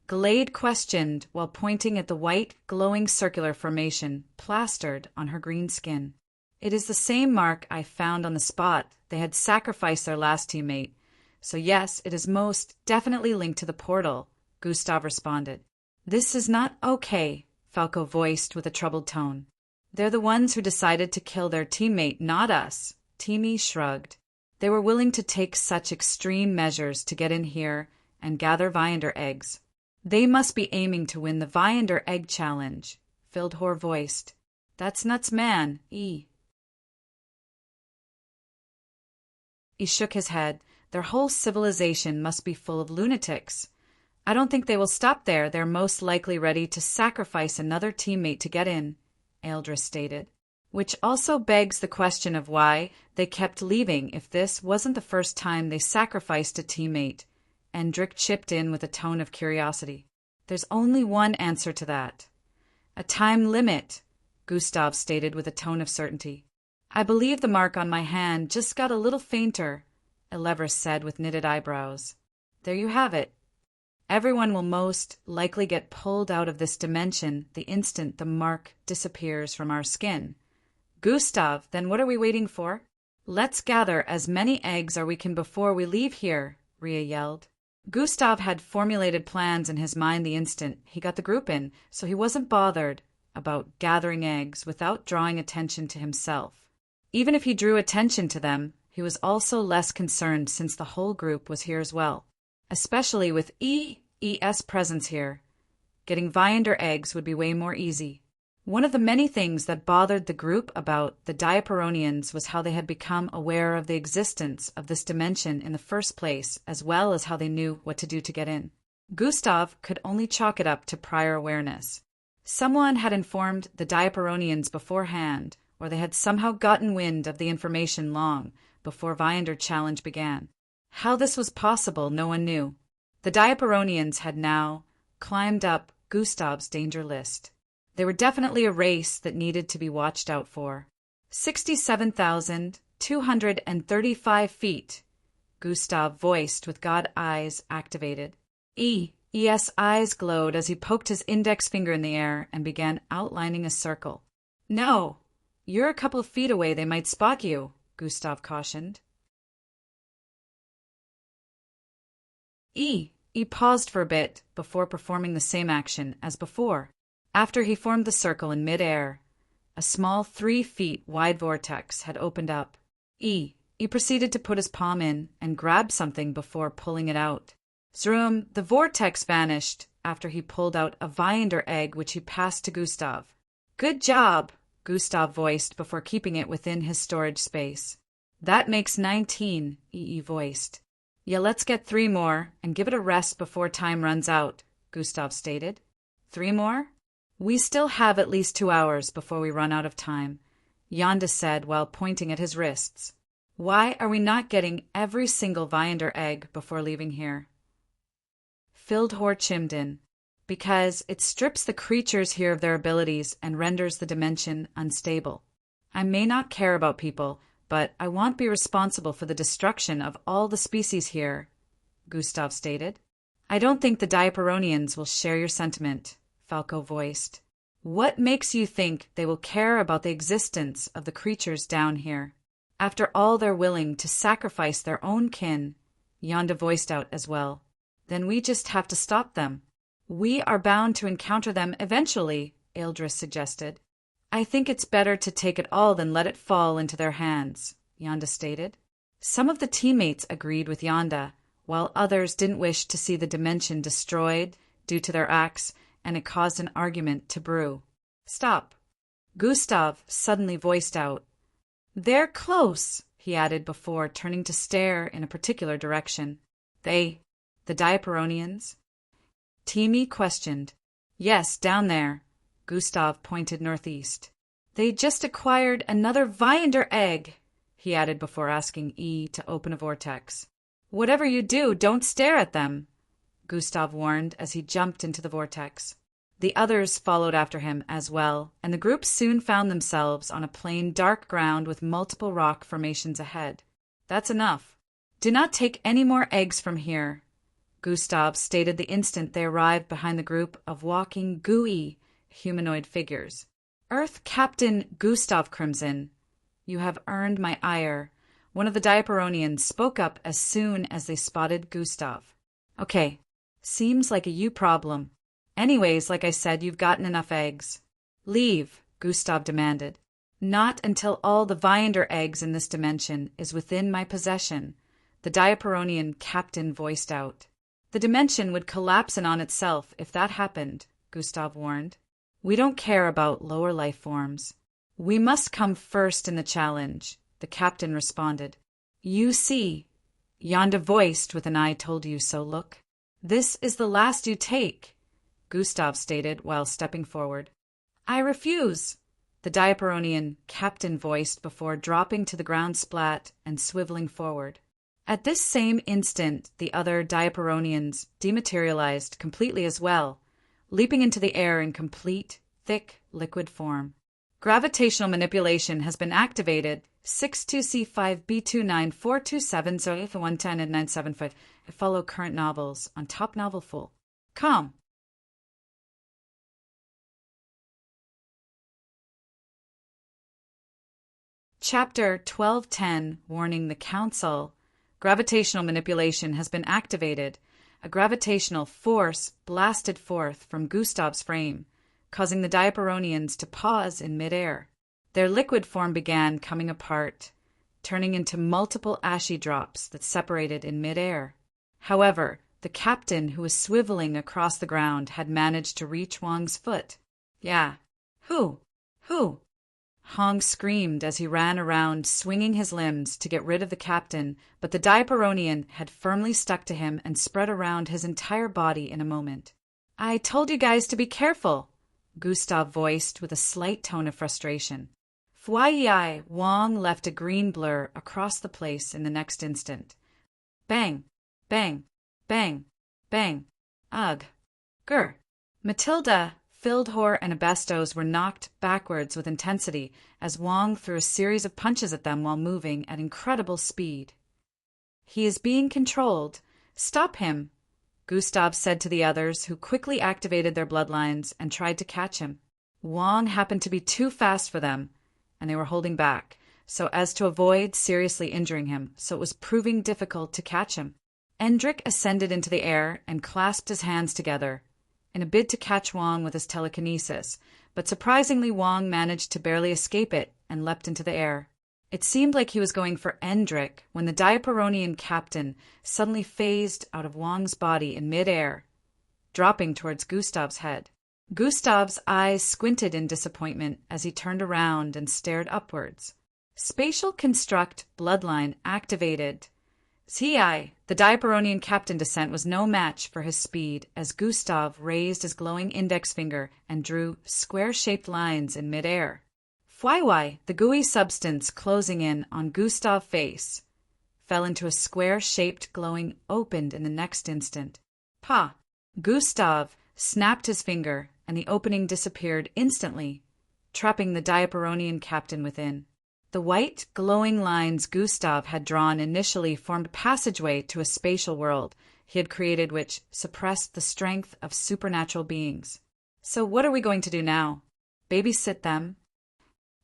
Glade questioned while pointing at the white, glowing circular formation plastered on her green skin. It is the same mark I found on the spot they had sacrificed their last teammate. So yes, it is most definitely linked to the portal, Gustav responded. This is not okay, Falco voiced with a troubled tone. They're the ones who decided to kill their teammate, not us. Teamy shrugged. They were willing to take such extreme measures to get in here and gather Viander eggs. They must be aiming to win the Viander Egg Challenge, Fildhor voiced. That's nuts, man. He shook his head. Their whole civilization must be full of lunatics. I don't think they will stop there. They're most likely ready to sacrifice another teammate to get in, Eldris stated. Which also begs the question of why they kept leaving if this wasn't the first time they sacrificed a teammate, Endrick chipped in with a tone of curiosity. There's only one answer to that. A time limit, Gustav stated with a tone of certainty. I believe the mark on my hand just got a little fainter, Elevris said with knitted eyebrows. There you have it. Everyone will most likely get pulled out of this dimension the instant the mark disappears from our skin. Gustav, then what are we waiting for? Let's gather as many eggs as we can before we leave here, Rhea yelled. Gustav had formulated plans in his mind the instant he got the group in, so he wasn't bothered about gathering eggs without drawing attention to himself. Even if he drew attention to them, he was also less concerned since the whole group was here as well, especially with ES presence here. Getting Viander eggs would be way more easy. One of the many things that bothered the group about the Diaperonians was how they had become aware of the existence of this dimension in the first place, as well as how they knew what to do to get in. Gustav could only chalk it up to prior awareness. Someone had informed the Diaperonians beforehand, or they had somehow gotten wind of the information long before Viander Challenge began. How this was possible, no one knew. The Diaperonians had now climbed up Gustav's danger list. They were definitely a race that needed to be watched out for. 67,235 feet, Gustav voiced with God eyes activated. ES eyes glowed as he poked his index finger in the air and began outlining a circle. No, you're a couple of feet away, they might spot you, Gustav cautioned. He paused for a bit before performing the same action as before. After he formed the circle in mid-air, a small 3 feet wide vortex had opened up. He proceeded to put his palm in and grab something before pulling it out. Zroom, the vortex vanished after he pulled out a Viander egg which he passed to Gustav. "Good job," Gustav voiced before keeping it within his storage space. "That makes 19, EE voiced. "Yeah, let's get 3 more and give it a rest before time runs out," Gustav stated. 3 more? "We still have at least 2 hours before we run out of time," Yonda said while pointing at his wrists. "Why are we not getting every single Viander egg before leaving here?" Fildhor chimed in. "Because it strips the creatures here of their abilities and renders the dimension unstable. I may not care about people, but I won't be responsible for the destruction of all the species here," Gustav stated. "I don't think the Diaperonians will share your sentiment," Falco voiced. "What makes you think they will care about the existence of the creatures down here? After all, they're willing to sacrifice their own kin," Yonda voiced out as well. "Then we just have to stop them." "We are bound to encounter them eventually," Eldris suggested. "I think it's better to take it all than let it fall into their hands," Yonda stated. Some of the teammates agreed with Yonda, while others didn't wish to see the dimension destroyed due to their acts, and it caused an argument to brew. "Stop," Gustav suddenly voiced out. "They're close," he added before turning to stare in a particular direction. The Diaperonians?" Teamy questioned. "Yes, down there." Gustav pointed northeast. "They just acquired another Viander egg," he added before asking E to open a vortex. "Whatever you do, don't stare at them," Gustav warned as he jumped into the vortex. The others followed after him as well, and the group soon found themselves on a plain dark ground with multiple rock formations ahead. "That's enough. Do not take any more eggs from here," Gustav stated the instant they arrived behind the group of walking, gooey humanoid figures. "Earth Captain Gustav Crimson, you have earned my ire," one of the Diaperonians spoke up as soon as they spotted Gustav. "Okay, seems like a you problem. Anyways, like I said, you've gotten enough eggs." "Leave," Gustav demanded. "Not until all the Viander eggs in this dimension is within my possession," the Diaperonian captain voiced out. "The dimension would collapse in on itself if that happened," Gustav warned. "We don't care about lower life forms. We must come first in the challenge," the captain responded. "You see," Yonda voiced with an I told you so look. "This is the last you take," Gustav stated while stepping forward. "I refuse," the Diaperonian captain voiced before dropping to the ground splat and swiveling forward. At this same instant, the other Diaperonians dematerialized completely as well, leaping into the air in complete, thick, liquid form. Gravitational manipulation has been activated. 62C5B294270110 and 975. Follow current novels on Top Novel Full. Com. Chapter 1210, Warning the Council. Gravitational manipulation has been activated. A gravitational force blasted forth from Gustav's frame, causing the Diaperonians to pause in midair. Their liquid form began coming apart, turning into multiple ashy drops that separated in midair. However, the captain, who was swiveling across the ground, had managed to reach Wang's foot. "Yeah. Who? Hong screamed as he ran around, swinging his limbs to get rid of the captain, but the Diaperonian had firmly stuck to him and spread around his entire body in a moment. "I told you guys to be careful," Gustav voiced with a slight tone of frustration. Fwai, Wang left a green blur across the place in the next instant. Bang, bang, bang, bang. Ugh. Grr. Matilda, Fildhor, and Abestos were knocked backwards with intensity as Wang threw a series of punches at them while moving at incredible speed. "He is being controlled. Stop him," Gustav said to the others, who quickly activated their bloodlines and tried to catch him. Wang happened to be too fast for them, and they were holding back, so as to avoid seriously injuring him, so it was proving difficult to catch him. Endrick ascended into the air and clasped his hands together in a bid to catch Wang with his telekinesis, but surprisingly Wang managed to barely escape it and leapt into the air. It seemed like he was going for Endrick when the Diaperonian captain suddenly phased out of Wang's body in mid-air, dropping towards Gustav's head. Gustav's eyes squinted in disappointment as he turned around and stared upwards. Spatial Construct Bloodline activated. CI, the Diaperonian captain descent was no match for his speed as Gustav raised his glowing index finger and drew square-shaped lines in midair. Fwaiwai, the gooey substance closing in on Gustav's face, fell into a square-shaped glowing opened in the next instant. Pa! Gustav snapped his finger, and the opening disappeared instantly, trapping the Diaperonian captain within. The white, glowing lines Gustav had drawn initially formed a passageway to a spatial world he had created which suppressed the strength of supernatural beings. So what are we going to do now? Babysit them?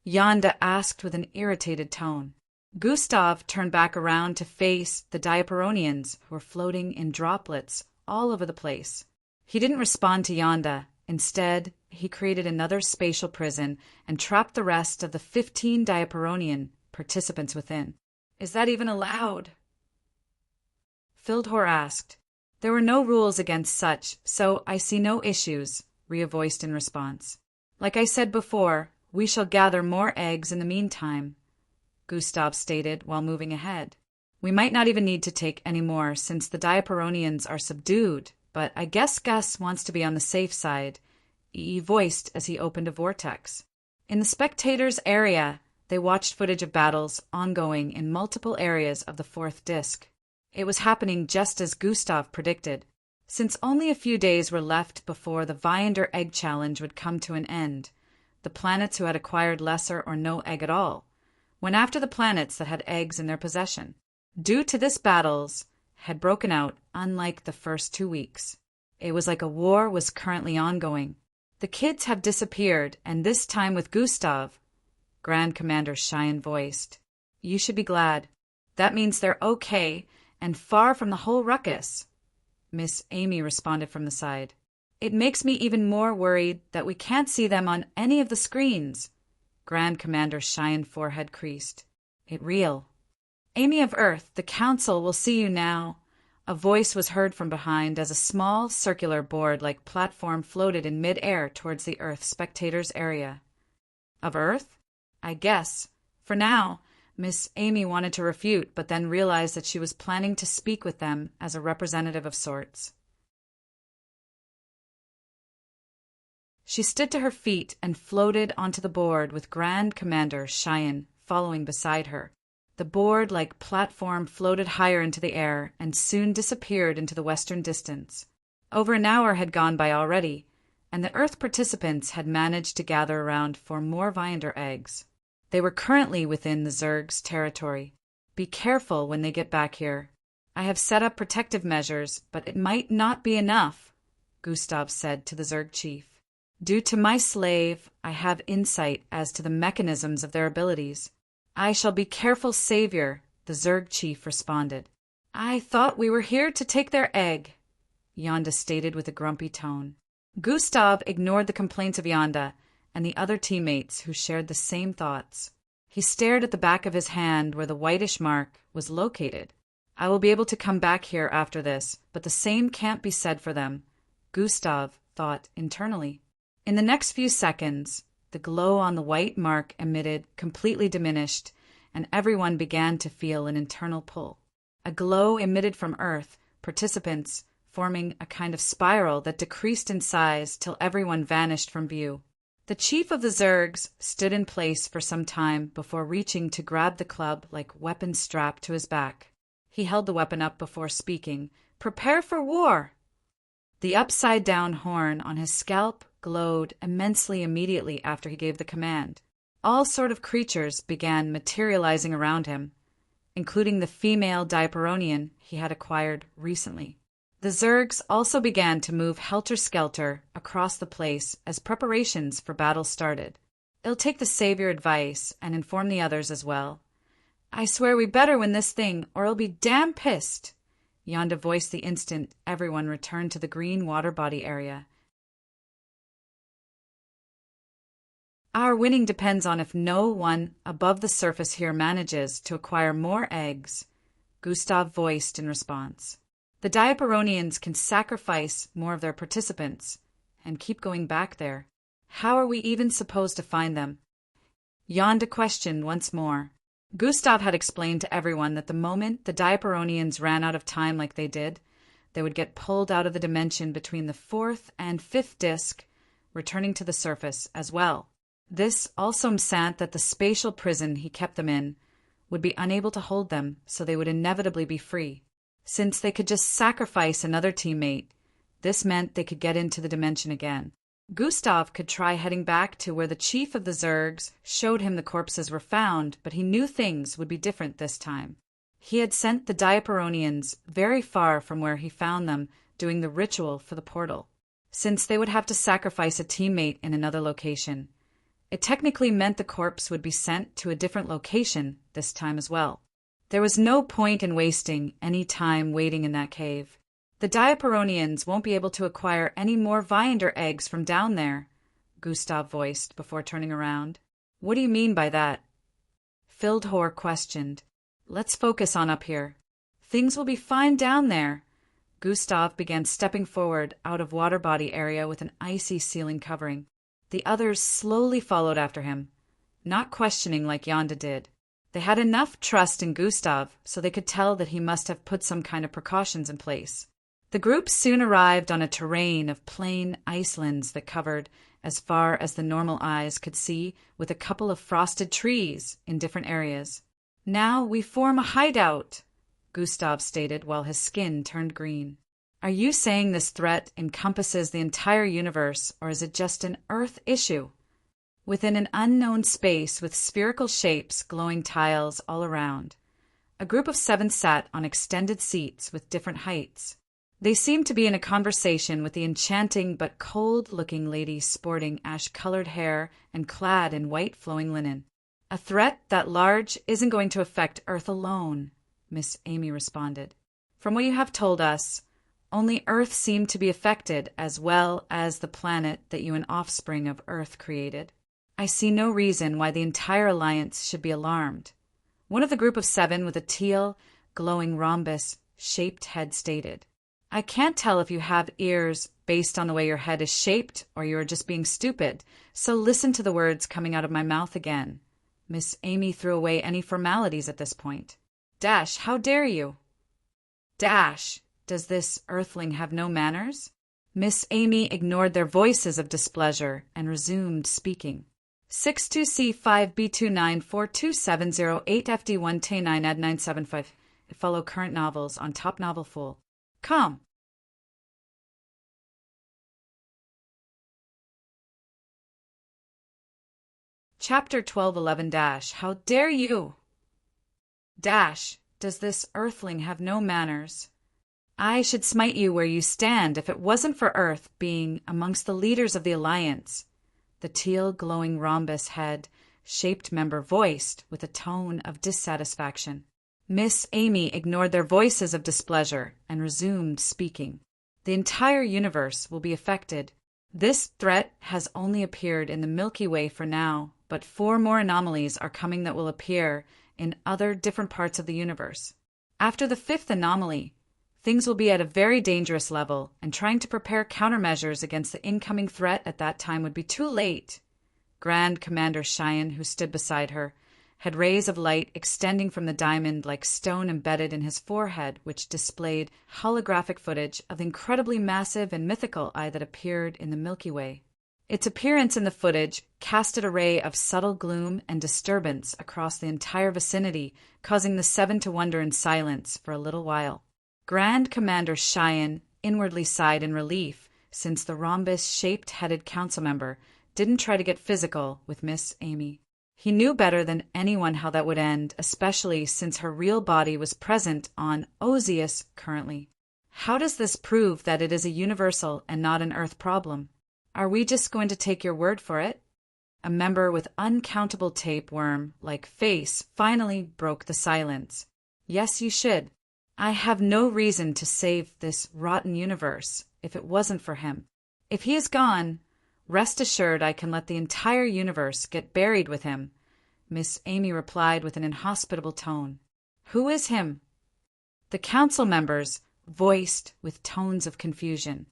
Yonda asked with an irritated tone. Gustav turned back around to face the Diaperonians who were floating in droplets all over the place. He didn't respond to Yonda. Instead, he created another spatial prison and trapped the rest of the 15 Diaperonian participants within. Is that even allowed? Fildhor asked. There were no rules against such, so I see no issues, Rhea voiced in response. Like I said before, we shall gather more eggs in the meantime, Gustav stated while moving ahead. We might not even need to take any more since the Diaperonians are subdued, but I guess Gus wants to be on the safe side, he voiced as he opened a vortex. In the spectators' area, they watched footage of battles ongoing in multiple areas of the fourth disc. It was happening just as Gustav predicted. Since only a few days were left before the Viander Egg Challenge would come to an end, the planets who had acquired lesser or no egg at all went after the planets that had eggs in their possession. Due to this, battles had broken out unlike the first 2 weeks. It was like a war was currently ongoing. The kids have disappeared, and this time with Gustav, Grand Commander Cheyenne voiced. You should be glad. That means they're okay and far from the whole ruckus, Miss Amy responded from the side. It makes me even more worried that we can't see them on any of the screens. Grand Commander Cheyenne forehead creased. It real. Amy of Earth, the Council will see you now. A voice was heard from behind as a small, circular board-like platform floated in mid-air towards the Earth spectators' area. Of Earth? I guess. For now, Miss Amy wanted to refute, but then realized that she was planning to speak with them as a representative of sorts. She stood to her feet and floated onto the board with Grand Commander Cheyenne following beside her. The board-like platform floated higher into the air and soon disappeared into the western distance. Over an hour had gone by already, and the Earth participants had managed to gather around 4 more Viander eggs. They were currently within the Zerg's territory. Be careful when they get back here. I have set up protective measures, but it might not be enough, Gustav said to the Zerg chief. Due to my slave, I have insight as to the mechanisms of their abilities. I shall be careful savior, the Zerg chief responded. I thought we were here to take their egg, Yonda stated with a grumpy tone. Gustav ignored the complaints of Yonda and the other teammates who shared the same thoughts. He stared at the back of his hand where the whitish mark was located. I will be able to come back here after this, but the same can't be said for them, Gustav thought internally. In the next few seconds, the glow on the white mark emitted completely diminished, and everyone began to feel an internal pull. A glow emitted from Earth, participants forming a kind of spiral that decreased in size till everyone vanished from view. The chief of the Zergs stood in place for some time before reaching to grab the club like weapon strapped to his back. He held the weapon up before speaking. Prepare for war! The upside-down horn on his scalp glowed immensely immediately after he gave the command. All sort of creatures began materializing around him, including the female Diaperonian he had acquired recently. The Zergs also began to move helter-skelter across the place as preparations for battle started. It'll take the savior advice and inform the others as well. I swear we better win this thing, or I'll be damn pissed, Yonda voiced the instant everyone returned to the green water body area. Our winning depends on if no one above the surface here manages to acquire more eggs, Gustav voiced in response. The Diaperonians can sacrifice more of their participants and keep going back there. How are we even supposed to find them? Yonda questioned once more. Gustav had explained to everyone that the moment the Diaperonians ran out of time like they did, they would get pulled out of the dimension between the fourth and fifth disc, returning to the surface as well. This also meant that the spatial prison he kept them in would be unable to hold them, so they would inevitably be free. Since they could just sacrifice another teammate, this meant they could get into the dimension again. Gustav could try heading back to where the chief of the Zergs showed him the corpses were found, but he knew things would be different this time. He had sent the Diaperonians very far from where he found them doing the ritual for the portal. Since they would have to sacrifice a teammate in another location, it technically meant the corpse would be sent to a different location this time as well. There was no point in wasting any time waiting in that cave. The Diaperonians won't be able to acquire any more Viander eggs from down there, Gustav voiced before turning around. What do you mean by that? Fildhor questioned. Let's focus on up here. Things will be fine down there. Gustav began stepping forward out of water body area with an icy ceiling covering. The others slowly followed after him, not questioning like Yonda did. They had enough trust in Gustav so they could tell that he must have put some kind of precautions in place. The group soon arrived on a terrain of plain icelands that covered as far as the normal eyes could see, with a couple of frosted trees in different areas. Now we form a hideout, Gustav stated while his skin turned green. Are you saying this threat encompasses the entire universe, or is it just an Earth issue? Within an unknown space with spherical shapes, glowing tiles all around, a group of 7 sat on extended seats with different heights. They seemed to be in a conversation with the enchanting but cold-looking lady sporting ash-colored hair and clad in white flowing linen. A threat that large isn't going to affect Earth alone, Miss Amy responded. From what you have told us, only Earth seemed to be affected, as well as the planet that you and offspring of Earth created. I see no reason why the entire alliance should be alarmed. One of the group of 7 with a teal, glowing rhombus-shaped head stated. I can't tell if you have ears based on the way your head is shaped or you are just being stupid, so listen to the words coming out of my mouth again. Miss Amy threw away any formalities at this point. Dash, how dare you? Dash, does this earthling have no manners? Miss Amy ignored their voices of displeasure and resumed speaking. 62C5B29427008FD1T9AD975. Follow current novels on Top Novel Fool. Come. Chapter 1211 Dash, how dare you? Dash, does this earthling have no manners? I should smite you where you stand if it wasn't for Earth being amongst the leaders of the Alliance, the teal glowing rhombus head shaped member voiced with a tone of dissatisfaction. Miss Amy ignored their voices of displeasure and resumed speaking. The entire universe will be affected. This threat has only appeared in the Milky Way for now, but 4 more anomalies are coming that will appear in other different parts of the universe. After the 5th anomaly, things will be at a very dangerous level, and trying to prepare countermeasures against the incoming threat at that time would be too late. Grand Commander Cheyenne, who stood beside her, had rays of light extending from the diamond like stone embedded in his forehead, which displayed holographic footage of the incredibly massive and mythical eye that appeared in the Milky Way. Its appearance in the footage casted a ray of subtle gloom and disturbance across the entire vicinity, causing the 7 to wonder in silence for a little while. Grand Commander Cheyenne inwardly sighed in relief, since the rhombus-shaped headed council member didn't try to get physical with Miss Amy. He knew better than anyone how that would end, especially since her real body was present on Ozius currently. How does this prove that it is a universal and not an Earth problem? Are we just going to take your word for it? A member with uncountable tapeworm-like face finally broke the silence. Yes, you should. I have no reason to save this rotten universe if it wasn't for him. If he is gone, rest assured I can let the entire universe get buried with him, Miss Amy replied with an inhospitable tone. Who is him? The council members voiced with tones of confusion.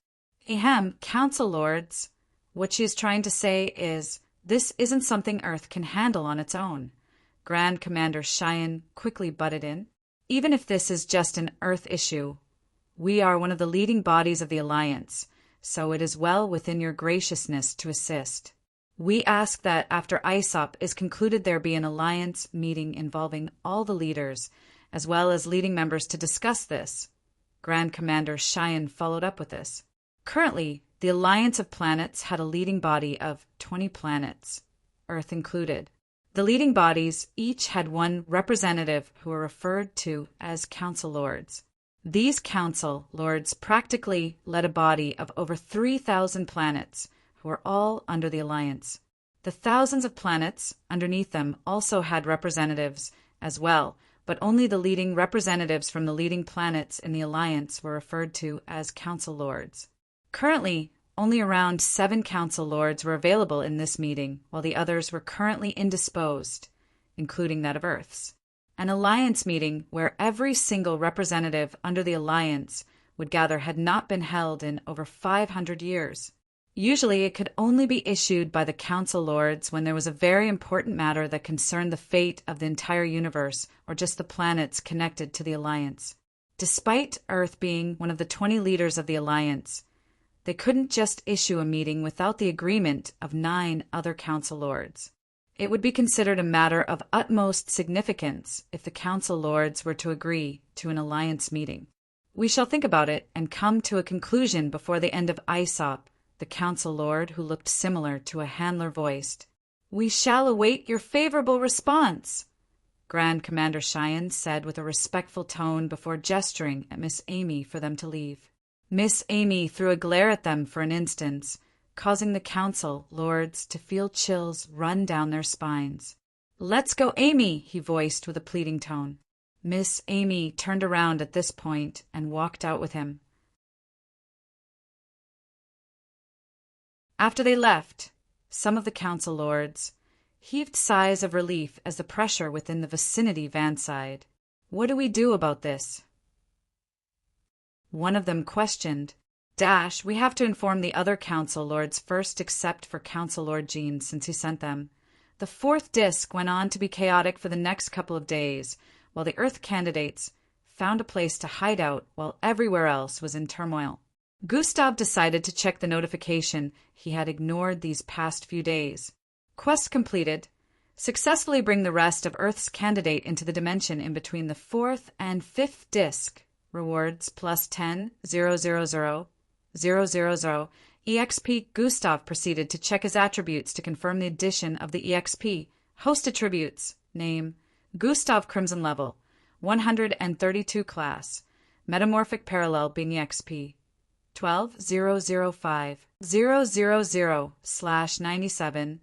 Ahem, Council Lords. What she is trying to say is, this isn't something Earth can handle on its own. Grand Commander Cheyenne quickly butted in. Even if this is just an Earth issue, we are one of the leading bodies of the Alliance, so it is well within your graciousness to assist. We ask that after ISOP is concluded there be an Alliance meeting involving all the leaders, as well as leading members to discuss this. Grand Commander Cheyenne followed up with this. Currently, the Alliance of Planets had a leading body of 20 planets, Earth included. The leading bodies each had one representative who were referred to as Council Lords. These Council Lords practically led a body of over 3,000 planets, who were all under the Alliance. The thousands of planets underneath them also had representatives as well, but only the leading representatives from the leading planets in the Alliance were referred to as Council Lords. Currently, only around 7 Council Lords were available in this meeting, while the others were currently indisposed, including that of Earth's. An Alliance meeting where every single representative under the Alliance would gather had not been held in over 500 years. Usually it could only be issued by the Council Lords when there was a very important matter that concerned the fate of the entire universe or just the planets connected to the Alliance. Despite Earth being one of the 20 leaders of the Alliance, they couldn't just issue a meeting without the agreement of 9 other Council Lords. It would be considered a matter of utmost significance if the Council Lords were to agree to an Alliance meeting. We shall think about it and come to a conclusion before the end of ISOP, the Council Lord, who looked similar to a handler, voiced. We shall await your favorable response, Grand Commander Cheyenne said with a respectful tone before gesturing at Miss Amy for them to leave. Miss Amy threw a glare at them for an instant, causing the Council Lords to feel chills run down their spines. Let's go, Amy, he voiced with a pleading tone. Miss Amy turned around at this point and walked out with him. After they left, some of the Council Lords heaved sighs of relief as the pressure within the vicinity vanished. What do we do about this? One of them questioned. We have to inform the other Council Lords first, except for Council Lord Jean, since he sent them. The 4th disc went on to be chaotic for the next couple of days, while the Earth candidates found a place to hide out while everywhere else was in turmoil. Gustav decided to check the notification he had ignored these past few days. Quest completed. Successfully bring the rest of Earth's candidate into the dimension in between the 4th and 5th disc. Rewards plus 10, 000, 000. EXP Gustav proceeded to check his attributes to confirm the addition of the EXP. Host attributes. Name. Gustav Crimson level. 132 class. Metamorphic parallel being EXP. 12005 000/97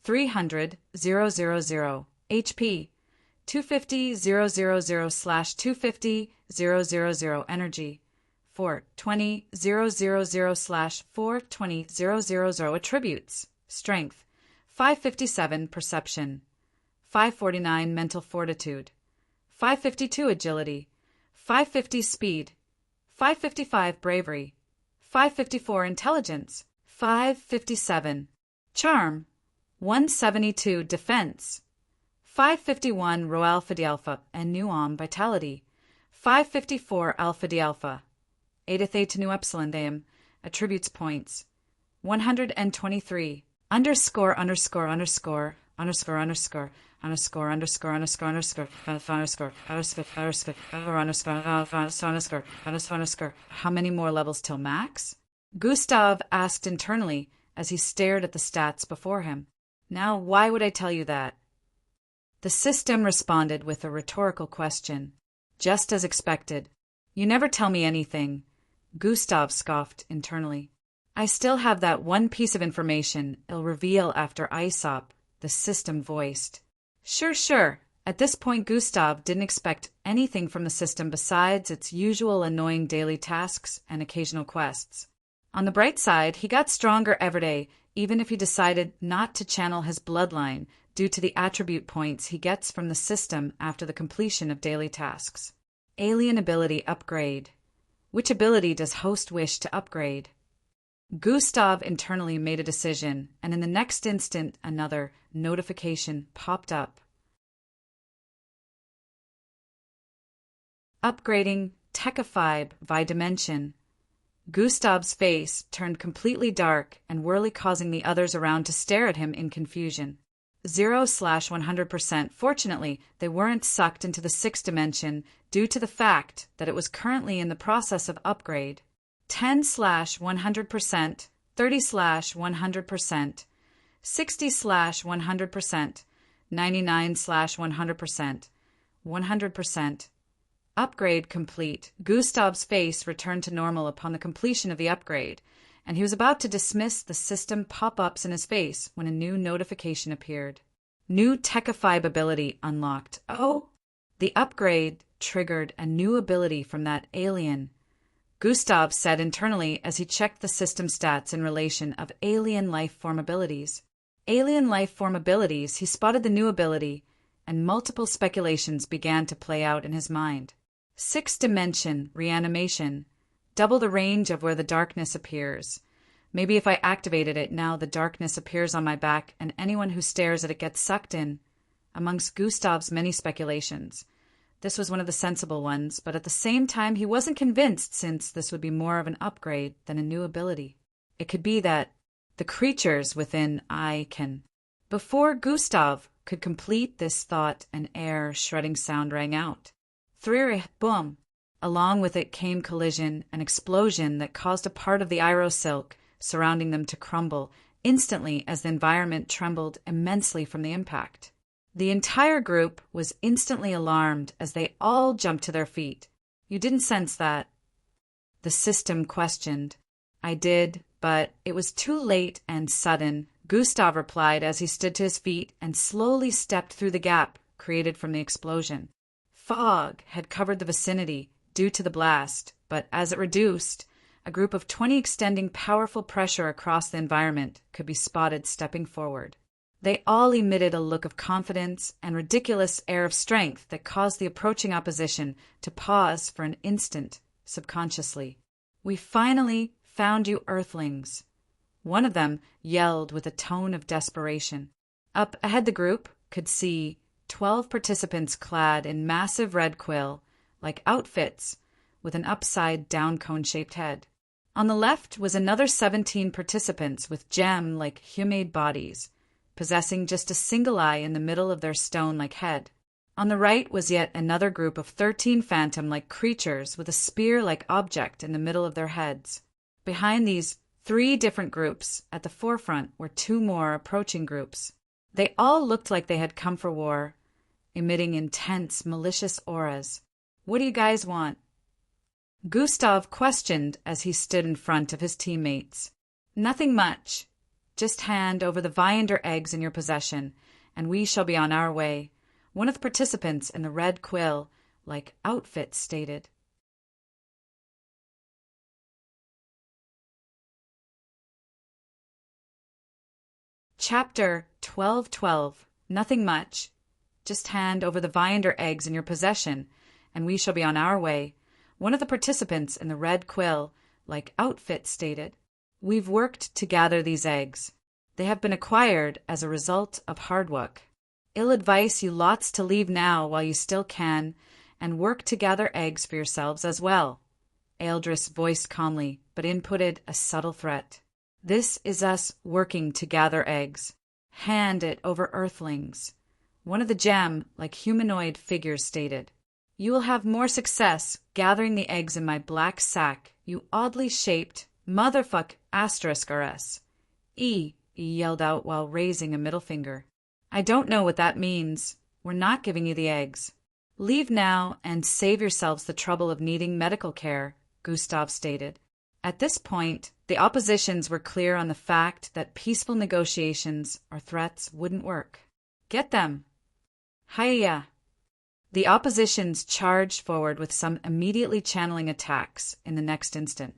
300 000 HP 250 000/250 000 energy 420 000/420 000 attributes strength 557 perception 549 mental fortitude 552 agility 550 speed 555 bravery 554 intelligence 557 charm 172 defense 551 Rho Alpha D Alpha and Nuam vitality 554 Alpha D Alpha Edathe to Nu Epsilon Deum attributes points 123 underscore underscore underscore underscore underscore underscore underscore underscore underscore underscore underscore underscore. How many more levels till max? Gustav asked internally as he stared at the stats before him. Now, why would I tell you that? The system responded with a rhetorical question, just as expected. You never tell me anything. Gustav scoffed internally. I still have that one piece of information it'll reveal after ISOP, the system voiced. Sure. At this point, Gustav didn't expect anything from the system besides its usual annoying daily tasks and occasional quests. On the bright side, he got stronger every day, even if he decided not to channel his bloodline due to the attribute points he gets from the system after the completion of daily tasks. Alien ability upgrade. Which ability does host wish to upgrade? Gustav internally made a decision, and in the next instant, another notification popped up. Upgrading Techify by Dimension. Gustav's face turned completely dark and whirly, causing the others around to stare at him in confusion. 0/100%. Fortunately, they weren't sucked into the sixth dimension due to the fact that it was currently in the process of upgrade. 10/100%, 30/100%, 60/100%, 99/100%, 100%. Upgrade complete. Gustav's face returned to normal upon the completion of the upgrade, and he was about to dismiss the system pop-ups in his face when a new notification appeared. New Techify ability unlocked. Oh! The upgrade triggered a new ability from that alien. Gustav said internally as he checked the system stats in relation of alien life form abilities. Alien life form abilities, he spotted the new ability, and multiple speculations began to play out in his mind. Sixth dimension reanimation. Double the range of where the darkness appears. Maybe if I activated it now, the darkness appears on my back and anyone who stares at it gets sucked in. Amongst Gustav's many speculations, this was one of the sensible ones, but at the same time he wasn't convinced, since this would be more of an upgrade than a new ability. It could be that the creatures within I can. Before Gustav could complete this thought, an air-shredding sound rang out. Three, boom! Along with it came collision, an explosion that caused a part of the Iro silk surrounding them to crumble instantly as the environment trembled immensely from the impact. The entire group was instantly alarmed as they all jumped to their feet. You didn't sense that? The system questioned. I did, but it was too late and sudden, Gustav replied as he stood to his feet and slowly stepped through the gap created from the explosion. Fog had covered the vicinity due to the blast, but as it reduced, a group of 20 extending powerful pressure across the environment could be spotted stepping forward. They all emitted a look of confidence and ridiculous air of strength that caused the approaching opposition to pause for an instant, subconsciously. We finally found you, Earthlings. One of them yelled with a tone of desperation. Up ahead the group could see 12 participants clad in massive red quill-like outfits with an upside-down cone-shaped head. On the left was another 17 participants with gem-like humanoid bodies, possessing just a single eye in the middle of their stone-like head. On the right was yet another group of 13 phantom-like creatures with a spear-like object in the middle of their heads. Behind these 3 different groups, at the forefront, were 2 more approaching groups. They all looked like they had come for war, emitting intense, malicious auras. What do you guys want? Gustav questioned as he stood in front of his teammates. Nothing much. Just hand over the Viander eggs in your possession, and we shall be on our way, one of the participants in the red quill-like outfit stated. Chapter 12:12. Nothing much. Just hand over the Viander eggs in your possession, and we shall be on our way, one of the participants in the red quill-like outfit stated. We've worked to gather these eggs. They have been acquired as a result of hard work. I'll advise you lots to leave now while you still can, and work to gather eggs for yourselves as well. Ealdris voiced calmly, but inputted a subtle threat. This is us working to gather eggs. Hand it over, Earthlings. One of the gem-like humanoid figures stated. You will have more success gathering the eggs in my black sack, you oddly shaped motherfuck *RS. He yelled out while raising a middle finger. I don't know what that means. We're not giving you the eggs. Leave now and save yourselves the trouble of needing medical care, Gustav stated. At this point, the oppositions were clear on the fact that peaceful negotiations or threats wouldn't work. Get them. Hiya! The oppositions charged forward with some immediately channeling attacks in the next instant.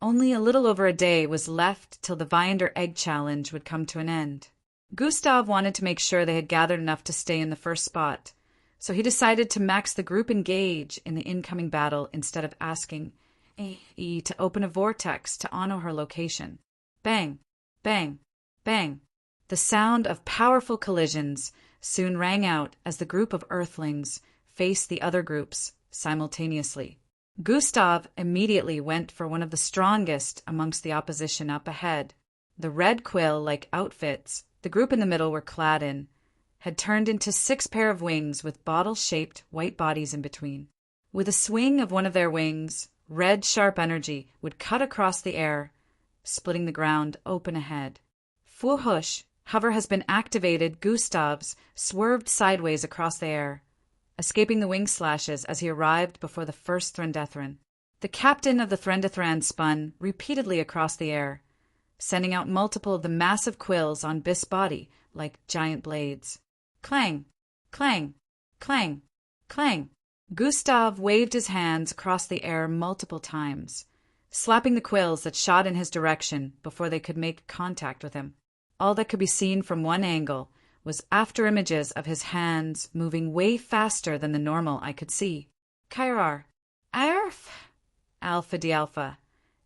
Only a little over a day was left till the Viander Egg Challenge would come to an end. Gustav wanted to make sure they had gathered enough to stay in the first spot, so he decided to max the group engage in the incoming battle instead of asking E to open a vortex to honor her location. Bang, bang, bang. The sound of powerful collisions soon rang out as the group of Earthlings faced the other groups simultaneously. Gustav immediately went for one of the strongest amongst the opposition up ahead. The red quill-like outfits the group in the middle were clad in had turned into 6 pair of wings with bottle-shaped white bodies in between. With a swing of one of their wings, red sharp energy would cut across the air, splitting the ground open ahead. Fuhush, hover has been activated. Gustav's swerved sideways across the air, escaping the wing slashes as he arrived before the first Threndethran. The captain of the Threndethran spun repeatedly across the air, sending out multiple of the massive quills on Biff's body like giant blades. Clang, clang, clang, clang. Gustav waved his hands across the air multiple times, slapping the quills that shot in his direction before they could make contact with him. All that could be seen from one angle was after images of his hands moving way faster than the normal I could see. Kairar, Arf, Alpha D Alpha,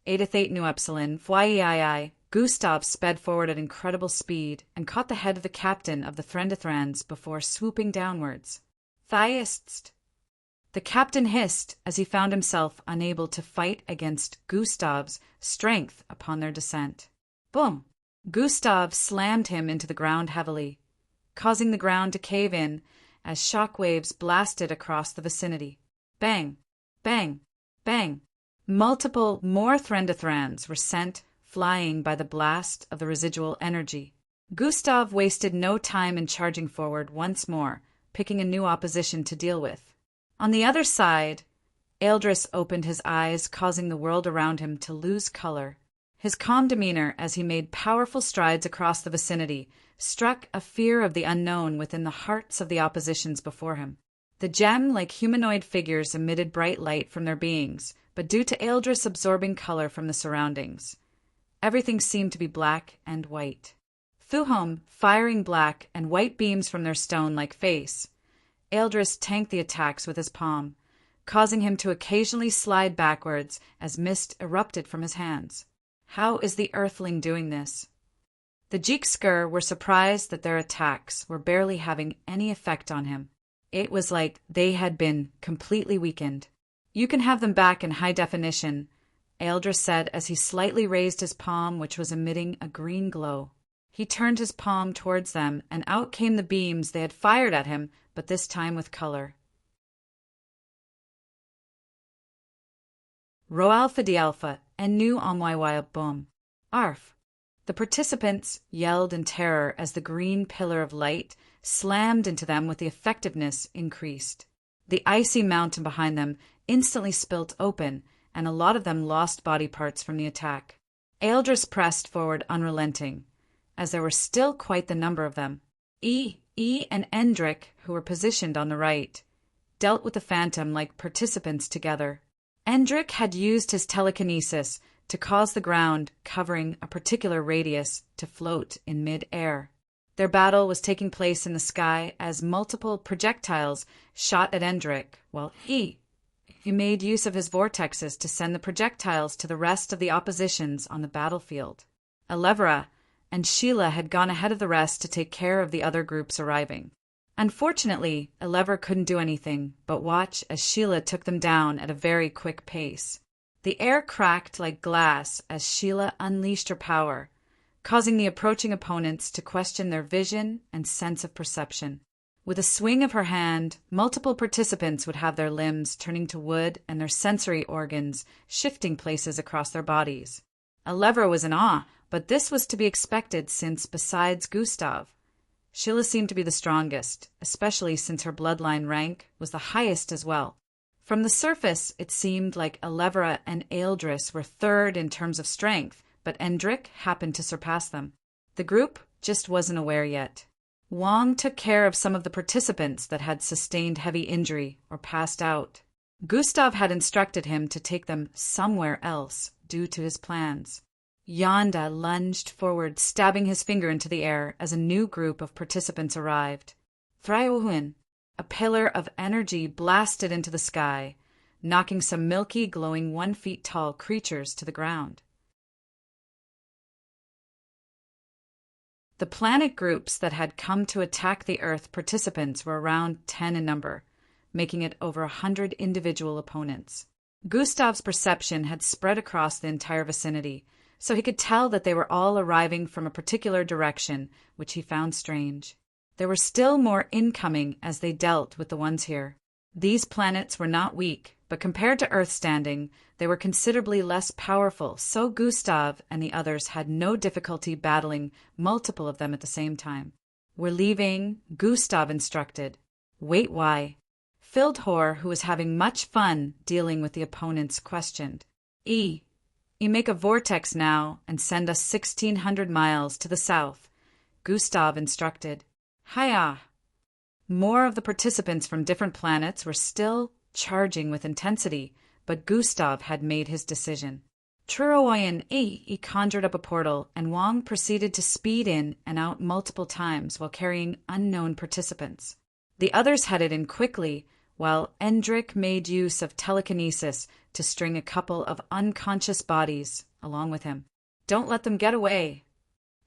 Eta Theta Nu Epsilon, Fyi. Gustav sped forward at incredible speed and caught the head of the captain of the Threndethrans before swooping downwards. Thyists. The captain hissed as he found himself unable to fight against Gustav's strength upon their descent. Boom! Gustav slammed him into the ground heavily, causing the ground to cave in as shock waves blasted across the vicinity. Bang! Bang! Bang! Multiple more Threndethrans were sent flying by the blast of the residual energy. Gustav wasted no time in charging forward once more, picking a new opposition to deal with. On the other side, Eldris opened his eyes, causing the world around him to lose color. His calm demeanor as he made powerful strides across the vicinity struck a fear of the unknown within the hearts of the oppositions before him. The gem-like humanoid figures emitted bright light from their beings, but due to Eldris absorbing color from the surroundings, everything seemed to be black and white. Thuhum firing black and white beams from their stone-like face, Eldris tanked the attacks with his palm, causing him to occasionally slide backwards as mist erupted from his hands. How is the Earthling doing this? The Jeekskur were surprised that their attacks were barely having any effect on him. It was like they had been completely weakened. You can have them back in high definition, Eldris said as he slightly raised his palm, which was emitting a green glow. He turned his palm towards them, and out came the beams they had fired at him, but this time with color. Ro Alpha D Alpha and Nu Omyy Boom. Arf. The participants yelled in terror as the green pillar of light slammed into them with the effectiveness increased. The icy mountain behind them instantly spilt open, and a lot of them lost body parts from the attack. Eldris pressed forward unrelenting, as there were still quite the number of them. E and Endrick, who were positioned on the right, dealt with the phantom like participants together. Endrick had used his telekinesis to cause the ground covering a particular radius to float in mid-air. Their battle was taking place in the sky as multiple projectiles shot at Endrick, while he made use of his vortexes to send the projectiles to the rest of the oppositions on the battlefield. Elevra and Sheila had gone ahead of the rest to take care of the other groups arriving. Unfortunately, Elevra couldn't do anything but watch as Sheila took them down at a very quick pace. The air cracked like glass as Sheila unleashed her power, causing the approaching opponents to question their vision and sense of perception. With a swing of her hand, multiple participants would have their limbs turning to wood and their sensory organs shifting places across their bodies. Elevra was in awe, but this was to be expected since, besides Gustav, Sheila seemed to be the strongest, especially since her bloodline rank was the highest as well. From the surface, it seemed like Elevra and Eldris were third in terms of strength, but Endrick happened to surpass them. The group just wasn't aware yet. Wong took care of some of the participants that had sustained heavy injury or passed out. Gustav had instructed him to take them somewhere else due to his plans. Yonda lunged forward, stabbing his finger into the air as a new group of participants arrived. Thryohuin, a pillar of energy blasted into the sky, knocking some milky, glowing 1 feet tall creatures to the ground. The planet groups that had come to attack the Earth participants were around 10 in number, making it over 100 individual opponents. Gustav's perception had spread across the entire vicinity, so he could tell that they were all arriving from a particular direction, which he found strange. There were still more incoming as they dealt with the ones here. These planets were not weak, but compared to Earth's standing, they were considerably less powerful, so Gustav and the others had no difficulty battling multiple of them at the same time. "We're leaving," Gustav instructed. "Wait, why?" Fildhor, who was having much fun dealing with the opponents, questioned. You make a vortex now and send us 1,600 miles to the south," Gustav instructed. "Hiya!" More of the participants from different planets were still charging with intensity, but Gustav had made his decision. Truroyan he conjured up a portal, and Wang proceeded to speed in and out multiple times while carrying unknown participants. The others headed in quickly, while Endrick made use of telekinesis to string a couple of unconscious bodies along with him. "Don't let them get away."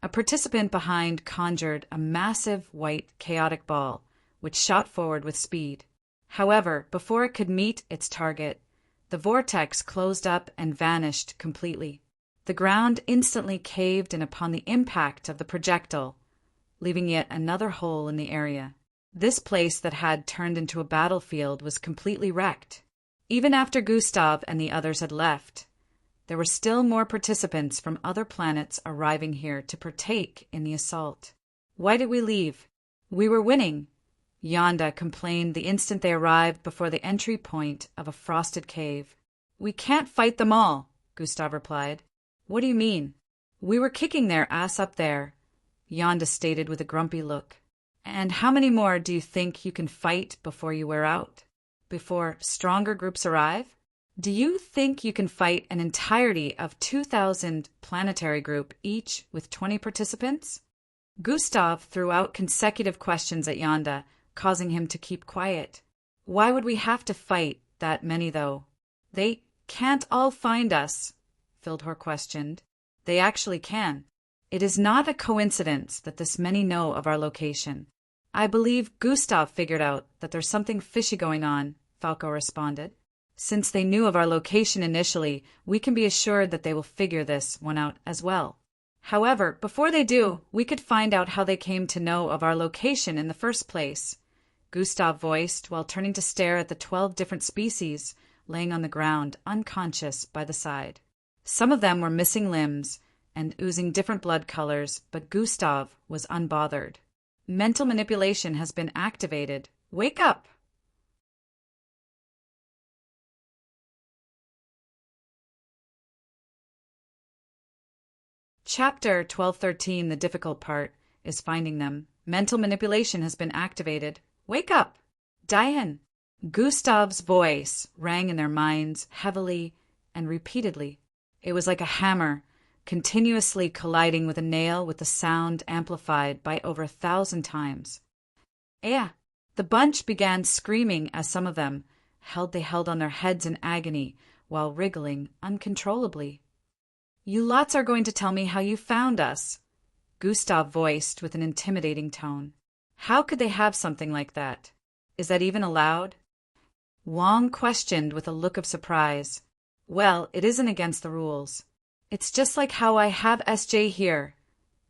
A participant behind conjured a massive white chaotic ball, which shot forward with speed. However, before it could meet its target, the vortex closed up and vanished completely. The ground instantly caved in upon the impact of the projectile, leaving yet another hole in the area. This place that had turned into a battlefield was completely wrecked. Even after Gustav and the others had left, there were still more participants from other planets arriving here to partake in the assault. "Why did we leave? We were winning," Yonda complained the instant they arrived before the entry point of a frosted cave. "We can't fight them all," Gustav replied. "What do you mean?" "We were kicking their ass up there," Yonda stated with a grumpy look. "And how many more do you think you can fight before you wear out? Before stronger groups arrive? Do you think you can fight an entirety of 2,000 planetary group, each with 20 participants?" Gustav threw out consecutive questions at Yonda, causing him to keep quiet. "Why would we have to fight that many, though?" "They can't all find us," Fildhor questioned. "They actually can. It is not a coincidence that this many know of our location." "I believe Gustav figured out that there's something fishy going on," Falco responded. "Since they knew of our location initially, we can be assured that they will figure this one out as well. However, before they do, we could find out how they came to know of our location in the first place," Gustav voiced while turning to stare at the 12 different species laying on the ground, unconscious by the side. Some of them were missing limbs and oozing different blood colors, but Gustav was unbothered. "Mental manipulation has been activated. Wake up!" Chapter 1213, the difficult part, is finding them. Mental manipulation has been activated. Wake up! Diane! Gustav's voice rang in their minds heavily and repeatedly. It was like a hammer, continuously colliding with a nail, with the sound amplified by over 1,000 times. "Yeah!" The bunch began screaming as some of them held on their heads in agony while wriggling uncontrollably. "You lots are going to tell me how you found us," Gustav voiced with an intimidating tone. "How could they have something like that? Is that even allowed?" Wang questioned with a look of surprise. "Well, it isn't against the rules. It's just like how I have SJ here,"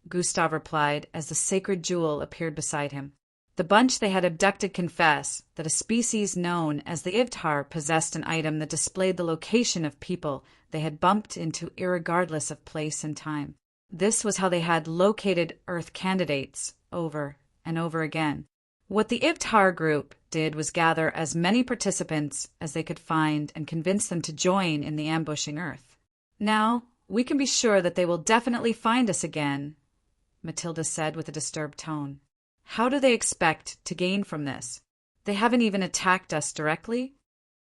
Gustav replied as the sacred jewel appeared beside him. The bunch they had abducted confessed that a species known as the Ivtar possessed an item that displayed the location of people they had bumped into irregardless of place and time. This was how they had located Earth candidates over and over again. What the Ivtar group did was gather as many participants as they could find and convince them to join in the ambushing Earth. "Now, we can be sure that they will definitely find us again," Matilda said with a disturbed tone. "How do they expect to gain from this? They haven't even attacked us directly?"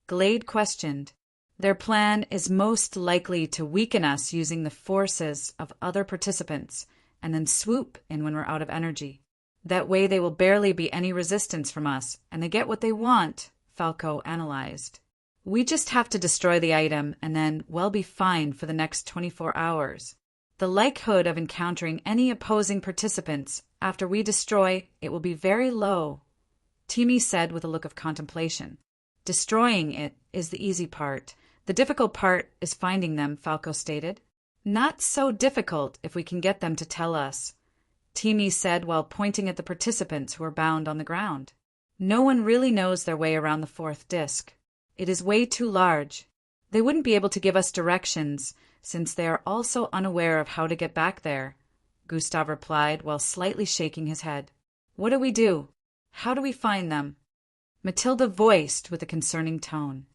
Glade questioned. "Their plan is most likely to weaken us using the forces of other participants and then swoop in when we're out of energy. That way they will barely be any resistance from us, and they get what they want," Falco analyzed. We just have to destroy the item and then we'll be fine for the next 24 hours. The likelihood of encountering any opposing participants after we destroy it will be very low, Timmy said with a look of contemplation. Destroying it is the easy part. The difficult part is finding them, Falco stated. Not so difficult if we can get them to tell us, Timmy said while pointing at the participants who were bound on the ground. No one really knows their way around the fourth disc. It is way too large. They wouldn't be able to give us directions, since they are also unaware of how to get back there, Gustav replied while slightly shaking his head. What do we do? How do we find them? Matilda voiced with a concerning tone.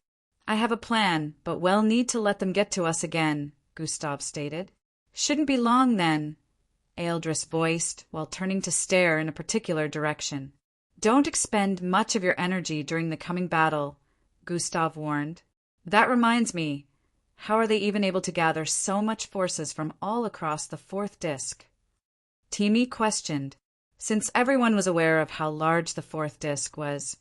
I have a plan, but we'll need to let them get to us again, Gustav stated. Shouldn't be long then, Ealdris voiced while turning to stare in a particular direction. Don't expend much of your energy during the coming battle, Gustav warned. That reminds me, how are they even able to gather so much forces from all across the fourth disc? Timmy questioned. Since everyone was aware of how large the fourth disc was,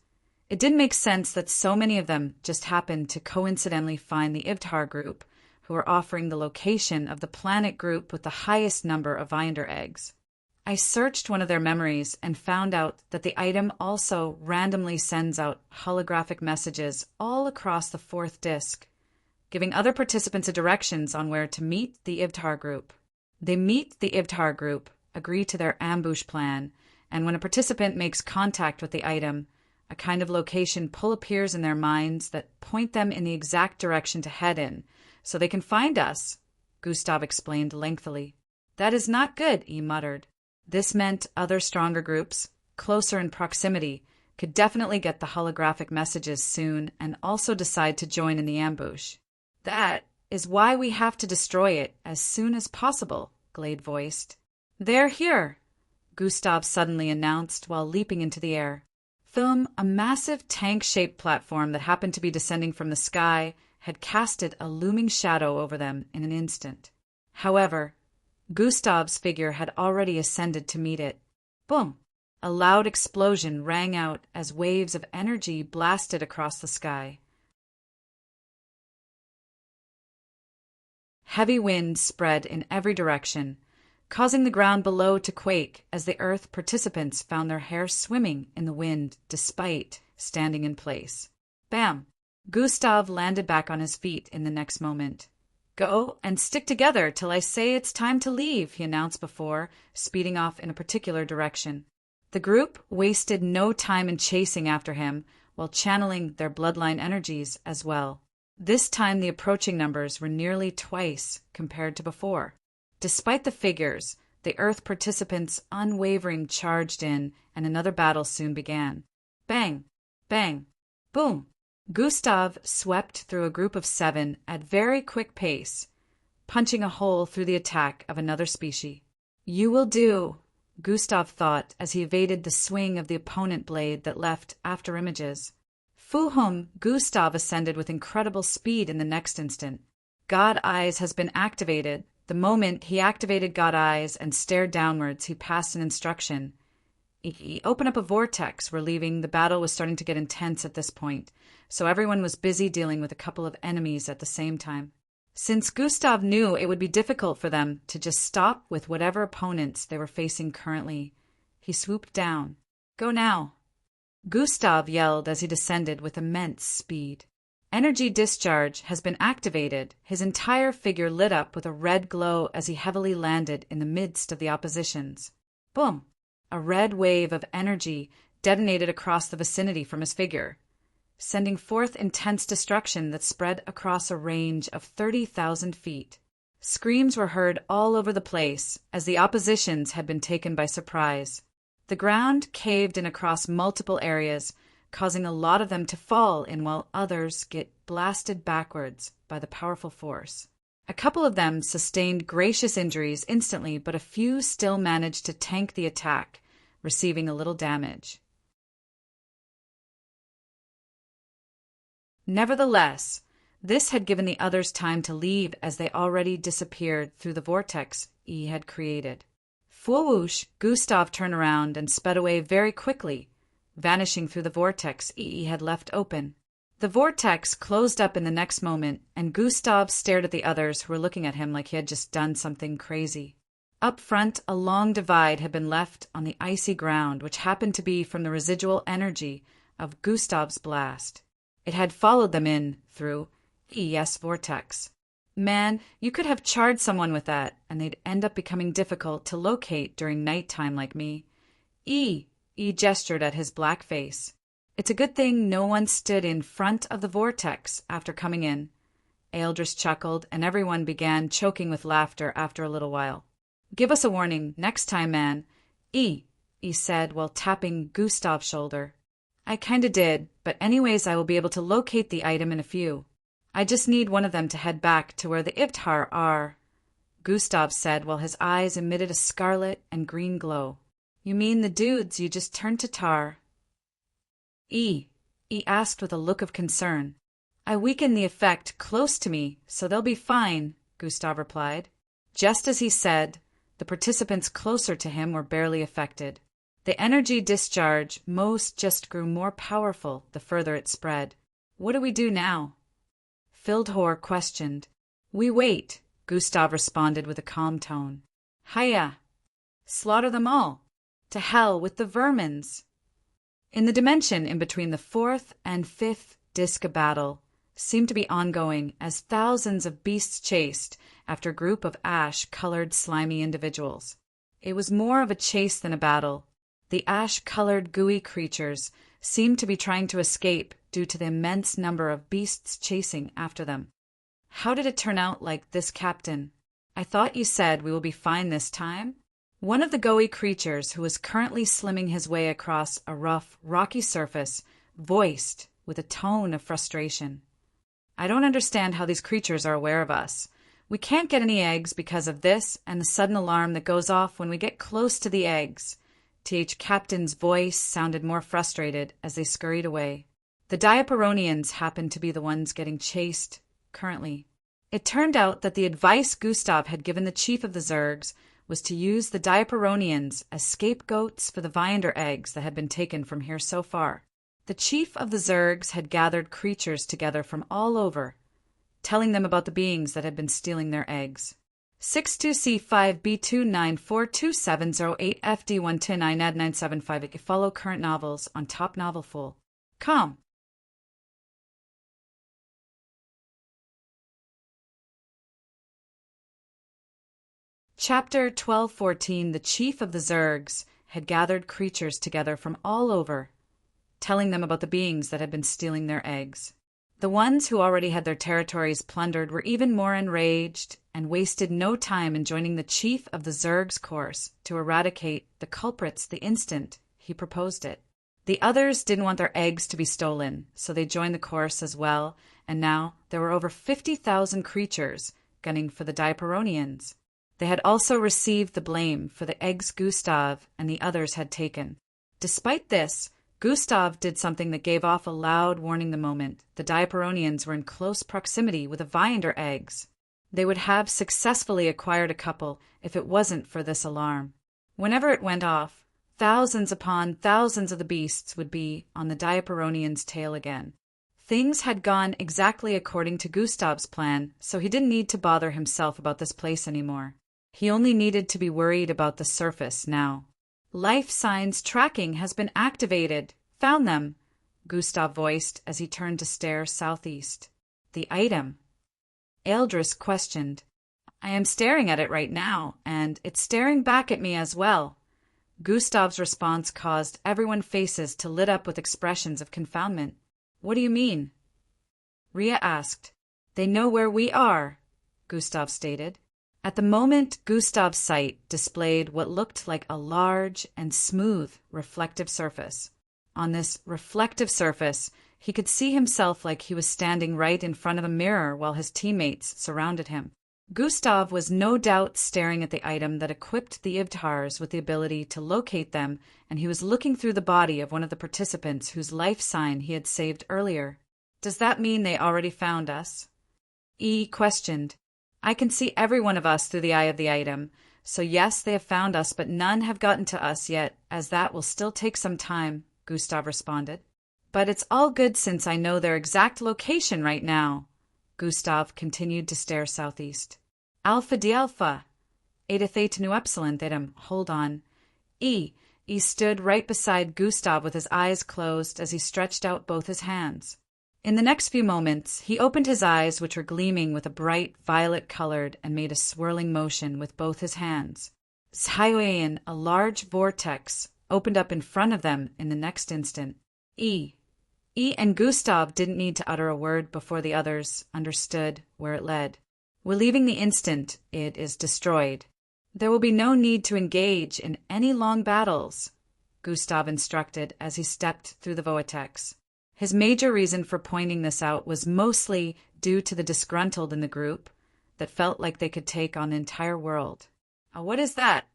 it didn't make sense that so many of them just happened to coincidentally find the Ivtar group, who were offering the location of the planet group with the highest number of Vinder eggs. I searched one of their memories and found out that the item also randomly sends out holographic messages all across the fourth disc, giving other participants directions on where to meet the Ivtar group. They meet the Ivtar group, agree to their ambush plan, and when a participant makes contact with the item, a kind of location pull appears in their minds that point them in the exact direction to head in, so they can find us, Gustav explained lengthily. That is not good, he muttered. This meant other stronger groups, closer in proximity, could definitely get the holographic messages soon and also decide to join in the ambush. That is why we have to destroy it as soon as possible, Glade voiced. They're here, Gustav suddenly announced while leaping into the air. Thum, a massive tank-shaped platform that happened to be descending from the sky, had casted a looming shadow over them in an instant. However, Gustav's figure had already ascended to meet it. Boom! A loud explosion rang out as waves of energy blasted across the sky. Heavy wind spread in every direction, causing the ground below to quake as the Earth participants found their hair swimming in the wind despite standing in place. Bam! Gustav landed back on his feet in the next moment. Go and stick together till I say it's time to leave, he announced before, speeding off in a particular direction. The group wasted no time in chasing after him while channeling their bloodline energies as well. This time the approaching numbers were nearly twice compared to before. Despite the figures, the Earth participants' unwavering charged in, and another battle soon began. Bang! Bang! Boom! Gustav swept through a group of 7 at very quick pace, punching a hole through the attack of another species. You will do, Gustav thought as he evaded the swing of the opponent blade that left after images. Fuhum, Gustav ascended with incredible speed in the next instant. God Eyes has been activated. The moment he activated God Eyes and stared downwards, he passed an instruction. He opened up a vortex, relieving the battle was starting to get intense at this point, so everyone was busy dealing with a couple of enemies at the same time. Since Gustav knew it would be difficult for them to just stop with whatever opponents they were facing currently, he swooped down. Go now! Gustav yelled as he descended with immense speed. Energy discharge has been activated. His entire figure lit up with a red glow as he heavily landed in the midst of the oppositions. Boom! A red wave of energy detonated across the vicinity from his figure, sending forth intense destruction that spread across a range of 30,000 feet. Screams were heard all over the place as the oppositions had been taken by surprise. The ground caved in across multiple areas, causing a lot of them to fall in while others get blasted backwards by the powerful force. A couple of them sustained gracious injuries instantly, but a few still managed to tank the attack, receiving a little damage. Nevertheless, this had given the others time to leave as they already disappeared through the vortex he had created. Whoosh! Gustav turned around and sped away very quickly, vanishing through the vortex he had left open. The vortex closed up in the next moment, and Gustav stared at the others who were looking at him like he had just done something crazy. Up front, a long divide had been left on the icy ground, which happened to be from the residual energy of Gustav's blast. It had followed them in through ES vortex. Man, you could have charred someone with that, and they'd end up becoming difficult to locate during nighttime like me. E gestured at his black face. It's a good thing no one stood in front of the vortex after coming in. Eldris chuckled, and everyone began choking with laughter after a little while. Give us a warning next time, man. E said while tapping Gustav's shoulder. I kinda did, but anyways I will be able to locate the item in a few. I just need one of them to head back to where the Ivtar are, Gustav said while his eyes emitted a scarlet and green glow. You mean the dudes you just turned to tar? E asked with a look of concern. I weakened the effect close to me, so they'll be fine, Gustav replied. Just as he said, the participants closer to him were barely affected. The energy discharge most just grew more powerful the further it spread. What do we do now? Fildhor questioned. We wait, Gustav responded with a calm tone. Hiya! Slaughter them all! To hell with the vermins! In the dimension in between the fourth and fifth disc of battle seemed to be ongoing as thousands of beasts chased after a group of ash-colored slimy individuals. It was more of a chase than a battle. The ash-colored gooey creatures seemed to be trying to escape due to the immense number of beasts chasing after them. How did it turn out like this, Captain? I thought you said we will be fine this time? One of the gooey creatures, who was currently slimming his way across a rough, rocky surface, voiced with a tone of frustration. I don't understand how these creatures are aware of us. We can't get any eggs because of this and the sudden alarm that goes off when we get close to the eggs. Captain's voice sounded more frustrated as they scurried away. The Diaperonians happened to be the ones getting chased currently. It turned out that the advice Gustav had given the chief of the Zergs was to use the Diaperonians as scapegoats for the Viander eggs that had been taken from here so far. The chief of the Zergs had gathered creatures together from all over, telling them about the beings that had been stealing their eggs. 62C5B29427008FD129AD975. Follow current novels on Top Novel Full. Com. Chapter 1214. The chief of the Zergs had gathered creatures together from all over, telling them about the beings that had been stealing their eggs. The ones who already had their territories plundered were even more enraged and wasted no time in joining the chief of the Zergs' course to eradicate the culprits the instant he proposed it. The others didn't want their eggs to be stolen, so they joined the course as well, and now there were over 50,000 creatures gunning for the Diaperonians. They had also received the blame for the eggs Gustav and the others had taken. Despite this, Gustav did something that gave off a loud warning the moment the Diaperonians were in close proximity with the Viander eggs. They would have successfully acquired a couple if it wasn't for this alarm. Whenever it went off, thousands upon thousands of the beasts would be on the Diaperonians' tail again. Things had gone exactly according to Gustav's plan, so he didn't need to bother himself about this place anymore. He only needed to be worried about the surface now. Life signs tracking has been activated. Found them, Gustav voiced as he turned to stare southeast. The item? Eldris questioned. I am staring at it right now, and it's staring back at me as well. Gustav's response caused everyone's faces to lit up with expressions of confoundment. What do you mean? Rhea asked. They know where we are, Gustav stated. At the moment, Gustav's sight displayed what looked like a large and smooth reflective surface. On this reflective surface, he could see himself like he was standing right in front of a mirror while his teammates surrounded him. Gustav was no doubt staring at the item that equipped the Ivtars with the ability to locate them, and he was looking through the body of one of the participants whose life sign he had saved earlier. Does that mean they already found us? E questioned. I can see every one of us through the eye of the item, so yes, they have found us, but none have gotten to us yet, as that will still take some time, Gustav responded. But it's all good since I know their exact location right now. Gustav continued to stare southeast. Alpha di Alpha. Eta Theta Nu Epsilon Thetum. Hold on. E stood right beside Gustav with his eyes closed as he stretched out both his hands. In the next few moments, he opened his eyes, which were gleaming with a bright violet-colored, and made a swirling motion with both his hands. Zhyoyan, a large vortex, opened up in front of them in the next instant. E and Gustav didn't need to utter a word before the others understood where it led. We're leaving the instant it is destroyed. There will be no need to engage in any long battles, Gustav instructed as he stepped through the vortex. His major reason for pointing this out was mostly due to the disgruntled in the group that felt like they could take on the entire world. What is that?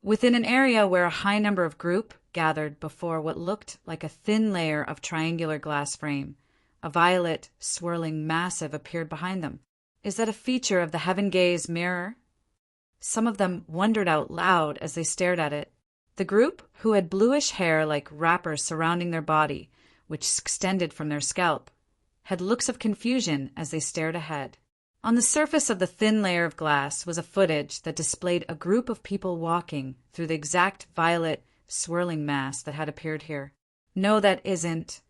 Within an area where a high number of group gathered before what looked like a thin layer of triangular glass frame, a violet, swirling massive appeared behind them. Is that a feature of the Heaven Gaze mirror? Some of them wondered out loud as they stared at it. The group, who had bluish hair like wrappers surrounding their body, which extended from their scalp, had looks of confusion as they stared ahead. On the surface of the thin layer of glass was a footage that displayed a group of people walking through the exact violet, swirling mass that had appeared here. No, that isn't.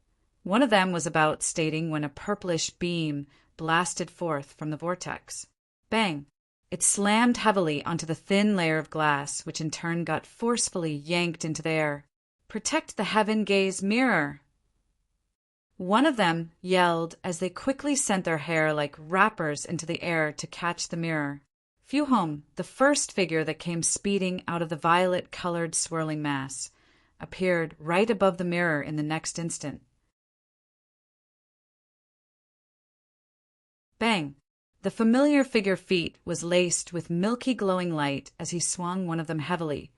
One of them was about stating when a purplish beam blasted forth from the vortex. Bang! It slammed heavily onto the thin layer of glass, which in turn got forcefully yanked into the air. Protect the Heaven Gaze mirror! One of them yelled as they quickly sent their hair like wrappers into the air to catch the mirror. Fuhom, the first figure that came speeding out of the violet-colored swirling mass, appeared right above the mirror in the next instant. Bang! The familiar figure feet was laced with milky glowing light as he swung one of them heavily,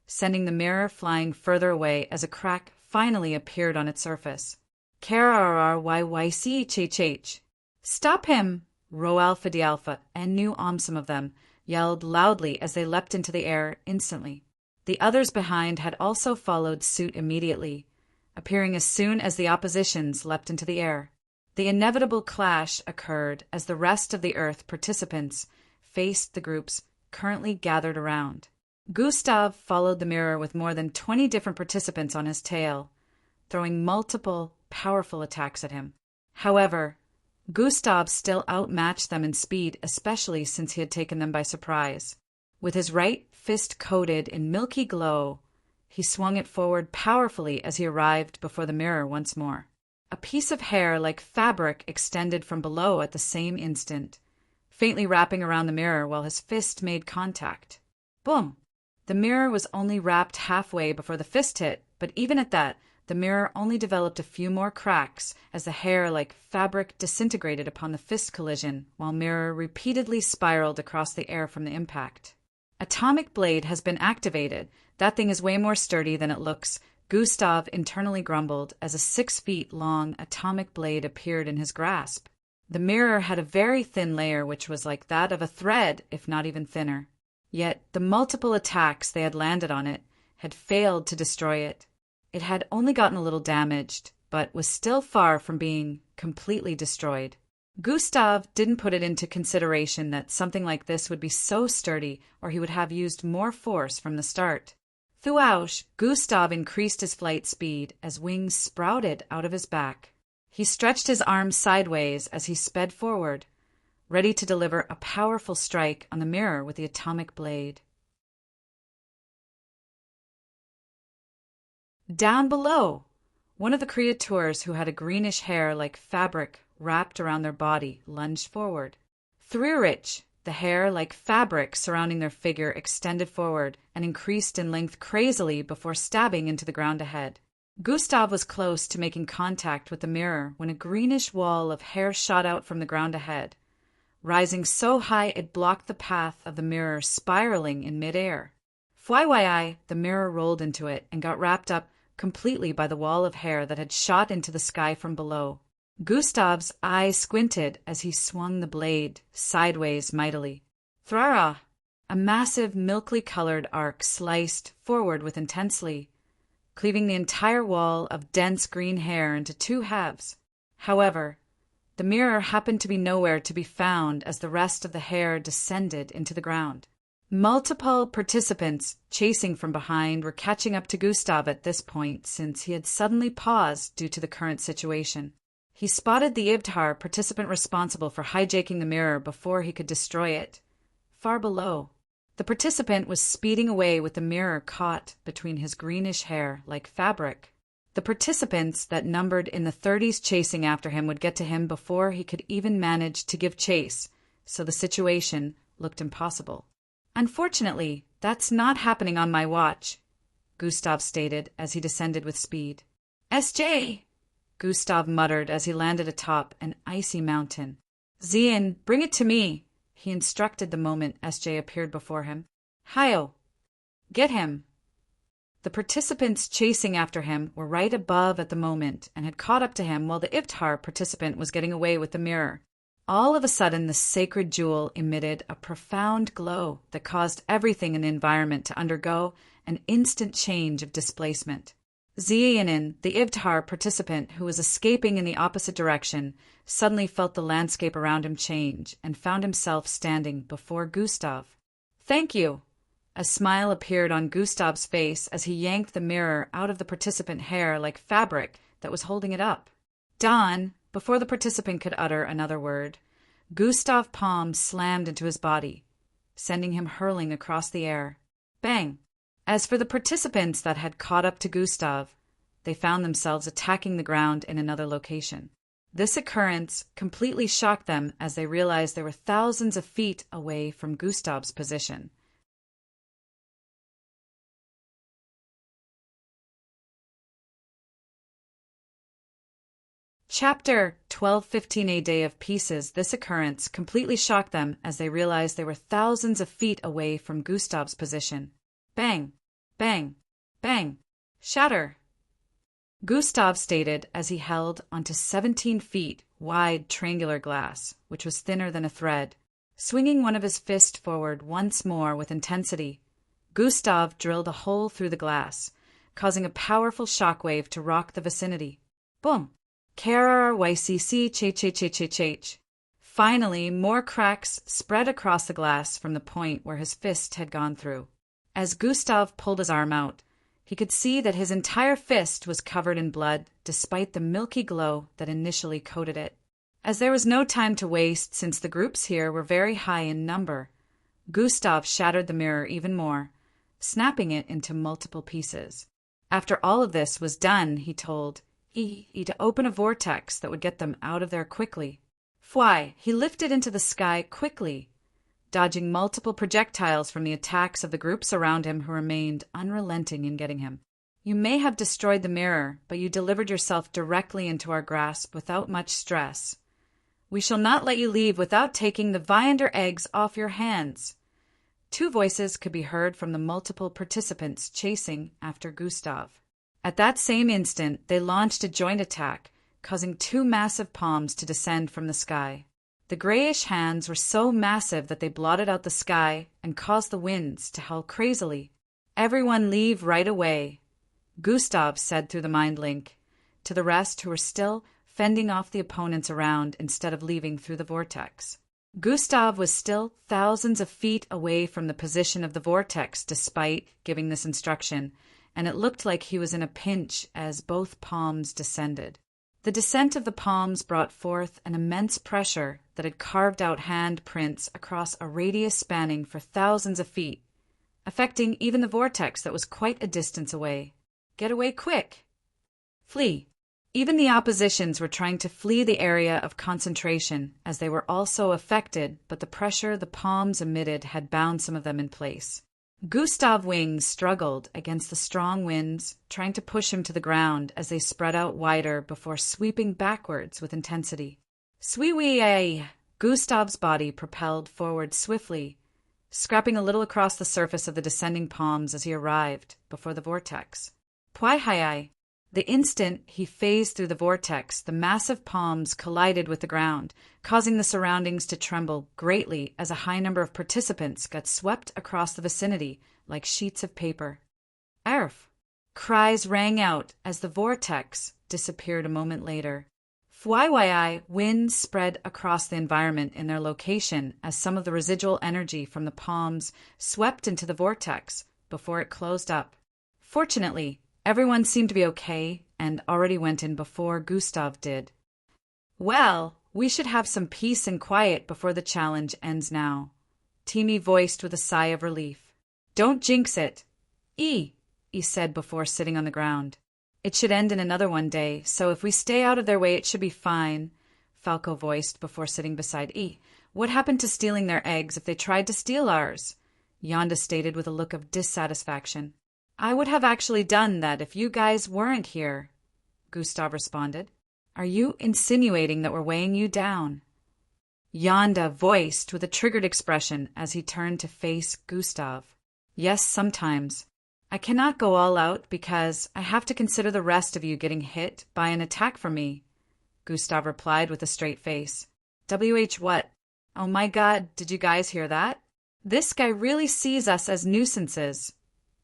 sending the mirror flying further away as a crack finally appeared on its surface. KRRYYCHHH. Stop him! Rho Alpha Di Alpha and Nu Omsum of them yelled loudly as they leapt into the air instantly. The others behind had also followed suit immediately, appearing as soon as the oppositions leapt into the air. The inevitable clash occurred as the rest of the Earth participants faced the groups currently gathered around. Gustav followed the mirror with more than 20 different participants on his tail, throwing multiple powerful attacks at him. However, Gustav still outmatched them in speed, especially since he had taken them by surprise. With his right fist coated in milky glow, he swung it forward powerfully as he arrived before the mirror once more. A piece of hair like fabric extended from below at the same instant, faintly wrapping around the mirror while his fist made contact. Boom! The mirror was only wrapped halfway before the fist hit, but even at that, the mirror only developed a few more cracks as the hair like fabric disintegrated upon the fist collision, while mirror repeatedly spiraled across the air from the impact. Atomic blade has been activated. That thing is way more sturdy than it looks, Gustav internally grumbled as a 6-feet-long atomic blade appeared in his grasp. The mirror had a very thin layer which was like that of a thread, if not even thinner. Yet the multiple attacks they had landed on it had failed to destroy it. It had only gotten a little damaged, but was still far from being completely destroyed. Gustav didn't put it into consideration that something like this would be so sturdy, or he would have used more force from the start. Throughout, Gustav increased his flight speed as wings sprouted out of his back. He stretched his arms sideways as he sped forward, ready to deliver a powerful strike on the mirror with the atomic blade. Down below, one of the creatures who had a greenish hair like fabric wrapped around their body lunged forward. Thririch, the hair like fabric surrounding their figure, extended forward and increased in length crazily before stabbing into the ground ahead. Gustav was close to making contact with the mirror when a greenish wall of hair shot out from the ground ahead, rising so high it blocked the path of the mirror, spiraling in midair. Fwyi, the mirror rolled into it and got wrapped up completely by the wall of hair that had shot into the sky from below. Gustav's eyes squinted as he swung the blade sideways mightily. Thrara! A massive milky-colored arc sliced forward with intensely cleaving the entire wall of dense green hair into two halves. However, the mirror happened to be nowhere to be found as the rest of the hair descended into the ground. Multiple participants chasing from behind were catching up to Gustav at this point, since he had suddenly paused due to the current situation. He spotted the Ibthar participant responsible for hijacking the mirror before he could destroy it. Far below, the participant was speeding away with the mirror caught between his greenish hair like fabric. The participants that numbered in the 30s chasing after him would get to him before he could even manage to give chase, so the situation looked impossible. Unfortunately, that's not happening on my watch, Gustav stated as he descended with speed. SJ! Gustav muttered as he landed atop an icy mountain. Zian, bring it to me, he instructed the moment SJ appeared before him. Hio! Get him! The participants chasing after him were right above at the moment and had caught up to him while the Ibthar participant was getting away with the mirror. All of a sudden, the sacred jewel emitted a profound glow that caused everything in the environment to undergo an instant change of displacement. Zianin, the Ibthar participant who was escaping in the opposite direction, suddenly felt the landscape around him change and found himself standing before Gustav. Thank you! A smile appeared on Gustav's face as he yanked the mirror out of the participant hair like fabric that was holding it up. Don! Before the participant could utter another word, Gustav's palm slammed into his body, sending him hurling across the air. Bang! As for the participants that had caught up to Gustav, they found themselves attacking the ground in another location. This occurrence completely shocked them as they realized they were thousands of feet away from Gustav's position. Chapter 12:15 A Day of Pieces. This occurrence completely shocked them as they realized they were thousands of feet away from Gustav's position. Bang! Bang! Bang! Shatter! Gustav stated as he held onto 17 feet wide triangular glass, which was thinner than a thread. Swinging one of his fists forward once more with intensity, Gustav drilled a hole through the glass, causing a powerful shockwave to rock the vicinity. Boom! KRRYCC. Finally, more cracks spread across the glass from the point where his fist had gone through. As Gustav pulled his arm out, he could see that his entire fist was covered in blood despite the milky glow that initially coated it. As there was no time to waste since the groups here were very high in number, Gustav shattered the mirror even more, snapping it into multiple pieces. After all of this was done, he told to open a vortex that would get them out of there quickly. Fly, he lifted into the sky quickly, dodging multiple projectiles from the attacks of the groups around him who remained unrelenting in getting him. You may have destroyed the mirror, but you delivered yourself directly into our grasp without much stress. We shall not let you leave without taking the Viander eggs off your hands. Two voices could be heard from the multiple participants chasing after Gustav. At that same instant, they launched a joint attack, causing two massive palms to descend from the sky. The grayish hands were so massive that they blotted out the sky and caused the winds to howl crazily. Everyone leave right away, Gustav said through the mind link, to the rest who were still fending off the opponents around instead of leaving through the vortex. Gustav was still thousands of feet away from the position of the vortex despite giving this instruction, and it looked like he was in a pinch as both palms descended. The descent of the palms brought forth an immense pressure that had carved out hand prints across a radius spanning for thousands of feet, affecting even the vortex that was quite a distance away. Get away quick! Flee! Even the oppositions were trying to flee the area of concentration as they were also affected, but the pressure the palms emitted had bound some of them in place. Gustav's wings struggled against the strong winds, trying to push him to the ground as they spread out wider before sweeping backwards with intensity. Swee-wee-ay! Gustav's body propelled forward swiftly, scrapping a little across the surface of the descending palms as he arrived before the vortex. Pwai-hi-ai! The instant he phased through the vortex, the massive palms collided with the ground, causing the surroundings to tremble greatly as a high number of participants got swept across the vicinity like sheets of paper. Arf! Cries rang out as the vortex disappeared a moment later. FYI, winds spread across the environment in their location as some of the residual energy from the palms swept into the vortex before it closed up. Fortunately, everyone seemed to be okay and already went in before Gustav did. Well, we should have some peace and quiet before the challenge ends now, Timmy voiced with a sigh of relief. Don't jinx it. He said before sitting on the ground. It should end in another one day, so if we stay out of their way it should be fine, Falco voiced before sitting beside E. What happened to stealing their eggs if they tried to steal ours? Yonda stated with a look of dissatisfaction. I would have actually done that if you guys weren't here, Gustav responded. Are you insinuating that we're weighing you down? Yonda voiced with a triggered expression as he turned to face Gustav. Yes, sometimes. I cannot go all out because I have to consider the rest of you getting hit by an attack from me, Gustav replied with a straight face. WH what? Oh my god, did you guys hear that? This guy really sees us as nuisances,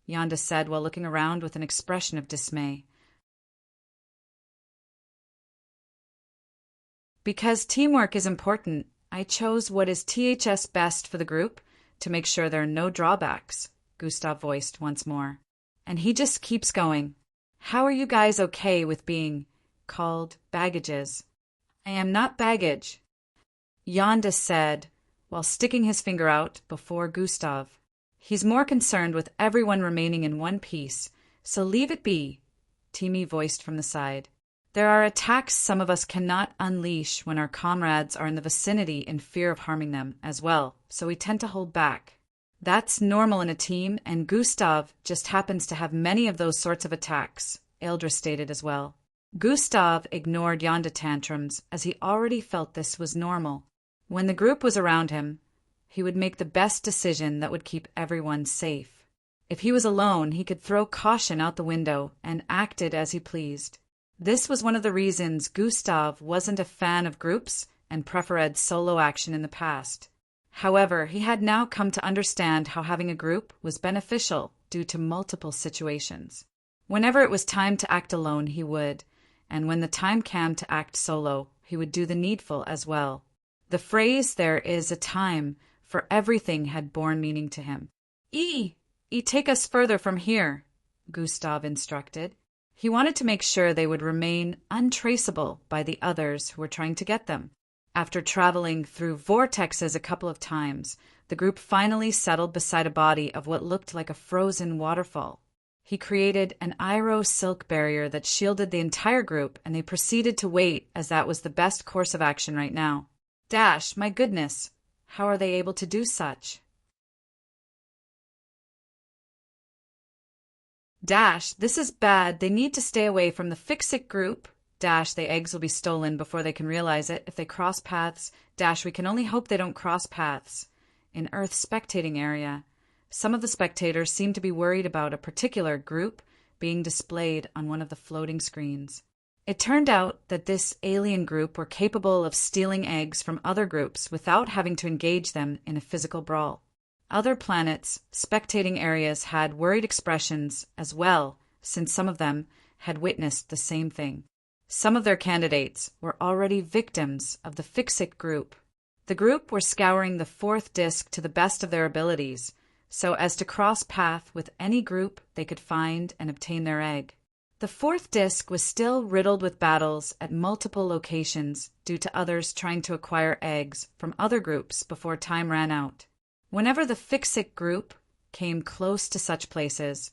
Yonda said while looking around with an expression of dismay. Because teamwork is important, I chose what is THS best for the group to make sure there are no drawbacks, Gustav voiced once more. And he just keeps going. How are you guys okay with being called baggages? I am not baggage, Yonda said while sticking his finger out before Gustav. He's more concerned with everyone remaining in one piece, so leave it be, Timmy voiced from the side. There are attacks some of us cannot unleash when our comrades are in the vicinity in fear of harming them as well, so we tend to hold back. That's normal in a team, and Gustav just happens to have many of those sorts of attacks, Eldra stated as well. Gustav ignored Yonda tantrums as he already felt this was normal. When the group was around him, he would make the best decision that would keep everyone safe. If he was alone, he could throw caution out the window and acted as he pleased. This was one of the reasons Gustav wasn't a fan of groups and preferred solo action in the past. However, he had now come to understand how having a group was beneficial due to multiple situations. Whenever it was time to act alone, he would, and when the time came to act solo, he would do the needful as well. The phrase "there is a time for everything" had borne meaning to him. Take us further from here," Gustav instructed. He wanted to make sure they would remain untraceable by the others who were trying to get them. After traveling through vortexes a couple of times, the group finally settled beside a body of what looked like a frozen waterfall. He created an Airo silk barrier that shielded the entire group, and they proceeded to wait as that was the best course of action right now. Dash, my goodness, how are they able to do such? Dash, this is bad. They need to stay away from the Fix-It group. Dash, the eggs will be stolen before they can realize it. If they cross paths, Dash, we can only hope they don't cross paths. In Earth's spectating area, some of the spectators seem to be worried about a particular group being displayed on one of the floating screens. It turned out that this alien group were capable of stealing eggs from other groups without having to engage them in a physical brawl. Other planets' spectating areas had worried expressions as well, since some of them had witnessed the same thing. Some of their candidates were already victims of the Fix-It group. The group were scouring the fourth disc to the best of their abilities, so as to cross path with any group they could find and obtain their egg. The fourth disc was still riddled with battles at multiple locations due to others trying to acquire eggs from other groups before time ran out. Whenever the Fix-It group came close to such places,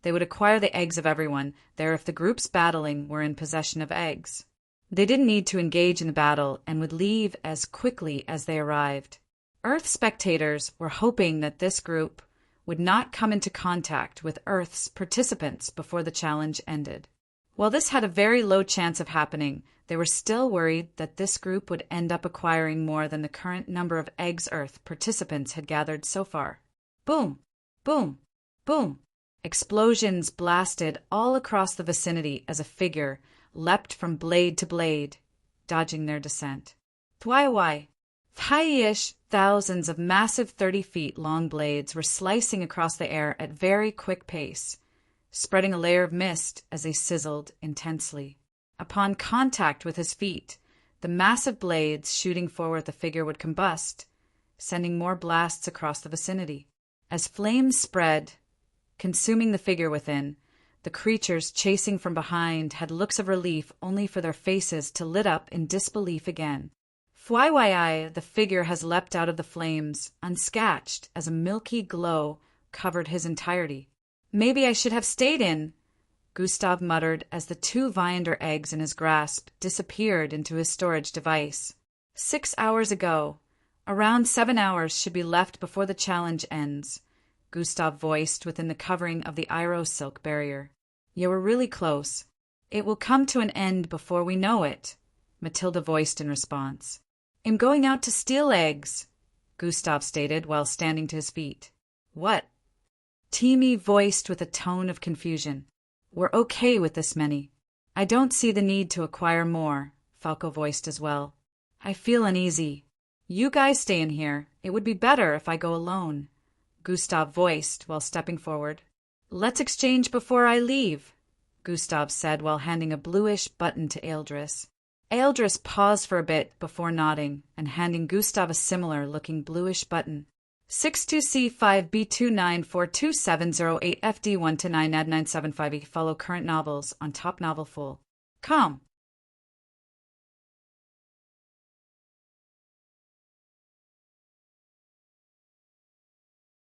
they would acquire the eggs of everyone there if the groups battling were in possession of eggs. They didn't need to engage in the battle and would leave as quickly as they arrived. Earth spectators were hoping that this group would not come into contact with Earth's participants before the challenge ended. While this had a very low chance of happening, they were still worried that this group would end up acquiring more than the current number of eggs Earth participants had gathered so far. Boom! Boom! Boom! Explosions blasted all across the vicinity as a figure leapt from blade to blade, dodging their descent. Thwaiwai! Thaiish thousands of massive 30 feet long blades were slicing across the air at very quick pace, spreading a layer of mist as they sizzled intensely. Upon contact with his feet, the massive blades shooting forward the figure would combust, sending more blasts across the vicinity. As flames spread, consuming the figure within, the creatures chasing from behind had looks of relief only for their faces to lit up in disbelief again. FYI, the figure has leapt out of the flames, unscatched, as a milky glow covered his entirety. Maybe I should have stayed in, Gustav muttered as the 2 Viander eggs in his grasp disappeared into his storage device. 6 hours ago. Around 7 hours should be left before the challenge ends, Gustav voiced within the covering of the Iro silk barrier. You were really close. It will come to an end before we know it, Matilda voiced in response. I'm going out to steal eggs, Gustav stated while standing to his feet. What? Timmy voiced with a tone of confusion. We're okay with this many. I don't see the need to acquire more, Falco voiced as well. I feel uneasy. You guys stay in here. It would be better if I go alone, Gustav voiced while stepping forward. Let's exchange before I leave, Gustav said while handing a bluish button to Ealdris. Ealdris paused for a bit before nodding and handing Gustav a similar-looking bluish button. 62C5B29427008FD1-9 add 975E. Follow current novels on Top Novel Full. Com.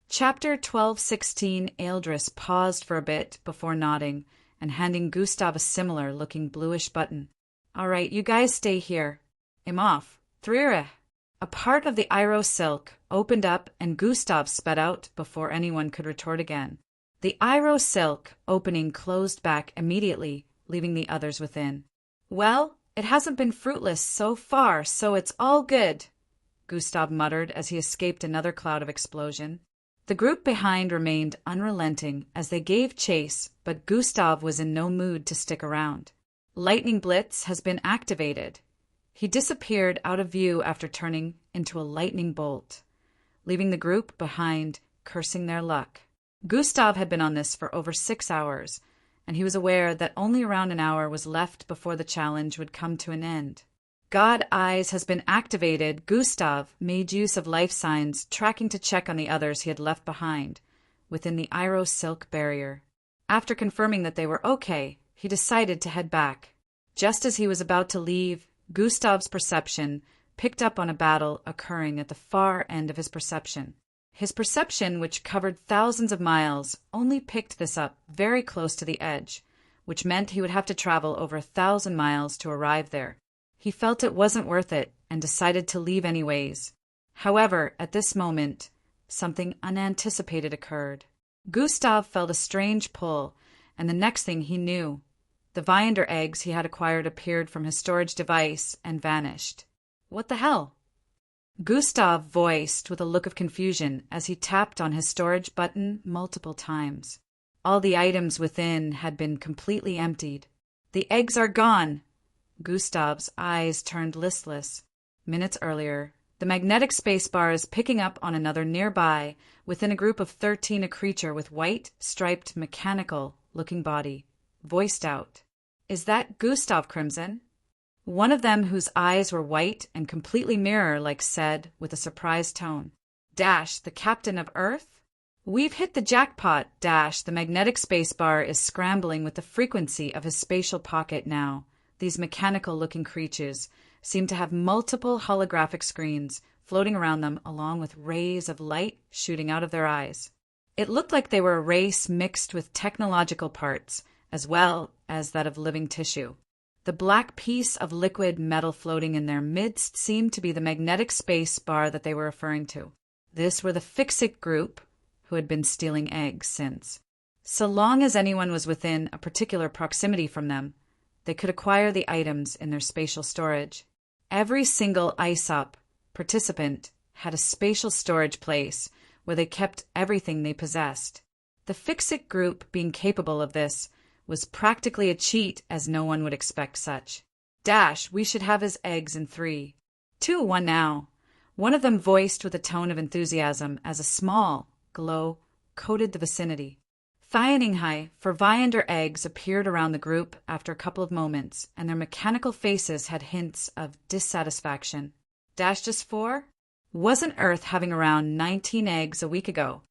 Chapter 1216. Ealdris paused for a bit before nodding and handing Gustav a similar-looking bluish button. All right, you guys stay here. I'm off. Thrire. A part of the Iro silk opened up and Gustav sped out before anyone could retort again. The Iro silk opening closed back immediately, leaving the others within. Well, it hasn't been fruitless so far, so it's all good, Gustav muttered as he escaped another cloud of explosion. The group behind remained unrelenting as they gave chase, but Gustav was in no mood to stick around. Lightning Blitz has been activated. He disappeared out of view after turning into a lightning bolt, leaving the group behind, cursing their luck. Gustav had been on this for over 6 hours, and he was aware that only around an hour was left before the challenge would come to an end. God Eyes has been activated. Gustav made use of life signs, tracking to check on the others he had left behind, within the Iro silk barrier. After confirming that they were okay, he decided to head back. Just as he was about to leave, Gustav's perception picked up on a battle occurring at the far end of his perception. His perception, which covered thousands of miles, only picked this up very close to the edge, which meant he would have to travel over 1,000 miles to arrive there. He felt it wasn't worth it and decided to leave anyways. However, at this moment, something unanticipated occurred. Gustav felt a strange pull, and the next thing he knew, the Viander eggs he had acquired appeared from his storage device and vanished. What the hell? Gustav voiced with a look of confusion as he tapped on his storage button multiple times. All the items within had been completely emptied. The eggs are gone! Gustav's eyes turned listless. Minutes earlier, the magnetic spacebar is picking up on another nearby, within a group of 13, a creature with white, striped, mechanical-looking body, voiced out. Is that Gustav Crimson? One of them, whose eyes were white and completely mirror-like, said with a surprised tone, Dash, the captain of Earth? We've hit the jackpot, Dash. The magnetic spacebar is scrambling with the frequency of his spatial pocket now. These mechanical-looking creatures seem to have multiple holographic screens floating around them along with rays of light shooting out of their eyes. It looked like they were a race mixed with technological parts, as well as that of living tissue. The black piece of liquid metal floating in their midst seemed to be the magnetic space bar that they were referring to. This were the Fix-It group, who had been stealing eggs since. So long as anyone was within a particular proximity from them, they could acquire the items in their spatial storage. Every single ISOP participant had a spatial storage place where they kept everything they possessed. The Fix-It group being capable of this was practically a cheat, as no one would expect such. Dash, we should have his eggs in 3, 2, 1 now. One of them voiced with a tone of enthusiasm as a small glow coated the vicinity. Thioninghai for Viander eggs appeared around the group after a couple of moments, and their mechanical faces had hints of dissatisfaction. Dash just 4? Wasn't Earth having around 19 eggs a week ago?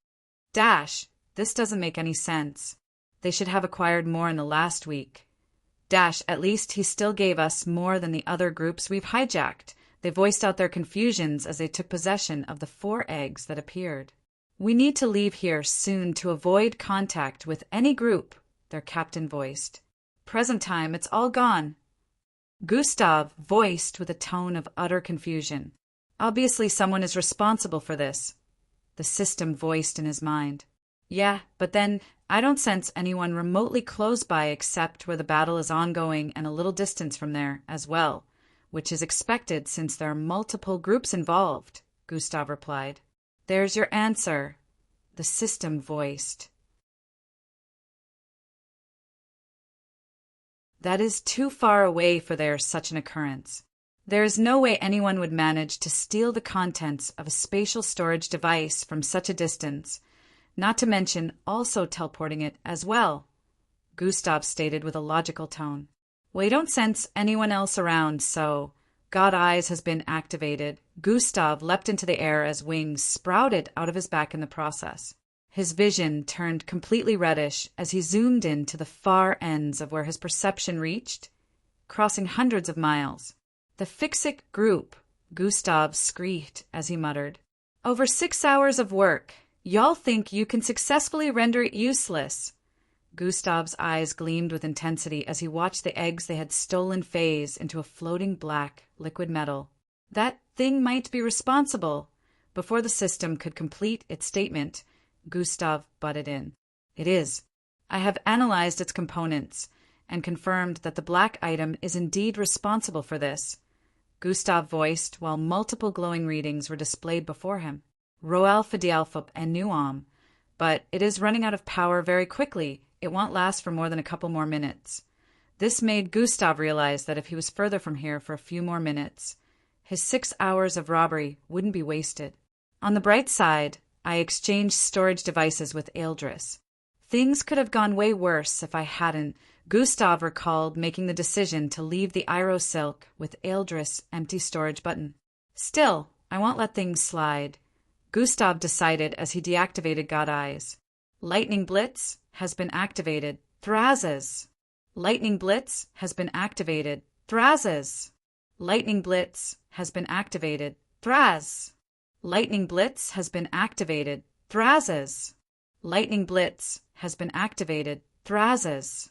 Dash, this doesn't make any sense. They should have acquired more in the last week. Dash, at least he still gave us more than the other groups we've hijacked. They voiced out their confusions as they took possession of the 4 eggs that appeared. We need to leave here soon to avoid contact with any group, their captain voiced. Present time, it's all gone. Gustav voiced with a tone of utter confusion. Obviously someone is responsible for this, the system voiced in his mind. Yeah, but then I don't sense anyone remotely close by except where the battle is ongoing and a little distance from there as well, which is expected since there are multiple groups involved, Gustav replied. There's your answer, the system voiced. That is too far away for there such an occurrence. There is no way anyone would manage to steal the contents of a spatial storage device from such a distance, not to mention also teleporting it as well, Gustav stated with a logical tone. We don't sense anyone else around, so God Eyes has been activated. Gustav leapt into the air as wings sprouted out of his back in the process. His vision turned completely reddish as he zoomed in to the far ends of where his perception reached, crossing hundreds of miles. The Fixic group, Gustav screeched as he muttered. Over 6 hours of work. Y'all think you can successfully render it useless. Gustav's eyes gleamed with intensity as he watched the eggs they had stolen phase into a floating black liquid metal. That thing might be responsible. Before the system could complete its statement, Gustav butted in. It is. I have analyzed its components and confirmed that the black item is indeed responsible for this, Gustav voiced while multiple glowing readings were displayed before him. Roalpha Dialpha and Nuam, but it is running out of power very quickly. It won't last for more than a couple more minutes. This made Gustav realize that if he was further from here for a few more minutes, his 6 hours of robbery wouldn't be wasted. On the bright side, I exchanged storage devices with Eldris. Things could have gone way worse if I hadn't. Gustav recalled making the decision to leave the Iro Silk with Eldris' empty storage button. Still, I won't let things slide, Gustav decided as he deactivated God Eyes. Lightning Blitz has been activated. Thrazes. Lightning Blitz has been activated. Thrazes. Lightning Blitz has been activated. Thraz. Lightning Blitz has been activated. Thrazes. Lightning Blitz has been activated. Thrazes.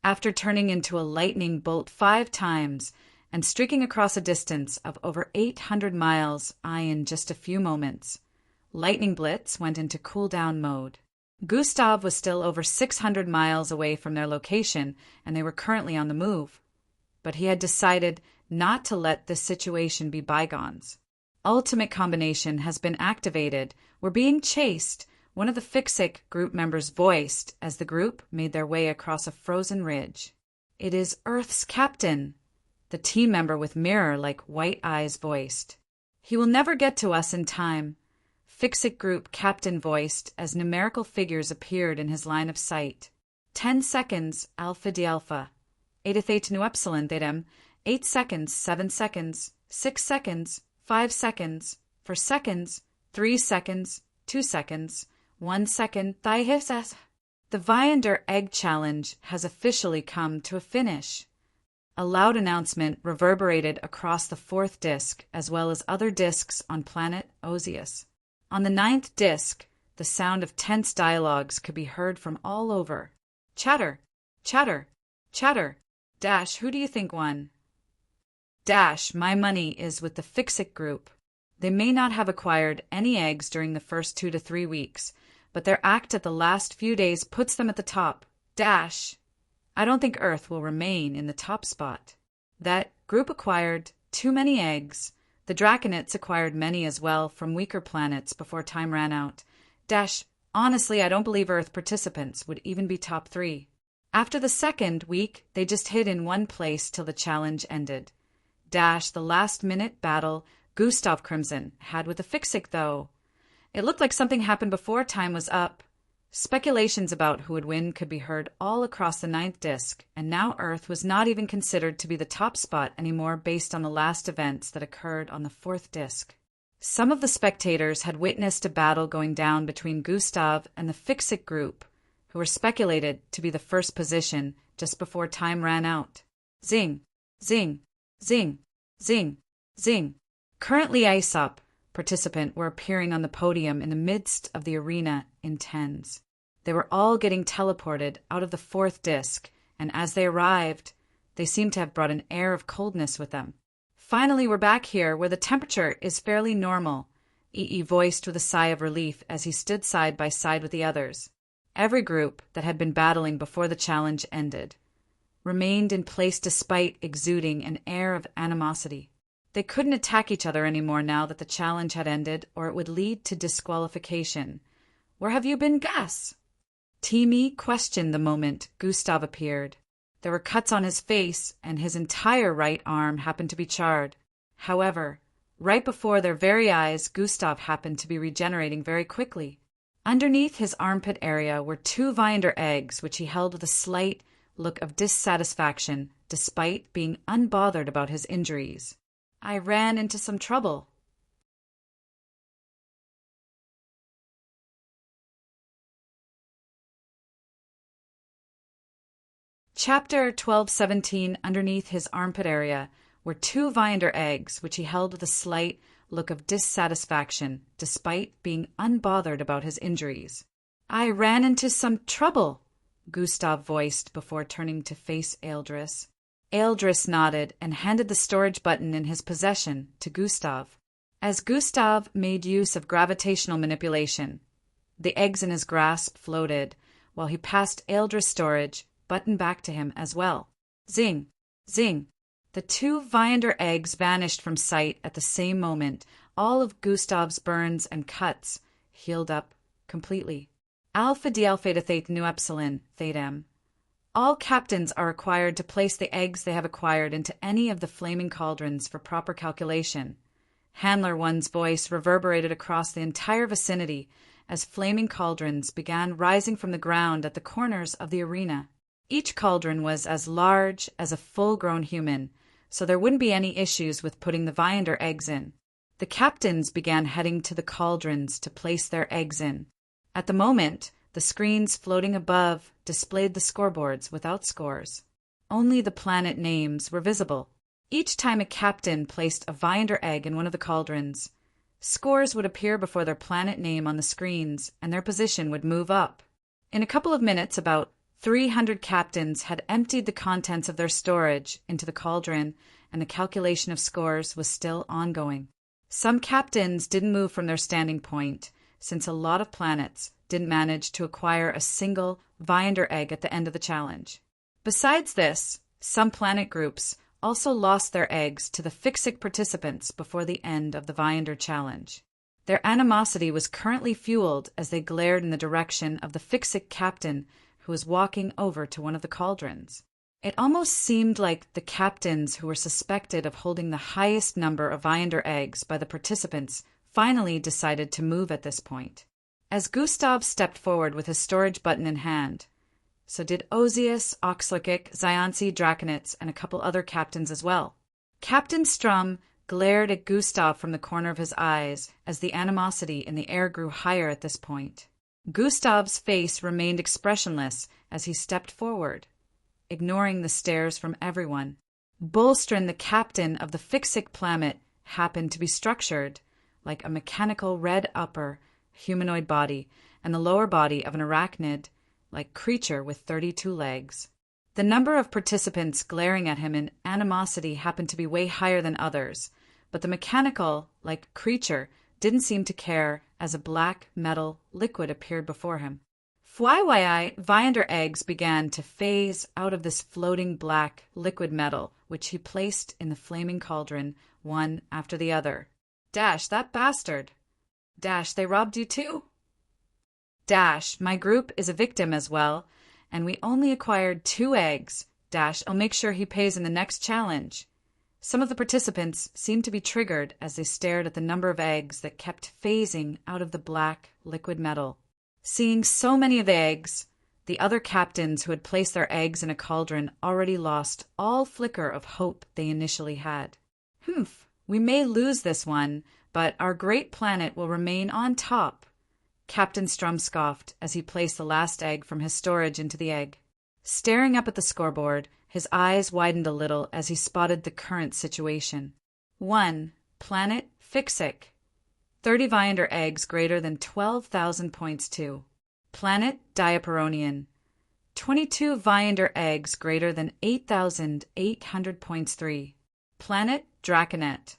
After turning into a lightning bolt 5 times and streaking across a distance of over 800 miles in just a few moments, Lightning Blitz went into cooldown mode. Gustav was still over 600 miles away from their location, and they were currently on the move. But he had decided not to let this situation be bygones. Ultimate Combination has been activated. We're being chased, one of the Fixic group members voiced as the group made their way across a frozen ridge. It is Earth's captain, the team member with mirror-like white eyes voiced. He will never get to us in time, Fixic group captain voiced as numerical figures appeared in his line of sight. 10 seconds, Alpha Dialpha. Eta Theta Nu Epsilon Thetam. 8 seconds, 7 seconds, 6 seconds, 5 seconds, 4 seconds, 3 seconds, 2 seconds, 1 second. The Viander Egg Challenge has officially come to a finish. A loud announcement reverberated across the 4th disk as well as other disks on planet Osius. On the 9th disk, the sound of tense dialogues could be heard from all over. Chatter, chatter, chatter. Dash, who do you think won? Dash, my money is with the Fixic group. They may not have acquired any eggs during the first 2 to 3 weeks, but their act at the last few days puts them at the top. Dash, I don't think Earth will remain in the top spot. That group acquired too many eggs. The Draconids acquired many as well from weaker planets before time ran out. Dash, honestly, I don't believe Earth participants would even be top 3. After the 2nd week, they just hid in one place till the challenge ended. Dash, the last-minute battle Gustav Crimson had with the Fixic, though. It looked like something happened before time was up. Speculations about who would win could be heard all across the ninth disk, and now Earth was not even considered to be the top spot anymore based on the last events that occurred on the fourth disk. Some of the spectators had witnessed a battle going down between Gustav and the Fixit group, who were speculated to be the first position just before time ran out. Zing, zing, zing, zing, zing. Currently Aesop participant were appearing on the podium in the midst of the arena in tens. They were all getting teleported out of the fourth disk, and as they arrived, they seemed to have brought an air of coldness with them. Finally, we're back here where the temperature is fairly normal, EE voiced with a sigh of relief as he stood side by side with the others. Every group that had been battling before the challenge ended remained in place despite exuding an air of animosity. They couldn't attack each other anymore now that the challenge had ended, or it would lead to disqualification. Where have you been, Gus? Timmy questioned the moment Gustav appeared. There were cuts on his face, and his entire right arm happened to be charred. However, right before their very eyes, Gustav happened to be regenerating very quickly. Underneath his armpit area were 2 Viander eggs, which he held with a slight look of dissatisfaction, despite being unbothered about his injuries. I ran into some trouble. Chapter 12:17. Underneath his armpit area were 2 Viander eggs, which he held with a slight look of dissatisfaction, despite being unbothered about his injuries. I ran into some trouble, Gustav voiced before turning to face Eldris. Eldris nodded and handed the storage button in his possession to Gustav. As Gustav made use of gravitational manipulation, the eggs in his grasp floated, while he passed Eldris' storage button back to him as well. Zing! Zing! The 2 Viander eggs vanished from sight at the same moment. All of Gustav's burns and cuts healed up completely. Alpha Diel Theta Theta Nu Epsilon Theta M. All captains are required to place the eggs they have acquired into any of the flaming cauldrons for proper calculation. Handler One's voice reverberated across the entire vicinity as flaming cauldrons began rising from the ground at the corners of the arena. Each cauldron was as large as a full-grown human, so there wouldn't be any issues with putting the Viander eggs in. The captains began heading to the cauldrons to place their eggs in. At the moment, the screens floating above displayed the scoreboards without scores. Only the planet names were visible. Each time a captain placed a Viander egg in one of the cauldrons, scores would appear before their planet name on the screens, and their position would move up. In a couple of minutes, about 300 captains had emptied the contents of their storage into the cauldron, and the calculation of scores was still ongoing. Some captains didn't move from their standing point, since a lot of planets didn't manage to acquire a single Viander egg at the end of the challenge. Besides this, some planet groups also lost their eggs to the Fixit participants before the end of the Viander challenge. Their animosity was currently fueled as they glared in the direction of the Fixit captain who was walking over to one of the cauldrons. It almost seemed like the captains who were suspected of holding the highest number of Viander eggs by the participants finally decided to move at this point. As Gustav stepped forward with his storage button in hand, so did Ozius, Oxlakik, Zionsi, Draconitz, and a couple other captains as well. Captain Strum glared at Gustav from the corner of his eyes as the animosity in the air grew higher at this point. Gustav's face remained expressionless as he stepped forward, ignoring the stares from everyone. Bolstrin, the captain of the Fixit planet, happened to be structured like a mechanical red upper humanoid body and the lower body of an arachnid-like creature with 32 legs. The number of participants glaring at him in animosity happened to be way higher than others, but the mechanical-like creature didn't seem to care as a black metal liquid appeared before him. FYI, Viander eggs began to phase out of this floating black liquid metal, which he placed in the flaming cauldron, one after the other. Dash, that bastard. Dash, they robbed you too? Dash, my group is a victim as well, and we only acquired 2 eggs. Dash, I'll make sure he pays in the next challenge. Some of the participants seemed to be triggered as they stared at the number of eggs that kept phasing out of the black liquid metal. Seeing so many of the eggs, the other captains who had placed their eggs in a cauldron already lost all flicker of hope they initially had. "Humph, we may lose this one, but our great planet will remain on top," Captain Strum scoffed as he placed the last egg from his storage into the egg. Staring up at the scoreboard, his eyes widened a little as he spotted the current situation. 1. Planet Fixic. 30 Viander eggs greater than 12,000 points 2. Planet Diaperonian. 22 Viander eggs greater than 8,800 points 3. Planet Draconet.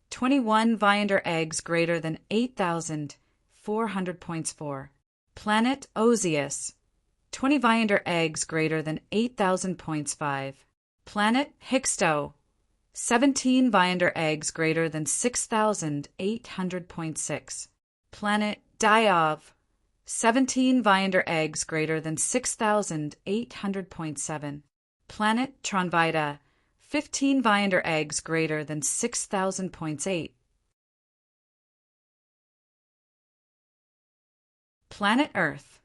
21 Viander eggs greater than 8,400 points 4. Planet Ozius. 20 Viander eggs greater than 8,000 points 5. Planet Hixto. 17 Viander eggs greater than 6,800 points 6. Planet Diov. 17 Viander eggs greater than 6,800 points 7. Planet Tronvita. 15 Viander eggs greater than 6,000 points 8. Planet Earth.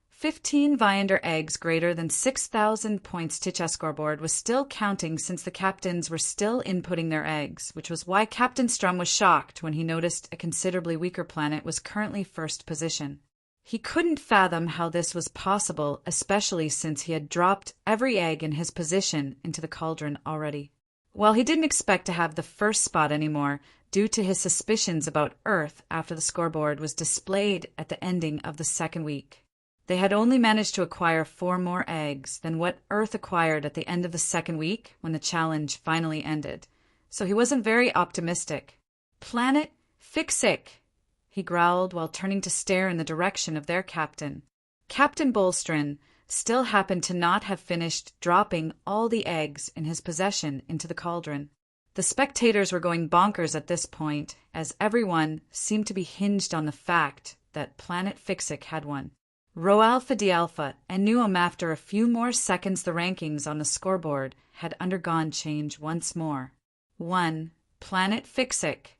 15 Viander eggs greater than 6,000 points. Ticha scoreboard was still counting since the captains were still inputting their eggs, which was why Captain Strum was shocked when he noticed a considerably weaker planet was currently first position. He couldn't fathom how this was possible, especially since he had dropped every egg in his position into the cauldron already. While he didn't expect to have the first spot anymore, due to his suspicions about Earth after the scoreboard was displayed at the ending of the second week. They had only managed to acquire 4 more eggs than what Earth acquired at the end of the second week when the challenge finally ended, so he wasn't very optimistic. "Planet Fixic," he growled while turning to stare in the direction of their captain. Captain Bolstrin still happened to not have finished dropping all the eggs in his possession into the cauldron. The spectators were going bonkers at this point, as everyone seemed to be hinged on the fact that Planet Fixic had one. Rho Alpha D Alpha and Nuum, after a few more seconds, the rankings on the scoreboard had undergone change once more. 1. Planet Fixic.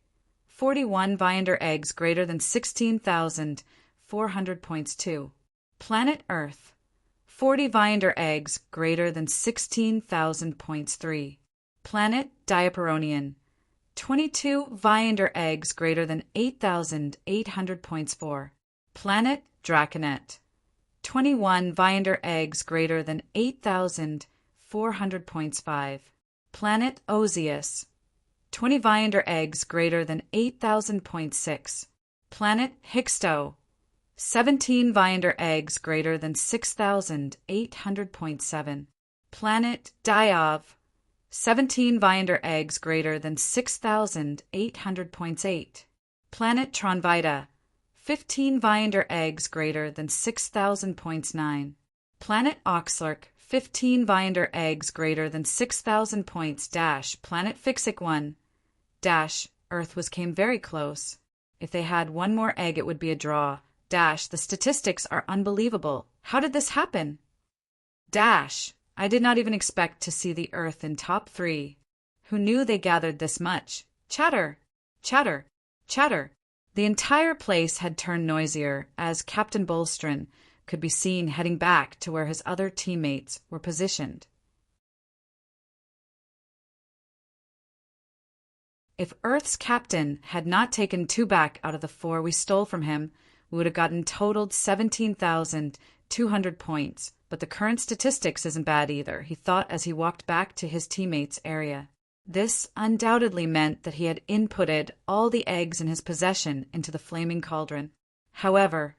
41 Viander eggs greater than 16,400 points 2. Planet Earth. 40 Viander eggs greater than 16,000 points 3. Planet Diaperonian. 22 Viander eggs greater than 8,800 points 4. Planet Draconet. 21 Viander eggs greater than 8,400 points 5. Planet Ozius. 20 Viander eggs greater than 8,000 points 6. Planet Hixto. 17 Viander eggs greater than 6,800 points 7. Planet Diov. 17 Viander eggs greater than 6,800 points 8. Planet Tronvita. 15 Viander eggs greater than 6,000 points 9. Planet Oxlark. 15 Viander eggs greater than 6,000 points dash. Planet Fixic 1 dash. Earth came very close. If they had one more egg, it would be a draw. Dash. The statistics are unbelievable. How did this happen? Dash. I did not even expect to see the Earth in top 3. Who knew they gathered this much? Chatter. Chatter. Chatter. The entire place had turned noisier as Captain Bolstrin could be seen heading back to where his other teammates were positioned. If Earth's captain had not taken 2 back out of the 4 we stole from him, we would have gotten totaled 17,200 points. But the current statistics isn't bad either, he thought as he walked back to his teammates' area. This undoubtedly meant that he had inputted all the eggs in his possession into the flaming cauldron. However,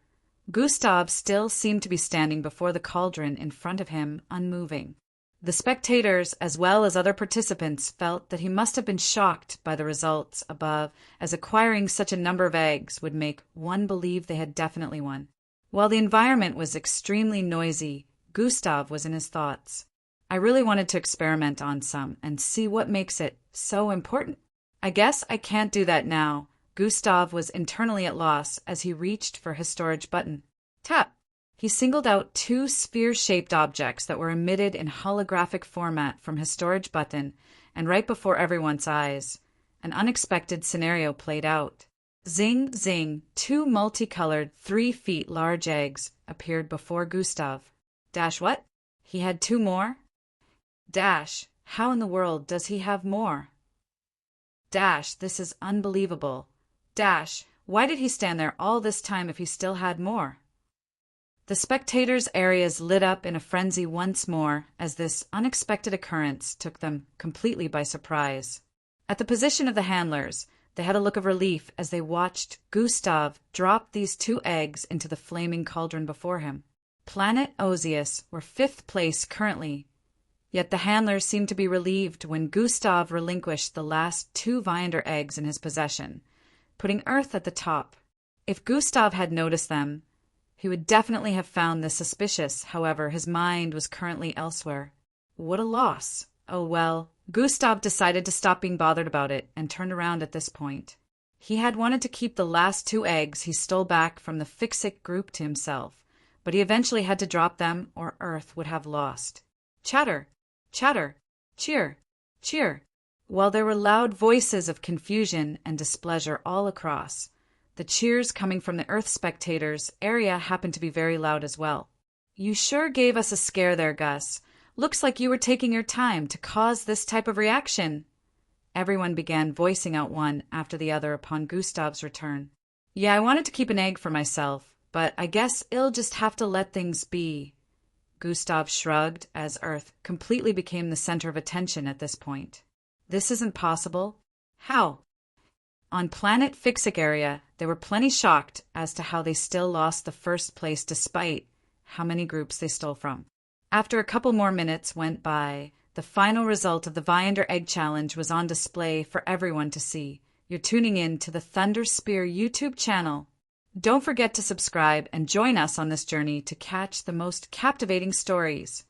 Gustav still seemed to be standing before the cauldron in front of him, unmoving. The spectators, as well as other participants, felt that he must have been shocked by the results above, as acquiring such a number of eggs would make one believe they had definitely won. While the environment was extremely noisy, Gustav was in his thoughts. I really wanted to experiment on some and see what makes it so important. I guess I can't do that now. Gustav was internally at loss as he reached for his storage button. Tap! He singled out 2 sphere-shaped objects that were emitted in holographic format from his storage button and right before everyone's eyes, an unexpected scenario played out. Zing, zing, 2 multicolored, 3 feet large eggs appeared before Gustav. Dash what? He had 2 more? Dash, how in the world does he have more? Dash, this is unbelievable. Dash, why did he stand there all this time if he still had more? The spectators' areas lit up in a frenzy once more as this unexpected occurrence took them completely by surprise. At the position of the handlers, they had a look of relief as they watched Gustav drop these 2 eggs into the flaming cauldron before him. Planet Ozius were 5th place currently, yet the handlers seemed to be relieved when Gustav relinquished the last 2 Viander eggs in his possession, putting Earth at the top. If Gustav had noticed them, he would definitely have found this suspicious. However, his mind was currently elsewhere. What a loss. Oh well, Gustav decided to stop being bothered about it and turned around at this point. He had wanted to keep the last 2 eggs he stole back from the Fixit group to himself, but he eventually had to drop them or Earth would have lost. Chatter, chatter, cheer, cheer. While there were loud voices of confusion and displeasure all across, the cheers coming from the Earth spectators' area happened to be very loud as well. You sure gave us a scare there, Gus. Looks like you were taking your time to cause this type of reaction. Everyone began voicing out one after the other upon Gustav's return. Yeah, I wanted to keep an egg for myself, but I guess I'll just have to let things be. Gustav shrugged as Earth completely became the center of attention at this point. This isn't possible. How? On Planet Fixit area, they were plenty shocked as to how they still lost the 1st place despite how many groups they stole from. After a couple more minutes went by, the final result of the Viander Egg Challenge was on display for everyone to see. You're tuning in to the Thunder Spear YouTube channel. Don't forget to subscribe and join us on this journey to catch the most captivating stories.